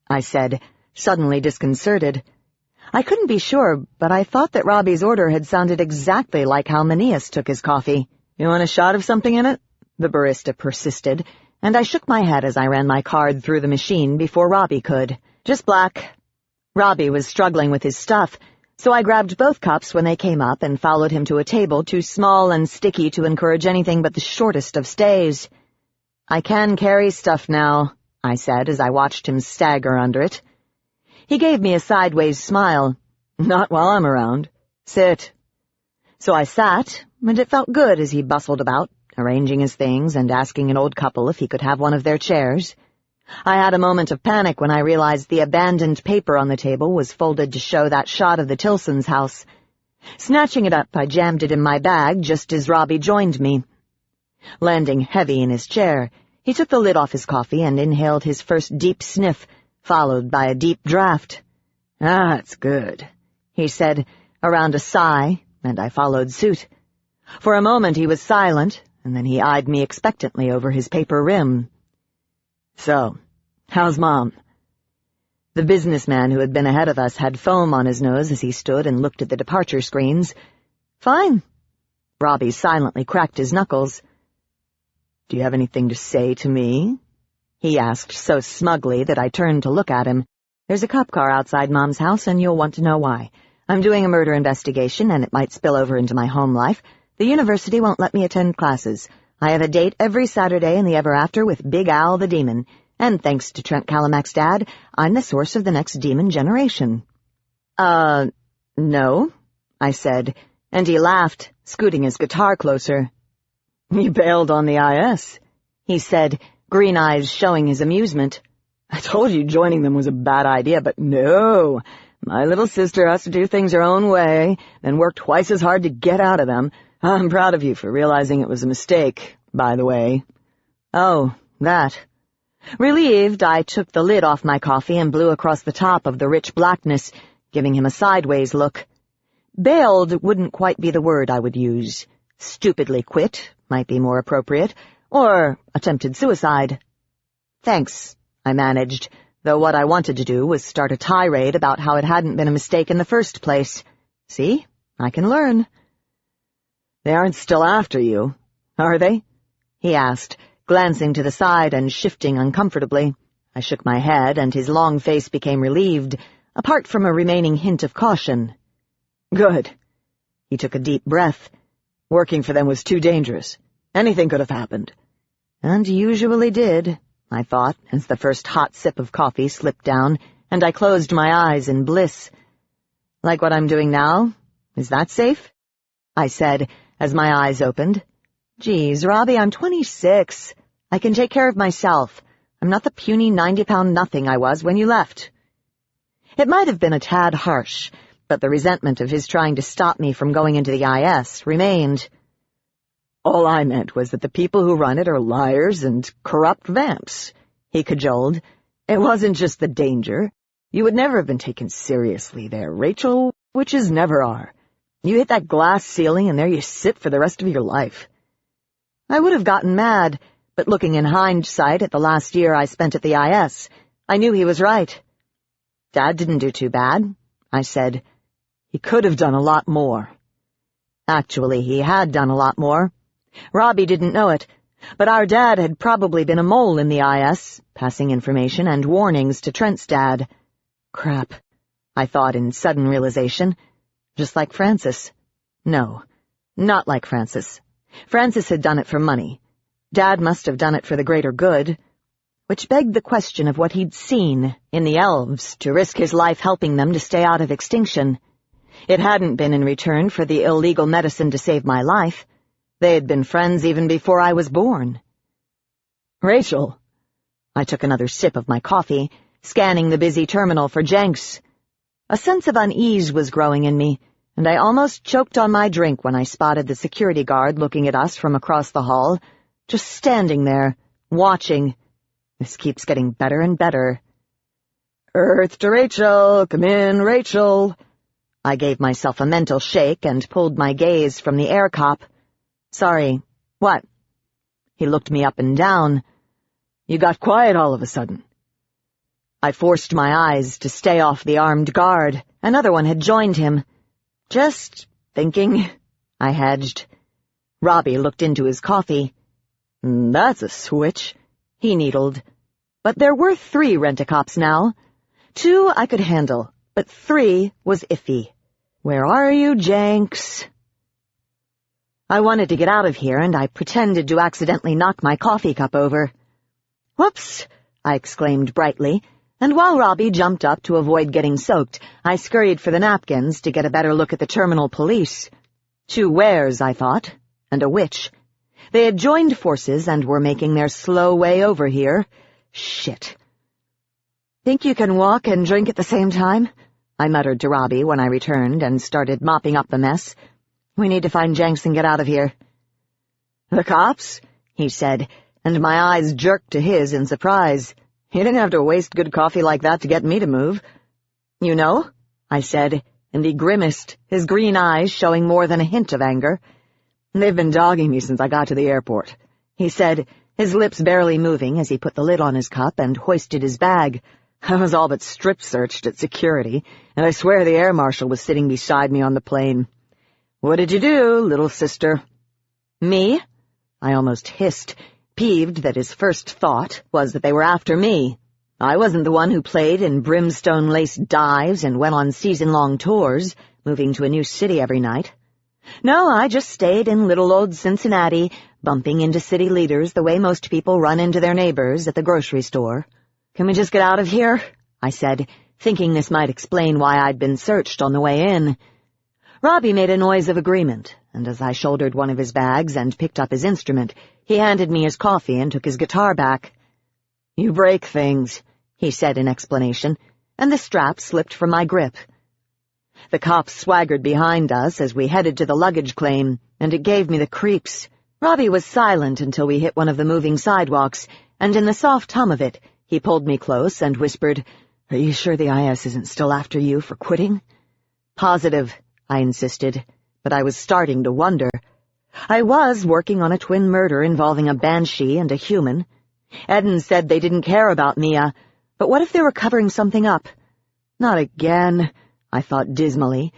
I said, suddenly disconcerted. I couldn't be sure, but I thought that Robbie's order had sounded exactly like how Manias took his coffee. "You want a shot of something in it?" the barista persisted, and I shook my head as I ran my card through the machine before Robbie could. "Just black." Robbie was struggling with his stuff, so I grabbed both cups when they came up and followed him to a table too small and sticky to encourage anything but the shortest of stays. "I can carry stuff now," I said as I watched him stagger under it. He gave me a sideways smile. "Not while I'm around. Sit." So I sat, and it felt good as he bustled about, arranging his things and asking an old couple if he could have one of their chairs. I had a moment of panic when I realized the abandoned paper on the table was folded to show that shot of the Tilsons' house. Snatching it up, I jammed it in my bag just as Robbie joined me. Landing heavy in his chair, he took the lid off his coffee and inhaled his first deep sniff, followed by a deep draft. "That's good," he said, around a sigh, and I followed suit. For a moment he was silent, and then he eyed me expectantly over his paper rim. "So, how's Mom?" The businessman who had been ahead of us had foam on his nose as he stood and looked at the departure screens. "Fine." Robbie silently cracked his knuckles. "Do you have anything to say to me?" he asked so smugly that I turned to look at him. "There's a cop car outside Mom's house, and you'll want to know why. I'm doing a murder investigation, and it might spill over into my home life. The university won't let me attend classes. I have a date every Saturday in the ever after with Big Al the Demon, and thanks to Trent Calamac's dad, I'm the source of the next demon generation." No," I said, and he laughed, scooting his guitar closer. "You bailed on the IS," he said, green eyes showing his amusement. "I told you joining them was a bad idea, but no. My little sister has to do things her own way, then work twice as hard to get out of them. I'm proud of you for realizing it was a mistake, by the way." "Oh, that." Relieved, I took the lid off my coffee and blew across the top of the rich blackness, giving him a sideways look. Bailed wouldn't quite be the word I would use. Stupidly quit might be more appropriate, or attempted suicide. "Thanks," I managed, though what I wanted to do was start a tirade about how it hadn't been a mistake in the first place. See, I can learn. "They aren't still after you, are they?" he asked, glancing to the side and shifting uncomfortably. I shook my head, and his long face became relieved, apart from a remaining hint of caution. "Good." He took a deep breath. "Working for them was too dangerous. Anything could have happened." And usually did, I thought, as the first hot sip of coffee slipped down, and I closed my eyes in bliss. "Like what I'm doing now?" Is that safe? I said, as my eyes opened. Geez, Robbie, I'm 26. I can take care of myself. I'm not the puny 90-pound nothing I was when you left. It might have been a tad harsh, but the resentment of his trying to stop me from going into the IS remained. All I meant was that the people who run it are liars and corrupt vamps, he cajoled. It wasn't just the danger. You would never have been taken seriously there, Rachel. Witches never are. You hit that glass ceiling and there you sit for the rest of your life. I would have gotten mad, but looking in hindsight at the last year I spent at the IS, I knew he was right. Dad didn't do too bad, I said. He could have done a lot more. Actually, he had done a lot more. Robbie didn't know it, but our dad had probably been a mole in the IS, passing information and warnings to Trent's dad. Crap, I thought in sudden realization. Just like Francis. No, not like Francis. Francis had done it for money. Dad must have done it for the greater good, which begged the question of what he'd seen in the elves to risk his life helping them to stay out of extinction. It hadn't been in return for the illegal medicine to save my life. They had been friends even before I was born. Rachel. I took another sip of my coffee, scanning the busy terminal for Jenks. A sense of unease was growing in me, and I almost choked on my drink when I spotted the security guard looking at us from across the hall, just standing there, watching. This keeps getting better and better. Earth to Rachel, come in, Rachel. I gave myself a mental shake and pulled my gaze from the air cop. Sorry, what? He looked me up and down. You got quiet all of a sudden. I forced my eyes to stay off the armed guard. Another one had joined him. Just thinking, I hedged. Robbie looked into his coffee. That's a switch, he needled. But there were 3 rent-a-cops now. 2 I could handle, but 3 was iffy. Where are you, Jenks? I wanted to get out of here, and I pretended to accidentally knock my coffee cup over. Whoops, I exclaimed brightly, and while Robbie jumped up to avoid getting soaked, I scurried for the napkins to get a better look at the terminal police. 2 wares, I thought, and a witch. They had joined forces and were making their slow way over here. Shit. Think you can walk and drink at the same time? I muttered to Robbie when I returned and started mopping up the mess. We need to find Jenks and get out of here. The cops? He said, and my eyes jerked to his in surprise. You didn't have to waste good coffee like that to get me to move. You know, I said, and he grimaced, his green eyes showing more than a hint of anger. They've been dogging me since I got to the airport, he said, his lips barely moving as he put the lid on his cup and hoisted his bag. I was all but strip-searched at security, and I swear the air marshal was sitting beside me on the plane. What did you do, little sister? Me? I almost hissed, peeved that his first thought was that they were after me. I wasn't the one who played in brimstone-laced dives and went on season-long tours, moving to a new city every night. No, I just stayed in little old Cincinnati, bumping into city leaders the way most people run into their neighbors at the grocery store. Can we just get out of here? I said, thinking this might explain why I'd been searched on the way in. Robbie made a noise of agreement, and as I shouldered one of his bags and picked up his instrument, he handed me his coffee and took his guitar back. You break things, he said in explanation, and the strap slipped from my grip. The cops swaggered behind us as we headed to the luggage claim, and it gave me the creeps. Robbie was silent until we hit one of the moving sidewalks, and in the soft hum of it, he pulled me close and whispered, Are you sure the IS isn't still after you for quitting? Positive, I insisted, but I was starting to wonder. I was working on a twin murder involving a banshee and a human. Eden said they didn't care about Mia, but what if they were covering something up? Not again, I thought dismally,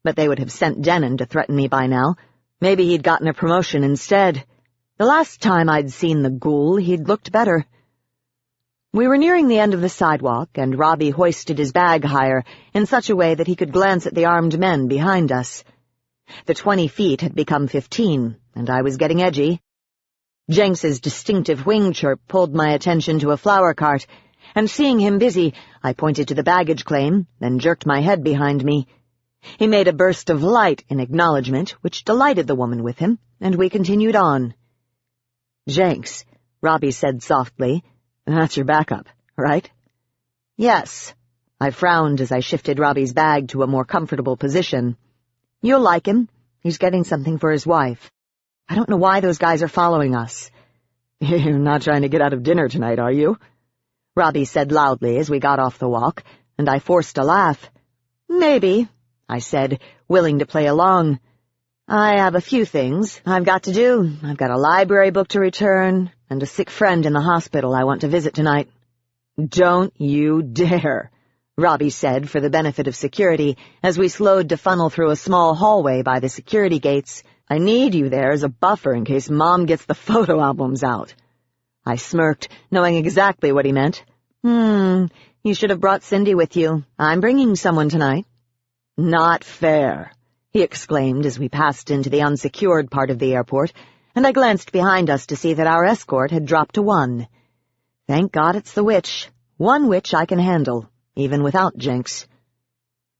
but they would have sent Denon to threaten me by now. Maybe he'd gotten a promotion instead. The last time I'd seen the ghoul, he'd looked better. We were nearing the end of the sidewalk, and Robbie hoisted his bag higher in such a way that he could glance at the armed men behind us. The 20 feet had become 15, and I was getting edgy. Jenks's distinctive wing chirp pulled my attention to a flower cart, and seeing him busy, I pointed to the baggage claim, then jerked my head behind me. He made a burst of light in acknowledgement, which delighted the woman with him, and we continued on. "Jenks," Robbie said softly, "that's your backup, right?" "Yes." I frowned as I shifted Robbie's bag to a more comfortable position. "You'll like him. He's getting something for his wife. I don't know why those guys are following us." "You're not trying to get out of dinner tonight, are you?" Robbie said loudly as we got off the walk, and I forced a laugh. "Maybe," I said, willing to play along. "I have a few things I've got to do. I've got a library book to return, and a sick friend in the hospital I want to visit tonight." "Don't you dare," Robbie said for the benefit of security as we slowed to funnel through a small hallway by the security gates. "I need you there as a buffer in case Mom gets the photo albums out." I smirked, knowing exactly what he meant. You should have brought Cindy with you. I'm bringing someone tonight." "Not fair," he exclaimed as we passed into the unsecured part of the airport, and I glanced behind us to see that our escort had dropped to 1. Thank God it's the witch. One witch I can handle, even without Jenks.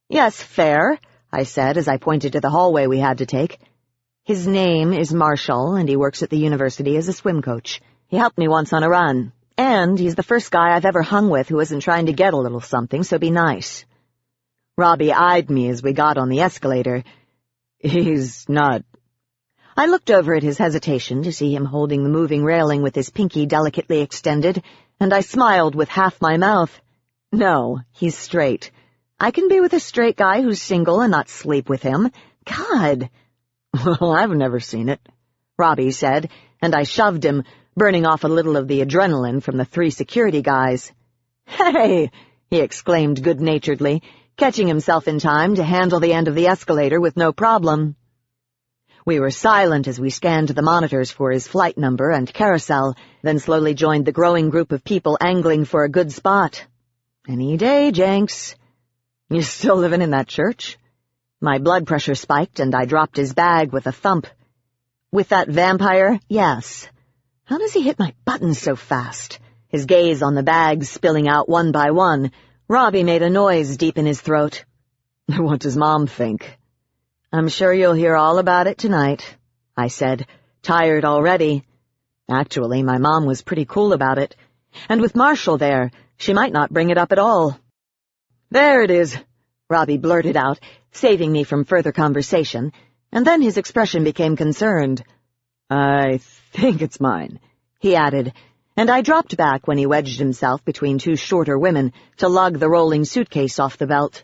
"Yes, fair," I said as I pointed to the hallway we had to take. "His name is Marshall, and he works at the university as a swim coach. He helped me once on a run, and he's the first guy I've ever hung with who isn't trying to get a little something, so be nice." Robbie eyed me as we got on the escalator. "He's not—" I looked over at his hesitation to see him holding the moving railing with his pinky delicately extended, and I smiled with half my mouth. "No, he's straight. I can be with a straight guy who's single and not sleep with him. God!" "Well, I've never seen it," Robbie said, and I shoved him, burning off a little of the adrenaline from the 3 security guys. "Hey!" he exclaimed good-naturedly, catching himself in time to handle the end of the escalator with no problem. We were silent as we scanned the monitors for his flight number and carousel, then slowly joined the growing group of people angling for a good spot. "Any day, Jenks." "You still living in that church?" My blood pressure spiked, and I dropped his bag with a thump. "With that vampire, yes." How does he hit my buttons so fast? His gaze on the bags spilling out one by one. Robbie made a noise deep in his throat. "What does Mom think?" "I'm sure you'll hear all about it tonight," I said, tired already. Actually, my mom was pretty cool about it. And with Marshall there, she might not bring it up at all. "There it is," Robbie blurted out, saving me from further conversation, and then his expression became concerned. "I think it's mine," he added, and I dropped back when he wedged himself between 2 shorter women to lug the rolling suitcase off the belt.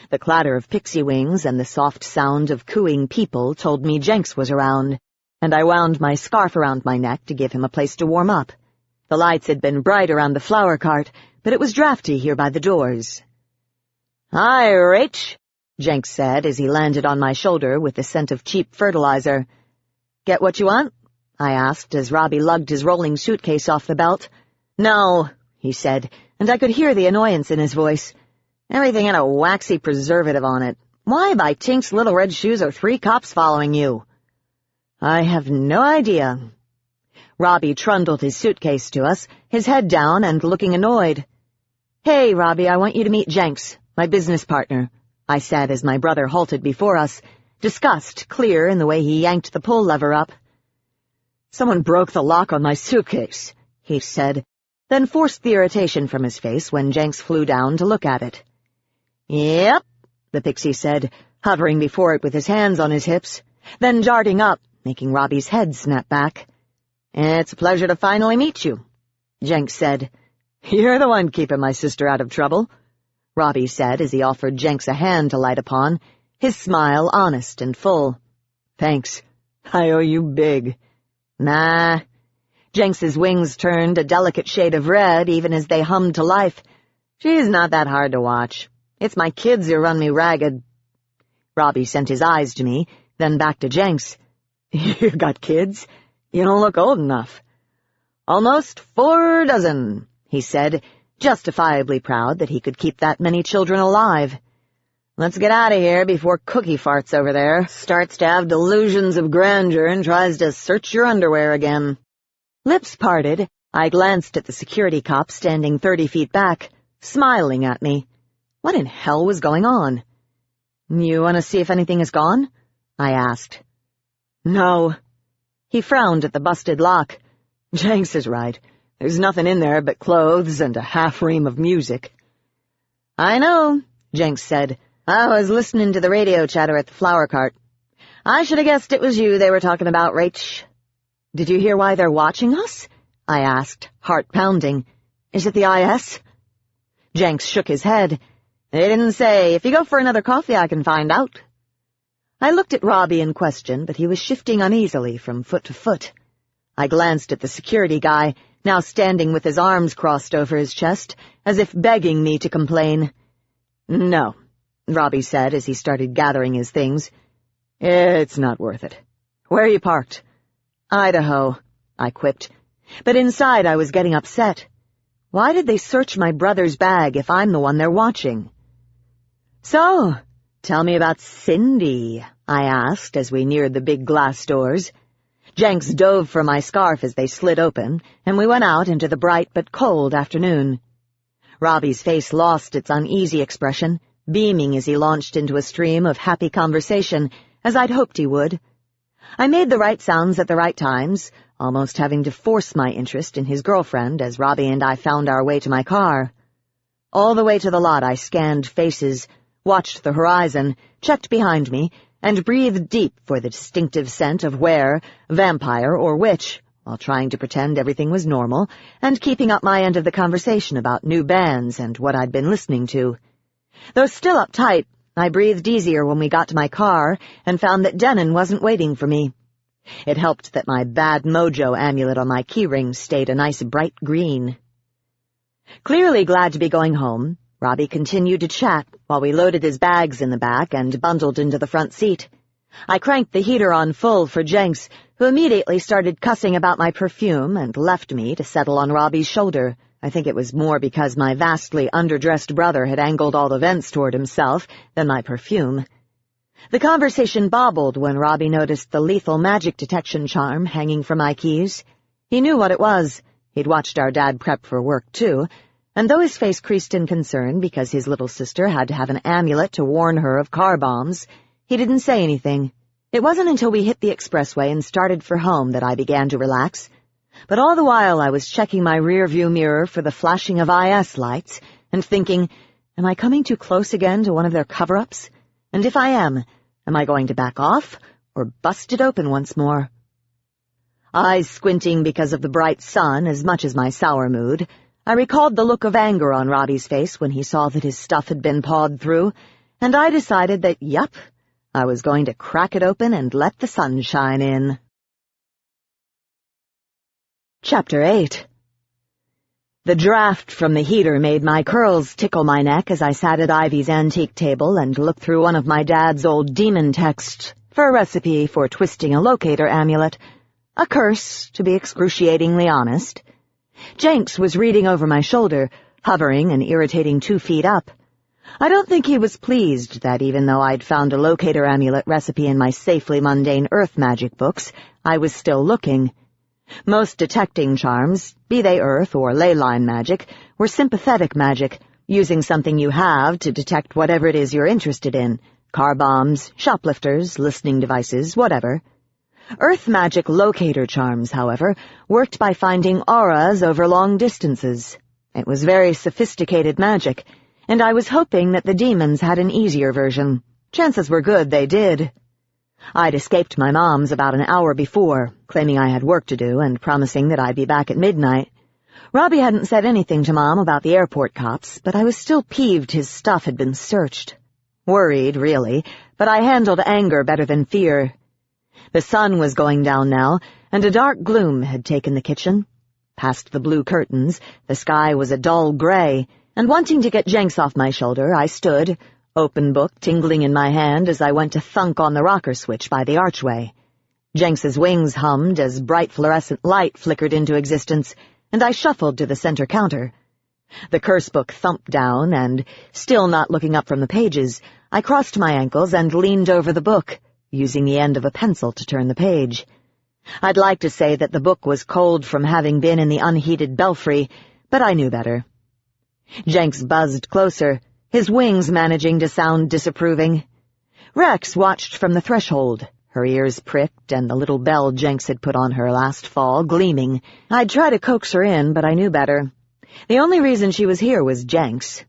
The clatter of pixie wings and the soft sound of cooing people told me Jenks was around, and I wound my scarf around my neck to give him a place to warm up. The lights had been bright around the flower cart, but it was drafty here by the doors. "Hi, Rach," Jenks said as he landed on my shoulder with the scent of cheap fertilizer. "Get what you want?" I asked as Robbie lugged his rolling suitcase off the belt. "No," he said, and I could hear the annoyance in his voice. "Everything had a waxy preservative on it. Why, by Tink's little red shoes, are 3 cops following you?" "I have no idea." Robbie trundled his suitcase to us, his head down and looking annoyed. "Hey, Robbie, I want you to meet Jenks, my business partner," I said as my brother halted before us, disgust clear in the way he yanked the pull lever up. "Someone broke the lock on my suitcase," he said, then forced the irritation from his face when Jenks flew down to look at it. "Yep," the pixie said, hovering before it with his hands on his hips, then darting up, making Robbie's head snap back. "It's a pleasure to finally meet you," Jenks said. "You're the one keeping my sister out of trouble," Robbie said as he offered Jenks a hand to light upon, his smile honest and full. "Thanks. I owe you big." "Nah." Jenks's wings turned a delicate shade of red even as they hummed to life. "She's not that hard to watch. It's my kids who run me ragged." Robbie sent his eyes to me, then back to Jenks. "You got kids? You don't look old enough." "Almost 4 dozen," he said, justifiably proud that he could keep that many children alive. "Let's get out of here before Cookie Farts over there starts to have delusions of grandeur and tries to search your underwear again." Lips parted, I glanced at the security cop standing 30 feet back, smiling at me. What in hell was going on? You want to see if anything is gone? I asked. No. He frowned at the busted lock. Jenks is right. There's nothing in there but clothes and a half-ream of music. I know, Jenks said. I was listening to the radio chatter at the flower cart. I should have guessed it was you they were talking about, Rach. Did you hear why they're watching us? I asked, heart pounding. Is it the IS? Jenks shook his head. They didn't say. If you go for another coffee, I can find out. I looked at Robbie in question, but he was shifting uneasily from foot to foot. I glanced at the security guy, now standing with his arms crossed over his chest, as if begging me to complain. No, Robbie said as he started gathering his things. It's not worth it. Where are you parked? Idaho, I quipped. But inside I was getting upset. Why did they search my brother's bag if I'm the one they're watching? So, tell me about Cindy, I asked as we neared the big glass doors. Jenks dove for my scarf as they slid open, and we went out into the bright but cold afternoon. Robbie's face lost its uneasy expression, beaming as he launched into a stream of happy conversation, as I'd hoped he would. I made the right sounds at the right times, almost having to force my interest in his girlfriend as Robbie and I found our way to my car. All the way to the lot I scanned faces, watched the horizon, checked behind me, and breathed deep for the distinctive scent of were, vampire, or witch, while trying to pretend everything was normal and keeping up my end of the conversation about new bands and what I'd been listening to. Though still uptight, I breathed easier when we got to my car and found that Denon wasn't waiting for me. It helped that my bad mojo amulet on my keyring stayed a nice bright green. Clearly glad to be going home, Robbie continued to chat while we loaded his bags in the back and bundled into the front seat. I cranked the heater on full for Jenks, who immediately started cussing about my perfume and left me to settle on Robbie's shoulder. I think it was more because my vastly underdressed brother had angled all the vents toward himself than my perfume. The conversation bobbled when Robbie noticed the lethal magic detection charm hanging from my keys. He knew what it was. He'd watched our dad prep for work, too, and though his face creased in concern because his little sister had to have an amulet to warn her of car bombs, he didn't say anything. It wasn't until we hit the expressway and started for home that I began to relax. But all the while I was checking my rear-view mirror for the flashing of IS lights and thinking, am I coming too close again to one of their cover-ups? And if I am I going to back off or bust it open once more? Eyes squinting because of the bright sun as much as my sour mood, I recalled the look of anger on Robbie's face when he saw that his stuff had been pawed through, and I decided that, yup, I was going to crack it open and let the sun shine in. Chapter 8. The draft from the heater made my curls tickle my neck as I sat at Ivy's antique table and looked through one of my dad's old demon texts for a recipe for twisting a locator amulet. A curse, to be excruciatingly honest. Jenks was reading over my shoulder, hovering and irritating 2 feet up. I don't think he was pleased that even though I'd found a locator amulet recipe in my safely mundane earth magic books, I was still looking. Most detecting charms, be they earth or ley line magic, were sympathetic magic, using something you have to detect whatever it is you're interested in. Car bombs, shoplifters, listening devices, whatever. Earth magic locator charms, however, worked by finding auras over long distances. It was very sophisticated magic, and I was hoping that the demons had an easier version. Chances were good they did. I'd escaped my mom's about an hour before, claiming I had work to do and promising that I'd be back at midnight. Robbie hadn't said anything to Mom about the airport cops, but I was still peeved his stuff had been searched. Worried, really, but I handled anger better than fear. The sun was going down now, and a dark gloom had taken the kitchen. Past the blue curtains, the sky was a dull gray, and wanting to get Jenks off my shoulder, I stood, open book tingling in my hand as I went to thunk on the rocker switch by the archway. Jenks's wings hummed as bright fluorescent light flickered into existence, and I shuffled to the center counter. The curse book thumped down, and, still not looking up from the pages, I crossed my ankles and leaned over the book, using the end of a pencil to turn the page. I'd like to say that the book was cold from having been in the unheated belfry, but I knew better. Jenks buzzed closer, his wings managing to sound disapproving. Rex watched from the threshold, her ears pricked and the little bell Jenks had put on her last fall gleaming. I'd try to coax her in, but I knew better. The only reason she was here was Jenks.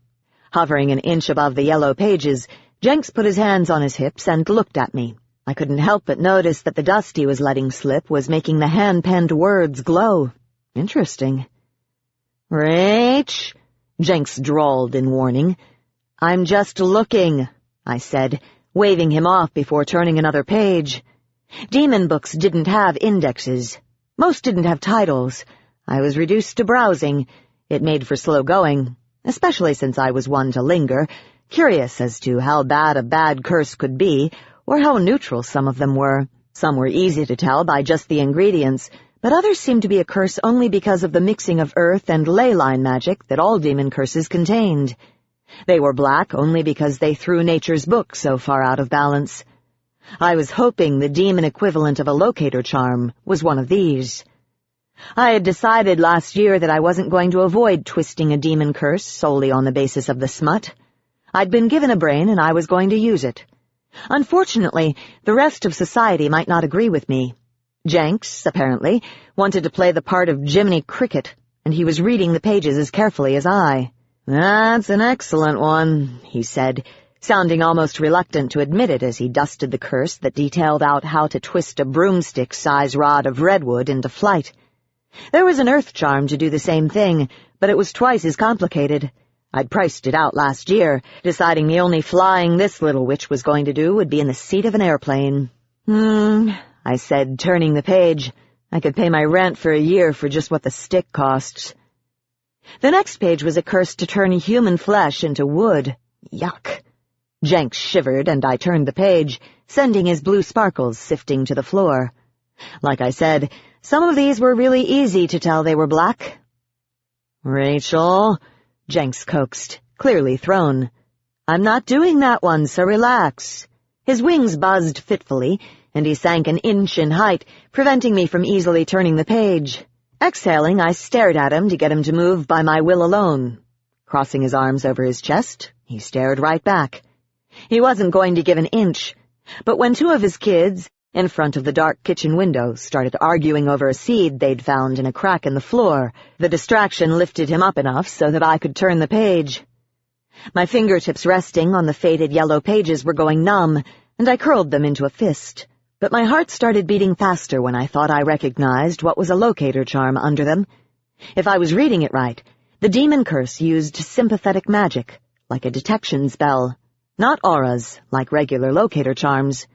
Hovering an inch above the yellow pages, Jenks put his hands on his hips and looked at me. I couldn't help but notice that the dust he was letting slip was making the hand-penned words glow. Interesting. "Rach," Jenks drawled in warning. "I'm just looking," I said, waving him off before turning another page. Demon books didn't have indexes. Most didn't have titles. I was reduced to browsing. It made for slow going, especially since I was one to linger, curious as to how bad a bad curse could be, or how neutral some of them were. Some were easy to tell by just the ingredients, but others seemed to be a curse only because of the mixing of earth and ley line magic that all demon curses contained. They were black only because they threw nature's book so far out of balance. I was hoping the demon equivalent of a locator charm was one of these. I had decided last year that I wasn't going to avoid twisting a demon curse solely on the basis of the smut. I'd been given a brain and I was going to use it. Unfortunately, the rest of society might not agree with me. Jenks, apparently, wanted to play the part of Jiminy Cricket, and he was reading the pages as carefully as I. "That's an excellent one," he said, sounding almost reluctant to admit it as he dusted the curse that detailed out how to twist a broomstick-size rod of redwood into flight. There was an earth charm to do the same thing, but it was twice as complicated. I'd priced it out last year, deciding the only flying this little witch was going to do would be in the seat of an airplane. I said, turning the page. I could pay my rent for a year for just what the stick costs. The next page was a curse to turn human flesh into wood. Yuck. Jenks shivered, and I turned the page, sending his blue sparkles sifting to the floor. Like I said, some of these were really easy to tell they were black. "Rachel," Jenks coaxed, clearly thrown. "I'm not doing that one, so relax." His wings buzzed fitfully, and he sank an inch in height, preventing me from easily turning the page. Exhaling, I stared at him to get him to move by my will alone. Crossing his arms over his chest, he stared right back. He wasn't going to give an inch, but when two of his kids, in front of the dark kitchen window, started arguing over a seed they'd found in a crack in the floor, the distraction lifted him up enough so that I could turn the page. My fingertips resting on the faded yellow pages were going numb, and I curled them into a fist. But my heart started beating faster when I thought I recognized what was a locator charm under them. If I was reading it right, the demon curse used sympathetic magic, like a detection spell, not auras, like regular locator charms.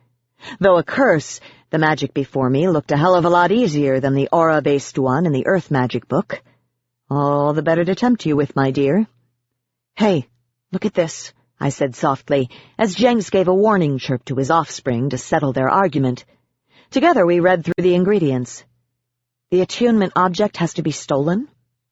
Though a curse, the magic before me looked a hell of a lot easier than the aura-based one in the Earth Magic book. All the better to tempt you with, my dear. "Hey, look at this," I said softly, as Jenks gave a warning chirp to his offspring to settle their argument. Together we read through the ingredients. "The attunement object has to be stolen?"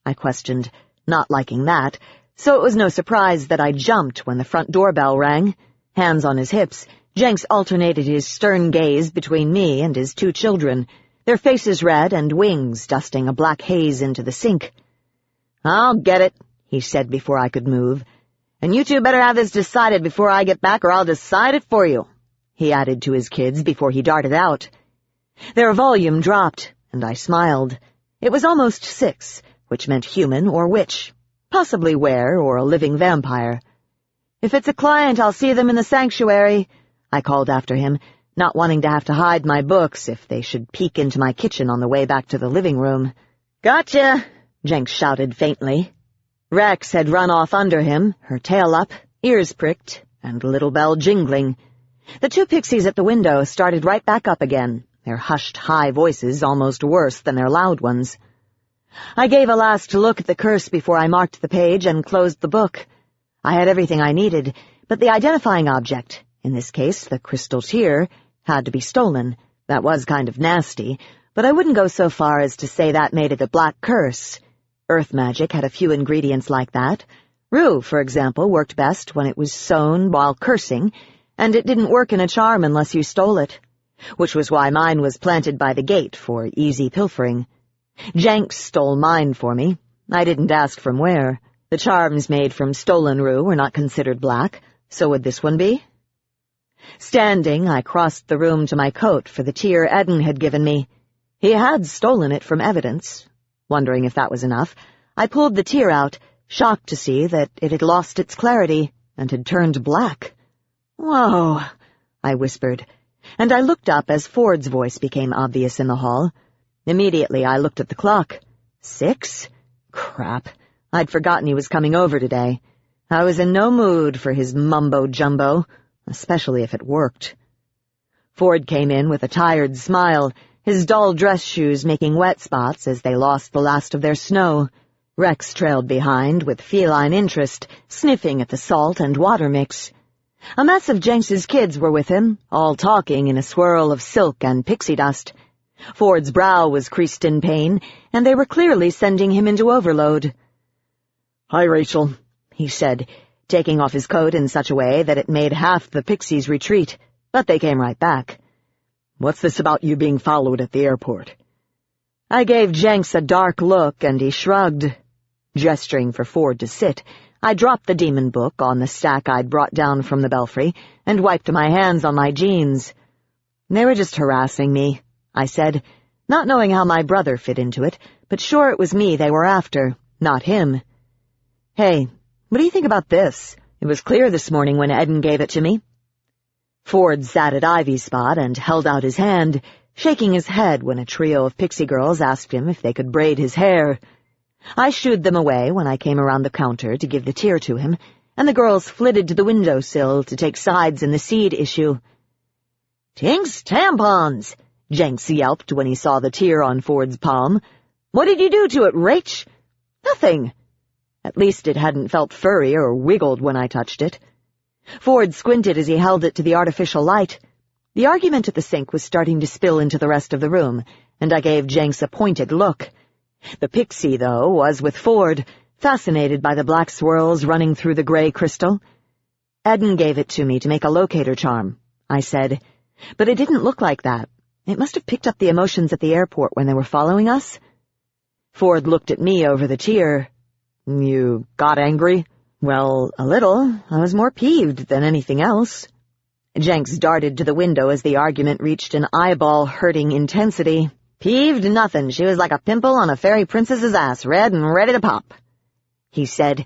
I questioned, not liking that, so it was no surprise that I jumped when the front doorbell rang. Hands on his hips, Jenks alternated his stern gaze between me and his two children, their faces red and wings dusting a black haze into the sink. "I'll get it," he said before I could move. "And you two better have this decided before I get back, or I'll decide it for you," he added to his kids before he darted out. Their volume dropped, and I smiled. It was almost 6, which meant human or witch, possibly were or a living vampire. "If it's a client, I'll see them in the sanctuary," I called after him, not wanting to have to hide my books if they should peek into my kitchen on the way back to the living room. "Gotcha!" Jenks shouted faintly. Rex had run off under him, her tail up, ears pricked, and little bell jingling. The two pixies at the window started right back up again, their hushed high voices almost worse than their loud ones. I gave a last look at the curse before I marked the page and closed the book. I had everything I needed, but the identifying object, in this case the crystal tear, had to be stolen. That was kind of nasty, but I wouldn't go so far as to say that made it a black curse. Earth magic had a few ingredients like that. Rue, for example, worked best when it was sewn while cursing, and it didn't work in a charm unless you stole it, which was why mine was planted by the gate for easy pilfering. Jenks stole mine for me. I didn't ask from where. The charms made from stolen rue were not considered black, so would this one be? Standing, I crossed the room to my coat for the tear Eden had given me. He had stolen it from evidence. Wondering if that was enough, I pulled the tear out, shocked to see that it had lost its clarity and had turned black. "Whoa," I whispered, and I looked up as Ford's voice became obvious in the hall. Immediately I looked at the clock. 6? Crap. I'd forgotten he was coming over today. I was in no mood for his mumbo-jumbo, especially if it worked. Ford came in with a tired smile, his dull dress shoes making wet spots as they lost the last of their snow. Rex trailed behind with feline interest, sniffing at the salt and water mix. A mess of Jenks's kids were with him, all talking in a swirl of silk and pixie dust. Ford's brow was creased in pain, and they were clearly sending him into overload. "Hi, Rachel," he said, taking off his coat in such a way that it made half the pixies retreat, but they came right back. "What's this about you being followed at the airport?" I gave Jenks a dark look, and he shrugged. Gesturing for Ford to sit, I dropped the demon book on the stack I'd brought down from the belfry and wiped my hands on my jeans. "They were just harassing me," I said, not knowing how my brother fit into it, but sure it was me they were after, not him. "Hey, what do you think about this? It was clear this morning when Eden gave it to me." Ford sat at Ivy's spot and held out his hand, shaking his head when a trio of pixie girls asked him if they could braid his hair. I shooed them away when I came around the counter to give the tear to him, and the girls flitted to the windowsill to take sides in the seed issue. "Tinks tampons!" Jenks yelped when he saw the tear on Ford's palm. "What did you do to it, Rach?" "Nothing." At least it hadn't felt furry or wiggled when I touched it. Ford squinted as he held it to the artificial light. The argument at the sink was starting to spill into the rest of the room, and I gave Jenks a pointed look. The pixie, though, was with Ford, fascinated by the black swirls running through the gray crystal. "Eden gave it to me to make a locator charm," I said, "but it didn't look like that. It must have picked up the emotions at the airport when they were following us." Ford looked at me over the tear. "You got angry?" "Well, a little. I was more peeved than anything else." Jenks darted to the window as the argument reached an eyeball-hurting intensity. "Peeved nothin'. She was like a pimple on a fairy princess's ass, red and ready to pop," he said,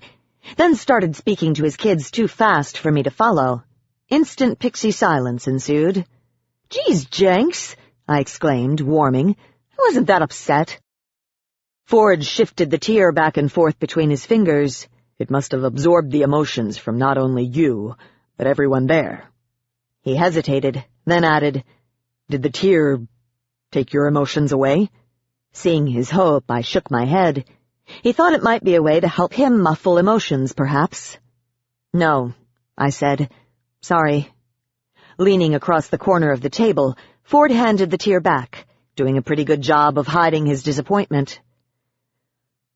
then started speaking to his kids too fast for me to follow. Instant pixie silence ensued. "Geez, Jenks," I exclaimed, warming. "I wasn't that upset." Ford shifted the tear back and forth between his fingers. "It must have absorbed the emotions from not only you, but everyone there." He hesitated, then added, "Did the tear take your emotions away?" Seeing his hope, I shook my head. He thought it might be a way to help him muffle emotions, perhaps. "No," I said. "Sorry." Leaning across the corner of the table, Ford handed the tear back, doing a pretty good job of hiding his disappointment.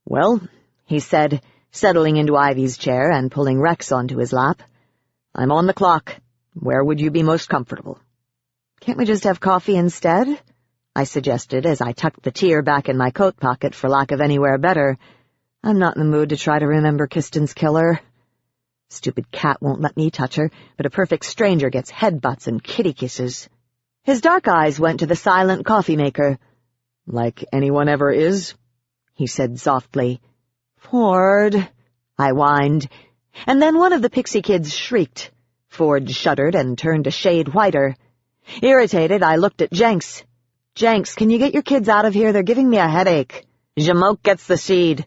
"Well," he said, settling into Ivy's chair and pulling Rex onto his lap, "I'm on the clock. Where would you be most comfortable?" "Can't we just have coffee instead?" I suggested as I tucked the tear back in my coat pocket for lack of anywhere better. I'm not in the mood to try to remember Kisten's killer. Stupid cat won't let me touch her, but a perfect stranger gets headbutts and kitty kisses. His dark eyes went to the silent coffee maker. "Like anyone ever is?" he said softly. "Ford," I whined, and then one of the pixie kids shrieked. Ford shuddered and turned a shade whiter. Irritated, I looked at Jenks. "Jenks, can you get your kids out of here? They're giving me a headache." "Jamoke gets the seed,"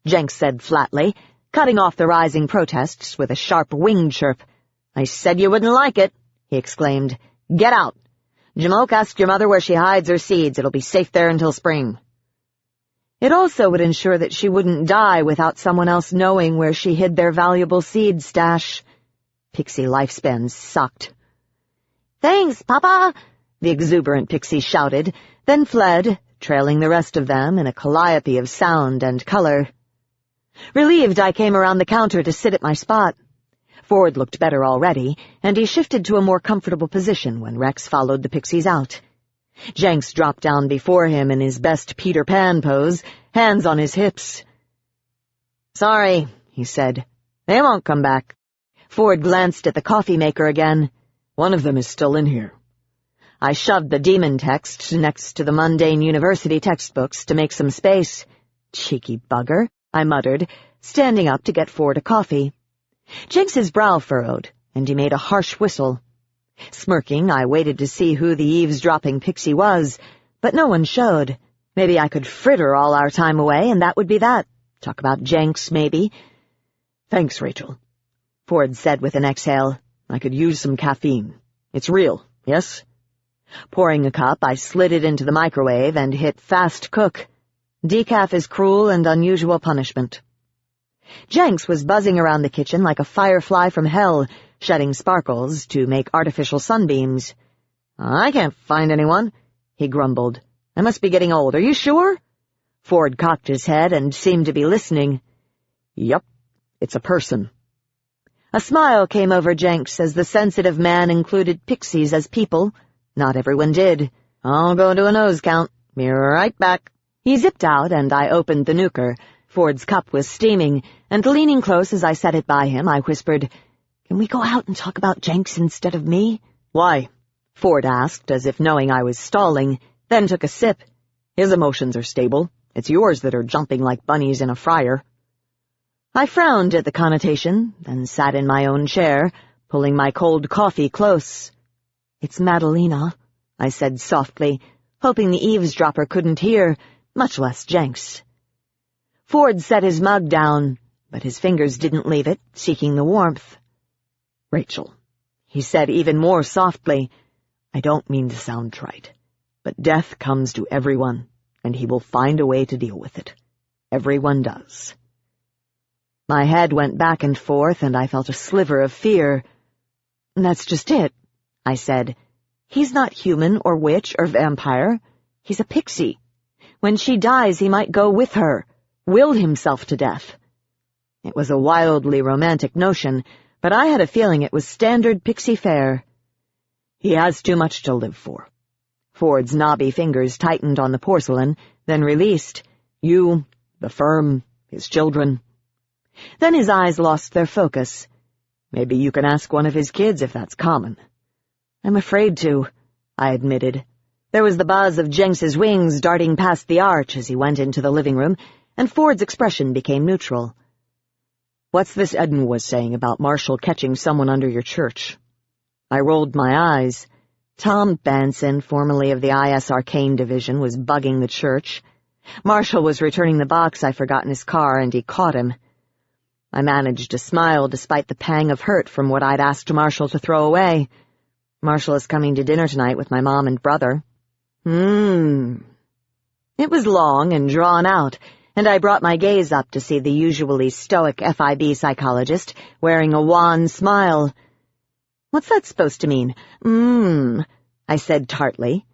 Jenks said flatly, cutting off the rising protests with a sharp wing chirp. "I said you wouldn't like it," he exclaimed. "Get out. Jamoke, ask your mother where she hides her seeds. It'll be safe there until spring." It also would ensure that she wouldn't die without someone else knowing where she hid their valuable seed stash. Pixie lifespans sucked. "Thanks, Papa!" the exuberant pixie shouted, then fled, trailing the rest of them in a calliope of sound and color. Relieved, I came around the counter to sit at my spot. Ford looked better already, and he shifted to a more comfortable position when Rex followed the pixies out. Jenks dropped down before him in his best Peter Pan pose, hands on his hips. "Sorry," he said. "They won't come back." Ford glanced at the coffee maker again. One of them is still in here. I shoved the demon text next to the mundane university textbooks to make some space. Cheeky bugger, I muttered, standing up to get Ford a coffee. Jenks's brow furrowed, and he made a harsh whistle. Smirking, I waited to see who the eavesdropping pixie was, but no one showed. Maybe I could fritter all our time away, and that would be that. Talk about Jenks, maybe. Thanks, Rachel, Ford said with an exhale. I could use some caffeine. It's real, yes? Pouring a cup, I slid it into the microwave and hit fast cook. Decaf is cruel and unusual punishment. Jenks was buzzing around the kitchen like a firefly from hell, shedding sparkles to make artificial sunbeams. I can't find anyone, he grumbled. I must be getting old. Are you sure? Ford cocked his head and seemed to be listening. Yup, it's a person. A smile came over Jenks as the sensitive man included pixies as people. Not everyone did. I'll go do a nose count. Be right back. He zipped out, and I opened the nuker. Ford's cup was steaming, and leaning close as I set it by him, I whispered, "Can we go out and talk about Jenks instead of me?" "Why?" Ford asked, as if knowing I was stalling, then took a sip. "His emotions are stable. It's yours that are jumping like bunnies in a fryer." I frowned at the connotation, then sat in my own chair, pulling my cold coffee close. "It's Madalena," I said softly, hoping the eavesdropper couldn't hear, much less Jenks. Ford set his mug down, but his fingers didn't leave it, seeking the warmth. "Rachel," he said even more softly, "I don't mean to sound trite, but death comes to everyone, and he will find a way to deal with it. Everyone does." My head went back and forth, and I felt a sliver of fear. "That's just it," I said. "He's not human or witch or vampire. He's a pixie. When she dies, he might go with her, will himself to death." It was a wildly romantic notion, but I had a feeling it was standard pixie fare. "He has too much to live for." Ford's knobby fingers tightened on the porcelain, then released. "You, the firm, his children." Then his eyes lost their focus. "Maybe you can ask one of his kids if that's common." "I'm afraid to," I admitted. There was the buzz of Jenks's wings darting past the arch as he went into the living room, and Ford's expression became neutral. "What's this Eden was saying about Marshall catching someone under your church?" I rolled my eyes. Tom Benson, formerly of the IS Arcane Division, was bugging the church. Marshall was returning the box I forgot in his car, and he caught him. I managed to smile despite the pang of hurt from what I'd asked Marshall to throw away. Marshall is coming to dinner tonight with my mom and brother. It was long and drawn out, and I brought my gaze up to see the usually stoic FIB psychologist wearing a wan smile. "What's that supposed to mean?" I said tartly.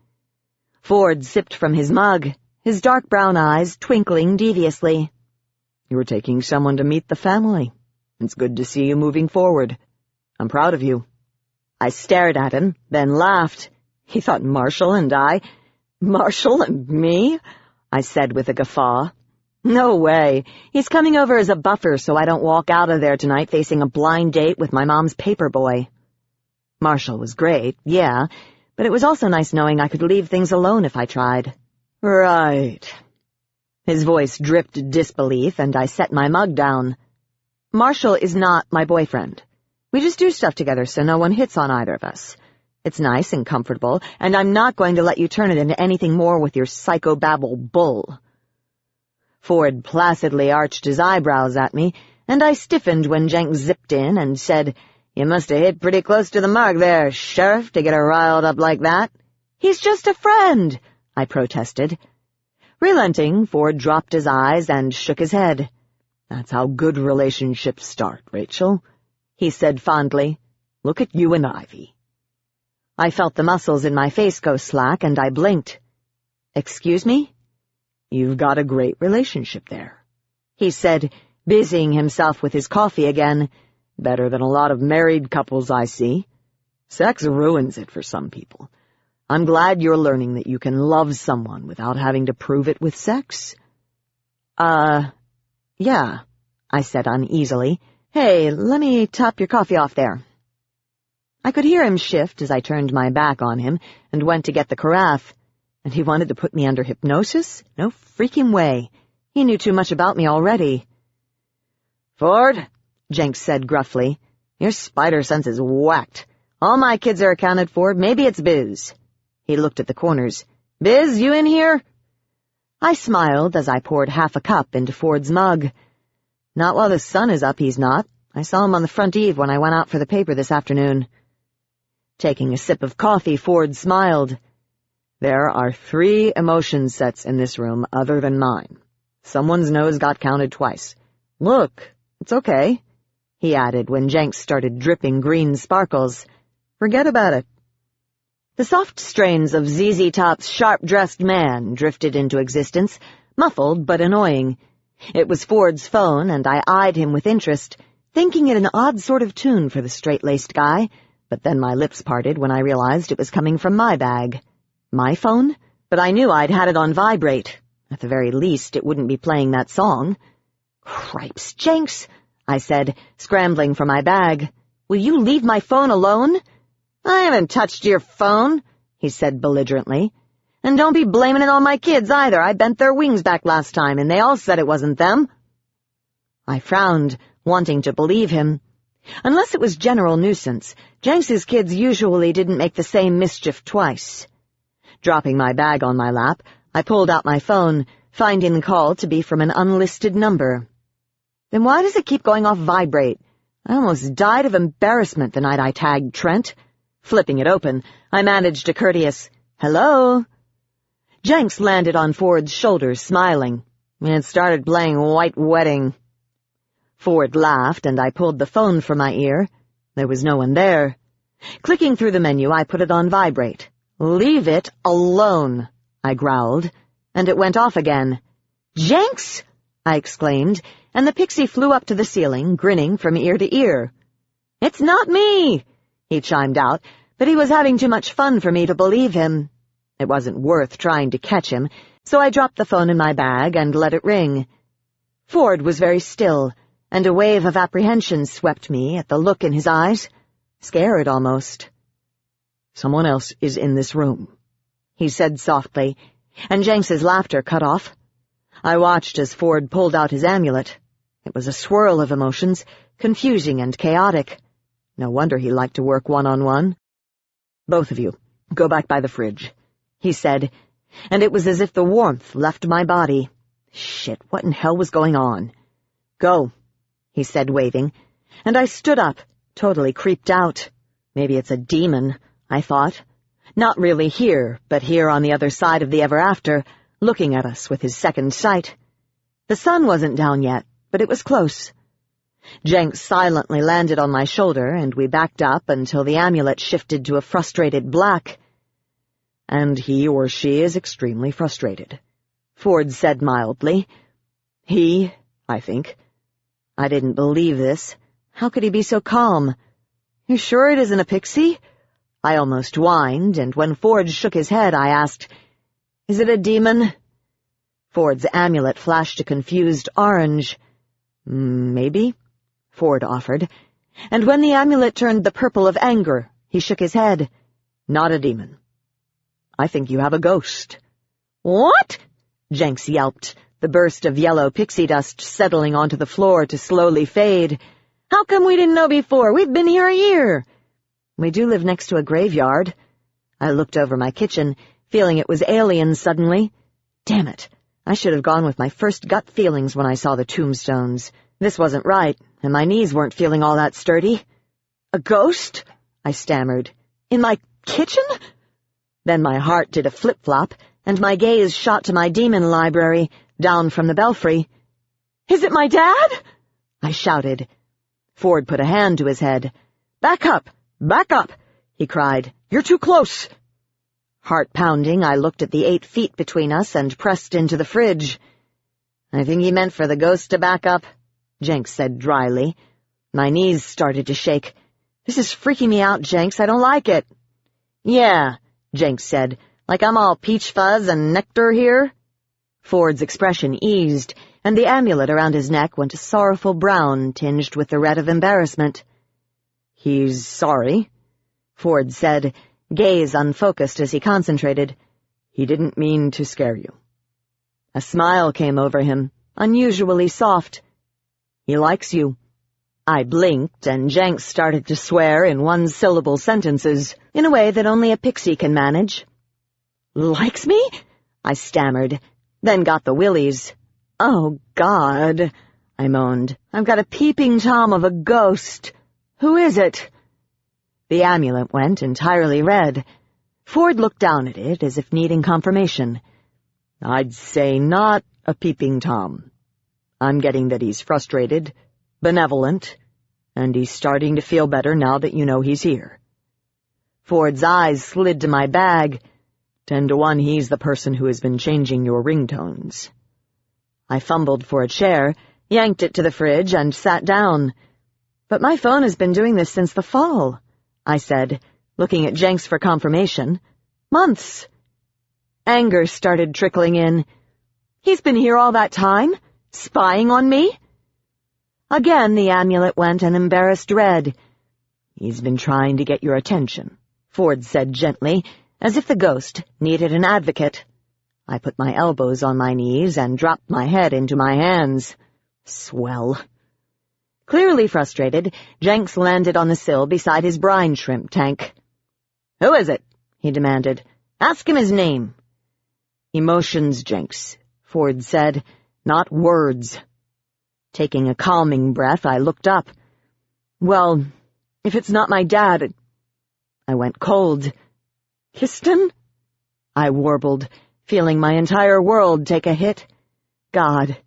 Ford sipped from his mug, his dark brown eyes twinkling deviously. "You were taking someone to meet the family. It's good to see you moving forward. I'm proud of you." I stared at him, then laughed. He thought Marshall and I— "Marshall and me?" I said with a guffaw. "No way. He's coming over as a buffer so I don't walk out of there tonight facing a blind date with my mom's paperboy." Marshall was great, yeah, but it was also nice knowing I could leave things alone if I tried. "Right." His voice dripped disbelief, and I set my mug down. "Marshall is not my boyfriend. We just do stuff together so no one hits on either of us. It's nice and comfortable, and I'm not going to let you turn it into anything more with your psychobabble bull." Ford placidly arched his eyebrows at me, and I stiffened when Jenks zipped in and said, "You must have hit pretty close to the mark there, Sheriff, to get her riled up like that." "He's just a friend," I protested. Relenting, Ford dropped his eyes and shook his head. "That's how good relationships start, Rachel," he said fondly. "Look at you and Ivy." I felt the muscles in my face go slack, and I blinked. "Excuse me?" "You've got a great relationship there," he said, busying himself with his coffee again. "Better than a lot of married couples I see. Sex ruins it for some people. I'm glad you're learning that you can love someone without having to prove it with sex." Yeah, I said uneasily. "Hey, let me top your coffee off there." I could hear him shift as I turned my back on him and went to get the carafe. And he wanted to put me under hypnosis? No freaking way. He knew too much about me already. "Ford," Jenks said gruffly, "your spider sense is whacked. All my kids are accounted for. Maybe it's Biz." He looked at the corners. "Biz, you in here?" I smiled as I poured half a cup into Ford's mug. "Not while the sun is up, he's not. I saw him on the front eve when I went out for the paper this afternoon." Taking a sip of coffee, Ford smiled. "There are 3 emotion sets in this room other than mine. Someone's nose got counted twice. Look, it's okay," he added when Jenks started dripping green sparkles. "Forget about it." The soft strains of ZZ Top's Sharp-Dressed Man drifted into existence, muffled but annoying. It was Ford's phone, and I eyed him with interest, thinking it an odd sort of tune for the straight-laced guy, but then my lips parted when I realized it was coming from my bag. My phone? But I knew I'd had it on vibrate. At the very least, it wouldn't be playing that song. "Cripes, Jenks," I said, scrambling for my bag. "Will you leave my phone alone?" "I haven't touched your phone," he said belligerently. "And don't be blaming it on my kids either. I bent their wings back last time, and they all said it wasn't them." I frowned, wanting to believe him. Unless it was general nuisance, Jenks's kids usually didn't make the same mischief twice. Dropping my bag on my lap, I pulled out my phone, finding the call to be from an unlisted number. Then why does it keep going off vibrate? I almost died of embarrassment the night I tagged Trent. Flipping it open, I managed a courteous, "Hello?" Jenks landed on Ford's shoulders, smiling. It started playing White Wedding. Ford laughed, and I pulled the phone from my ear. There was no one there. Clicking through the menu, I put it on vibrate. "Leave it alone," I growled, and it went off again. "Jenks!" I exclaimed, and the pixie flew up to the ceiling, grinning from ear to ear. "It's not me!" he chimed out, but he was having too much fun for me to believe him. It wasn't worth trying to catch him, so I dropped the phone in my bag and let it ring. Ford was very still, and a wave of apprehension swept me at the look in his eyes. Scared, almost. "Someone else is in this room," he said softly, and Jenks's laughter cut off. I watched as Ford pulled out his amulet. It was a swirl of emotions, confusing and chaotic. No wonder he liked to work one-on-one. "Both of you, go back by the fridge," he said, and it was as if the warmth left my body. Shit, what in hell was going on? "Go," he said, waving, and I stood up, totally creeped out. Maybe it's a demon, I thought. Not really here, but here on the other side of the ever-after, looking at us with his second sight. The sun wasn't down yet, but it was close. Jenks silently landed on my shoulder, and we backed up until the amulet shifted to a frustrated black. "And he or she is extremely frustrated," Ford said mildly. "He, I think." I didn't believe this. How could he be so calm? "You sure it isn't a pixie?" I almost whined, and when Ford shook his head, I asked, "Is it a demon?" Ford's amulet flashed a confused orange. "Maybe," Ford offered, and when the amulet turned the purple of anger, he shook his head. "Not a demon. I think you have a ghost." "What?" Jenks yelped, the burst of yellow pixie dust settling onto the floor to slowly fade. "How come we didn't know before? We've been here a year." "We do live next to a graveyard." I looked over my kitchen, feeling it was alien suddenly. Damn it, I should have gone with my first gut feelings when I saw the tombstones. This wasn't right, and my knees weren't feeling all that sturdy. "A ghost?" I stammered. "In my kitchen?" Then my heart did a flip-flop, and my gaze shot to my demon library, down from the belfry. "Is it my dad?" I shouted. Ford put a hand to his head. "Back up! Back up!" he cried. "You're too close!" Heart pounding, I looked at the 8 feet between us and pressed into the fridge. "I think he meant for the ghost to back up," Jenks said dryly. My knees started to shake. "This is freaking me out, Jenks. I don't like it." "Yeah," Jenks said, "like I'm all peach fuzz and nectar here?" Ford's expression eased, and the amulet around his neck went a sorrowful brown tinged with the red of embarrassment. "He's sorry." Ford said, gaze unfocused as he concentrated. He didn't mean to scare you. A smile came over him, unusually soft. He likes you. I blinked, and Jenks started to swear in one-syllable sentences, in a way that only a pixie can manage. Likes me? I stammered, then got the willies. Oh, God, I moaned. I've got a peeping Tom of a ghost. Who is it? The amulet went entirely red. Ford looked down at it as if needing confirmation. I'd say not a peeping Tom. I'm getting that he's frustrated, benevolent, and he's starting to feel better now that you know he's here. Ford's eyes slid to my bag. 10 to 1 he's the person who has been changing your ringtones. I fumbled for a chair, yanked it to the fridge, and sat down. But my phone has been doing this since the fall, I said, looking at Jenks for confirmation. Months. Anger started trickling in. He's been here all that time? Spying on me? Again the amulet went an embarrassed red. He's been trying to get your attention, Ford said gently, as if the ghost needed an advocate. I put my elbows on my knees and dropped my head into my hands. Swell. Clearly frustrated, Jenks landed on the sill beside his brine shrimp tank. "Who is it?" he demanded. "Ask him his name." "Emotions, Jenks," Ford said, "not words." Taking a calming breath, I looked up. "Well, if it's not my dad—" I went cold. "Kiston?" I warbled, feeling my entire world take a hit. God,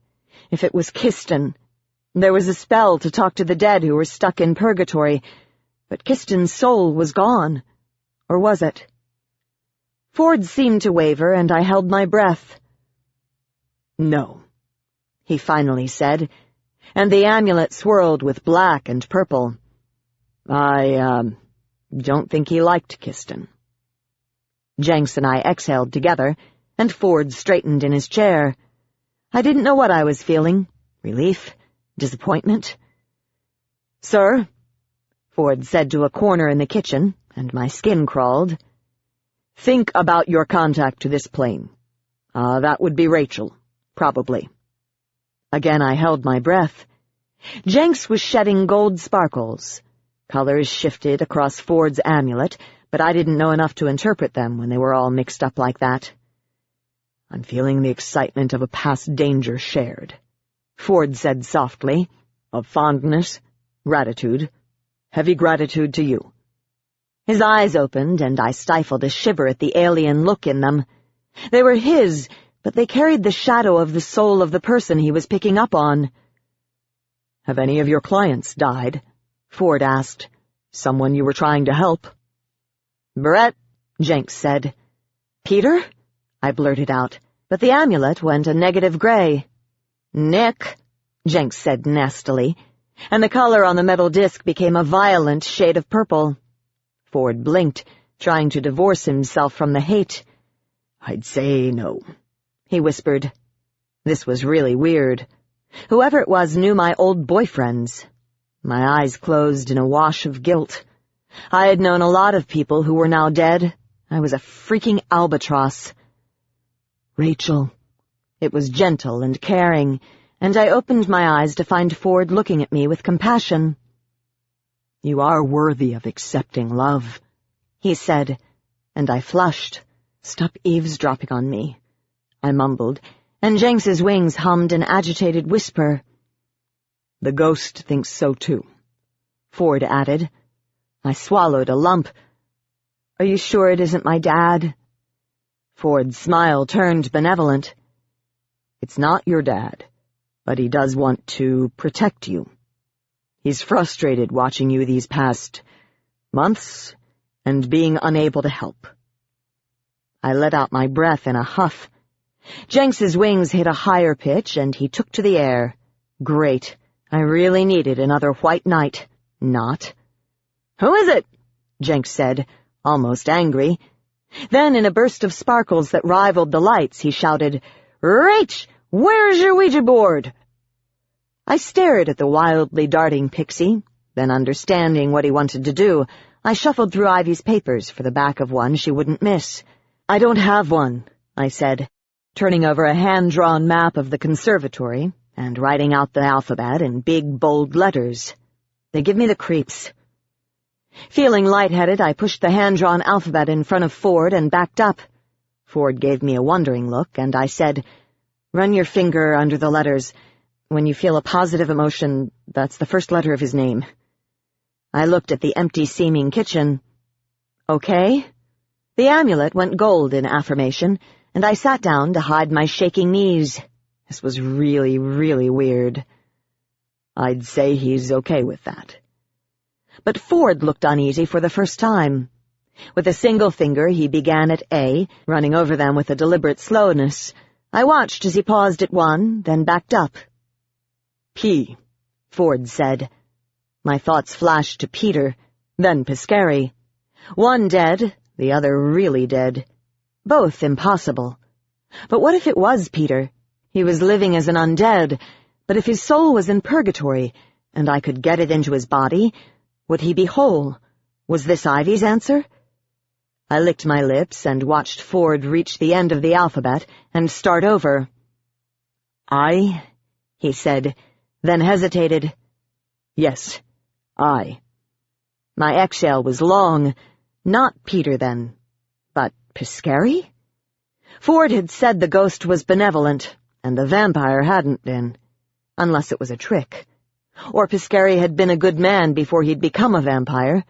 if it was Kiston. There was a spell to talk to the dead who were stuck in purgatory, but Kiston's soul was gone. Or was it? Ford seemed to waver, and I held my breath. "No," he finally said, and the amulet swirled with black and purple. I don't think he liked Kiston." Jenks and I exhaled together, and Ford straightened in his chair. I didn't know what I was feeling. Relief? Disappointment? "Sir," Ford said to a corner in the kitchen, and my skin crawled. "Think about your contact to this plane. That would be Rachel, probably." Again I held my breath. Jenks was shedding gold sparkles. Colors shifted across Ford's amulet, but I didn't know enough to interpret them when they were all mixed up like that. "I'm feeling the excitement of a past danger shared," Ford said softly, "of fondness, gratitude, heavy gratitude to you." His eyes opened, and I stifled a shiver at the alien look in them. They were his, but they carried the shadow of the soul of the person he was picking up on. "Have any of your clients died?" Ford asked. "Someone you were trying to help?" "Brett," Jenks said. "Peter?" I blurted out, but the amulet went a negative gray. "Nick," Jenks said nastily, and the color on the metal disc became a violent shade of purple. Ford blinked, trying to divorce himself from the hate. "I'd say no," he whispered. This was really weird. Whoever it was knew my old boyfriends. My eyes closed in a wash of guilt. I had known a lot of people who were now dead. I was a freaking albatross. "Rachel." It was gentle and caring, and I opened my eyes to find Ford looking at me with compassion. "You are worthy of accepting love," he said, and I flushed. "Stop eavesdropping on me," I mumbled, and Jenks's wings hummed an agitated whisper. "The ghost thinks so too," Ford added. I swallowed a lump. "Are you sure it isn't my dad?" Ford's smile turned benevolent. "It's not your dad, but he does want to protect you. He's frustrated watching you these past months and being unable to help." I let out my breath in a huff. Jenks's wings hit a higher pitch, and he took to the air. Great. I really needed another white knight. Not. "Who is it?" Jenks said, almost angry. Then, in a burst of sparkles that rivaled the lights, he shouted, "Rach, where's your Ouija board?" I stared at the wildly darting pixie, then understanding what he wanted to do, I shuffled through Ivy's papers for the back of one she wouldn't miss. "I don't have one," I said, turning over a hand-drawn map of the conservatory and writing out the alphabet in big, bold letters. They give me the creeps. Feeling lightheaded, I pushed the hand-drawn alphabet in front of Ford and backed up. Ford gave me a wondering look, and I said, "Run your finger under the letters. When you feel a positive emotion, that's the first letter of his name." I looked at the empty-seeming kitchen. "Okay?" The amulet went gold in affirmation, and I sat down to hide my shaking knees. This was really, really weird. "I'd say he's okay with that." But Ford looked uneasy for the first time. With a single finger, he began at A, running over them with a deliberate slowness. I watched as he paused at one, then backed up. "P," Ford said. My thoughts flashed to Peter, then Piscary. One dead, the other really dead. Both impossible. But what if it was Peter? He was living as an undead, but if his soul was in purgatory, and I could get it into his body, would he be whole? Was this Ivy's answer? I licked my lips and watched Ford reach the end of the alphabet and start over. "I," he said, then hesitated. "Yes, I." My exhale was long. Not Peter, then. But Piscary? Ford had said the ghost was benevolent, and the vampire hadn't been. Unless it was a trick. Or Piscary had been a good man before he'd become a vampire.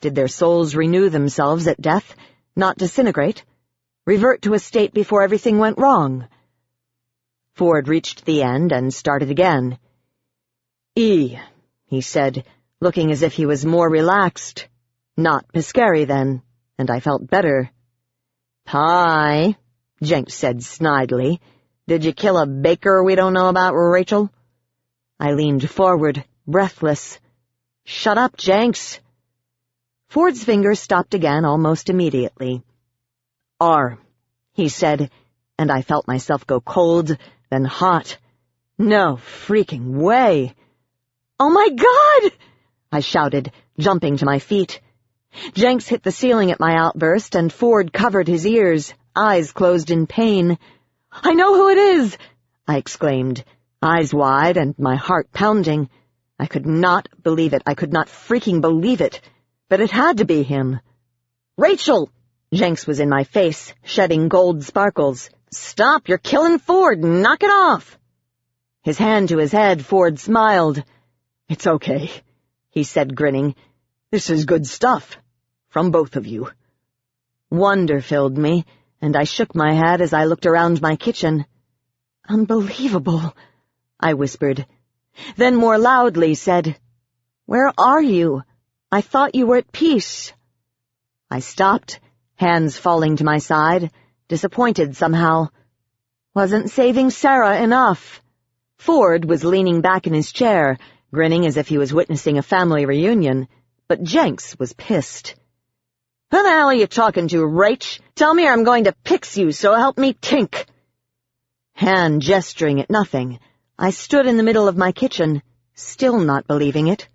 Did their souls renew themselves at death, not disintegrate? Revert to a state before everything went wrong? Ford reached the end and started again. "E," he said, looking as if he was more relaxed. Not Piscary, then, and I felt better. "Pie," Jenks said snidely. "Did you kill a baker we don't know about, Rachel?" I leaned forward, breathless. "Shut up, Jenks." Ford's finger stopped again almost immediately. "R," he said, and I felt myself go cold, then hot. No freaking way. "Oh my God!" I shouted, jumping to my feet. Jenks hit the ceiling at my outburst, and Ford covered his ears, eyes closed in pain. "I know who it is!" I exclaimed, eyes wide and my heart pounding. I could not believe it. I could not freaking believe it. But it had to be him. "Rachel!" Jenks was in my face, shedding gold sparkles. "Stop! You're killing Ford! Knock it off!" His hand to his head, Ford smiled. "It's okay," he said, grinning. "This is good stuff. From both of you." Wonder filled me, and I shook my head as I looked around my kitchen. "Unbelievable," I whispered. Then more loudly said, "Where are you? I thought you were at peace." I stopped, hands falling to my side, disappointed somehow. Wasn't saving Sarah enough? Ford was leaning back in his chair, grinning as if he was witnessing a family reunion, but Jenks was pissed. "Who the hell are you talking to, Rach? Tell me or I'm going to pix you, so help me tink." Hand gesturing at nothing, I stood in the middle of my kitchen, still not believing it.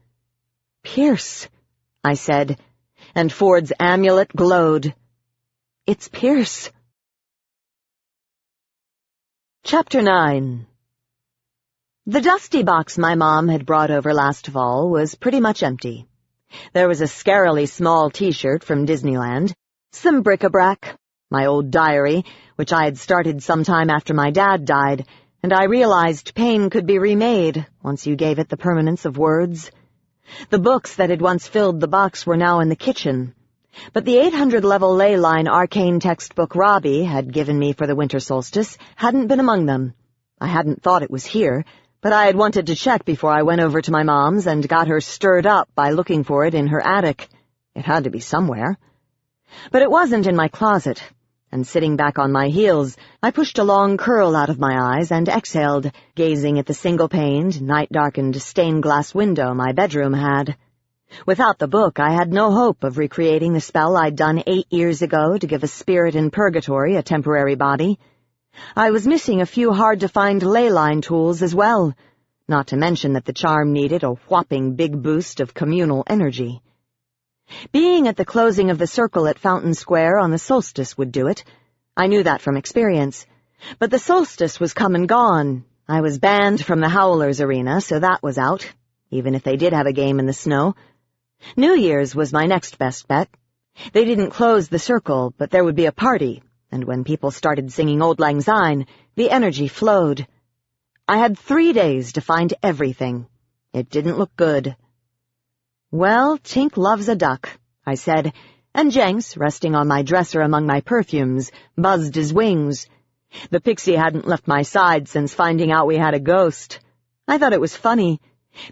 "Pierce," I said, and Ford's amulet glowed. "It's Pierce." Chapter 9. The dusty box my mom had brought over last fall was pretty much empty. There was a scarily small T-shirt from Disneyland, some bric-a-brac, my old diary, which I had started some time after my dad died, and I realized pain could be remade once you gave it the permanence of words. The books that had once filled the box were now in the kitchen, but the 800-level ley line arcane textbook Robbie had given me for the winter solstice hadn't been among them. I hadn't thought it was here, but I had wanted to check before I went over to my mom's and got her stirred up by looking for it in her attic. It had to be somewhere. But it wasn't in my closet, and sitting back on my heels, I pushed a long curl out of my eyes and exhaled, gazing at the single-paned, night-darkened stained-glass window my bedroom had. Without the book, I had no hope of recreating the spell I'd done 8 years ago to give a spirit in purgatory a temporary body. I was missing a few hard-to-find ley line tools as well, not to mention that the charm needed a whopping big boost of communal energy. Being at the closing of the circle at Fountain Square on the solstice would do it. I knew that from experience. But the solstice was come and gone. I was banned from the Howlers Arena, so that was out, even if they did have a game in the snow. New Year's was my next best bet. They didn't close the circle, but there would be a party, and when people started singing Auld Lang Syne, the energy flowed. I had 3 days to find everything. It didn't look good. "Well, Tink loves a duck," I said, and Jenks, resting on my dresser among my perfumes, buzzed his wings. The pixie hadn't left my side since finding out we had a ghost. I thought it was funny.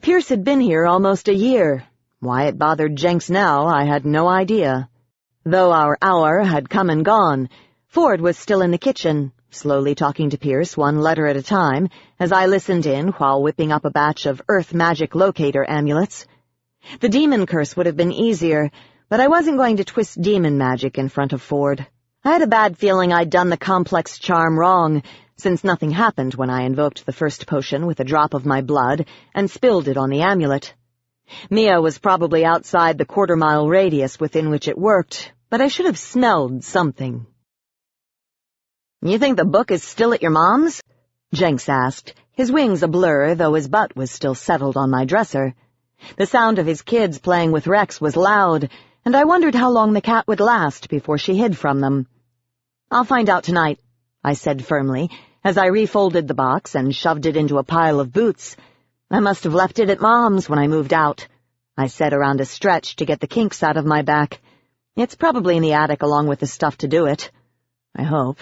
Pierce had been here almost a year. Why it bothered Jenks now, I had no idea. Though our hour had come and gone, Ford was still in the kitchen, slowly talking to Pierce 1 letter at a time, as I listened in while whipping up a batch of earth magic locator amulets. The demon curse would have been easier, but I wasn't going to twist demon magic in front of Ford. I had a bad feeling I'd done the complex charm wrong, since nothing happened when I invoked the first potion with a drop of my blood and spilled it on the amulet. Mia was probably outside the 1/4-mile radius within which it worked, but I should have smelled something. "You think the book is still at your mom's?" Jenks asked, his wings a blur, though his butt was still settled on my dresser. The sound of his kids playing with Rex was loud, and I wondered how long the cat would last before she hid from them. "I'll find out tonight," I said firmly, as I refolded the box and shoved it into a pile of boots. "I must have left it at Mom's when I moved out," I said around a stretch to get the kinks out of my back. "It's probably in the attic along with the stuff to do it. I hope."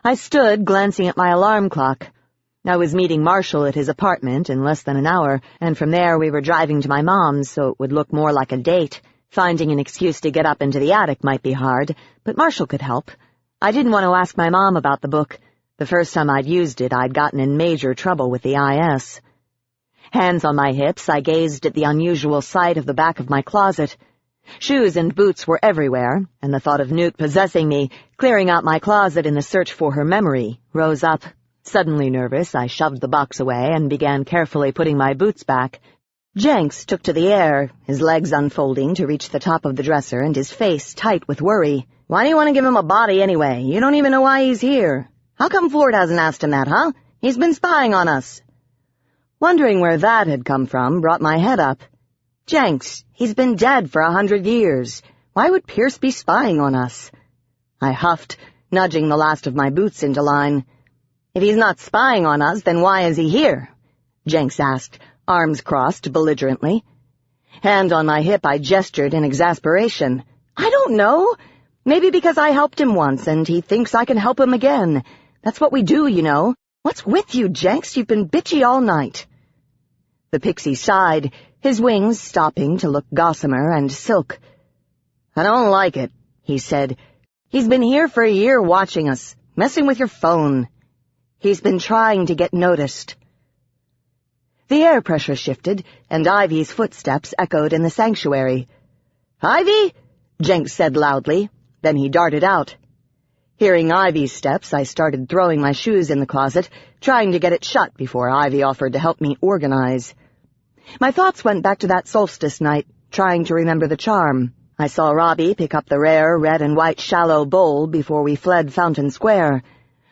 I stood, glancing at my alarm clock. I was meeting Marshall at his apartment in less than an hour, and from there we were driving to my mom's so it would look more like a date. Finding an excuse to get up into the attic might be hard, but Marshall could help. I didn't want to ask my mom about the book. The first time I'd used it, I'd gotten in major trouble with the IS. Hands on my hips, I gazed at the unusual sight of the back of my closet. Shoes and boots were everywhere, and the thought of Newt possessing me, clearing out my closet in the search for her memory, rose up. Suddenly nervous, I shoved the box away and began carefully putting my boots back. Jenks took to the air, his legs unfolding to reach the top of the dresser and his face tight with worry. "Why do you want to give him a body anyway? You don't even know why he's here. How come Ford hasn't asked him that, huh? He's been spying on us." Wondering where that had come from brought my head up. "Jenks, he's been dead for 100 years. Why would Pierce be spying on us?" I huffed, nudging the last of my boots into line. "If he's not spying on us, then why is he here?" Jenks asked, arms crossed belligerently. Hand on my hip, I gestured in exasperation. "I don't know. Maybe because I helped him once, and he thinks I can help him again. That's what we do, you know. What's with you, Jenks? You've been bitchy all night." The pixie sighed, his wings stopping to look gossamer and silk. "I don't like it," he said. "He's been here for a year watching us, messing with your phone. He's been trying to get noticed." The air pressure shifted, and Ivy's footsteps echoed in the sanctuary. "Ivy?" Jenks said loudly. Then he darted out. Hearing Ivy's steps, I started throwing my shoes in the closet, trying to get it shut before Ivy offered to help me organize. My thoughts went back to that solstice night, trying to remember the charm. I saw Robbie pick up the rare red and white shallow bowl before we fled Fountain Square.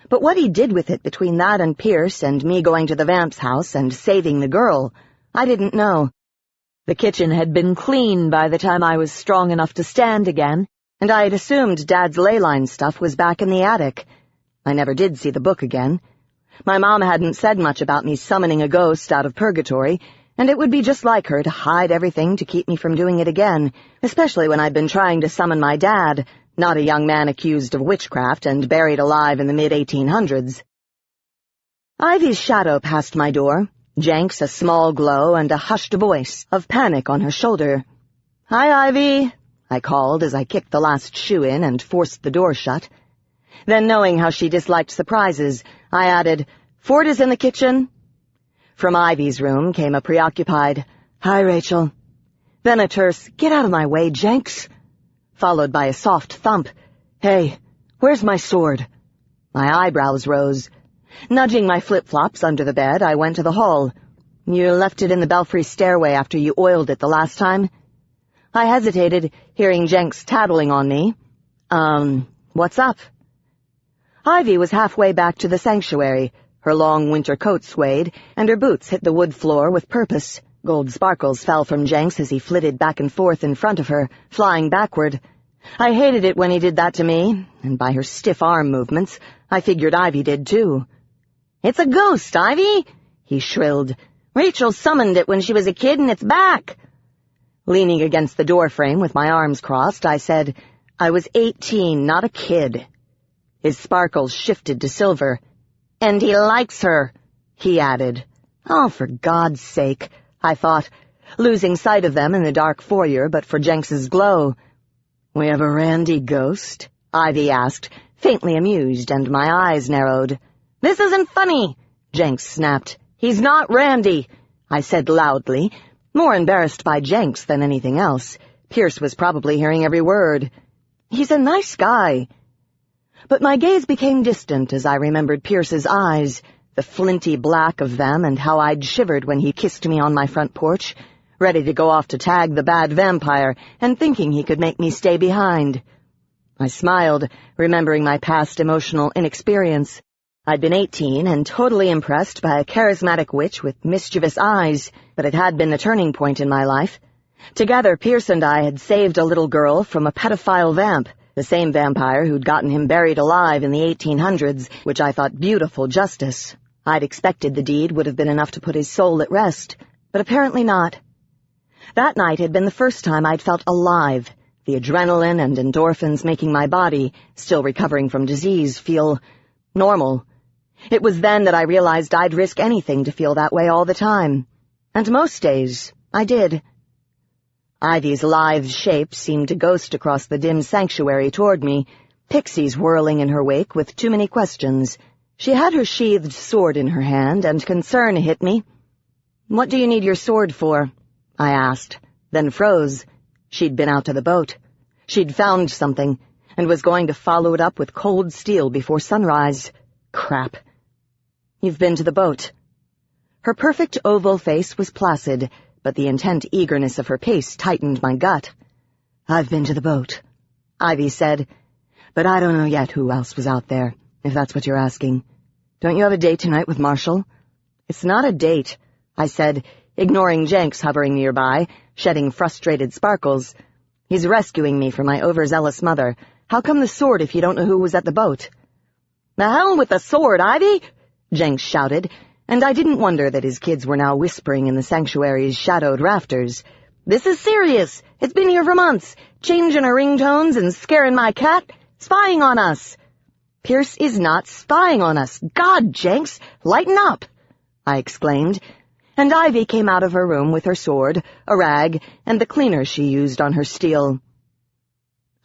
But what he did with it between that and Pierce and me going to the vamp's house and saving the girl, I didn't know. The kitchen had been clean by the time I was strong enough to stand again, and I had assumed Dad's ley line stuff was back in the attic. I never did see the book again. My mom hadn't said much about me summoning a ghost out of purgatory, and it would be just like her to hide everything to keep me from doing it again, especially when I'd been trying to summon my dad, not a young man accused of witchcraft and buried alive in the mid-1800s. Ivy's shadow passed my door, Jenks a small glow and a hushed voice of panic on her shoulder. "Hi, Ivy," I called as I kicked the last shoe in and forced the door shut. Then, knowing how she disliked surprises, I added, "Ford is in the kitchen." From Ivy's room came a preoccupied, "Hi, Rachel." Then a terse, "Get out of my way, Jenks," followed by a soft thump. "Hey, where's my sword?" My eyebrows rose. Nudging my flip-flops under the bed, I went to the hall. "You left it in the belfry stairway after you oiled it the last time?" I hesitated, hearing Jenks tattling on me. What's up? Ivy was halfway back to the sanctuary. Her long winter coat swayed, and her boots hit the wood floor with purpose. Gold sparkles fell from Jenks as he flitted back and forth in front of her, flying backward. I hated it when he did that to me, and by her stiff arm movements, I figured Ivy did too. "It's a ghost, Ivy!" he shrilled. "Rachel summoned it when she was a kid, and it's back!" Leaning against the doorframe with my arms crossed, I said, "I was 18, not a kid." His sparkles shifted to silver. "And he likes her," he added. Oh, for God's sake, I thought, losing sight of them in the dark foyer but for Jenks's glow. "We have a Randy ghost?" Ivy asked, faintly amused, and my eyes narrowed. "This isn't funny," Jenks snapped. "He's not Randy," I said loudly, more embarrassed by Jenks than anything else. Pierce was probably hearing every word. "He's a nice guy." But my gaze became distant as I remembered Pierce's eyes, the flinty black of them, and how I'd shivered when he kissed me on my front porch, ready to go off to tag the bad vampire and thinking he could make me stay behind. I smiled, remembering my past emotional inexperience. I'd been 18 and totally impressed by a charismatic witch with mischievous eyes, but it had been the turning point in my life. Together, Pierce and I had saved a little girl from a pedophile vamp, the same vampire who'd gotten him buried alive in the 1800s, which I thought beautiful justice. I'd expected the deed would have been enough to put his soul at rest, but apparently not. That night had been the first time I'd felt alive, the adrenaline and endorphins making my body, still recovering from disease, feel normal. It was then that I realized I'd risk anything to feel that way all the time. And most days, I did. Ivy's lithe shape seemed to ghost across the dim sanctuary toward me, pixies whirling in her wake with too many questions. She had her sheathed sword in her hand, and concern hit me. "What do you need your sword for?" I asked, then froze. She'd been out to the boat. She'd found something, and was going to follow it up with cold steel before sunrise. Crap. "You've been to the boat." Her perfect oval face was placid, but the intent eagerness of her pace tightened my gut. "I've been to the boat," Ivy said, "but I don't know yet who else was out there, if that's what you're asking. Don't you have a date tonight with Marshall?" "It's not a date," I said, ignoring Jenks hovering nearby, shedding frustrated sparkles. "He's rescuing me from my overzealous mother. How come the sword if you don't know who was at the boat?" "The hell with the sword, Ivy!" Jenks shouted, and I didn't wonder that his kids were now whispering in the sanctuary's shadowed rafters. "This is serious. It's been here for months, changing our ringtones and scaring my cat, spying on us." "Pierce is not spying on us. God, Jenks, lighten up!" I exclaimed, and Ivy came out of her room with her sword, a rag, and the cleaner she used on her steel.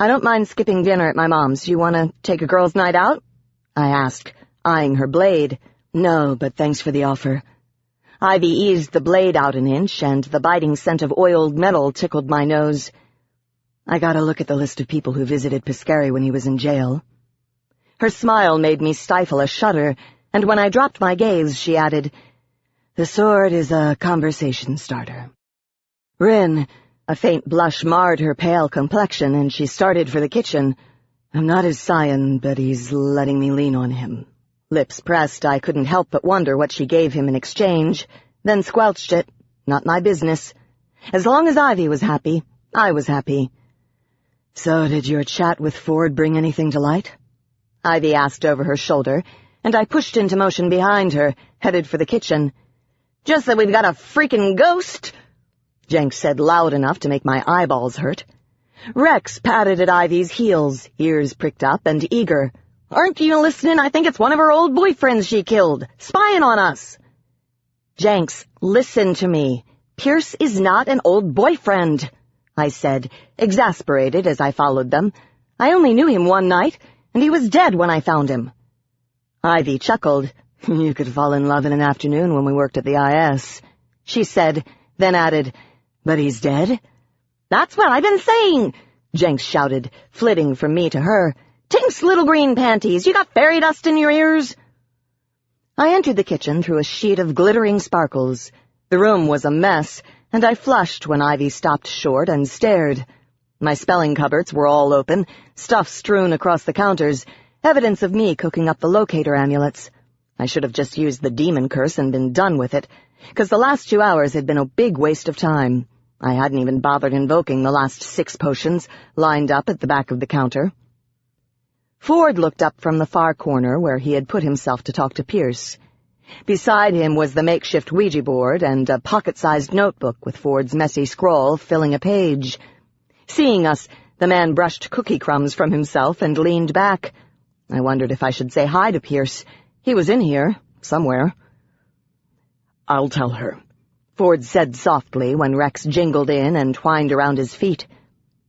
"I don't mind skipping dinner at my mom's. You want to take a girls' night out?" I asked, eyeing her blade. "No, but thanks for the offer." Ivy eased the blade out an inch, and the biting scent of oiled metal tickled my nose. "I gotta look at the list of people who visited Piscary when he was in jail." Her smile made me stifle a shudder, and when I dropped my gaze, she added, "The sword is a conversation starter." "Rin," a faint blush marred her pale complexion, and she started for the kitchen. "I'm not his scion, but he's letting me lean on him." Lips pressed, I couldn't help but wonder what she gave him in exchange, then squelched it. Not my business. As long as Ivy was happy, I was happy. "So did your chat with Ford bring anything to light?" Ivy asked over her shoulder, and I pushed into motion behind her, headed for the kitchen. "Just that we've got a freaking ghost," Jenks said loud enough to make my eyeballs hurt. Rex patted at Ivy's heels, ears pricked up and eager. "Aren't you listening? I think it's one of her old boyfriends she killed, spying on us." "Jenks, listen to me. Pierce is not an old boyfriend," I said, exasperated as I followed them. "I only knew him one night, and he was dead when I found him." Ivy chuckled. "You could fall in love in an afternoon when we worked at the IS," she said, then added, "But he's dead?" "That's what I've been saying," Jenks shouted, flitting from me to her. "Tinks, little green panties, you got fairy dust in your ears?" I entered the kitchen through a sheet of glittering sparkles. The room was a mess, and I flushed when Ivy stopped short and stared. My spelling cupboards were all open, stuff strewn across the counters, evidence of me cooking up the locator amulets. I should have just used the demon curse and been done with it, 'cause the last 2 hours had been a big waste of time. I hadn't even bothered invoking the last 6 potions lined up at the back of the counter. Ford looked up from the far corner where he had put himself to talk to Pierce. Beside him was the makeshift Ouija board and a pocket-sized notebook with Ford's messy scrawl filling a page. Seeing us, the man brushed cookie crumbs from himself and leaned back. I wondered if I should say hi to Pierce. He was in here, somewhere. "I'll tell her," Ford said softly when Rex jingled in and twined around his feet.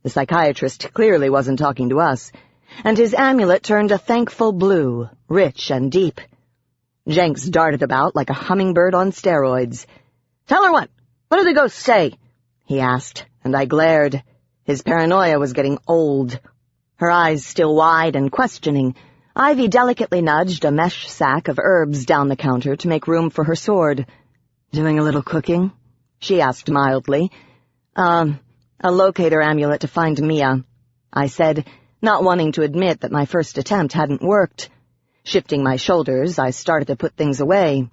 The psychiatrist clearly wasn't talking to us, and his amulet turned a thankful blue, rich and deep. Jenks darted about like a hummingbird on steroids. "Tell her what? What did the ghost say?" he asked, and I glared. His paranoia was getting old. Her eyes still wide and questioning, Ivy delicately nudged a mesh sack of herbs down the counter to make room for her sword. "Doing a little cooking?" she asked mildly. A locator amulet to find Mia," I said, not wanting to admit that my first attempt hadn't worked. Shifting my shoulders, I started to put things away.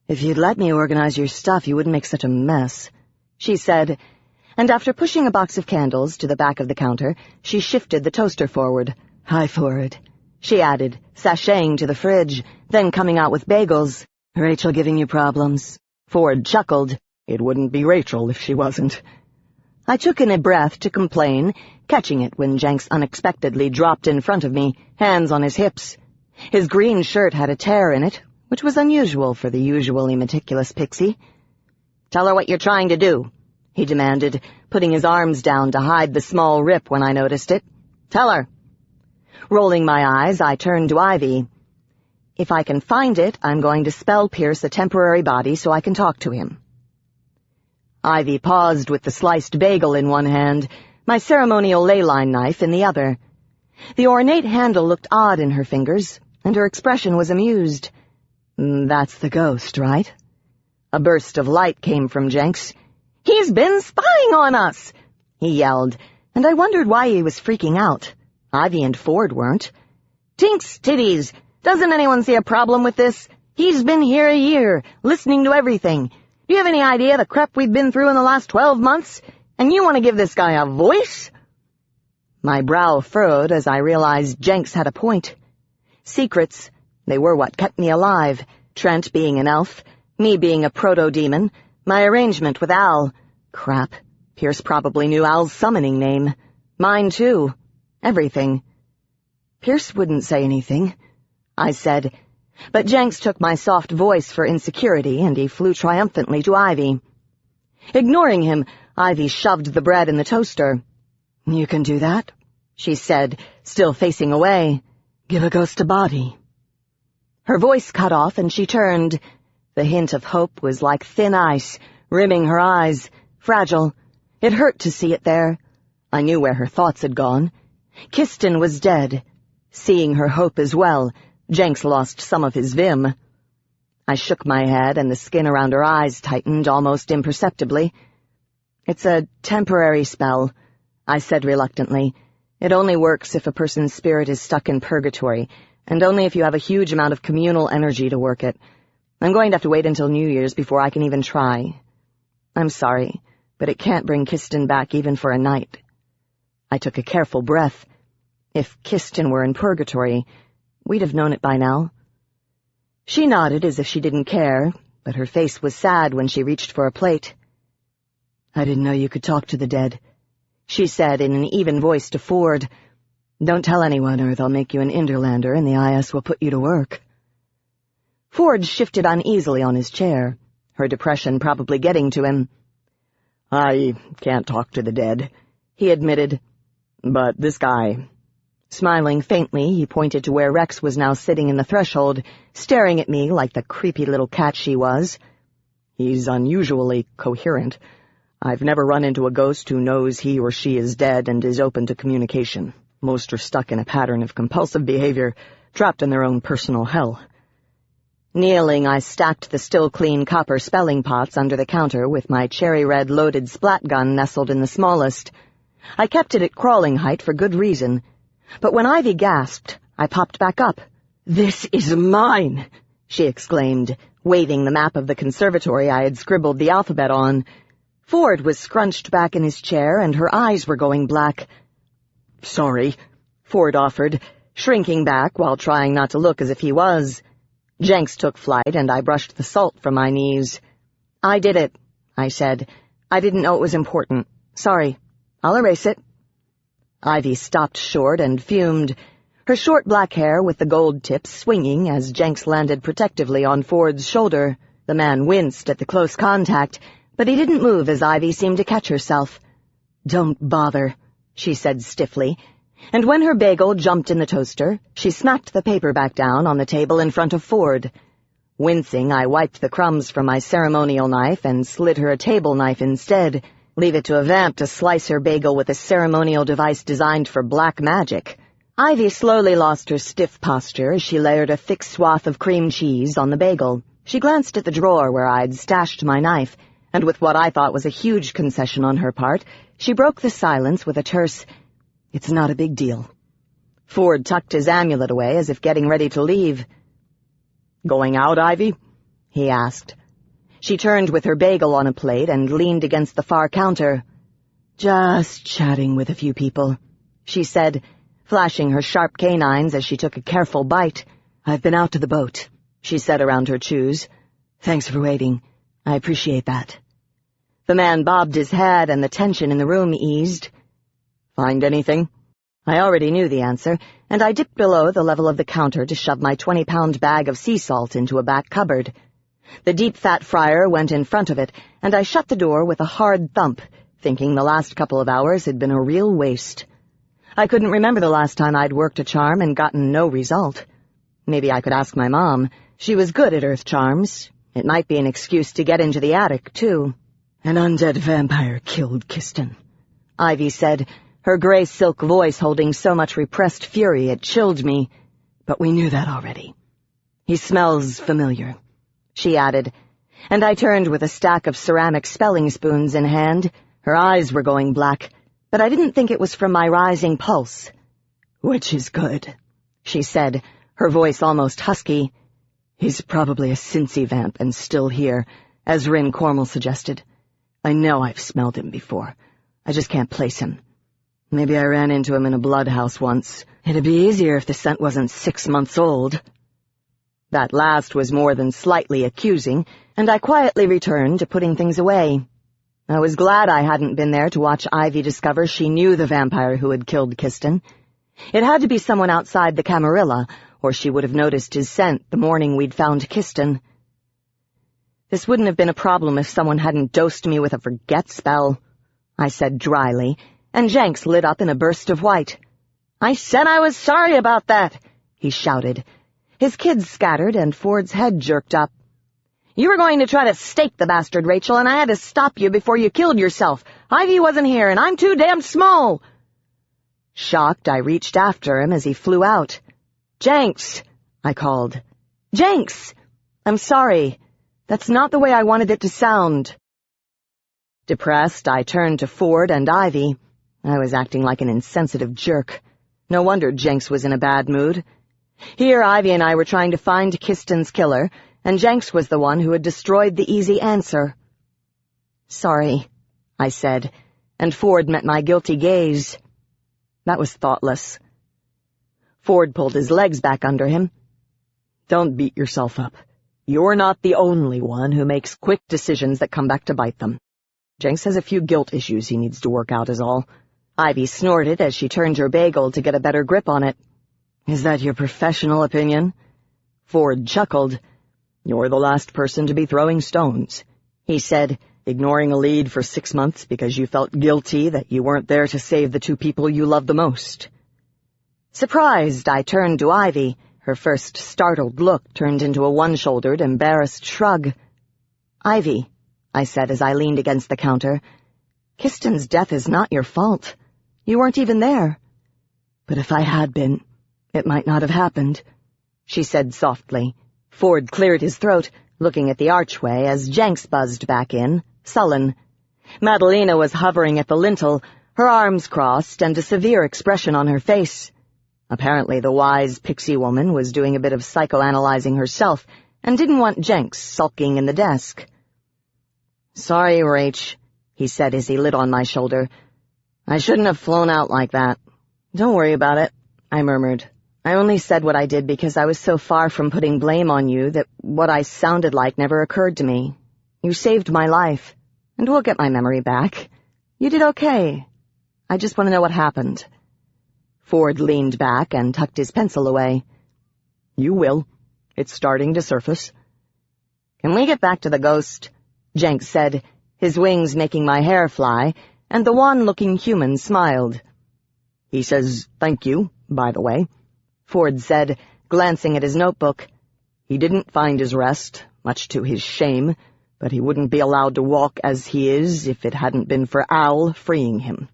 "If you'd let me organize your stuff, you wouldn't make such a mess," she said, and after pushing a box of candles to the back of the counter, she shifted the toaster forward. "Hi, Ford," she added, sashaying to the fridge, then coming out with bagels. "Rachel giving you problems?" Ford chuckled. "It wouldn't be Rachel if she wasn't." I took in a breath to complain, catching it when Jenks unexpectedly dropped in front of me, hands on his hips. His green shirt had a tear in it, which was unusual for the usually meticulous Pixie. "Tell her what you're trying to do," he demanded, putting his arms down to hide the small rip when I noticed it. "Tell her." Rolling my eyes, I turned to Ivy. "If I can find it, I'm going to spell Pierce a temporary body so I can talk to him." Ivy paused with the sliced bagel in one hand, my ceremonial ley-line knife in the other. The ornate handle looked odd in her fingers, and her expression was amused. "That's the ghost, right?" A burst of light came from Jenks. "He's been spying on us!" he yelled, and I wondered why he was freaking out. Ivy and Ford weren't. "Tink's titties! Doesn't anyone see a problem with this? He's been here a year, listening to everything. Do you have any idea the crap we've been through in the last 12 months? And you want to give this guy a voice?" My brow furrowed as I realized Jenks had a point. Secrets, they were what kept me alive. Trent being an elf, me being a proto-demon, my arrangement with Al. Crap, Pierce probably knew Al's summoning name. Mine too. Everything. "Pierce wouldn't say anything," I said, but Jenks took my soft voice for insecurity, and he flew triumphantly to Ivy. Ignoring him, Ivy shoved the bread in the toaster. "You can do that?" she said, still facing away. "Give a ghost a body." Her voice cut off, and she turned. The hint of hope was like thin ice, rimming her eyes, fragile. It hurt to see it there. I knew where her thoughts had gone. Kiston was dead. Seeing her hope as well, Jenks lost some of his vim. I shook my head, and the skin around her eyes tightened almost imperceptibly. "It's a temporary spell," I said reluctantly. "It only works if a person's spirit is stuck in purgatory, and only if you have a huge amount of communal energy to work it. I'm going to have to wait until New Year's before I can even try. I'm sorry, but it can't bring Kiston back even for a night." I took a careful breath. If Kiston were in purgatory, we'd have known it by now. She nodded as if she didn't care, but her face was sad when she reached for a plate. "I didn't know you could talk to the dead," she said in an even voice to Ford. "Don't tell anyone or they'll make you an Interlander and the IS will put you to work." Ford shifted uneasily on his chair, her depression probably getting to him. "I can't talk to the dead," he admitted. "But this guy—" Smiling faintly, he pointed to where Rex was now sitting in the threshold, staring at me like the creepy little cat she was. "He's unusually coherent. I've never run into a ghost who knows he or she is dead and is open to communication. Most are stuck in a pattern of compulsive behavior, trapped in their own personal hell." Kneeling, I stacked the still-clean copper spelling pots under the counter with my cherry-red loaded splat gun nestled in the smallest. I kept it at crawling height for good reason. But when Ivy gasped, I popped back up. "This is mine!" she exclaimed, waving the map of the conservatory I had scribbled the alphabet on. Ford was scrunched back in his chair, and her eyes were going black. "Sorry," Ford offered, shrinking back while trying not to look as if he was. Jenks took flight, and I brushed the salt from my knees. "I did it," I said. "I didn't know it was important. Sorry. I'll erase it." Ivy stopped short and fumed, her short black hair with the gold tips swinging as Jenks landed protectively on Ford's shoulder. The man winced at the close contact, but he didn't move as Ivy seemed to catch herself. "Don't bother," she said stiffly, and when her bagel jumped in the toaster, she smacked the paper back down on the table in front of Ford. Wincing, I wiped the crumbs from my ceremonial knife and slid her a table knife instead. Leave it to a vamp to slice her bagel with a ceremonial device designed for black magic. Ivy slowly lost her stiff posture as she layered a thick swath of cream cheese on the bagel. She glanced at the drawer where I'd stashed my knife, and with what I thought was a huge concession on her part, she broke the silence with a terse, "It's not a big deal." Ford tucked his amulet away as if getting ready to leave. "Going out, Ivy?" he asked. She turned with her bagel on a plate and leaned against the far counter. "Just chatting with a few people," she said, flashing her sharp canines as she took a careful bite. "I've been out to the boat," she said around her chews. "Thanks for waiting. I appreciate that." The man bobbed his head and the tension in the room eased. "Find anything?" I already knew the answer, and I dipped below the level of the counter to shove my 20-pound bag of sea salt into a back cupboard. The deep fat fryer went in front of it, and I shut the door with a hard thump, thinking the last couple of hours had been a real waste. I couldn't remember the last time I'd worked a charm and gotten no result. Maybe I could ask my mom. She was good at earth charms. It might be an excuse to get into the attic, too. "An undead vampire killed Kiston," Ivy said, her gray silk voice holding so much repressed fury it chilled me. "But we knew that already." "He smells familiar," she added, and I turned with a stack of ceramic spelling spoons in hand. Her eyes were going black, but I didn't think it was from my rising pulse. "Which is good," she said, her voice almost husky. "He's probably a Cincy vamp and still here, as Rin Cormel suggested. I know I've smelled him before. I just can't place him. Maybe I ran into him in a bloodhouse once. It'd be easier if the scent wasn't 6 months old." That last was more than slightly accusing, and I quietly returned to putting things away. I was glad I hadn't been there to watch Ivy discover she knew the vampire who had killed Kiston. It had to be someone outside the Camarilla, or she would have noticed his scent the morning we'd found Kiston. "This wouldn't have been a problem if someone hadn't dosed me with a forget spell," I said dryly, and Jenks lit up in a burst of white. "I said I was sorry about that," he shouted. His kids scattered, and Ford's head jerked up. "You were going to try to stake the bastard, Rachel, and I had to stop you before you killed yourself. Ivy wasn't here, and I'm too damn small." Shocked, I reached after him as he flew out. "Jenks!" I called. "Jenks! I'm sorry. That's not the way I wanted it to sound." Depressed, I turned to Ford and Ivy. I was acting like an insensitive jerk. No wonder Jenks was in a bad mood. Here Ivy and I were trying to find Kiston's killer, and Jenks was the one who had destroyed the easy answer. "Sorry," I said, and Ford met my guilty gaze. That was thoughtless. Ford pulled his legs back under him. "Don't beat yourself up. You're not the only one who makes quick decisions that come back to bite them. Jenks has a few guilt issues he needs to work out is all." Ivy snorted as she turned her bagel to get a better grip on it. "Is that your professional opinion?" Ford chuckled. "You're the last person to be throwing stones," he said, "ignoring a lead for 6 months because you felt guilty that you weren't there to save the 2 people you love the most." Surprised, I turned to Ivy. Her first startled look turned into a one-shouldered, embarrassed shrug. "Ivy," I said as I leaned against the counter, "Kiston's death is not your fault. You weren't even there." "But if I had been, it might not have happened," she said softly. Ford cleared his throat, looking at the archway as Jenks buzzed back in, sullen. Madalena was hovering at the lintel, her arms crossed and a severe expression on her face. Apparently the wise pixie woman was doing a bit of psychoanalyzing herself and didn't want Jenks sulking in the desk. "Sorry, Rach," he said as he lit on my shoulder. "I shouldn't have flown out like that." "Don't worry about it," I murmured. "I only said what I did because I was so far from putting blame on you that what I sounded like never occurred to me. You saved my life, and we'll get my memory back. You did okay. I just want to know what happened." Ford leaned back and tucked his pencil away. "You will. It's starting to surface." "Can we get back to the ghost?" Jenks said, his wings making my hair fly, and the wan-looking human smiled. "He says thank you, by the way," Ford said, glancing at his notebook. "He didn't find his rest, much to his shame, but he wouldn't be allowed to walk as he is if it hadn't been for Al freeing him."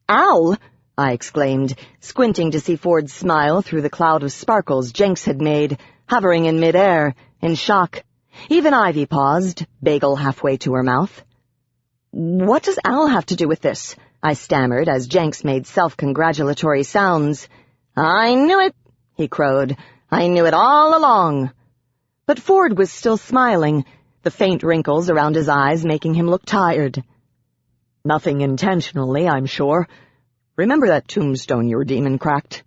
"Al?" I exclaimed, squinting to see Ford smile through the cloud of sparkles Jenks had made, hovering in midair, in shock. Even Ivy paused, bagel halfway to her mouth. "What does Al have to do with this?" I stammered as Jenks made self-congratulatory sounds. "I knew it," he crowed. "I knew it all along." But Ford was still smiling, the faint wrinkles around his eyes making him look tired. "Nothing intentionally, I'm sure. Remember that tombstone your demon cracked?"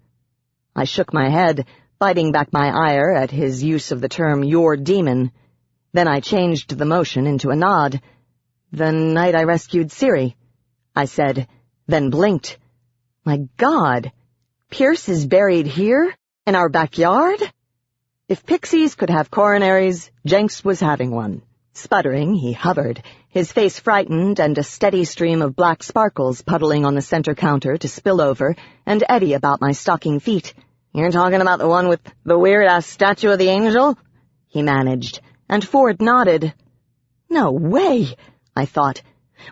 I shook my head, biting back my ire at his use of the term your demon. Then I changed the motion into a nod. "The night I rescued Siri," I said, then blinked. My God! Pierce is buried here? In our backyard? If pixies could have coronaries, Jenks was having one. Sputtering, he hovered, his face frightened and a steady stream of black sparkles puddling on the center counter to spill over and eddy about my stocking feet. "You're talking about the one with the weird-ass statue of the angel?" he managed, and Ford nodded. No way, I thought,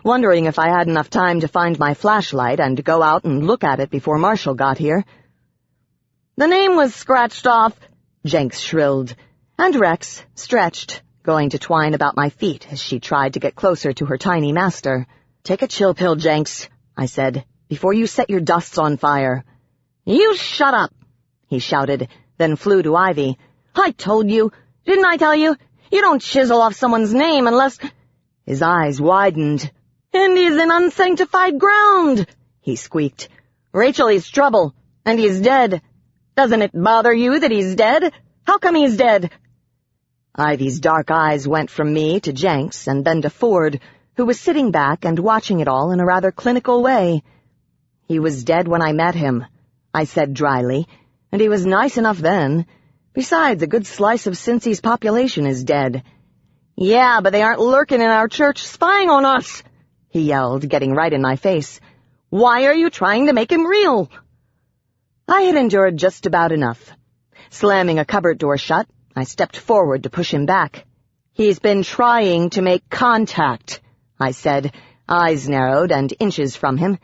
wondering if I had enough time to find my flashlight and go out and look at it before Marshall got here. "The name was scratched off," Jenks shrilled, and Rex stretched, going to twine about my feet as she tried to get closer to her tiny master. "Take a chill pill, Jenks," I said, "before you set your dusts on fire." "You shut up," he shouted, then flew to Ivy. "I told you. Didn't I tell you? You don't chisel off someone's name unless—" His eyes widened. "And he's in unsanctified ground," he squeaked. "Rachel, he's trouble, and he's dead. Doesn't it bother you that he's dead? How come he's dead?" Ivy's dark eyes went from me to Jenks and then to Ford, who was sitting back and watching it all in a rather clinical way. "He was dead when I met him," I said dryly, "and he was nice enough then. Besides, a good slice of Cincy's population is dead." "Yeah, but they aren't lurking in our church spying on us," he yelled, getting right in my face. "Why are you trying to make him real?" I had endured just about enough. Slamming a cupboard door shut, I stepped forward to push him back. "He's been trying to make contact," I said, eyes narrowed and inches from him.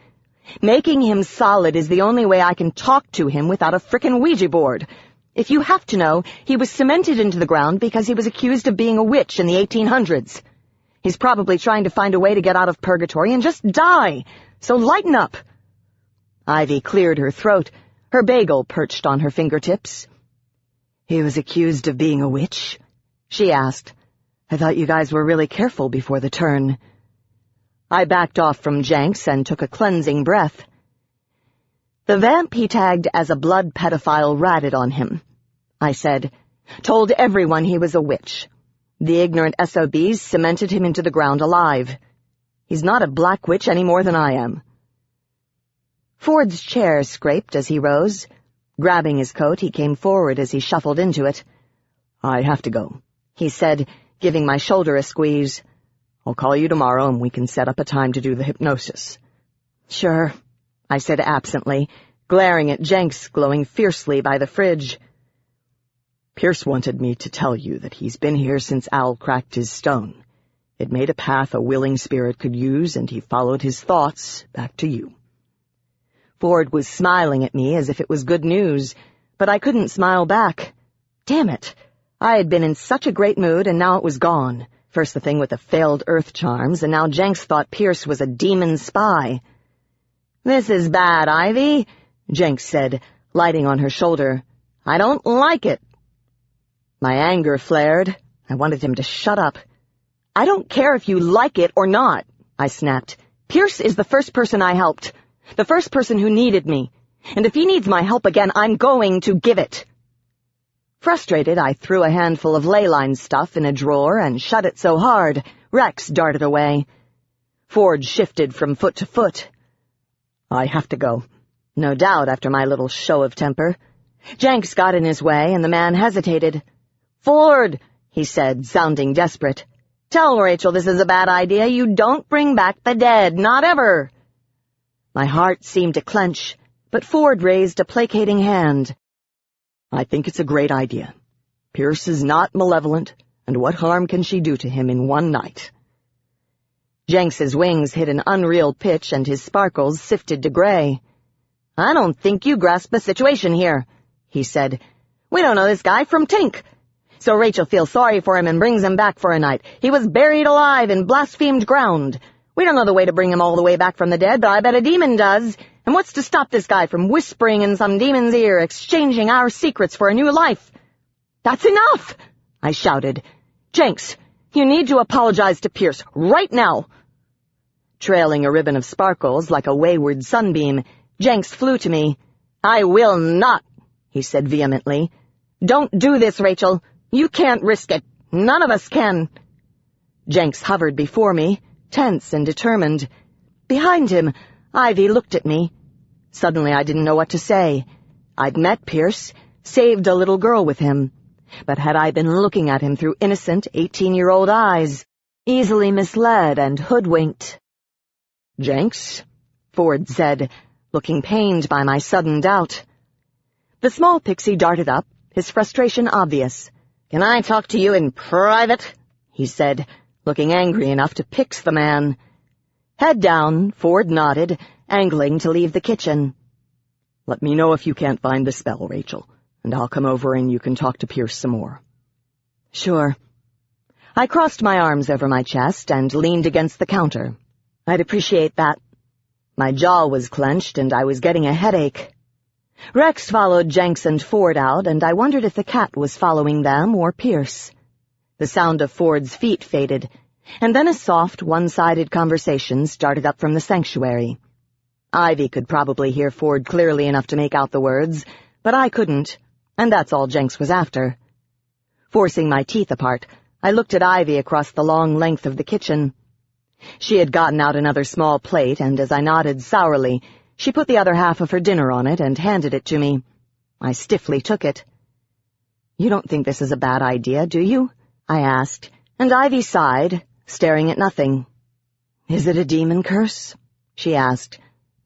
"Making him solid is the only way I can talk to him without a frickin' Ouija board. If you have to know, he was cemented into the ground because he was accused of being a witch in the 1800s. He's probably trying to find a way to get out of purgatory and just die, so lighten up." Ivy cleared her throat, her bagel perched on her fingertips. "He was accused of being a witch?" she asked. "I thought you guys were really careful before the turn." I backed off from Jenks and took a cleansing breath. "The vamp he tagged as a blood pedophile ratted on him," I said. "Told everyone he was a witch. The ignorant SOBs cemented him into the ground alive. He's not a black witch any more than I am." Ford's chair scraped as he rose. Grabbing his coat, he came forward as he shuffled into it. "I have to go," he said, giving my shoulder a squeeze. "I'll call you tomorrow and we can set up a time to do the hypnosis." "Sure," I said absently, glaring at Jenks glowing fiercely by the fridge. "Pierce wanted me to tell you that he's been here since Al cracked his stone. It made a path a willing spirit could use, and he followed his thoughts back to you." Ford was smiling at me as if it was good news, but I couldn't smile back. Damn it! I had been in such a great mood, and now it was gone. First the thing with the failed earth charms, and now Jenks thought Pierce was a demon spy. "This is bad, Ivy," Jenks said, lighting on her shoulder. "I don't like it." My anger flared. I wanted him to shut up. "I don't care if you like it or not," I snapped. "Pierce is the first person I helped, the first person who needed me, and if he needs my help again, I'm going to give it." Frustrated, I threw a handful of ley line stuff in a drawer and shut it so hard, Rex darted away. Ford shifted from foot to foot. "I have to go." No doubt after my little show of temper. Jenks got in his way, and the man hesitated. "Ford," he said, sounding desperate, "tell Rachel this is a bad idea. You don't bring back the dead, not ever." My heart seemed to clench, but Ford raised a placating hand. "I think it's a great idea. Pierce is not malevolent, and what harm can she do to him in one night?" Jenks's wings hit an unreal pitch, and his sparkles sifted to gray. "I don't think you grasp the situation here," he said. "We don't know this guy from Tink. So Rachel feels sorry for him and brings him back for a night. He was buried alive in blasphemed ground. We don't know the way to bring him all the way back from the dead, but I bet a demon does. And what's to stop this guy from whispering in some demon's ear, exchanging our secrets for a new life?" "That's enough!" I shouted. "Jenks, you need to apologize to Pierce right now." Trailing a ribbon of sparkles like a wayward sunbeam, Jenks flew to me. "I will not," he said vehemently. "Don't do this, Rachel. You can't risk it. None of us can." Jenks hovered before me, tense and determined. Behind him, Ivy looked at me. Suddenly I didn't know what to say. I'd met Pierce, saved a little girl with him. But had I been looking at him through innocent 18-year-old eyes, easily misled and hoodwinked? "Jenks," Ford said, looking pained by my sudden doubt. The small pixie darted up, his frustration obvious. "Can I talk to you in private?" he said, looking angry enough to pix the man. Head down, Ford nodded, angling to leave the kitchen. "Let me know if you can't find the spell, Rachel, and I'll come over and you can talk to Pierce some more." "Sure." I crossed my arms over my chest and leaned against the counter. "I'd appreciate that." My jaw was clenched and I was getting a headache. Rex followed Jenks and Ford out, and I wondered if the cat was following them or Pierce. The sound of Ford's feet faded, and then a soft, one-sided conversation started up from the sanctuary. Ivy could probably hear Ford clearly enough to make out the words, but I couldn't, and that's all Jenks was after. Forcing my teeth apart, I looked at Ivy across the long length of the kitchen. She had gotten out another small plate, and as I nodded sourly, she put the other half of her dinner on it and handed it to me. I stiffly took it. "You don't think this is a bad idea, do you?" I asked, and Ivy sighed, staring at nothing. "Is it a demon curse?" she asked.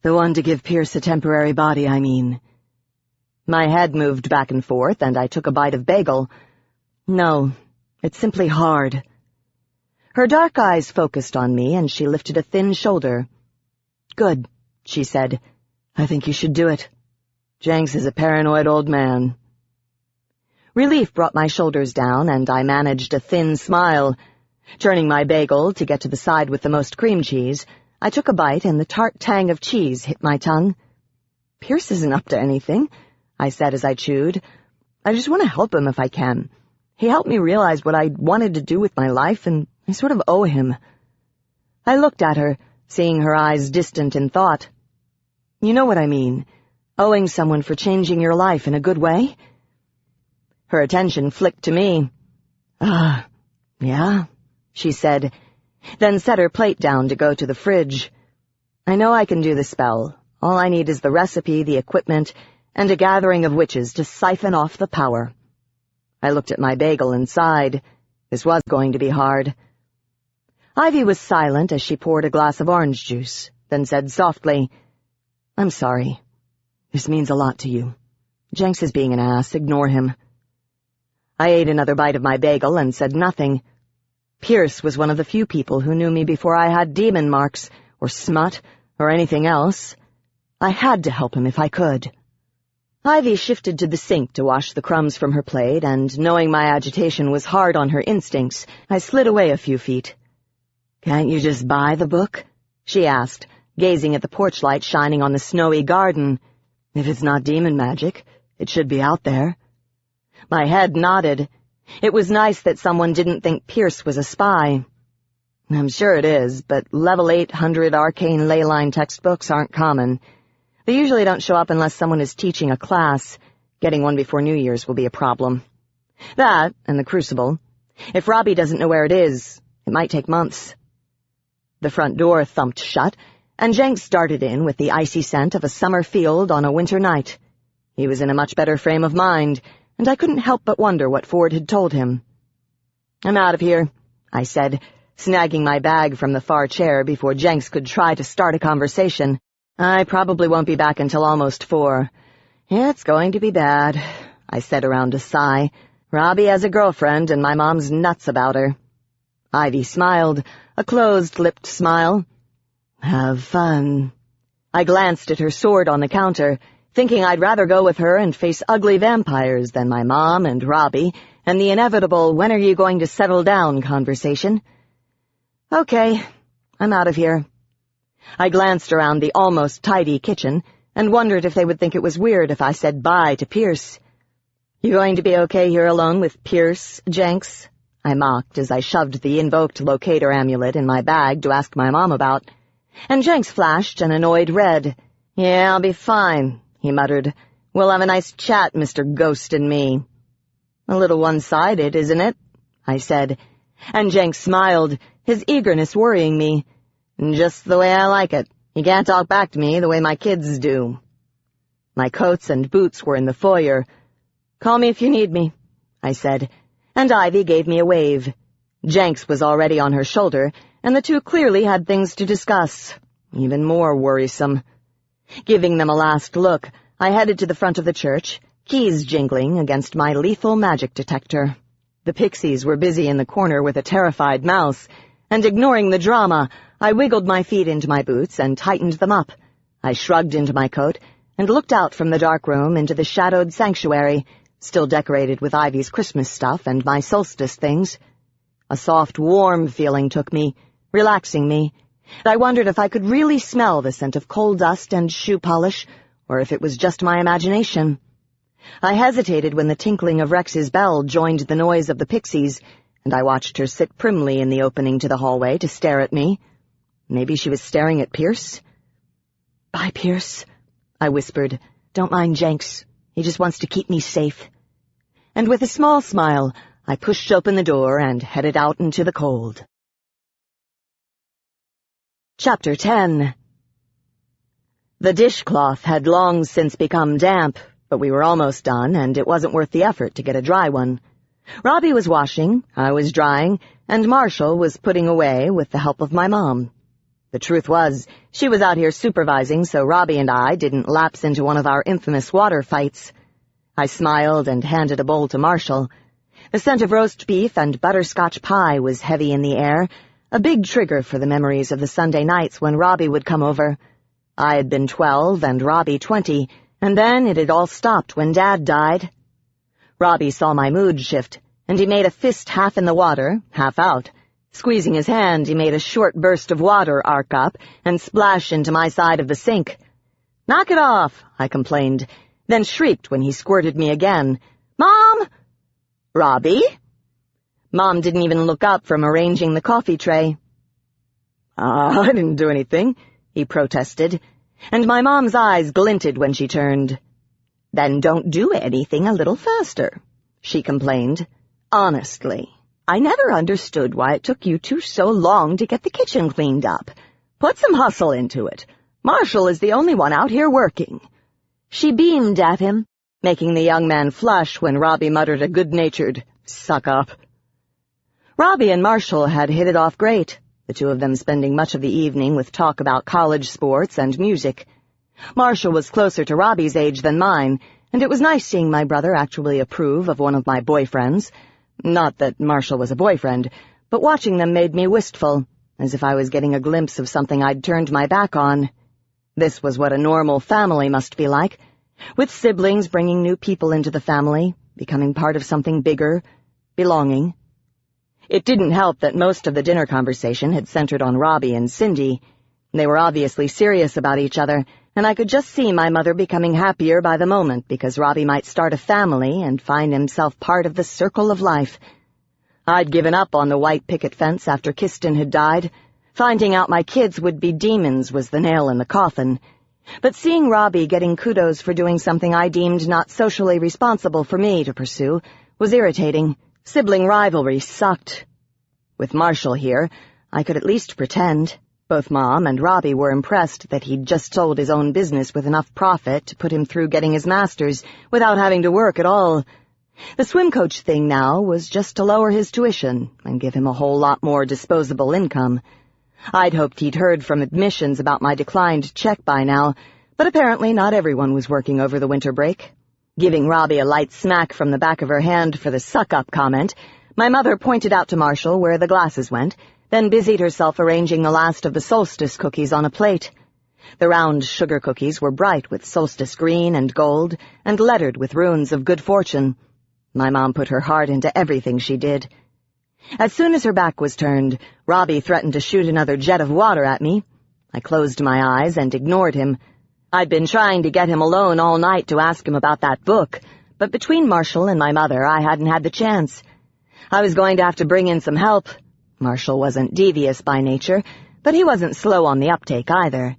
"The one to give Pierce a temporary body, I mean." My head moved back and forth, and I took a bite of bagel. "No, it's simply hard." Her dark eyes focused on me, and she lifted a thin shoulder. "Good," she said. "I think you should do it. Jenks is a paranoid old man." Relief brought my shoulders down, and I managed a thin smile. Turning my bagel to get to the side with the most cream cheese, I took a bite, and the tart tang of cheese hit my tongue. "Pierce isn't up to anything," I said as I chewed. "I just want to help him if I can. He helped me realize what I wanted to do with my life, and I sort of owe him." I looked at her, seeing her eyes distant in thought. "You know what I mean, owing someone for changing your life in a good way?" Her attention flicked to me. Yeah," she said, then set her plate down to go to the fridge. "I know I can do the spell. All I need is the recipe, the equipment, and a gathering of witches to siphon off the power." I looked at my bagel and sighed. This was going to be hard. Ivy was silent as she poured a glass of orange juice, then said softly, "I'm sorry. This means a lot to you. Jenks is being an ass. Ignore him." I ate another bite of my bagel and said nothing. Pierce was one of the few people who knew me before I had demon marks, or smut, or anything else. I had to help him if I could. Ivy shifted to the sink to wash the crumbs from her plate, and knowing my agitation was hard on her instincts, I slid away a few feet. "Can't you just buy the book?" she asked, gazing at the porch light shining on the snowy garden. "If it's not demon magic, it should be out there." My head nodded. It was nice that someone didn't think Pierce was a spy. "I'm sure it is, but level 800 arcane ley line textbooks aren't common. They usually don't show up unless someone is teaching a class. Getting one before New Year's will be a problem. That, and the Crucible. If Robbie doesn't know where it is, it might take months." The front door thumped shut, and Jenks darted in with the icy scent of a summer field on a winter night. He was in a much better frame of mind, and I couldn't help but wonder what Ford had told him. "I'm out of here," I said, snagging my bag from the far chair before Jenks could try to start a conversation. "I probably won't be back until almost 4. It's going to be bad," I said around a sigh. "Robbie has a girlfriend, and my mom's nuts about her." Ivy smiled, a closed-lipped smile. "Have fun." I glanced at her sword on the counter, thinking I'd rather go with her and face ugly vampires than my mom and Robbie and the inevitable "when are you going to settle down" conversation. "Okay, I'm out of here." I glanced around the almost tidy kitchen and wondered if they would think it was weird if I said bye to Pierce. "You going to be okay here alone with Pierce, Jenks?" I mocked as I shoved the invoked locator amulet in my bag to ask my mom about. And Jenks flashed an annoyed red. "Yeah, I'll be fine," he muttered. "We'll have a nice chat, Mr. Ghost and me." "A little one-sided, isn't it?" I said. And Jenks smiled, his eagerness worrying me. "Just the way I like it. You can't talk back to me the way my kids do." My coats and boots were in the foyer. "Call me if you need me," I said, and Ivy gave me a wave. Jenks was already on her shoulder, and the two clearly had things to discuss. Even more worrisome. Giving them a last look, I headed to the front of the church, keys jingling against my lethal magic detector. The pixies were busy in the corner with a terrified mouse, and ignoring the drama, I wiggled my feet into my boots and tightened them up. I shrugged into my coat and looked out from the dark room into the shadowed sanctuary, still decorated with Ivy's Christmas stuff and my solstice things. A soft, warm feeling took me, relaxing me. I wondered if I could really smell the scent of coal dust and shoe polish, or if it was just my imagination. I hesitated when the tinkling of Rex's bell joined the noise of the pixies, and I watched her sit primly in the opening to the hallway to stare at me. Maybe she was staring at Pierce? "Bye, Pierce," I whispered. "Don't mind Jenks. He just wants to keep me safe." And with a small smile, I pushed open the door and headed out into the cold. Chapter 10. The dishcloth had long since become damp, but we were almost done, and it wasn't worth the effort to get a dry one. Robbie was washing, I was drying, and Marshall was putting away with the help of my mom. The truth was, she was out here supervising so Robbie and I didn't lapse into one of our infamous water fights. I smiled and handed a bowl to Marshall. The scent of roast beef and butterscotch pie was heavy in the air, a big trigger for the memories of the Sunday nights when Robbie would come over. I had been 12 and Robbie 20, and then it had all stopped when Dad died. Robbie saw my mood shift, and he made a fist half in the water, half out. Squeezing his hand, he made a short burst of water arc up and splash into my side of the sink. "Knock it off," I complained, then shrieked when he squirted me again. "Mom!" "Robbie?" Mom didn't even look up from arranging the coffee tray. "I didn't do anything," he protested, and my mom's eyes glinted when she turned. "Then don't do anything a little faster," she complained. "Honestly, I never understood why it took you two so long to get the kitchen cleaned up. Put some hustle into it. Marshall is the only one out here working." She beamed at him, making the young man flush when Robbie muttered a good-natured, "Suck up." Robbie and Marshall had hit it off great, the two of them spending much of the evening with talk about college sports and music. Marshall was closer to Robbie's age than mine, and it was nice seeing my brother actually approve of one of my boyfriends. Not that Marshall was a boyfriend, but watching them made me wistful, as if I was getting a glimpse of something I'd turned my back on. This was what a normal family must be like, With siblings bringing new people into the family, becoming part of something bigger, belonging. It didn't help that most of the dinner conversation had centered on Robbie and Cindy. They were obviously serious about each other, and I could just see my mother becoming happier by the moment because Robbie might start a family and find himself part of the circle of life. I'd given up on the white picket fence after Kiston had died. Finding out my kids would be demons was the nail in the coffin. But seeing Robbie getting kudos for doing something I deemed not socially responsible for me to pursue was irritating. Sibling rivalry sucked. With Marshall here, I could at least pretend. Both Mom and Robbie were impressed that he'd just sold his own business with enough profit to put him through getting his master's without having to work at all. The swim coach thing now was just to lower his tuition and give him a whole lot more disposable income. I'd hoped he'd heard from admissions about my declined check by now, but apparently not everyone was working over the winter break. Giving Robbie a light smack from the back of her hand for the suck-up comment, my mother pointed out to Marshall where the glasses went, then busied herself arranging the last of the solstice cookies on a plate. The round sugar cookies were bright with solstice green and gold, and lettered with runes of good fortune. My mom put her heart into everything she did. As soon as her back was turned, Robbie threatened to shoot another jet of water at me. I closed my eyes and ignored him. I'd been trying to get him alone all night to ask him about that book, but between Marshall and my mother, I hadn't had the chance. I was going to have to bring in some help. Marshall wasn't devious by nature, but he wasn't slow on the uptake either.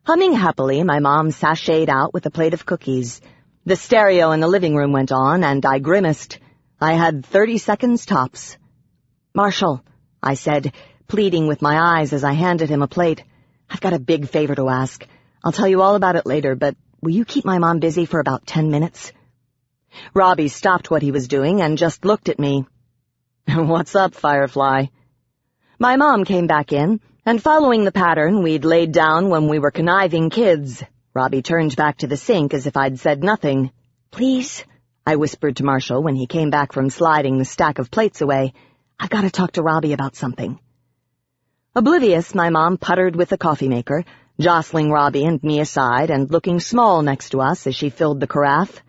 Humming happily, my mom sashayed out with a plate of cookies. The stereo in the living room went on, and I grimaced. I had 30 seconds tops. "Marshall," I said, pleading with my eyes as I handed him a plate, "I've got a big favor to ask. I'll tell you all about it later, but will you keep my mom busy for about 10 minutes? Robbie stopped what he was doing and just looked at me. "What's up, Firefly?" My mom came back in, and following the pattern we'd laid down when we were conniving kids, Robbie turned back to the sink as if I'd said nothing. "Please," I whispered to Marshall when he came back from sliding the stack of plates away, "I've got to talk to Robbie about something." Oblivious, my mom puttered with the coffee maker, jostling Robbie and me aside and looking small next to us as she filled the carafe.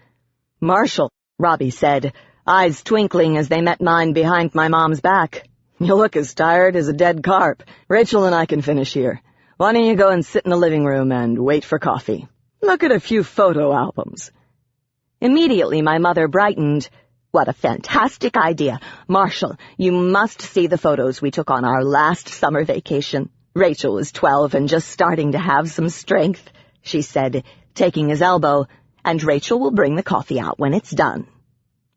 "Marshall," Robbie said, eyes twinkling as they met mine behind my mom's back, "you look as tired as a dead carp. Rachel and I can finish here. Why don't you go and sit in the living room and wait for coffee? Look at a few photo albums." Immediately my mother brightened. "What a fantastic idea. Marshall, you must see the photos we took on our last summer vacation. Rachel was 12 and just starting to have some strength," she said, taking his elbow, "and Rachel will bring the coffee out when it's done."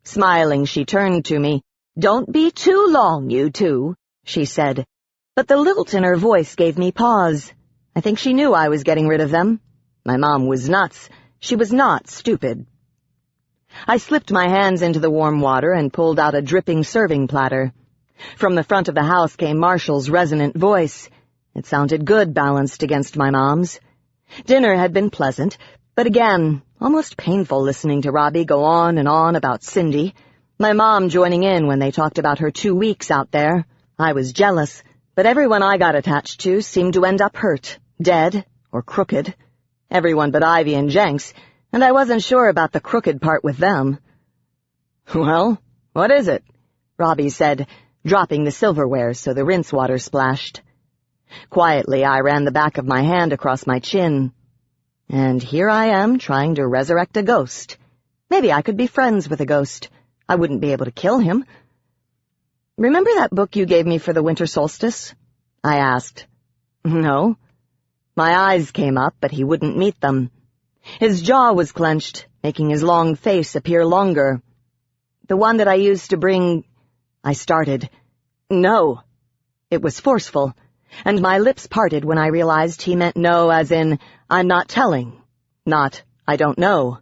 Smiling, she turned to me. "Don't be too long, you two," she said, but the lilt in her voice gave me pause. I think she knew I was getting rid of them. My mom was nuts. She was not stupid. I slipped my hands into the warm water and pulled out a dripping serving platter. From the front of the house came Marshall's resonant voice. It sounded good balanced against my mom's. Dinner had been pleasant, but again, almost painful listening to Robbie go on and on about Cindy, my mom joining in when they talked about her 2 weeks out there. I was jealous, but everyone I got attached to seemed to end up hurt, dead, or crooked. Everyone but Ivy and Jenks, and I wasn't sure about the crooked part with them. "Well, what is it?" Robbie said, dropping the silverware so the rinse water splashed. Quietly, I ran the back of my hand across my chin. And here I am trying to resurrect a ghost. Maybe I could be friends with a ghost. I wouldn't be able to kill him. "Remember that book you gave me for the winter solstice?" I asked. "No." My eyes came up, but he wouldn't meet them. His jaw was clenched, making his long face appear longer. "The one that I used to bring—" I started. "No." It was forceful, and my lips parted when I realized he meant no as in, "I'm not telling," not, "I don't know."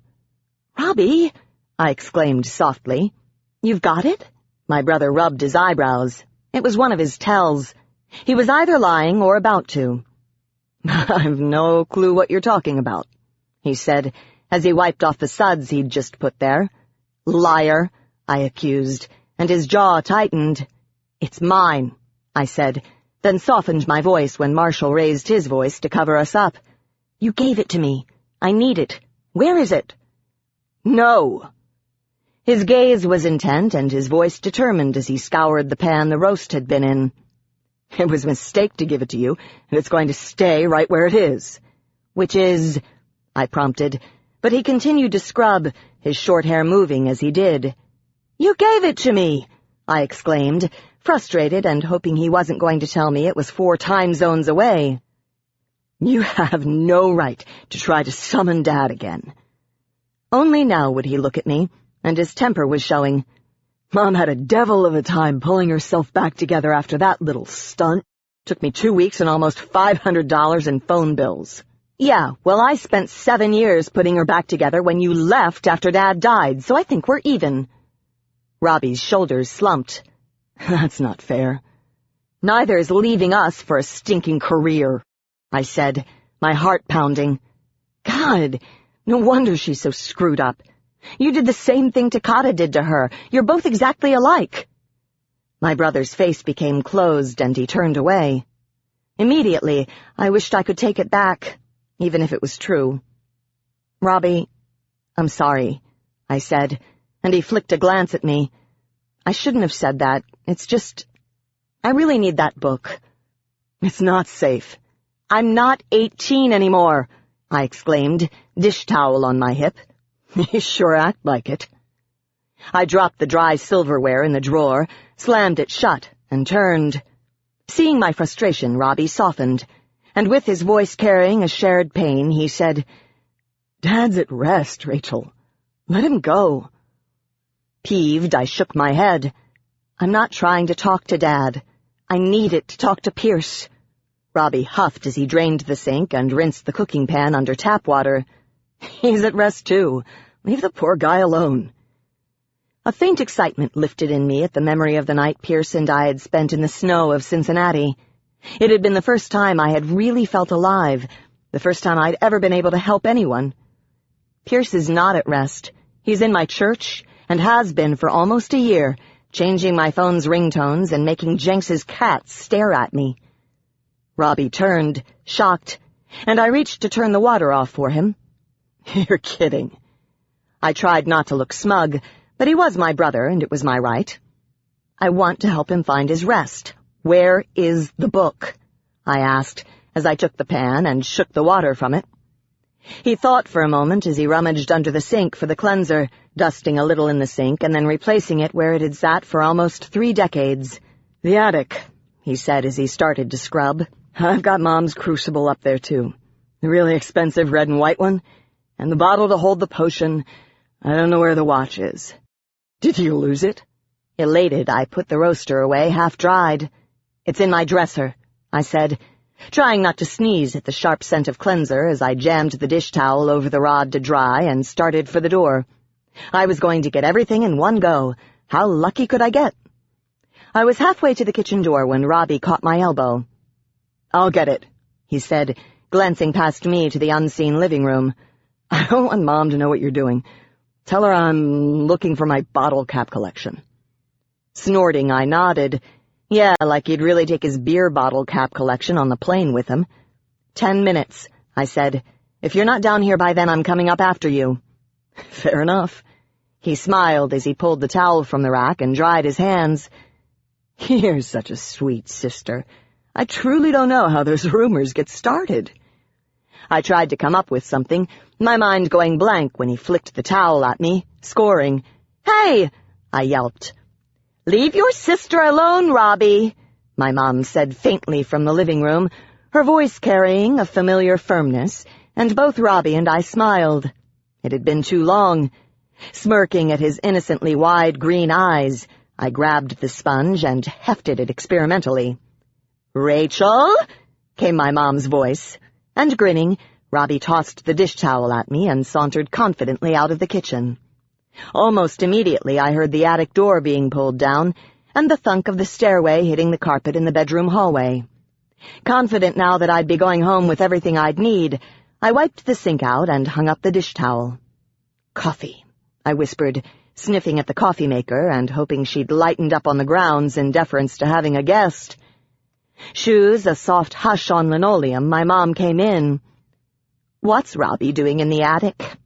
"Robbie," I exclaimed softly. "You've got it?" My brother rubbed his eyebrows. It was one of his tells. He was either lying or about to. "I've no clue what you're talking about," he said, as he wiped off the suds he'd just put there. "Liar," I accused, and his jaw tightened. "It's mine," I said, then softened my voice when Marshall raised his voice to cover us up. "You gave it to me. I need it. Where is it?" "No." His gaze was intent and his voice determined as he scoured the pan the roast had been in. "It was a mistake to give it to you, and it's going to stay right where it is." "Which is—" I prompted, but he continued to scrub, his short hair moving as he did. "You gave it to me!" I exclaimed, frustrated and hoping he wasn't going to tell me it was 4 time zones away. "You have no right to try to summon Dad again." Only now would he look at me, and his temper was showing. "Mom had a devil of a time pulling herself back together after that little stunt. Took me 2 weeks and almost $500 in phone bills." "Yeah, well, I spent 7 years putting her back together when you left after Dad died, so I think we're even." Robbie's shoulders slumped. "That's not fair." "Neither is leaving us for a stinking career," I said, my heart pounding. "God, no wonder she's so screwed up. You did the same thing Takata did to her. You're both exactly alike." My brother's face became closed and he turned away. Immediately, I wished I could take it back, even if it was true. "Robbie, I'm sorry," I said, and he flicked a glance at me. "I shouldn't have said that. It's just, I really need that book." "It's not safe." "I'm not 18 anymore," I exclaimed, dish towel on my hip. "You sure act like it." I dropped the dry silverware in the drawer, slammed it shut, and turned. Seeing my frustration, Robbie softened, and with his voice carrying a shared pain, he said, "Dad's at rest, Rachel. Let him go." Peeved, I shook my head. "I'm not trying to talk to Dad. I need it to talk to Pierce." Robbie huffed as he drained the sink and rinsed the cooking pan under tap water. "He's at rest, too. Leave the poor guy alone." A faint excitement lifted in me at the memory of the night Pierce and I had spent in the snow of Cincinnati. It had been the first time I had really felt alive, the first time I'd ever been able to help anyone. Pierce is not at rest. He's in my church, and has been for almost a year, changing my phone's ringtones and making Jenks's cat stare at me. Robbie turned, shocked, and I reached to turn the water off for him. "You're kidding." I tried not to look smug, but he was my brother, and it was my right. "I want to help him find his rest. Where is the book?" I asked, as I took the pan and shook the water from it. He thought for a moment as he rummaged under the sink for the cleanser, dusting a little in the sink and then replacing it where it had sat for almost 3 decades. "The attic," he said as he started to scrub. "I've got Mom's crucible up there, too. The really expensive red and white one, and the bottle to hold the potion. I don't know where the watch is." "Did you lose it?" Elated, I put the roaster away, half-dried. "It's in my dresser," I said, trying not to sneeze at the sharp scent of cleanser as I jammed the dish towel over the rod to dry and started for the door. I was going to get everything in one go. How lucky could I get? I was halfway to the kitchen door when Robbie caught my elbow. "I'll get it," he said, glancing past me to the unseen living room. "I don't want Mom to know what you're doing. Tell her I'm looking for my bottle cap collection." Snorting, I nodded. Yeah, like he'd really take his beer bottle cap collection on the plane with him. 10 minutes, I said. "If you're not down here by then, I'm coming up after you." "Fair enough." He smiled as he pulled the towel from the rack and dried his hands. "You're such a sweet sister. I truly don't know how those rumors get started." I tried to come up with something, my mind going blank when he flicked the towel at me, scoring. "Hey!" I yelped. "Leave your sister alone, Robbie," my mom said faintly from the living room, her voice carrying a familiar firmness, and both Robbie and I smiled. It had been too long. Smirking at his innocently wide green eyes, I grabbed the sponge and hefted it experimentally. "Rachel?" came my mom's voice, and grinning, Robbie tossed the dish towel at me and sauntered confidently out of the kitchen. Almost immediately I heard the attic door being pulled down and the thunk of the stairway hitting the carpet in the bedroom hallway. Confident now that I'd be going home with everything I'd need, I wiped the sink out and hung up the dish towel. "Coffee," I whispered, sniffing at the coffee maker and hoping she'd lightened up on the grounds in deference to having a guest. Shoes a soft hush on linoleum, my mom came in. "What's Robbie doing in the attic?"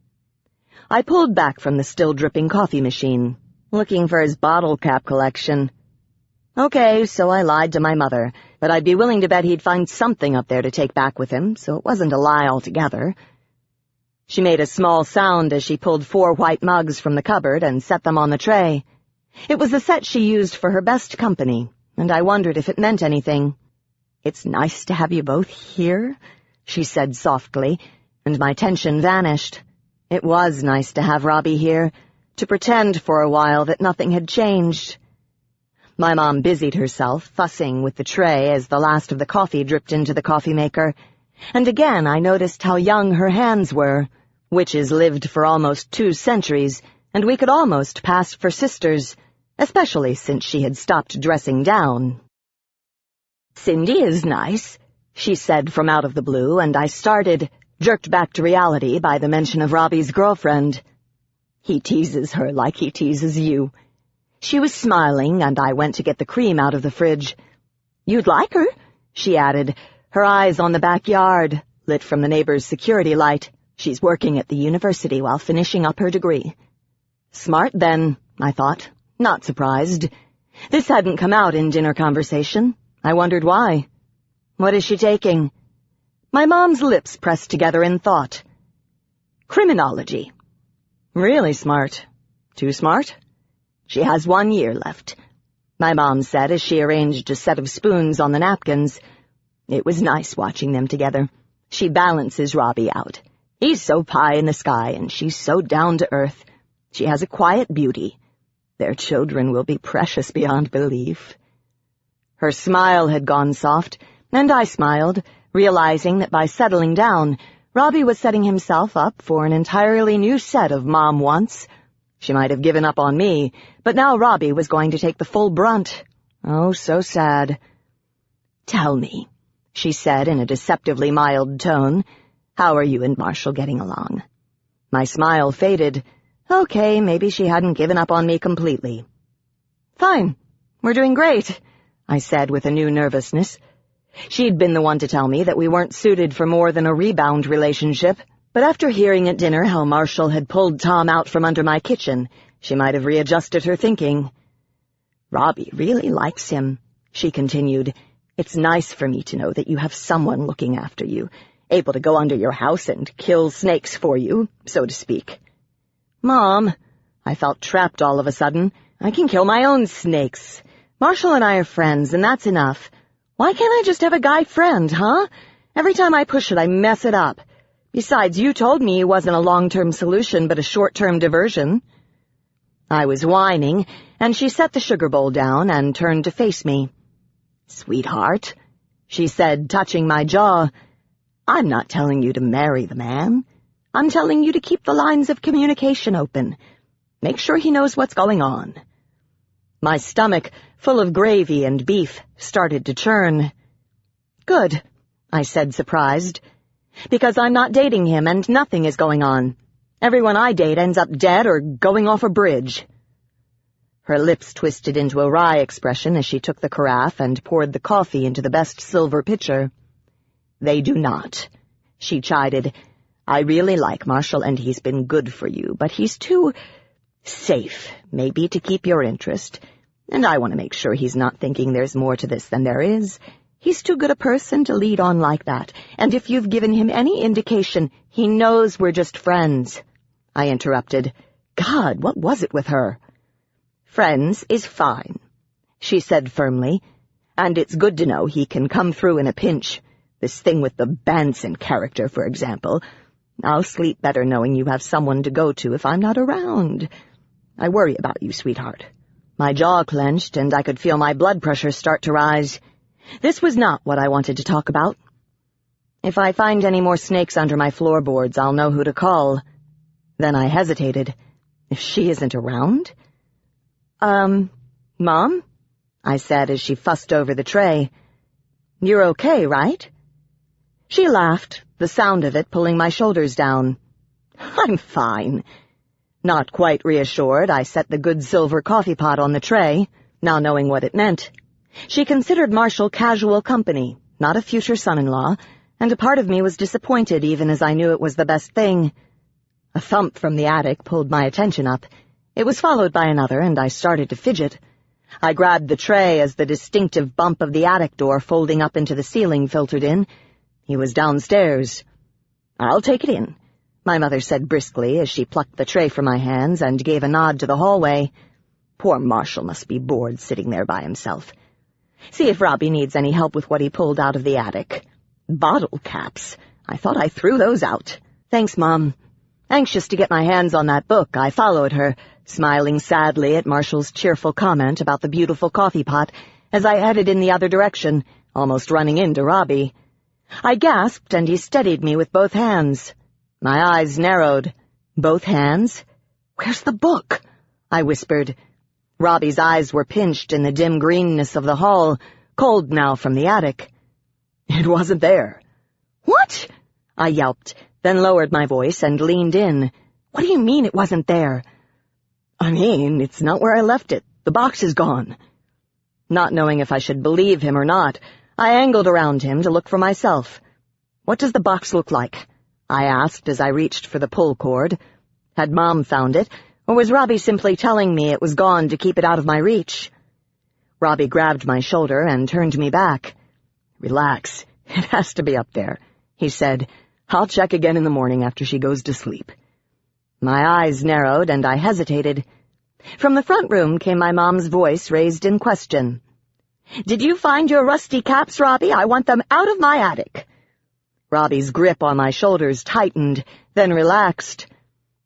I pulled back from the still-dripping coffee machine, looking for his bottle cap collection. Okay, so I lied to my mother, but I'd be willing to bet he'd find something up there to take back with him, so it wasn't a lie altogether. She made a small sound as she pulled 4 white mugs from the cupboard and set them on the tray. It was the set she used for her best company, and I wondered if it meant anything. "It's nice to have you both here," she said softly, and my tension vanished. It was nice to have Robbie here, to pretend for a while that nothing had changed. My mom busied herself, fussing with the tray as the last of the coffee dripped into the coffee maker, and again I noticed how young her hands were. Witches lived for almost 2 centuries, and we could almost pass for sisters, especially since she had stopped dressing down. "Cindy is nice," she said from out of the blue, and I started, jerked back to reality by the mention of Robbie's girlfriend. "He teases her like he teases you." She was smiling, and I went to get the cream out of the fridge. "You'd like her," she added, her eyes on the backyard, lit from the neighbor's security light. "She's working at the university while finishing up her degree." Smart, then, I thought, not surprised. This hadn't come out in dinner conversation. I wondered why. "What is she taking?" My mom's lips pressed together in thought. "Criminology." "Really smart. Too smart?" "She has 1 year left," my mom said as she arranged a set of spoons on the napkins. "It was nice watching them together. She balances Robbie out. He's so pie in the sky, and she's so down to earth. She has a quiet beauty. Their children will be precious beyond belief." Her smile had gone soft, and I smiled, realizing that by settling down, Robbie was setting himself up for an entirely new set of mom wants. She might have given up on me, but now Robbie was going to take the full brunt. Oh, so sad. "Tell me," she said in a deceptively mild tone, "how are you and Marshall getting along?" My smile faded. Okay, maybe she hadn't given up on me completely. "Fine. We're doing great," I said with a new nervousness. She'd been the one to tell me that we weren't suited for more than a rebound relationship, but after hearing at dinner how Marshall had pulled Tom out from under my kitchen, she might have readjusted her thinking. "Robbie really likes him," she continued. "It's nice for me to know that you have someone looking after you, able to go under your house and kill snakes for you, so to speak." "Mom," I felt trapped all of a sudden. "I can kill my own snakes. Marshall and I are friends, and that's enough. Why can't I just have a guy friend, huh? Every time I push it, I mess it up. Besides, you told me he wasn't a long-term solution but a short-term diversion." I was whining, and she set the sugar bowl down and turned to face me. "Sweetheart," she said, touching my jaw, "I'm not telling you to marry the man. I'm telling you to keep the lines of communication open. Make sure he knows what's going on." My stomach, full of gravy and beef, started to churn. "Good," I said, surprised. "Because I'm not dating him and nothing is going on. Everyone I date ends up dead or going off a bridge." Her lips twisted into a wry expression as she took the carafe and poured the coffee into the best silver pitcher. "They do not," she chided. "I really like Marshall and he's been good for you, but he's too safe, maybe, to keep your interest. And I want to make sure he's not thinking there's more to this than there is. He's too good a person to lead on like that, and if you've given him any indication, he knows we're just friends." I interrupted. God, what was it with her? "Friends is fine," she said firmly, "and it's good to know he can come through in a pinch. This thing with the Banson character, for example. I'll sleep better knowing you have someone to go to if I'm not around. I worry about you, sweetheart." My jaw clenched, and I could feel my blood pressure start to rise. This was not what I wanted to talk about. "If I find any more snakes under my floorboards, I'll know who to call." Then I hesitated. If she isn't around? Mom?" I said as she fussed over the tray. "You're okay, right?" She laughed, the sound of it pulling my shoulders down. "I'm fine." Not quite reassured, I set the good silver coffee pot on the tray, now knowing what it meant. She considered Marshall casual company, not a future son-in-law, and a part of me was disappointed even as I knew it was the best thing. A thump from the attic pulled my attention up. It was followed by another, and I started to fidget. I grabbed the tray as the distinctive bump of the attic door folding up into the ceiling filtered in. He was downstairs. "I'll take it in," my mother said briskly as she plucked the tray from my hands and gave a nod to the hallway. Poor Marshall must be bored sitting there by himself. "See if Robbie needs any help with what he pulled out of the attic. Bottle caps. I thought I threw those out." "Thanks, Mom." Anxious to get my hands on that book, I followed her, smiling sadly at Marshall's cheerful comment about the beautiful coffee pot as I headed in the other direction, almost running into Robbie. I gasped, and he steadied me with both hands. My eyes narrowed. "Both hands? Where's the book?" I whispered. Robbie's eyes were pinched in the dim greenness of the hall, cold now from the attic. "It wasn't there." "What?" I yelped, then lowered my voice and leaned in. "What do you mean it wasn't there?" "I mean, it's not where I left it. The box is gone." Not knowing if I should believe him or not, I angled around him to look for myself. "What does the box look like?" I asked as I reached for the pull cord. Had Mom found it, or was Robbie simply telling me it was gone to keep it out of my reach? Robbie grabbed my shoulder and turned me back. "Relax. It has to be up there," he said. "I'll check again in the morning after she goes to sleep." My eyes narrowed, and I hesitated. From the front room came my mom's voice, raised in question. "Did you find your rusty caps, Robbie? I want them out of my attic." Robbie's grip on my shoulders tightened, then relaxed.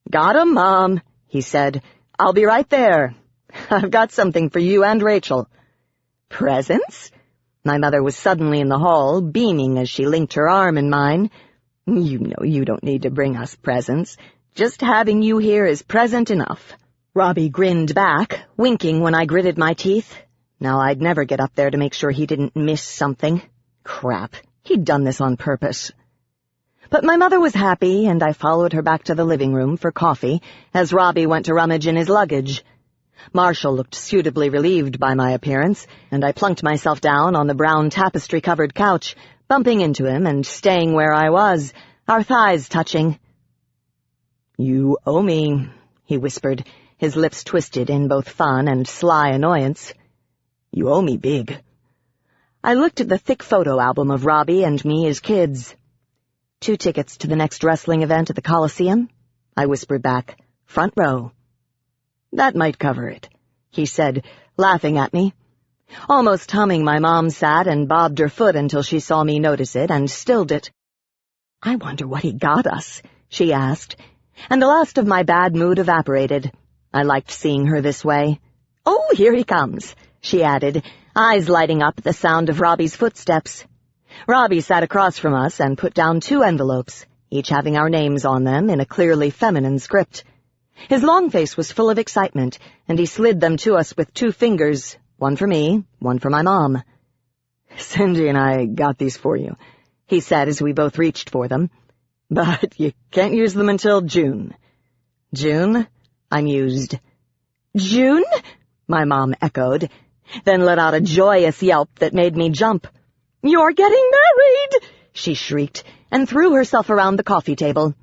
"Got 'em, Mom," he said. "I'll be right there. I've got something for you and Rachel." "Presents?" My mother was suddenly in the hall, beaming as she linked her arm in mine. "You know you don't need to bring us presents. Just having you here is present enough." Robbie grinned back, winking when I gritted my teeth. Now I'd never get up there to make sure he didn't miss something. Crap, he'd done this on purpose. But my mother was happy, and I followed her back to the living room for coffee as Robbie went to rummage in his luggage. Marshall looked suitably relieved by my appearance, and I plunked myself down on the brown tapestry-covered couch, bumping into him and staying where I was, our thighs touching. "You owe me," he whispered, his lips twisted in both fun and sly annoyance. "You owe me big." I looked at the thick photo album of Robbie and me as kids. "2 tickets to the next wrestling event at the Coliseum?" I whispered back. "Front row." "That might cover it," he said, laughing at me. Almost humming, my mom sat and bobbed her foot until she saw me notice it and stilled it. "I wonder what he got us," she asked, and the last of my bad mood evaporated. I liked seeing her this way. "Oh, here he comes," she added, eyes lighting up at the sound of Robbie's footsteps. Robbie sat across from us and put down 2 envelopes, each having our names on them in a clearly feminine script. His long face was full of excitement, and he slid them to us with 2 fingers, one for me, one for my mom. "Cindy and I got these for you," he said as we both reached for them. "But you can't use them until June." "June?" I mused. "June?" my mom echoed, then let out a joyous yelp that made me jump. "You're getting married!" she shrieked, and threw herself around the coffee table.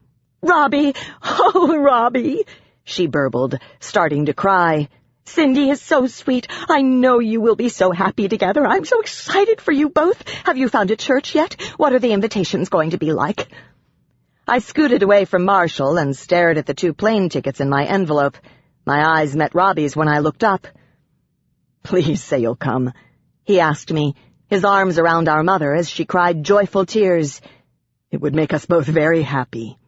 "Robbie! Oh, Robbie!" she burbled, starting to cry. "Cindy is so sweet. I know you will be so happy together. I'm so excited for you both. Have you found a church yet? What are the invitations going to be like?" I scooted away from Marshall and stared at the 2 plane tickets in my envelope. My eyes met Robbie's when I looked up. "Please say you'll come," he asked me, his arms around our mother as she cried joyful tears. "It would make us both very happy."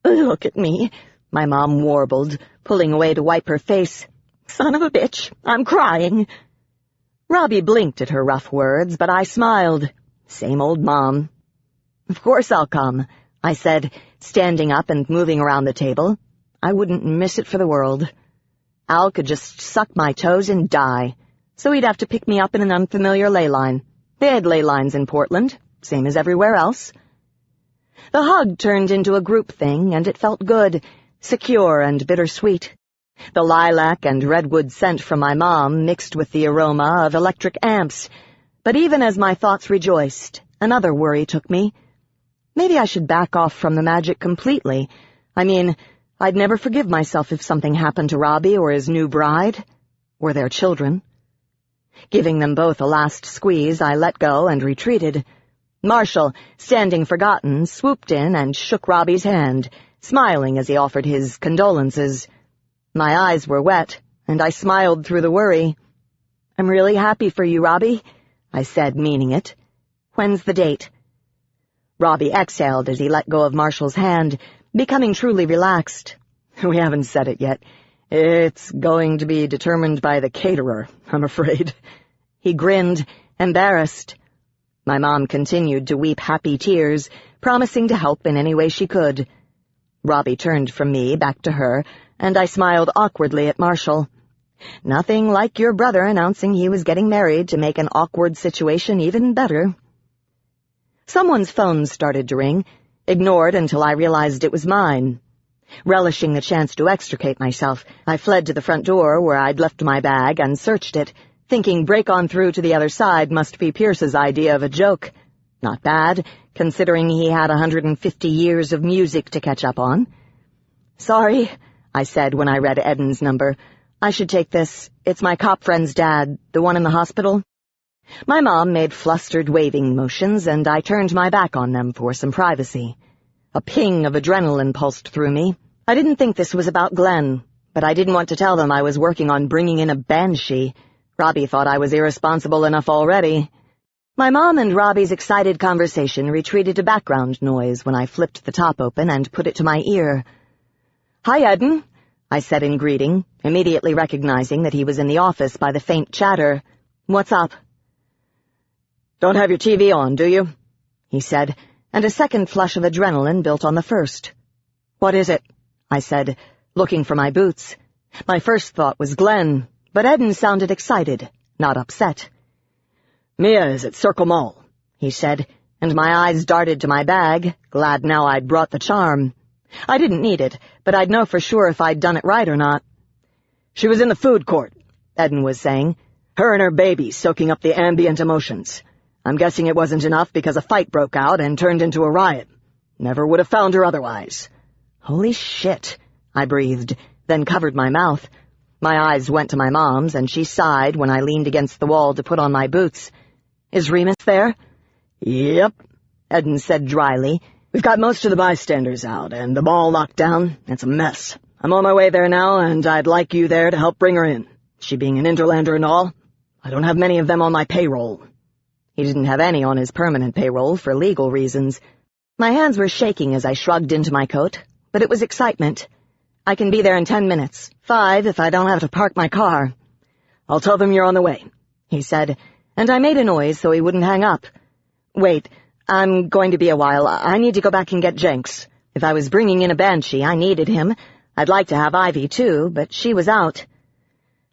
"Look at me," my mom warbled, pulling away to wipe her face. "Son of a bitch, I'm crying." Robbie blinked at her rough words, but I smiled. Same old mom. "Of course I'll come," I said, standing up and moving around the table. I wouldn't miss it for the world. Al could just suck my toes and die, so he'd have to pick me up in an unfamiliar ley line. They had ley lines in Portland, same as everywhere else. The hug turned into a group thing, and it felt good, secure and bittersweet. The lilac and redwood scent from my mom mixed with the aroma of electric amps, but even as my thoughts rejoiced, another worry took me. Maybe I should back off from the magic completely. I mean, I'd never forgive myself if something happened to Robbie or his new bride, or their children. Giving them both a last squeeze, I let go and retreated. Marshall, standing forgotten, swooped in and shook Robbie's hand, smiling as he offered his condolences. My eyes were wet, and I smiled through the worry. "I'm really happy for you, Robbie," I said, meaning it. "When's the date?" Robbie exhaled as he let go of Marshall's hand, becoming truly relaxed. "We haven't said it yet. It's going to be determined by the caterer, I'm afraid." He grinned, embarrassed. My mom continued to weep happy tears, promising to help in any way she could. Robbie turned from me back to her, and I smiled awkwardly at Marshall. Nothing like your brother announcing he was getting married to make an awkward situation even better. Someone's phone started to ring, ignored until I realized it was mine. Relishing the chance to extricate myself, I fled to the front door where I'd left my bag and searched it, thinking break on through to the other side must be Pierce's idea of a joke. Not bad, considering he had 150 years of music to catch up on. "Sorry," I said when I read Eden's number. "I should take this. It's my cop friend's dad, the one in the hospital." My mom made flustered waving motions, and I turned my back on them for some privacy. A ping of adrenaline pulsed through me. I didn't think this was about Glenn, but I didn't want to tell them I was working on bringing in a banshee. Robbie thought I was irresponsible enough already. My mom and Robbie's excited conversation retreated to background noise when I flipped the top open and put it to my ear. "Hi, Eden," I said in greeting, immediately recognizing that he was in the office by the faint chatter. "What's up?" "Don't have your TV on, do you?" he said, and a second flush of adrenaline built on the first. "What is it?" I said, looking for my boots. My first thought was Glenn, but Eden sounded excited, not upset. "Mia is at Circle Mall," he said, and my eyes darted to my bag, glad now I'd brought the charm. I didn't need it, but I'd know for sure if I'd done it right or not. "She was in the food court," Eden was saying. "Her and her baby soaking up the ambient emotions. I'm guessing it wasn't enough because a fight broke out and turned into a riot. Never would have found her otherwise." "Holy shit," I breathed, then covered my mouth. My eyes went to my mom's, and she sighed when I leaned against the wall to put on my boots. "Is Remus there?" "Yep," Eden said dryly. "We've got most of the bystanders out, and the mall locked down. It's a mess. I'm on my way there now, and I'd like you there to help bring her in. She being an Interlander and all. I don't have many of them on my payroll." He didn't have any on his permanent payroll for legal reasons. My hands were shaking as I shrugged into my coat, but it was excitement. "I can be there in 10 minutes, 5 if I don't have to park my car." "I'll tell them you're on the way," he said, and I made a noise so he wouldn't hang up. "Wait, I'm going to be a while. I need to go back and get Jenks. If I was bringing in a banshee, I needed him. I'd like to have Ivy, too, but she was out."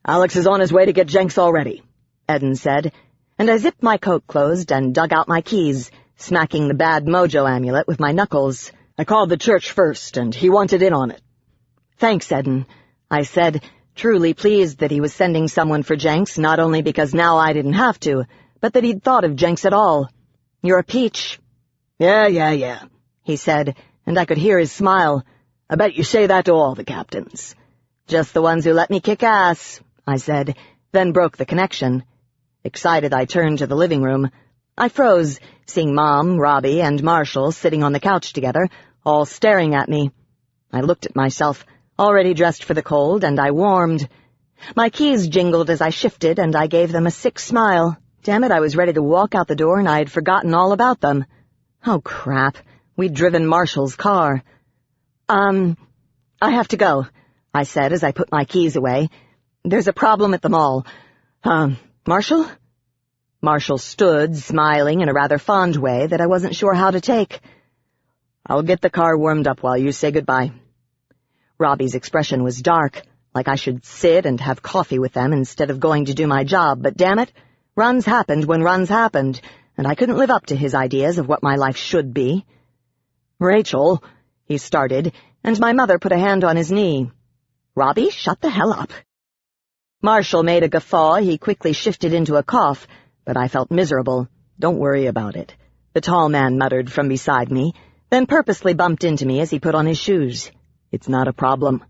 "Alex is on his way to get Jenks already," Eden said, and I zipped my coat closed and dug out my keys, smacking the bad mojo amulet with my knuckles. "I called the church first, and he wanted in on it." "Thanks, Eden," I said, truly pleased that he was sending someone for Jenks, not only because now I didn't have to, but that he'd thought of Jenks at all. "You're a peach." Yeah, he said, and I could hear his smile. "I bet you say that to all the captains." "Just the ones who let me kick ass," I said, then broke the connection. Excited, I turned to the living room. I froze, seeing Mom, Robbie, and Marshall sitting on the couch together, all staring at me. I looked at myself, already dressed for the cold, and I warmed. My keys jingled as I shifted, and I gave them a sick smile. Damn it, I was ready to walk out the door, and I had forgotten all about them. Oh, crap. We'd driven Marshall's car. I have to go," I said as I put my keys away. "There's a problem at the mall. Marshall?" Marshall stood, smiling in a rather fond way that I wasn't sure how to take. "I'll get the car warmed up while you say goodbye." Robbie's expression was dark, like I should sit and have coffee with them instead of going to do my job, but damn it, runs happened when runs happened, and I couldn't live up to his ideas of what my life should be. "Rachel," he started, and my mother put a hand on his knee. "Robbie, shut the hell up." Marshall made a guffaw he quickly shifted into a cough, but I felt miserable. "Don't worry about it," the tall man muttered from beside me, then purposely bumped into me as he put on his shoes. It's not a problem.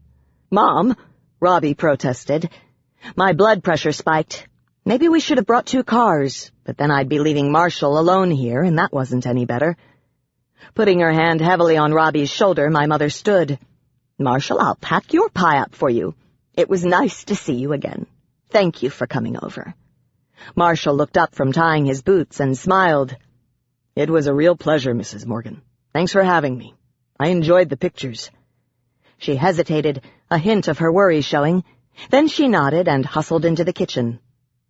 Mom, Robbie protested. My blood pressure spiked. Maybe we should have brought 2 cars, but then I'd be leaving Marshall alone here, and that wasn't any better. Putting her hand heavily on Robbie's shoulder, my mother stood. Marshall, I'll pack your pie up for you. It was nice to see you again. Thank you for coming over. Marshall looked up from tying his boots and smiled. It was a real pleasure, Mrs. Morgan. Thanks for having me. I enjoyed the pictures. She hesitated, a hint of her worry showing. Then she nodded and hustled into the kitchen.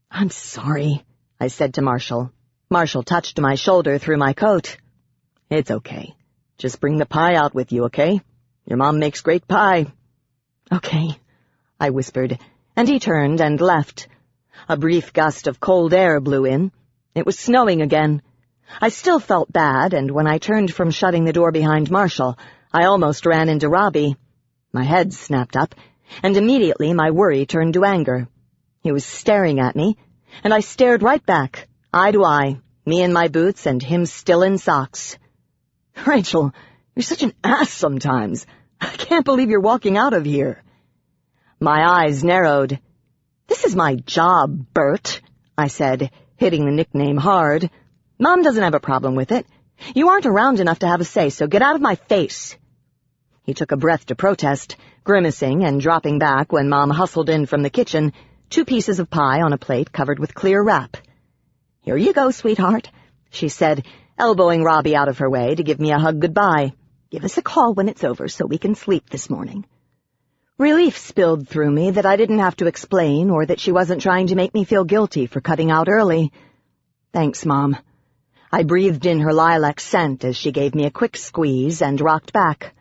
I'm sorry, I said to Marshall. Marshall touched my shoulder through my coat. It's okay. Just bring the pie out with you, okay? Your mom makes great pie. Okay, I whispered, and he turned and left. A brief gust of cold air blew in. It was snowing again. I still felt bad, and when I turned from shutting the door behind Marshall, I almost ran into Robbie. My head snapped up, and immediately my worry turned to anger. He was staring at me, and I stared right back, eye to eye, me in my boots and him still in socks. Rachel, you're such an ass sometimes. I can't believe you're walking out of here. My eyes narrowed. This is my job, Bert, I said, hitting the nickname hard. Mom doesn't have a problem with it. You aren't around enough to have a say, so get out of my face. He took a breath to protest, grimacing and dropping back when Mom hustled in from the kitchen, 2 pieces of pie on a plate covered with clear wrap. Here you go, sweetheart, she said, elbowing Robbie out of her way to give me a hug goodbye. Give us a call when it's over so we can sleep this morning. Relief spilled through me that I didn't have to explain or that she wasn't trying to make me feel guilty for cutting out early. Thanks, Mom. I breathed in her lilac scent as she gave me a quick squeeze and rocked back.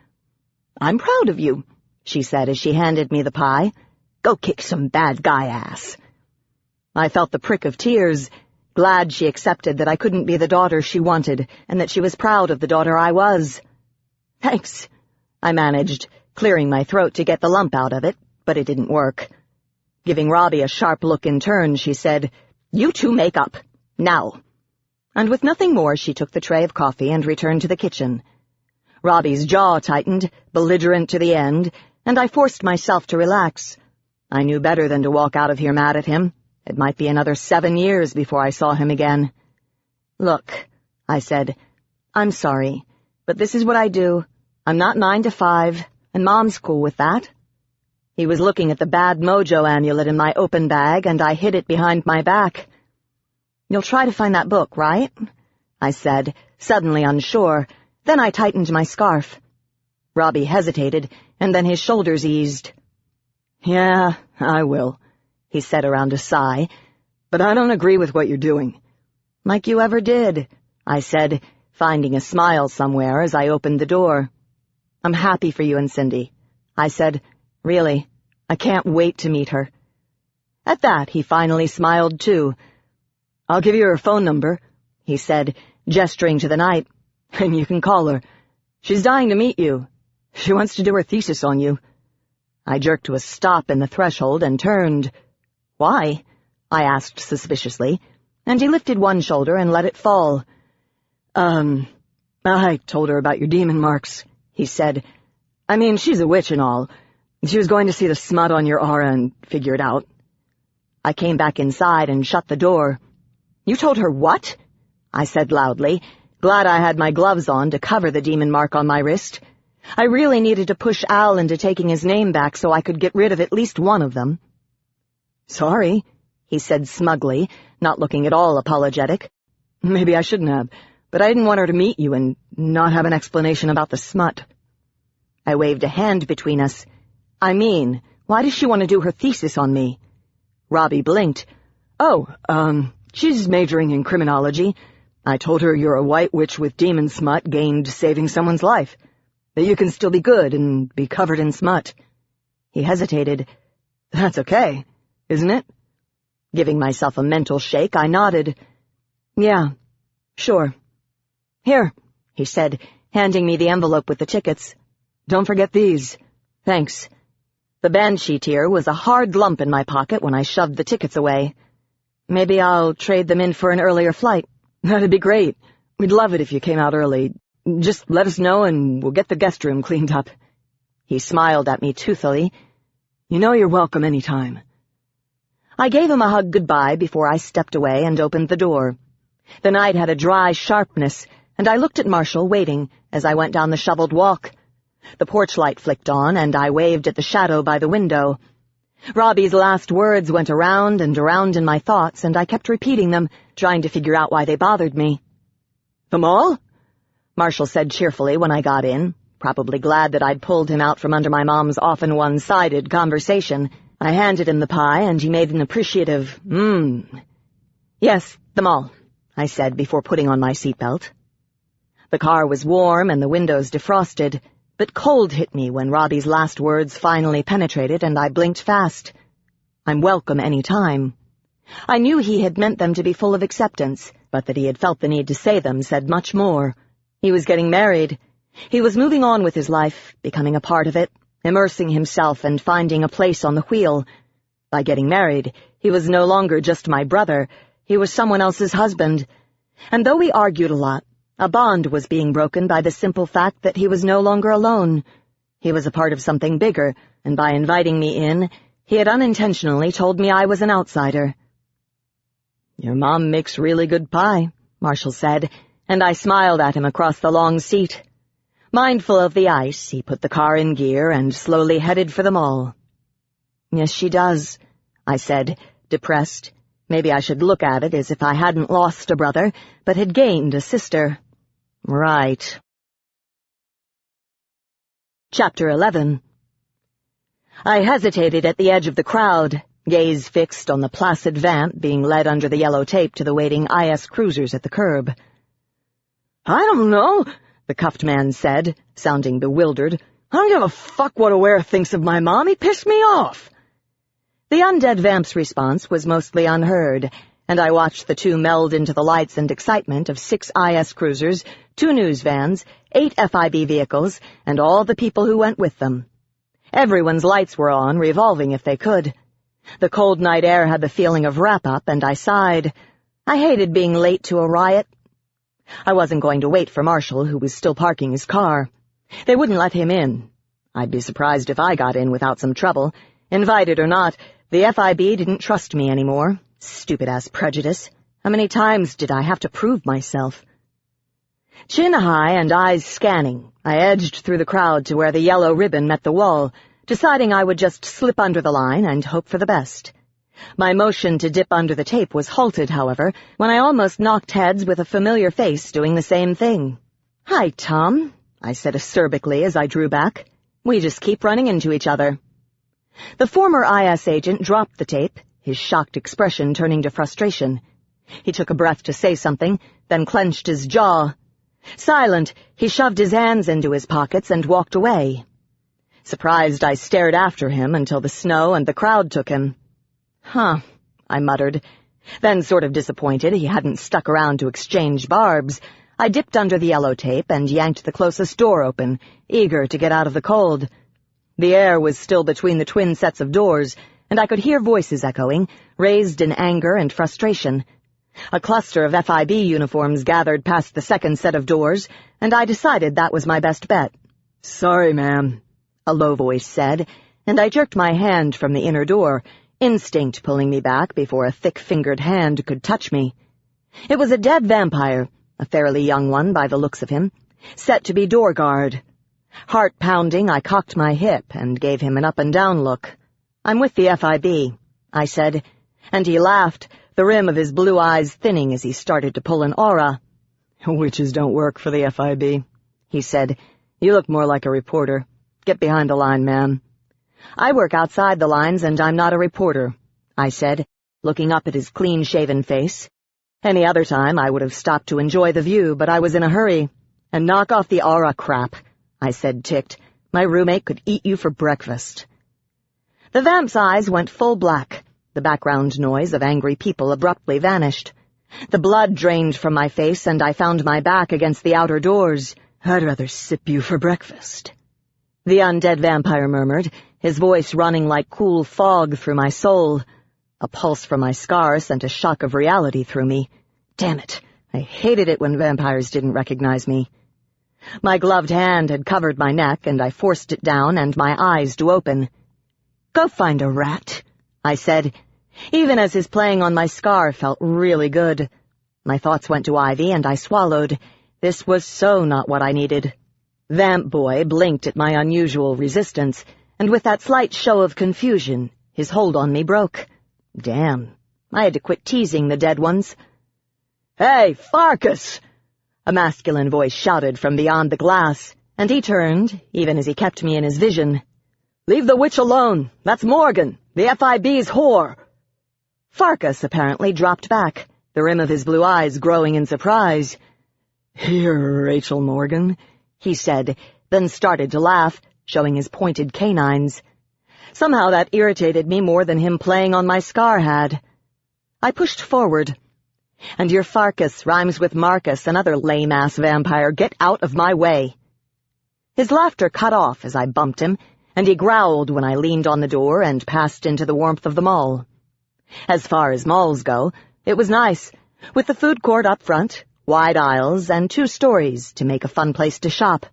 I'm proud of you, she said as she handed me the pie. Go kick some bad guy ass. I felt the prick of tears, glad she accepted that I couldn't be the daughter she wanted and that she was proud of the daughter I was. Thanks, I managed, clearing my throat to get the lump out of it, but it didn't work. Giving Robbie a sharp look in turn, she said, You 2 make up. Now. And with nothing more, she took the tray of coffee and returned to the kitchen. Robbie's jaw tightened, belligerent to the end, and I forced myself to relax. I knew better than to walk out of here mad at him. It might be another 7 years before I saw him again. Look, I said, I'm sorry, but this is what I do. I'm not 9 to 5, and Mom's cool with that. He was looking at the bad mojo amulet in my open bag, and I hid it behind my back. You'll try to find that book, right? I said, suddenly unsure. Then I tightened my scarf. Robbie hesitated, and then his shoulders eased. Yeah, I will, he said around a sigh, but I don't agree with what you're doing. Like you ever did, I said, finding a smile somewhere as I opened the door. I'm happy for you and Cindy. I said, really, I can't wait to meet her. At that, he finally smiled too. I'll give you her phone number, he said, gesturing to the night, and you can call her. She's dying to meet you. She wants to do her thesis on you. I jerked to a stop in the threshold and turned. Why? I asked suspiciously, and he lifted one shoulder and let it fall. I told her about your demon marks, he said. I mean, she's a witch and all. She was going to see the smut on your aura and figure it out. I came back inside and shut the door. You told her what? I said loudly, glad I had my gloves on to cover the demon mark on my wrist. I really needed to push Al into taking his name back so I could get rid of at least one of them. Sorry, he said smugly, not looking at all apologetic. Maybe I shouldn't have, but I didn't want her to meet you and not have an explanation about the smut. I waved a hand between us. I mean, why does she want to do her thesis on me? Robbie blinked. She's majoring in criminology. I told her you're a white witch with demon smut gained saving someone's life. That you can still be good and be covered in smut. He hesitated. That's okay, isn't it? Giving myself a mental shake, I nodded. Yeah, sure. Here, he said, handing me the envelope with the tickets. Don't forget these. Thanks. The banshee tear was a hard lump in my pocket when I shoved the tickets away. Maybe I'll trade them in for an earlier flight. That'd be great. We'd love it if you came out early. Just let us know and we'll get the guest room cleaned up. He smiled at me toothily. "You know you're welcome any time." I gave him a hug goodbye before I stepped away and opened the door. The night had a dry sharpness, and I looked at Marshall waiting as I went down the shoveled walk. The porch light flicked on, and I waved at the shadow by the window. Robbie's last words went around and around in my thoughts, and I kept repeating them, trying to figure out why they bothered me. "The mall?" Marshall said cheerfully when I got in, probably glad that I'd pulled him out from under my mom's often one-sided conversation. I handed him the pie, and he made an appreciative, "Yes, the mall," I said before putting on my seatbelt. The car was warm and the windows defrosted, but cold hit me when Robbie's last words finally penetrated, and I blinked fast. I'm welcome any time. I knew he had meant them to be full of acceptance, but that he had felt the need to say them said much more. He was getting married. He was moving on with his life, becoming a part of it, immersing himself and finding a place on the wheel. By getting married, he was no longer just my brother. He was someone else's husband. And though we argued a lot, a bond was being broken by the simple fact that he was no longer alone. He was a part of something bigger, and by inviting me in, he had unintentionally told me I was an outsider. "Your mom makes really good pie," Marshall said, and I smiled at him across the long seat. Mindful of the ice, he put the car in gear and slowly headed for the mall. "Yes, she does," I said, depressed. Maybe I should look at it as if I hadn't lost a brother, but had gained a sister. Right. Chapter 11. I hesitated at the edge of the crowd, gaze fixed on the placid vamp being led under the yellow tape to the waiting IS cruisers at the curb. "I don't know," the cuffed man said, sounding bewildered. "I don't give a fuck what a Ware thinks of my mom. He pissed me off." The undead vamp's response was mostly unheard, and I watched the two meld into the lights and excitement of 6 IS cruisers, 2 news vans, 8 FIB vehicles, and all the people who went with them. Everyone's lights were on, revolving if they could. The cold night air had the feeling of wrap-up, and I sighed. I hated being late to a riot. I wasn't going to wait for Marshall, who was still parking his car. They wouldn't let him in. I'd be surprised if I got in without some trouble. Invited or not, the FIB didn't trust me anymore. Stupid-ass prejudice. How many times did I have to prove myself? Chin high and eyes scanning, I edged through the crowd to where the yellow ribbon met the wall, deciding I would just slip under the line and hope for the best. My motion to dip under the tape was halted, however, when I almost knocked heads with a familiar face doing the same thing. "Hi, Tom," I said acerbically as I drew back. "We just keep running into each other." The former IS agent dropped the tape, his shocked expression turning to frustration. He took a breath to say something, then clenched his jaw. Silent, he shoved his hands into his pockets and walked away. Surprised, I stared after him until the snow and the crowd took him. "Huh," I muttered. Then, sort of disappointed he hadn't stuck around to exchange barbs, I dipped under the yellow tape and yanked the closest door open, eager to get out of the cold. The air was still between the twin sets of doors, and I could hear voices echoing, raised in anger and frustration. A cluster of FIB uniforms gathered past the second set of doors, and I decided that was my best bet. "Sorry, ma'am," a low voice said, and I jerked my hand from the inner door, instinct pulling me back before a thick-fingered hand could touch me. It was a dead vampire, a fairly young one by the looks of him, set to be door guard. Heart pounding, I cocked my hip and gave him an up-and-down look. "I'm with the FIB," I said, and he laughed, the rim of his blue eyes thinning as he started to pull an aura. "Witches don't work for the FIB," he said. "You look more like a reporter. Get behind the line, ma'am." "I work outside the lines, and I'm not a reporter," I said, looking up at his clean-shaven face. Any other time I would have stopped to enjoy the view, but I was in a hurry. "And knock off the aura crap," I said, ticked. "My roommate could eat you for breakfast." The vamp's eyes went full black. The background noise of angry people abruptly vanished. The blood drained from my face, and I found my back against the outer doors. "I'd rather sip you for breakfast," the undead vampire murmured, his voice running like cool fog through my soul. A pulse from my scar sent a shock of reality through me. Damn it, I hated it when vampires didn't recognize me. My gloved hand had covered my neck, and I forced it down and my eyes to open. "Go find a rat," I said, even as his playing on my scar felt really good. My thoughts went to Ivy, and I swallowed. This was so not what I needed. Vamp Boy blinked at my unusual resistance, and with that slight show of confusion, his hold on me broke. Damn, I had to quit teasing the dead ones. "Hey, Farkas!" A masculine voice shouted from beyond the glass, and he turned, even as he kept me in his vision. "Leave the witch alone! That's Morgan, the FIB's whore!" Farkas apparently dropped back, the rim of his blue eyes growing in surprise. "Here, Rachel Morgan," he said, then started to laugh, showing his pointed canines. Somehow that irritated me more than him playing on my scar had. I pushed forward. "And your Farkas rhymes with Marcus, another lame-ass vampire. Get out of my way." His laughter cut off as I bumped him, and he growled when I leaned on the door and passed into the warmth of the mall. As far as malls go, it was nice, with the food court up front, wide aisles, and 2 stories to make a fun place to shop.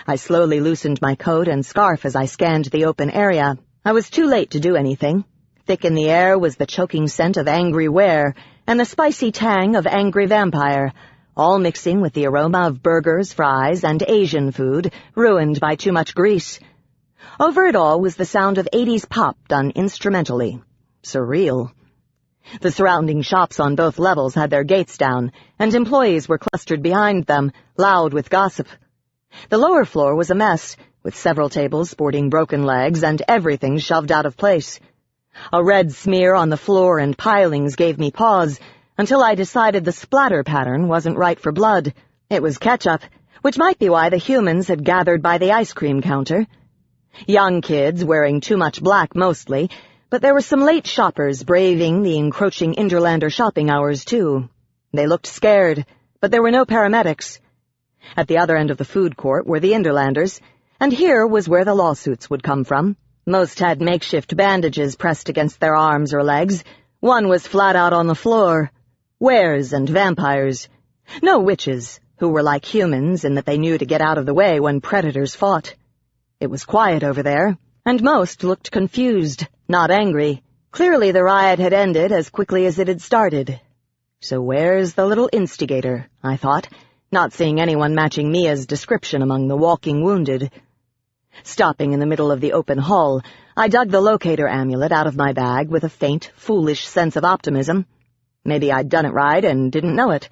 I slowly loosened my coat and scarf as I scanned the open area. I was too late to do anything. Thick in the air was the choking scent of angry were and the spicy tang of angry vampire, all mixing with the aroma of burgers, fries, and Asian food, ruined by too much grease. Over it all was the sound of 80s pop done instrumentally. Surreal. The surrounding shops on both levels had their gates down, and employees were clustered behind them, loud with gossip. The lower floor was a mess, with several tables sporting broken legs and everything shoved out of place. A red smear on the floor and pilings gave me pause, until I decided the splatter pattern wasn't right for blood. It was ketchup, which might be why the humans had gathered by the ice cream counter. Young kids wearing too much black mostly, but there were some late shoppers braving the encroaching Interlander shopping hours, too. They looked scared, but there were no paramedics. At the other end of the food court were the Interlanders, and here was where the lawsuits would come from. Most had makeshift bandages pressed against their arms or legs. One was flat out on the floor. Wares and vampires. No witches, who were like humans in that they knew to get out of the way when predators fought. It was quiet over there, and most looked confused, not angry. Clearly the riot had ended as quickly as it had started. So where's the little instigator, I thought, not seeing anyone matching Mia's description among the walking wounded. Stopping in the middle of the open hall, I dug the locator amulet out of my bag with a faint, foolish sense of optimism. Maybe I'd done it right and didn't know it.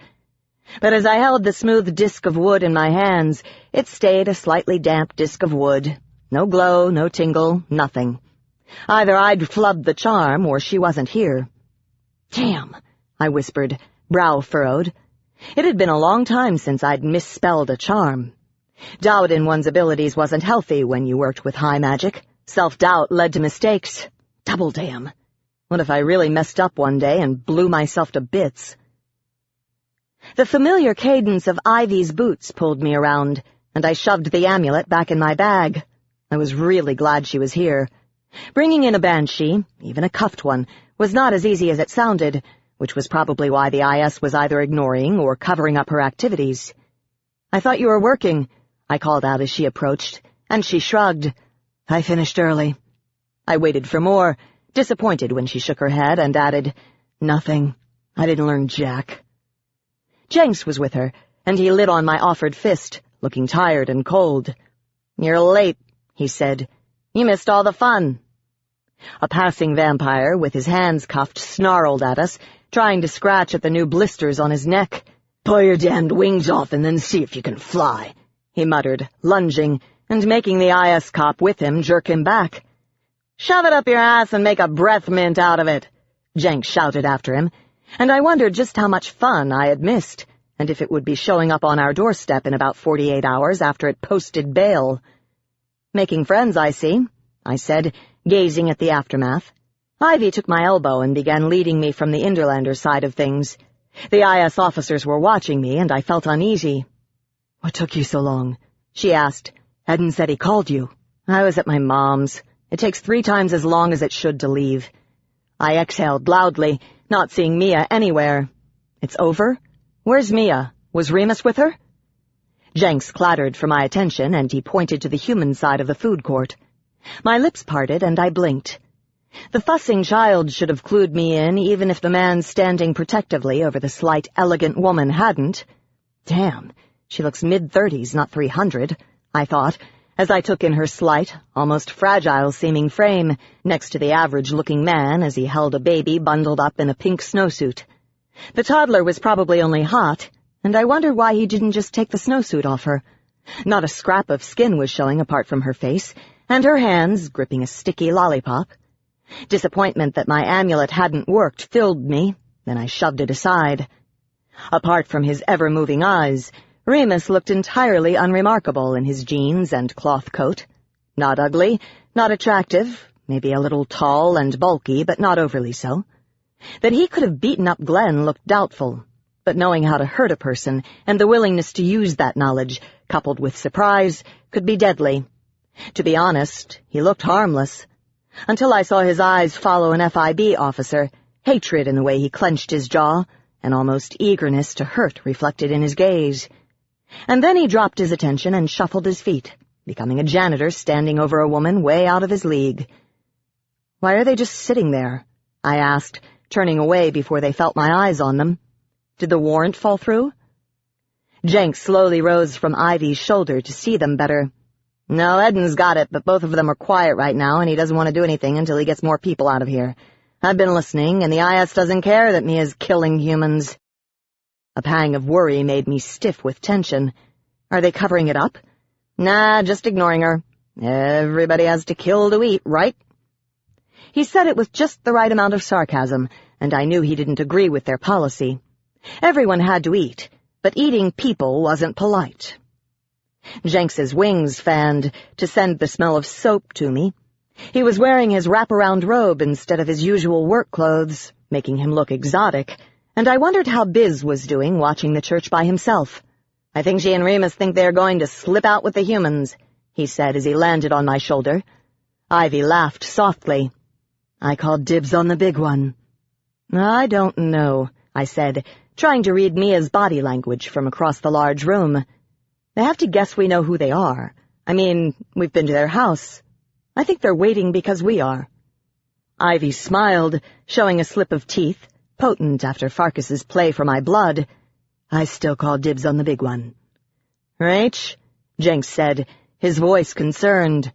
But as I held the smooth disk of wood in my hands, it stayed a slightly damp disk of wood. No glow, no tingle, nothing. Either I'd flubbed the charm or she wasn't here. "Damn," I whispered, brow furrowed. It had been a long time since I'd misspelled a charm. Doubt in one's abilities wasn't healthy when you worked with high magic. Self-doubt led to mistakes. Double damn. What if I really messed up one day and blew myself to bits? The familiar cadence of Ivy's boots pulled me around, and I shoved the amulet back in my bag. I was really glad she was here. Bringing in a banshee, even a cuffed one, was not as easy as it sounded, which was probably why the IS was either ignoring or covering up her activities. "I thought you were working," I called out as she approached, and she shrugged. "I finished early." I waited for more, disappointed when she shook her head and added, "Nothing. I didn't learn jack." Jenks was with her, and he lit on my offered fist, looking tired and cold. "You're late," he said. "You missed all the fun." A passing vampire, with his hands cuffed, snarled at us, trying to scratch at the new blisters on his neck. "Pull your damned wings off and then see if you can fly," he muttered, lunging, and making the IS cop with him jerk him back. "Shove it up your ass and make a breath mint out of it," Jenks shouted after him, and I wondered just how much fun I had missed, and if it would be showing up on our doorstep in about 48 hours after it posted bail. "Making friends, I see," I said, gazing at the aftermath. Ivy took my elbow and began leading me from the Interlander side of things. The IS officers were watching me, and I felt uneasy. "What took you so long?" she asked. "Eden said he called you." "I was at my mom's. It takes 3 times as long as it should to leave." I exhaled loudly, not seeing Mia anywhere. "It's over? Where's Mia? Was Remus with her?" Jenks clattered for my attention, and he pointed to the human side of the food court. My lips parted, and I blinked. The fussing child should have clued me in, even if the man standing protectively over the slight, elegant woman hadn't. Damn, she looks mid-30s, not 300, I thought, as I took in her slight, almost fragile-seeming frame, next to the average-looking man as he held a baby bundled up in a pink snowsuit. The toddler was probably only hot, and I wondered why he didn't just take the snowsuit off her. Not a scrap of skin was showing apart from her face, and her hands gripping a sticky lollipop. Disappointment that my amulet hadn't worked filled me, then I shoved it aside. Apart from his ever-moving eyes, Remus looked entirely unremarkable in his jeans and cloth coat. Not ugly, not attractive, maybe a little tall and bulky, but not overly so. That he could have beaten up Glenn looked doubtful, but knowing how to hurt a person and the willingness to use that knowledge, coupled with surprise, could be deadly. To be honest, he looked harmless. Until I saw his eyes follow an FIB officer, hatred in the way he clenched his jaw, and almost eagerness to hurt reflected in his gaze. And then he dropped his attention and shuffled his feet, becoming a janitor standing over a woman way out of his league. "Why are they just sitting there?" I asked, turning away before they felt my eyes on them. "Did the warrant fall through?" Jenks slowly rose from Ivy's shoulder to see them better. "No, Eden's got it, but both of them are quiet right now, and he doesn't want to do anything until he gets more people out of here. I've been listening, and the IS doesn't care that Mia's killing humans." A pang of worry made me stiff with tension. Are they covering it up? "Nah, just ignoring her. Everybody has to kill to eat, right?" He said it with just the right amount of sarcasm, and I knew he didn't agree with their policy. Everyone had to eat, but eating people wasn't polite. Jenks's wings fanned to send the smell of soap to me. He was wearing his wraparound robe instead of his usual work clothes, making him look exotic, and I wondered how Biz was doing watching the church by himself. "I think she and Remus think they are going to slip out with the humans," he said as he landed on my shoulder. Ivy laughed softly. "I called dibs on the big one." "I don't know," I said, trying to read Mia's body language from across the large room. "They have to guess we know who they are. I mean, we've been to their house. I think they're waiting because we are." Ivy smiled, showing a slip of teeth, potent after Farkas's play for my blood. "I still call dibs on the big one." "Rach," Jenks said, his voice concerned.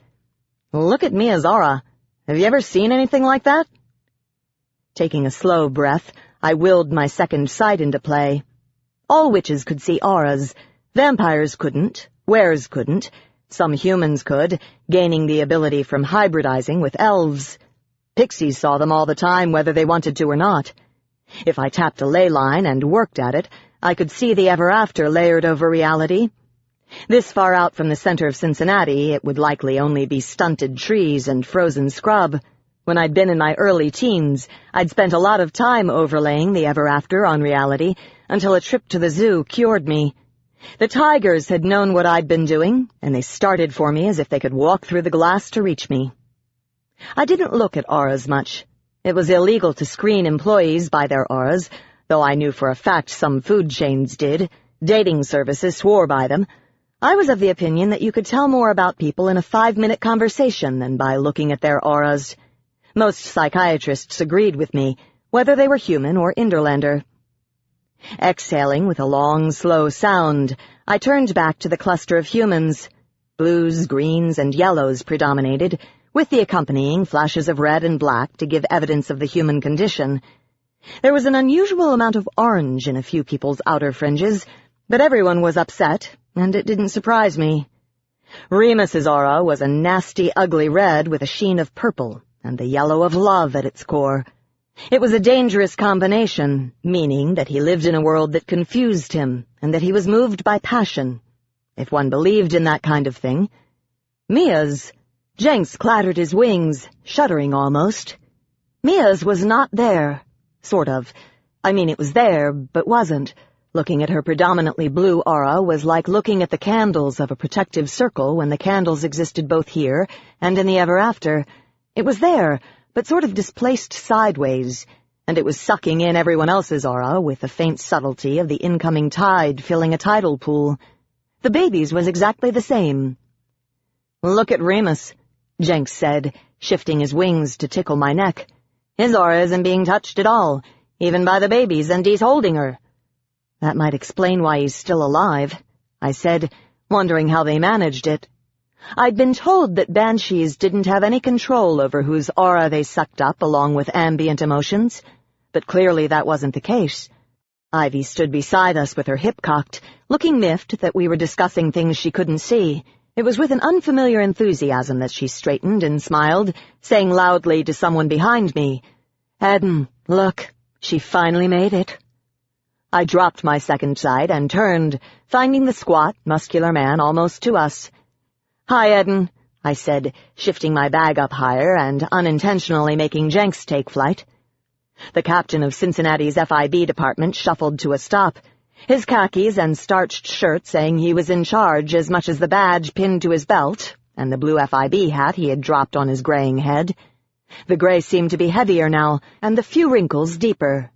"Look at Mia's aura. Have you ever seen anything like that?" Taking a slow breath, I willed my second sight into play. All witches could see auras. Vampires couldn't, wares couldn't, some humans could, gaining the ability from hybridizing with elves. Pixies saw them all the time, whether they wanted to or not. If I tapped a ley line and worked at it, I could see the ever-after layered over reality. This far out from the center of Cincinnati, it would likely only be stunted trees and frozen scrub. When I'd been in my early teens, I'd spent a lot of time overlaying the ever-after on reality, until a trip to the zoo cured me. The tigers had known what I'd been doing, and they started for me as if they could walk through the glass to reach me. I didn't look at auras much. It was illegal to screen employees by their auras, though I knew for a fact some food chains did. Dating services swore by them. I was of the opinion that you could tell more about people in a 5-minute conversation than by looking at their auras. Most psychiatrists agreed with me, whether they were human or Interlander. Exhaling with a long, slow sound, I turned back to the cluster of humans. Blues, greens, and yellows predominated, with the accompanying flashes of red and black to give evidence of the human condition. There was an unusual amount of orange in a few people's outer fringes, but everyone was upset, and it didn't surprise me. Remus's aura was a nasty, ugly red with a sheen of purple, and the yellow of love at its core. It was a dangerous combination, meaning that he lived in a world that confused him, and that he was moved by passion. If one believed in that kind of thing. Mia's. Jenks clattered his wings, shuddering almost. Mia's was not there. Sort of. I mean, it was there, but wasn't. Looking at her predominantly blue aura was like looking at the candles of a protective circle when the candles existed both here and in the ever-after. It was there, but sort of displaced sideways, and it was sucking in everyone else's aura with the faint subtlety of the incoming tide filling a tidal pool. The baby's was exactly the same. "Look at Remus," Jenks said, shifting his wings to tickle my neck. "His aura isn't being touched at all, even by the babies, and he's holding her." "That might explain why he's still alive," I said, wondering how they managed it. I'd been told that banshees didn't have any control over whose aura they sucked up along with ambient emotions, but clearly that wasn't the case. Ivy stood beside us with her hip cocked, looking miffed that we were discussing things she couldn't see. It was with an unfamiliar enthusiasm that she straightened and smiled, saying loudly to someone behind me, "Eden, look, she finally made it." I dropped my second sight and turned, finding the squat, muscular man almost to us. "Hi, Eden," I said, shifting my bag up higher and unintentionally making Jenks take flight. The captain of Cincinnati's FIB department shuffled to a stop, his khakis and starched shirt saying he was in charge as much as the badge pinned to his belt and the blue FIB hat he had dropped on his graying head. The gray seemed to be heavier now, and the few wrinkles deeper.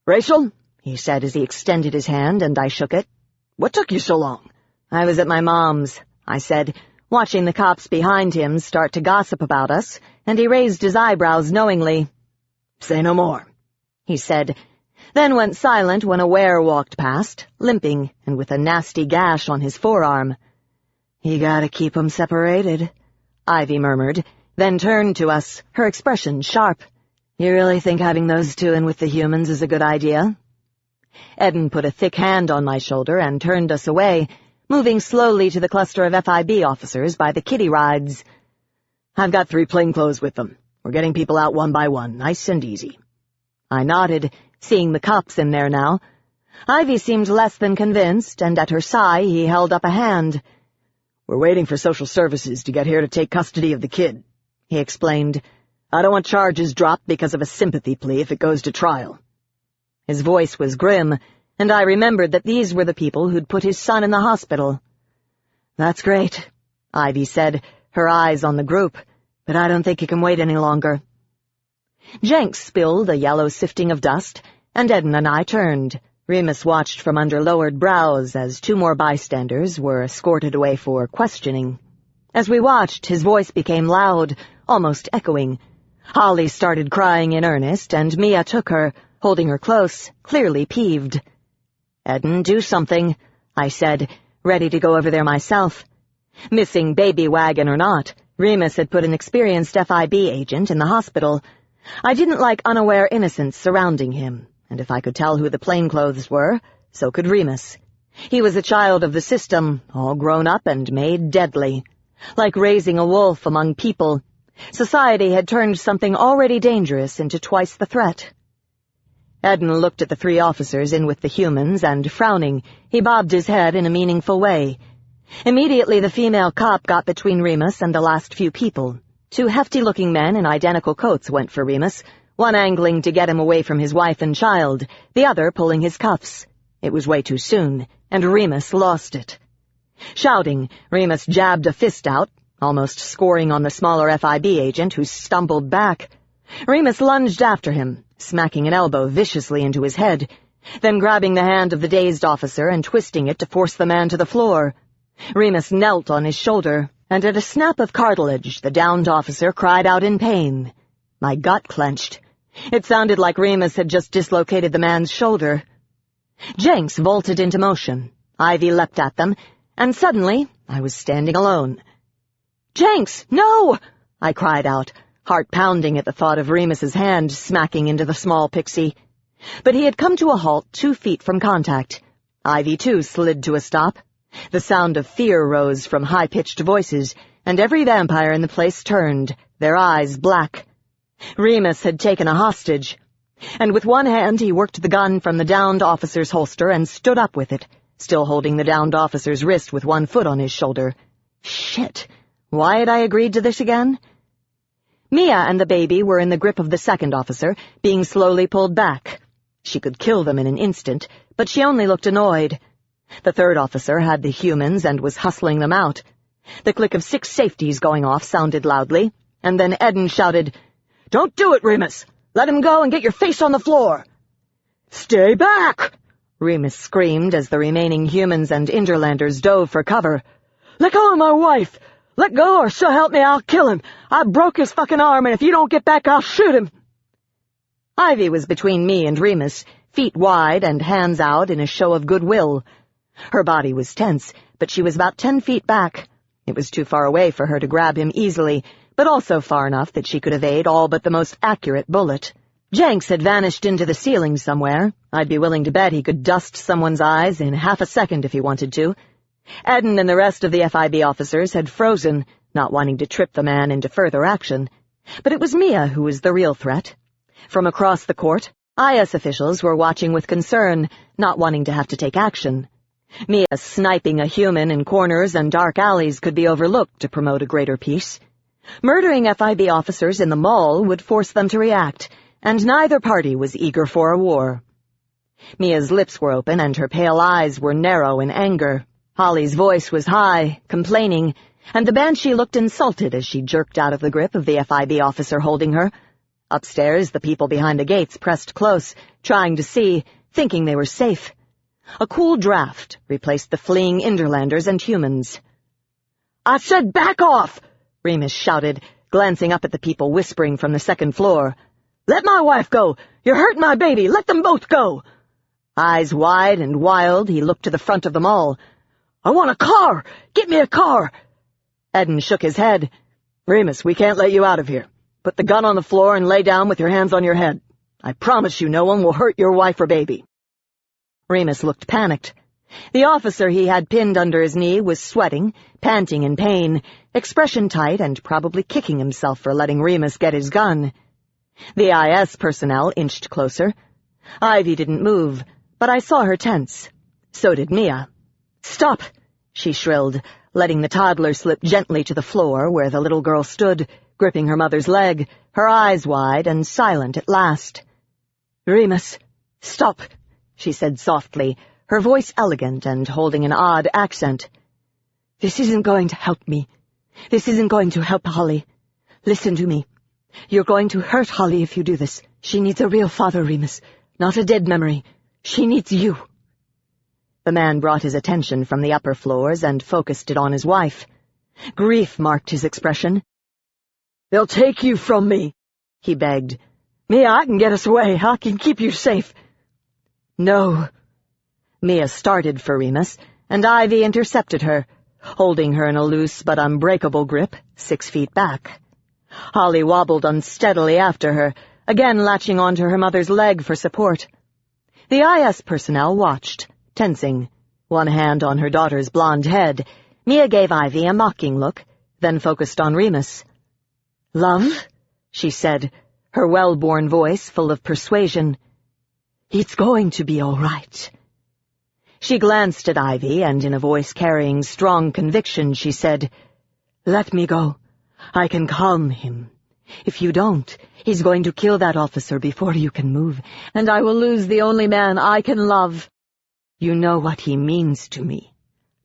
"Rachel," he said as he extended his hand, and I shook it. "What took you so long?" "I was at my mom's," I said, watching the cops behind him start to gossip about us, and he raised his eyebrows knowingly. "Say no more," he said, then went silent when a ware walked past, limping and with a nasty gash on his forearm. "You gotta keep 'em separated," Ivy murmured, then turned to us, her expression sharp. "You really think having those two in with the humans is a good idea?" Eden put a thick hand on my shoulder and turned us away, moving slowly to the cluster of FIB officers by the kiddie rides. "I've got 3 plainclothes with them. We're getting people out one by one, nice and easy." I nodded, seeing the cops in there now. Ivy seemed less than convinced, and at her sigh he held up a hand. "We're waiting for social services to get here to take custody of the kid," he explained. "I don't want charges dropped because of a sympathy plea if it goes to trial." His voice was grim, and I remembered that these were the people who'd put his son in the hospital. "That's great," Ivy said, her eyes on the group, "but I don't think you can wait any longer." Jenks spilled a yellow sifting of dust, and Eden and I turned. Remus watched from under lowered brows as 2 more bystanders were escorted away for questioning. As we watched, his voice became loud, almost echoing. Holly started crying in earnest, and Mia took her, holding her close, clearly peeved. "Eden, do something," I said, ready to go over there myself. Missing baby wagon or not, Remus had put an experienced FIB agent in the hospital. I didn't like unaware innocents surrounding him, and if I could tell who the plainclothes were, so could Remus. He was a child of the system, all grown up and made deadly. Like raising a wolf among people, society had turned something already dangerous into twice the threat. Eden looked at the 3 officers in with the humans, and, frowning, he bobbed his head in a meaningful way. Immediately the female cop got between Remus and the last few people. 2 hefty-looking men in identical coats went for Remus, one angling to get him away from his wife and child, the other pulling his cuffs. It was way too soon, and Remus lost it. Shouting, Remus jabbed a fist out, almost scoring on the smaller FIB agent, who stumbled back. Remus lunged after him, smacking an elbow viciously into his head, then grabbing the hand of the dazed officer and twisting it to force the man to the floor. Remus knelt on his shoulder, and at a snap of cartilage the downed officer cried out in pain. My gut clenched. It sounded like Remus had just dislocated the man's shoulder. Jenks vaulted into motion. Ivy leapt at them, and suddenly I was standing alone. "Jenks, no!" I cried out, heart pounding at the thought of Remus's hand smacking into the small pixie. But he had come to a halt 2 feet from contact. Ivy, too, slid to a stop. The sound of fear rose from high-pitched voices, and every vampire in the place turned, their eyes black. Remus had taken a hostage, and with one hand he worked the gun from the downed officer's holster and stood up with it, still holding the downed officer's wrist with one foot on his shoulder. Shit! Why had I agreed to this again? Mia and the baby were in the grip of the second officer, being slowly pulled back. She could kill them in an instant, but she only looked annoyed. The third officer had the humans and was hustling them out. The click of 6 safeties going off sounded loudly, and then Eden shouted, "Don't do it, Remus! Let him go and get your face on the floor!" "Stay back!" Remus screamed as the remaining humans and Interlanders dove for cover. "Let go of my wife! Let go, or so help me, I'll kill him! I broke his fucking arm, and if you don't get back, I'll shoot him!" Ivy was between me and Remus, feet wide and hands out in a show of goodwill. Her body was tense, but she was about 10 feet back. It was too far away for her to grab him easily, but also far enough that she could evade all but the most accurate bullet. Jenks had vanished into the ceiling somewhere. I'd be willing to bet he could dust someone's eyes in half a second if he wanted to. Eden and the rest of the FIB officers had frozen, not wanting to trip the man into further action. But it was Mia who was the real threat. From across the court, IS officials were watching with concern, not wanting to have to take action. Mia sniping a human in corners and dark alleys could be overlooked to promote a greater peace. Murdering FIB officers in the mall would force them to react, and neither party was eager for a war. Mia's lips were open and her pale eyes were narrow in anger. Holly's voice was high, complaining, and the Banshee looked insulted as she jerked out of the grip of the FIB officer holding her. Upstairs, the people behind the gates pressed close, trying to see, thinking they were safe. A cool draft replaced the fleeing Interlanders and humans. "I said back off!" Remus shouted, glancing up at the people whispering from the second floor. "Let my wife go! You're hurting my baby! Let them both go!" Eyes wide and wild, he looked to the front of the mall. "I want a car! Get me a car!" Eden shook his head. "Remus, we can't let you out of here. Put the gun on the floor and lay down with your hands on your head. I promise you no one will hurt your wife or baby." Remus looked panicked. The officer he had pinned under his knee was sweating, panting in pain, expression tight and probably kicking himself for letting Remus get his gun. The IS personnel inched closer. Ivy didn't move, but I saw her tense. So did Mia. "Stop!" she shrilled, letting the toddler slip gently to the floor where the little girl stood, gripping her mother's leg, her eyes wide and silent at last. "Remus, stop," she said softly, her voice elegant and holding an odd accent. "This isn't going to help me. This isn't going to help Holly. Listen to me. You're going to hurt Holly if you do this. She needs a real father, Remus, not a dead memory. She needs you." The man brought his attention from the upper floors and focused it on his wife. Grief marked his expression. "They'll take you from me," he begged. "Mia, I can get us away. I can keep you safe." "No." Mia started for Remus, and Ivy intercepted her, holding her in a loose but unbreakable grip, 6 feet back. Holly wobbled unsteadily after her, again latching onto her mother's leg for support. The IS personnel watched, tensing, one hand on her daughter's blonde head. Mia gave Ivy a mocking look, then focused on Remus. "Love," she said, her well-born voice full of persuasion. "It's going to be all right." She glanced at Ivy, and in a voice carrying strong conviction, she said, "Let me go. I can calm him. If you don't, he's going to kill that officer before you can move, and I will lose the only man I can love. You know what he means to me.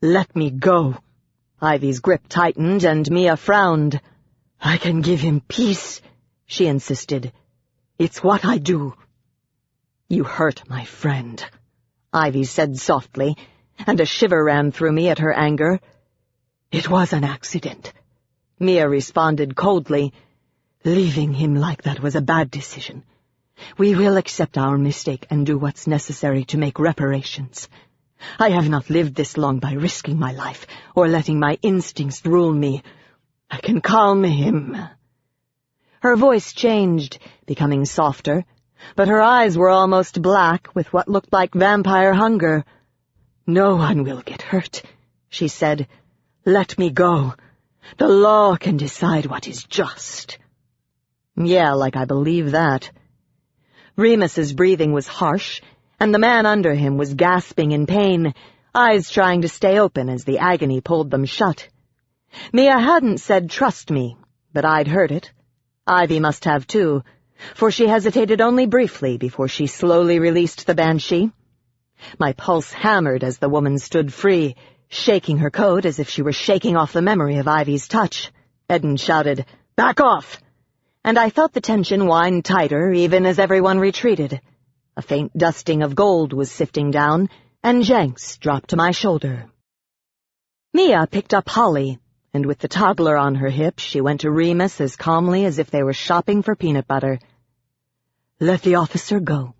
Let me go." Ivy's grip tightened, and Mia frowned. "I can give him peace," she insisted. "It's what I do." "You hurt my friend," Ivy said softly, and a shiver ran through me at her anger. "It was an accident," Mia responded coldly. "Leaving him like that was a bad decision. We will accept our mistake and do what's necessary to make reparations. I have not lived this long by risking my life or letting my instincts rule me. I can calm him." Her voice changed, becoming softer, but her eyes were almost black with what looked like vampire hunger. "No one will get hurt," she said. "Let me go. The law can decide what is just." Yeah, like I believe that. Remus's breathing was harsh, and the man under him was gasping in pain, eyes trying to stay open as the agony pulled them shut. Mia hadn't said trust me, but I'd heard it. Ivy must have too, for she hesitated only briefly before she slowly released the Banshee. My pulse hammered as the woman stood free, shaking her coat as if she were shaking off the memory of Ivy's touch. Eden shouted, "Back off!" And I felt the tension wind tighter even as everyone retreated. A faint dusting of gold was sifting down, and Jenks dropped to my shoulder. Mia picked up Holly, and with the toddler on her hip, she went to Remus as calmly as if they were shopping for peanut butter. "Let the officer go,"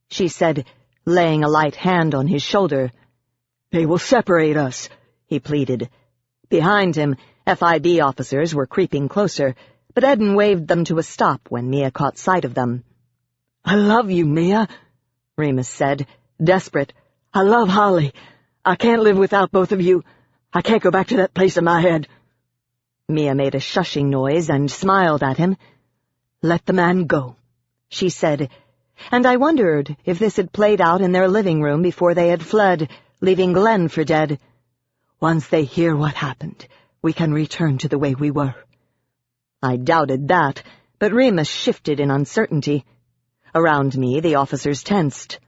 she said, laying a light hand on his shoulder. "They will separate us," he pleaded. Behind him, FIB officers were creeping closer, but Eden waved them to a stop when Mia caught sight of them. "I love you, Mia," Remus said, desperate. "I love Holly. I can't live without both of you. I can't go back to that place in my head." Mia made a shushing noise and smiled at him. "Let the man go," she said, and I wondered if this had played out in their living room before they had fled, leaving Glenn for dead. "Once they hear what happened, we can return to the way we were." I doubted that, but Remus shifted in uncertainty. Around me, the officers tensed.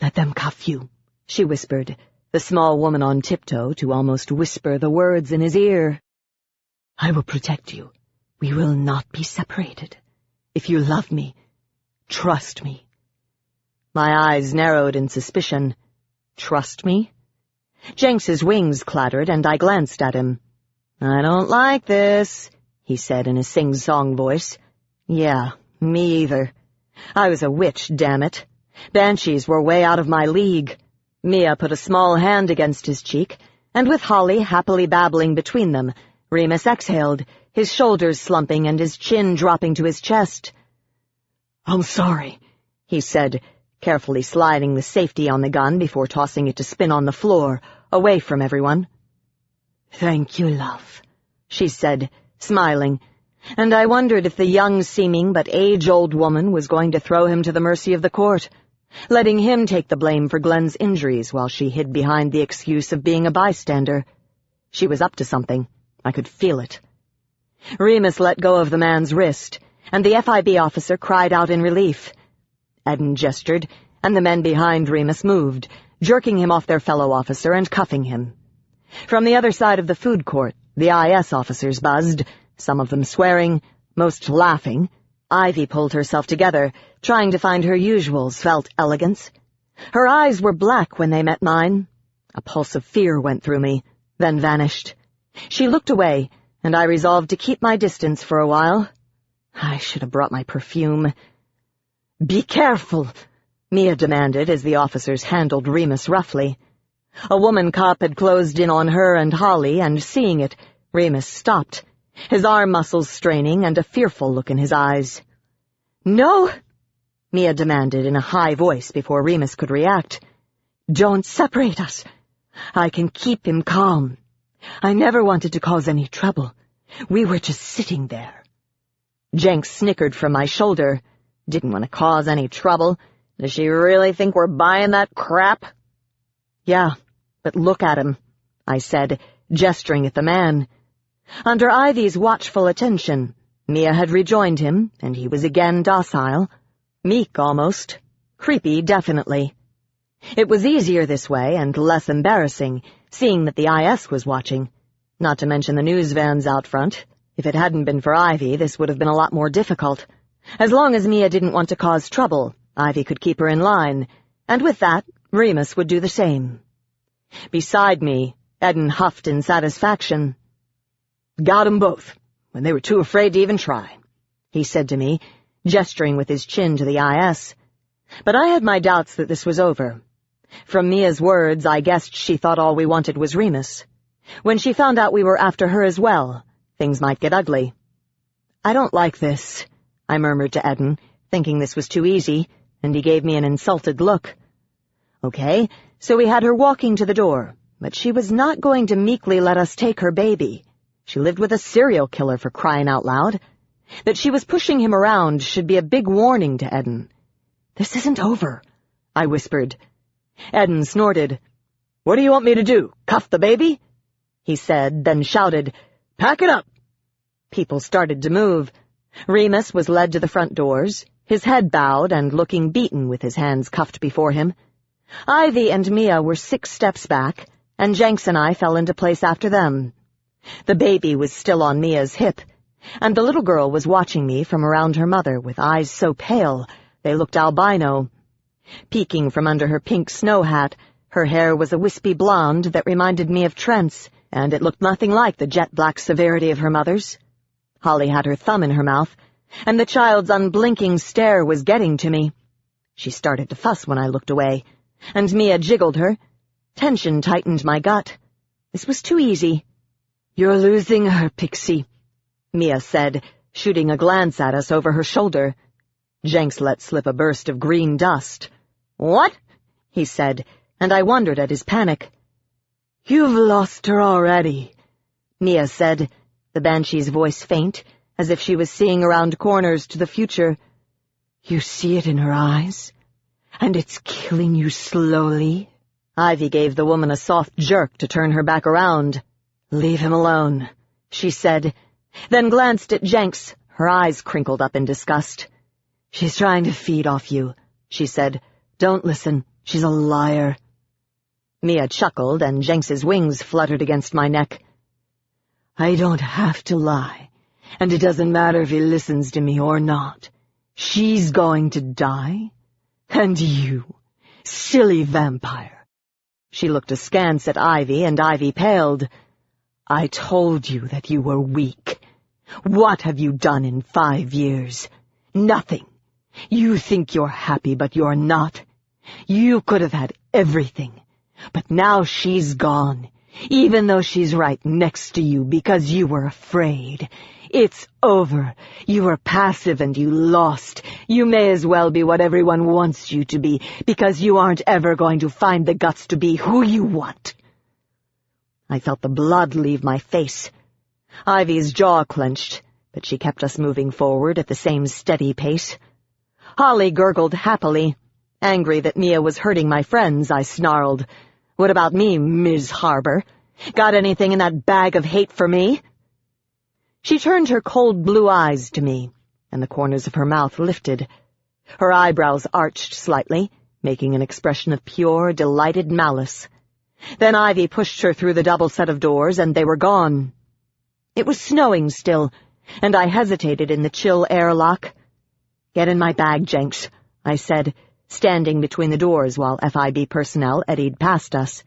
"Let them cuff you," she whispered, the small woman on tiptoe to almost whisper the words in his ear. "I will protect you. We will not be separated. If you love me, trust me." My eyes narrowed in suspicion. Trust me? Jenks's wings clattered, and I glanced at him. "I don't like this," he said in a sing-song voice. Yeah, me either. I was a witch, damn it. Banshees were way out of my league. Mia put a small hand against his cheek, and with Holly happily babbling between them, Remus exhaled, his shoulders slumping and his chin dropping to his chest. "I'm sorry," he said, carefully sliding the safety on the gun before tossing it to spin on the floor, away from everyone. "Thank you, love," she said, smiling, and I wondered if the young-seeming but age-old woman was going to throw him to the mercy of the court, letting him take the blame for Glenn's injuries while she hid behind the excuse of being a bystander. She was up to something. I could feel it. Remus let go of the man's wrist, and the FIB officer cried out in relief. Eden gestured, and the men behind Remus moved, jerking him off their fellow officer and cuffing him. From the other side of the food court, the IS officers buzzed, some of them swearing, most laughing. Ivy pulled herself together, trying to find her usual svelte elegance. Her eyes were black when they met mine. A pulse of fear went through me, then vanished. She looked away, and I resolved to keep my distance for a while. I should have brought my perfume. "Be careful," Mia demanded as the officers handled Remus roughly. A woman cop had closed in on her and Holly, and seeing it, Remus stopped, his arm muscles straining and a fearful look in his eyes. "No," Mia demanded in a high voice before Remus could react. "Don't separate us. I can keep him calm. I never wanted to cause any trouble. We were just sitting there." Jenks snickered from my shoulder. "Didn't want to cause any trouble. Does she really think we're buying that crap?" "Yeah, but look at him," I said, gesturing at the man. Under Ivy's watchful attention, Mia had rejoined him, and he was again docile. Meek, almost. Creepy, definitely. It was easier this way, and less embarrassing, seeing that the IS was watching. Not to mention the news vans out front. If it hadn't been for Ivy, this would have been a lot more difficult. As long as Mia didn't want to cause trouble, Ivy could keep her in line, and with that, Remus would do the same. Beside me, Eden huffed in satisfaction. "Got 'em both, when they were too afraid to even try," he said to me, gesturing with his chin to the IS. But I had my doubts that this was over. From Mia's words, I guessed she thought all we wanted was Remus. When she found out we were after her as well, things might get ugly. "I don't like this," I murmured to Eden, thinking this was too easy, and he gave me an insulted look. Okay, so we had her walking to the door, but she was not going to meekly let us take her baby. She lived with a serial killer, for crying out loud. That she was pushing him around should be a big warning to Eden. "This isn't over," I whispered. Eden snorted. "What do you want me to do, cuff the baby?" he said, then shouted, "Pack it up!" People started to move. Remus was led to the front doors, his head bowed and looking beaten with his hands cuffed before him. Ivy and Mia were 6 steps back, and Jenks and I fell into place after them. The baby was still on Mia's hip, and the little girl was watching me from around her mother with eyes so pale they looked albino. Peeking from under her pink snow hat, her hair was a wispy blonde that reminded me of Trent's, and it looked nothing like the jet-black severity of her mother's. Holly had her thumb in her mouth, and the child's unblinking stare was getting to me. She started to fuss when I looked away, and Mia jiggled her. Tension tightened my gut. This was too easy. "You're losing her, Pixie," Mia said, shooting a glance at us over her shoulder. Jenks let slip a burst of green dust. "What?" he said, and I wondered at his panic. "You've lost her already," Mia said, the banshee's voice faint, as if she was seeing around corners to the future. "You see it in her eyes, and it's killing you slowly." Ivy gave the woman a soft jerk to turn her back around. "Leave him alone," she said, then glanced at Jenks, her eyes crinkled up in disgust. "She's trying to feed off you," she said. "Don't listen. She's a liar." Mia chuckled, and Jenks's wings fluttered against my neck. "I don't have to lie, and it doesn't matter if he listens to me or not. She's going to die. And you, silly vampire." She looked askance at Ivy, and Ivy paled. "I told you that you were weak. What have you done in 5 years? Nothing. You think you're happy, but you're not. You could have had everything. But now she's gone, even though she's right next to you because you were afraid. It's over. You were passive and you lost. You may as well be what everyone wants you to be, because you aren't ever going to find the guts to be who you want." I felt the blood leave my face. Ivy's jaw clenched, but she kept us moving forward at the same steady pace. Holly gurgled happily. Angry that Mia was hurting my friends, I snarled. "What about me, Ms. Harbor? Got anything in that bag of hate for me?" She turned her cold blue eyes to me, and the corners of her mouth lifted. Her eyebrows arched slightly, making an expression of pure, delighted malice. Then Ivy pushed her through the double set of doors, and they were gone. It was snowing still, and I hesitated in the chill airlock. "Get in my bag, Jenks," I said, standing between the doors while FIB personnel eddied past us.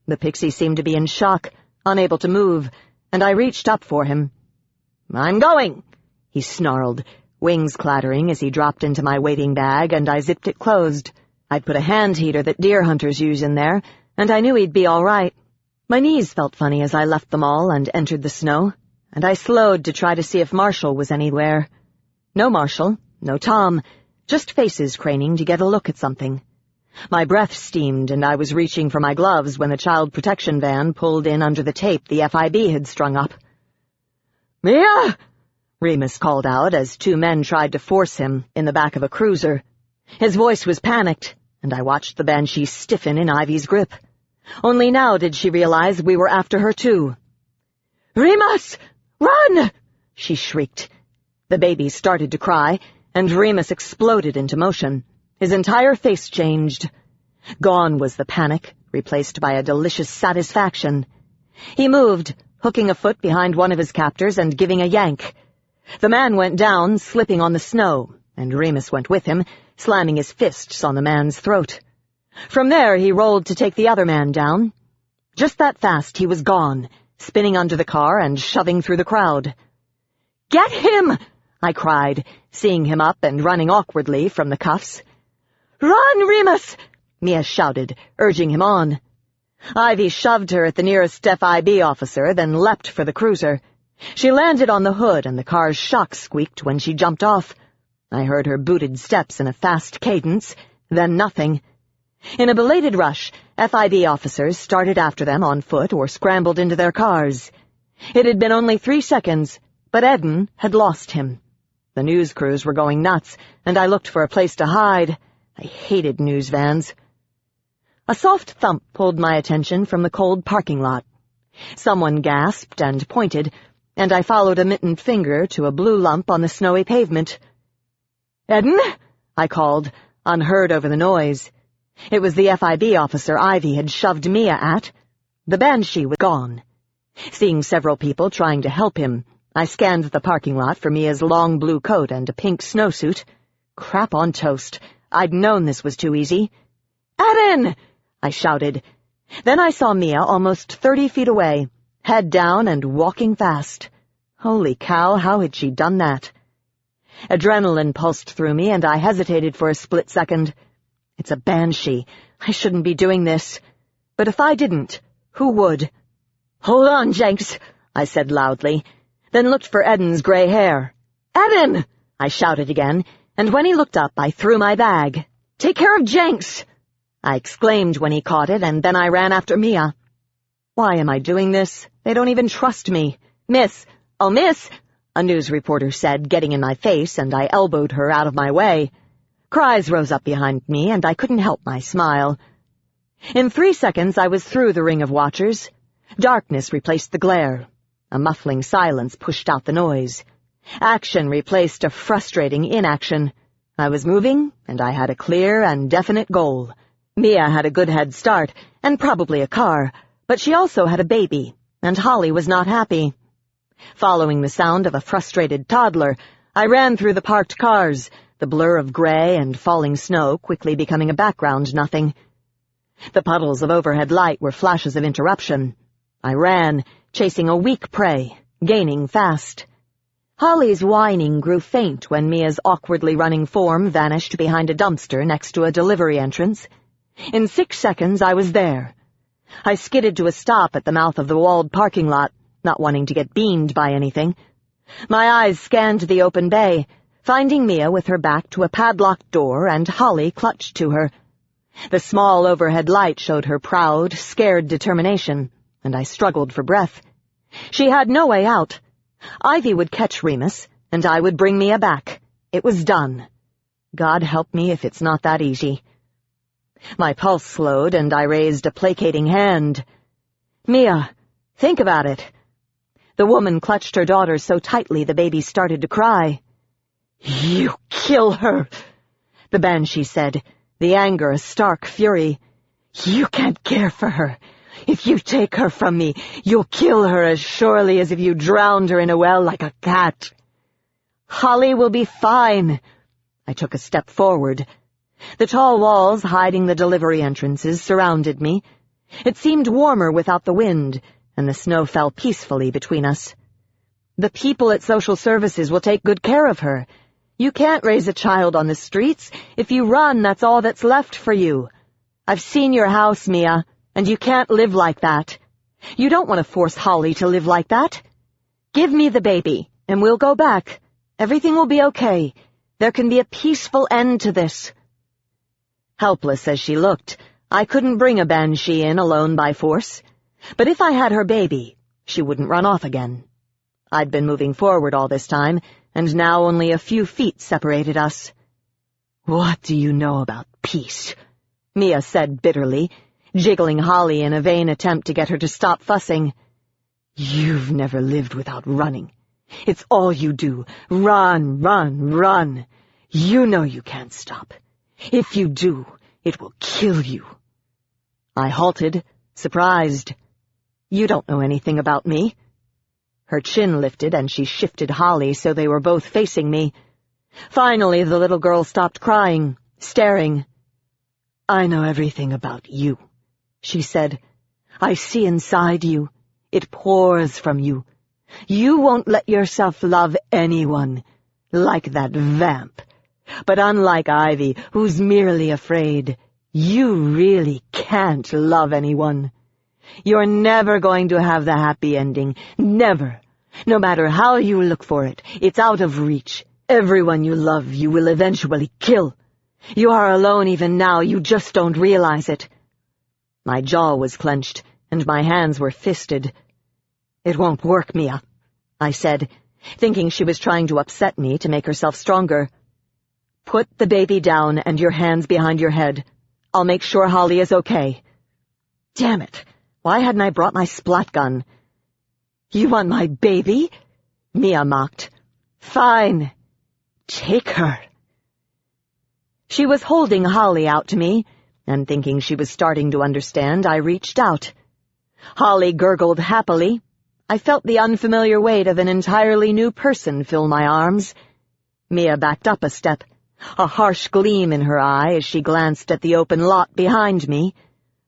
The pixie seemed to be in shock, unable to move, and I reached up for him. "I'm going," he snarled, wings clattering as he dropped into my waiting bag, and I zipped it closed. I'd put a hand heater that deer hunters use in there, and I knew he'd be all right. My knees felt funny as I left the mall and entered the snow, and I slowed to try to see if Marshall was anywhere. No Marshall, no Tom, just faces craning to get a look at something. My breath steamed, and I was reaching for my gloves when the child protection van pulled in under the tape the FIB had strung up. "Mia!" Remus called out as 2 men tried to force him in the back of a cruiser. His voice was panicked, and I watched the banshee stiffen in Ivy's grip. Only now did she realize we were after her, too. "Remus! Run!" she shrieked. The baby started to cry, and Remus exploded into motion. His entire face changed. Gone was the panic, replaced by a delicious satisfaction. He moved, hooking a foot behind one of his captors and giving a yank. The man went down, slipping on the snow, and Remus went with him, slamming his fists on the man's throat. From there he rolled to take the other man down. Just that fast he was gone, spinning under the car and shoving through the crowd. "Get him!" I cried, seeing him up and running awkwardly from the cuffs. "Run, Remus!" Mia shouted, urging him on. Ivy shoved her at the nearest FIB officer, then leapt for the cruiser. She landed on the hood, and the car's shocks squeaked when she jumped off. I heard her booted steps in a fast cadence, then nothing. In a belated rush, FIB officers started after them on foot or scrambled into their cars. It had been only 3 seconds, but Eden had lost him. The news crews were going nuts, and I looked for a place to hide. I hated news vans. A soft thump pulled my attention from the cold parking lot. Someone gasped and pointed, and I followed a mittened finger to a blue lump on the snowy pavement. "Eden?" I called, unheard over the noise. It was the FIB officer Ivy had shoved Mia at. The banshee was gone. Seeing several people trying to help him, I scanned the parking lot for Mia's long blue coat and a pink snowsuit. Crap on toast. I'd known this was too easy. "Eden!" I shouted. Then I saw Mia almost 30 feet away, head down and walking fast. Holy cow, how had she done that? Adrenaline pulsed through me, and I hesitated for a split second. It's a banshee. I shouldn't be doing this. But if I didn't, who would? "Hold on, Jenks," I said loudly, then looked for Eden's gray hair. "Eden!" I shouted again, and when he looked up, I threw my bag. "Take care of Jenks!" I exclaimed when he caught it, and then I ran after Mia. Why am I doing this? They don't even trust me. "Miss! Oh, miss!" a news reporter said, getting in my face, and I elbowed her out of my way. Cries rose up behind me, and I couldn't help my smile. In 3 seconds, I was through the ring of watchers. Darkness replaced the glare. A muffling silence pushed out the noise. Action replaced a frustrating inaction. I was moving, and I had a clear and definite goal. Mia had a good head start, and probably a car, but she also had a baby, and Holly was not happy. Following the sound of a frustrated toddler, I ran through the parked cars, the blur of gray and falling snow quickly becoming a background nothing. The puddles of overhead light were flashes of interruption. I ran, chasing a weak prey, gaining fast. Holly's whining grew faint when Mia's awkwardly running form vanished behind a dumpster next to a delivery entrance. In 6 seconds, I was there. I skidded to a stop at the mouth of the walled parking lot, not wanting to get beamed by anything. My eyes scanned the open bay, finding Mia with her back to a padlocked door and Holly clutched to her. The small overhead light showed her proud, scared determination, and I struggled for breath. She had no way out. Ivy would catch Remus, and I would bring Mia back. It was done. God help me if it's not that easy. My pulse slowed, and I raised a placating hand. "Mia, think about it." The woman clutched her daughter so tightly the baby started to cry. "You kill her," the banshee said, the anger a stark fury. "You can't care for her. If you take her from me, you'll kill her as surely as if you drowned her in a well like a cat." "Holly will be fine." I took a step forward. The tall walls hiding the delivery entrances surrounded me. It seemed warmer without the wind, and the snow fell peacefully between us. "The people at social services will take good care of her. You can't raise a child on the streets. If you run, that's all that's left for you. I've seen your house, Mia, and you can't live like that. You don't want to force Holly to live like that. Give me the baby, and we'll go back. Everything will be okay. There can be a peaceful end to this." Helpless as she looked, I couldn't bring a banshee in alone by force. But if I had her baby, she wouldn't run off again. I'd been moving forward all this time, and now only a few feet separated us. "What do you know about peace?" Mia said bitterly, jiggling Holly in a vain attempt to get her to stop fussing. "You've never lived without running. It's all you do. Run, run, run. You know you can't stop. If you do, it will kill you." I halted, surprised. "You don't know anything about me." Her chin lifted and she shifted Holly so they were both facing me. Finally, the little girl stopped crying, staring. "I know everything about you," she said. "I see inside you. It pours from you. You won't let yourself love anyone, like that vamp. But unlike Ivy, who's merely afraid, you really can't love anyone. You're never going to have the happy ending. Never. No matter how you look for it, it's out of reach. Everyone you love you will eventually kill. You are alone even now, you just don't realize it." My jaw was clenched, and my hands were fisted. "It won't work, Mia," I said, thinking she was trying to upset me to make herself stronger. "Put the baby down and your hands behind your head. I'll make sure Holly is okay." Damn it! Why hadn't I brought my splat gun? "You want my baby?" Mia mocked. "Fine. Take her." She was holding Holly out to me, and thinking she was starting to understand, I reached out. Holly gurgled happily. I felt the unfamiliar weight of an entirely new person fill my arms. Mia backed up a step, a harsh gleam in her eye as she glanced at the open lot behind me.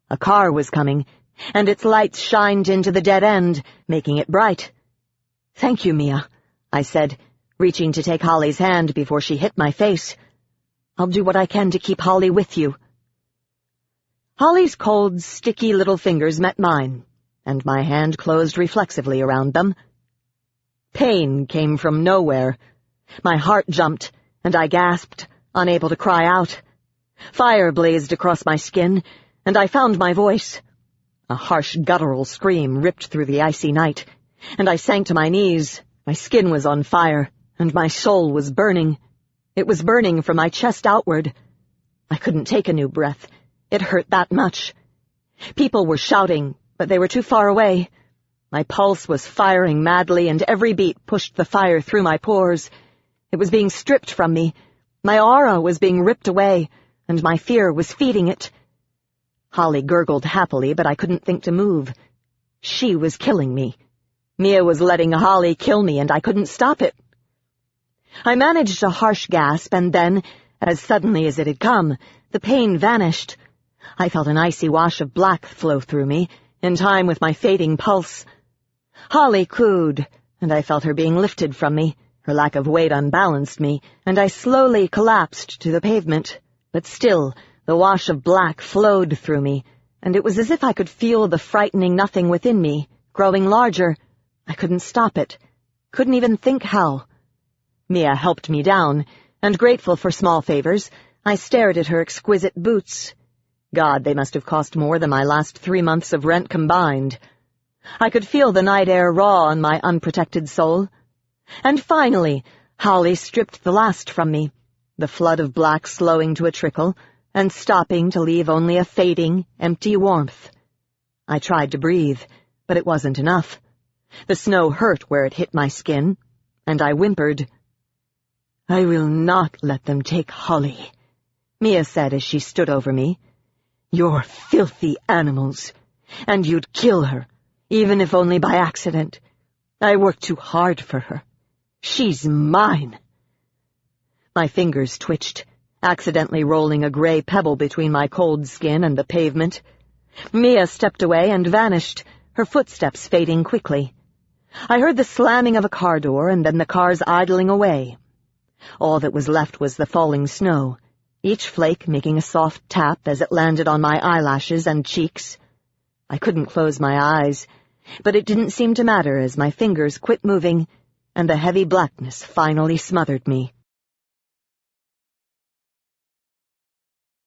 A car was coming, and its lights shined into the dead end, making it bright. "Thank you, Mia," I said, reaching to take Holly's hand before she hit my face. "I'll do what I can to keep Holly with you." Holly's cold, sticky little fingers met mine, and my hand closed reflexively around them. Pain came from nowhere. My heart jumped, and I gasped, unable to cry out. Fire blazed across my skin, and I found my voice. A harsh guttural scream ripped through the icy night, and I sank to my knees. My skin was on fire, and my soul was burning. It was burning from my chest outward. I couldn't take a new breath. It hurt that much. People were shouting, but they were too far away. My pulse was firing madly, and every beat pushed the fire through my pores. It was being stripped from me. My aura was being ripped away, and my fear was feeding it. Holly gurgled happily, but I couldn't think to move. She was killing me. Mia was letting Holly kill me, and I couldn't stop it. I managed a harsh gasp, and then, as suddenly as it had come, the pain vanished. I felt an icy wash of black flow through me, in time with my fading pulse. Holly cooed, and I felt her being lifted from me. Her lack of weight unbalanced me, and I slowly collapsed to the pavement. But still, the wash of black flowed through me, and it was as if I could feel the frightening nothing within me, growing larger. I couldn't stop it. Couldn't even think how. Mia helped me down, and grateful for small favors, I stared at her exquisite boots. God, they must have cost more than my last 3 months of rent combined. I could feel the night air raw on my unprotected soul. And finally, Holly stripped the last from me, the flood of black slowing to a trickle, and stopping to leave only a fading, empty warmth. I tried to breathe, but it wasn't enough. The snow hurt where it hit my skin, and I whimpered. "I will not let them take Holly," Mia said as she stood over me. "You're filthy animals, and you'd kill her, even if only by accident. I worked too hard for her. She's mine." My fingers twitched, accidentally rolling a gray pebble between my cold skin and the pavement. Mia stepped away and vanished, her footsteps fading quickly. I heard the slamming of a car door and then the cars idling away. All that was left was the falling snow, each flake making a soft tap as it landed on my eyelashes and cheeks. I couldn't close my eyes, but it didn't seem to matter as my fingers quit moving and the heavy blackness finally smothered me.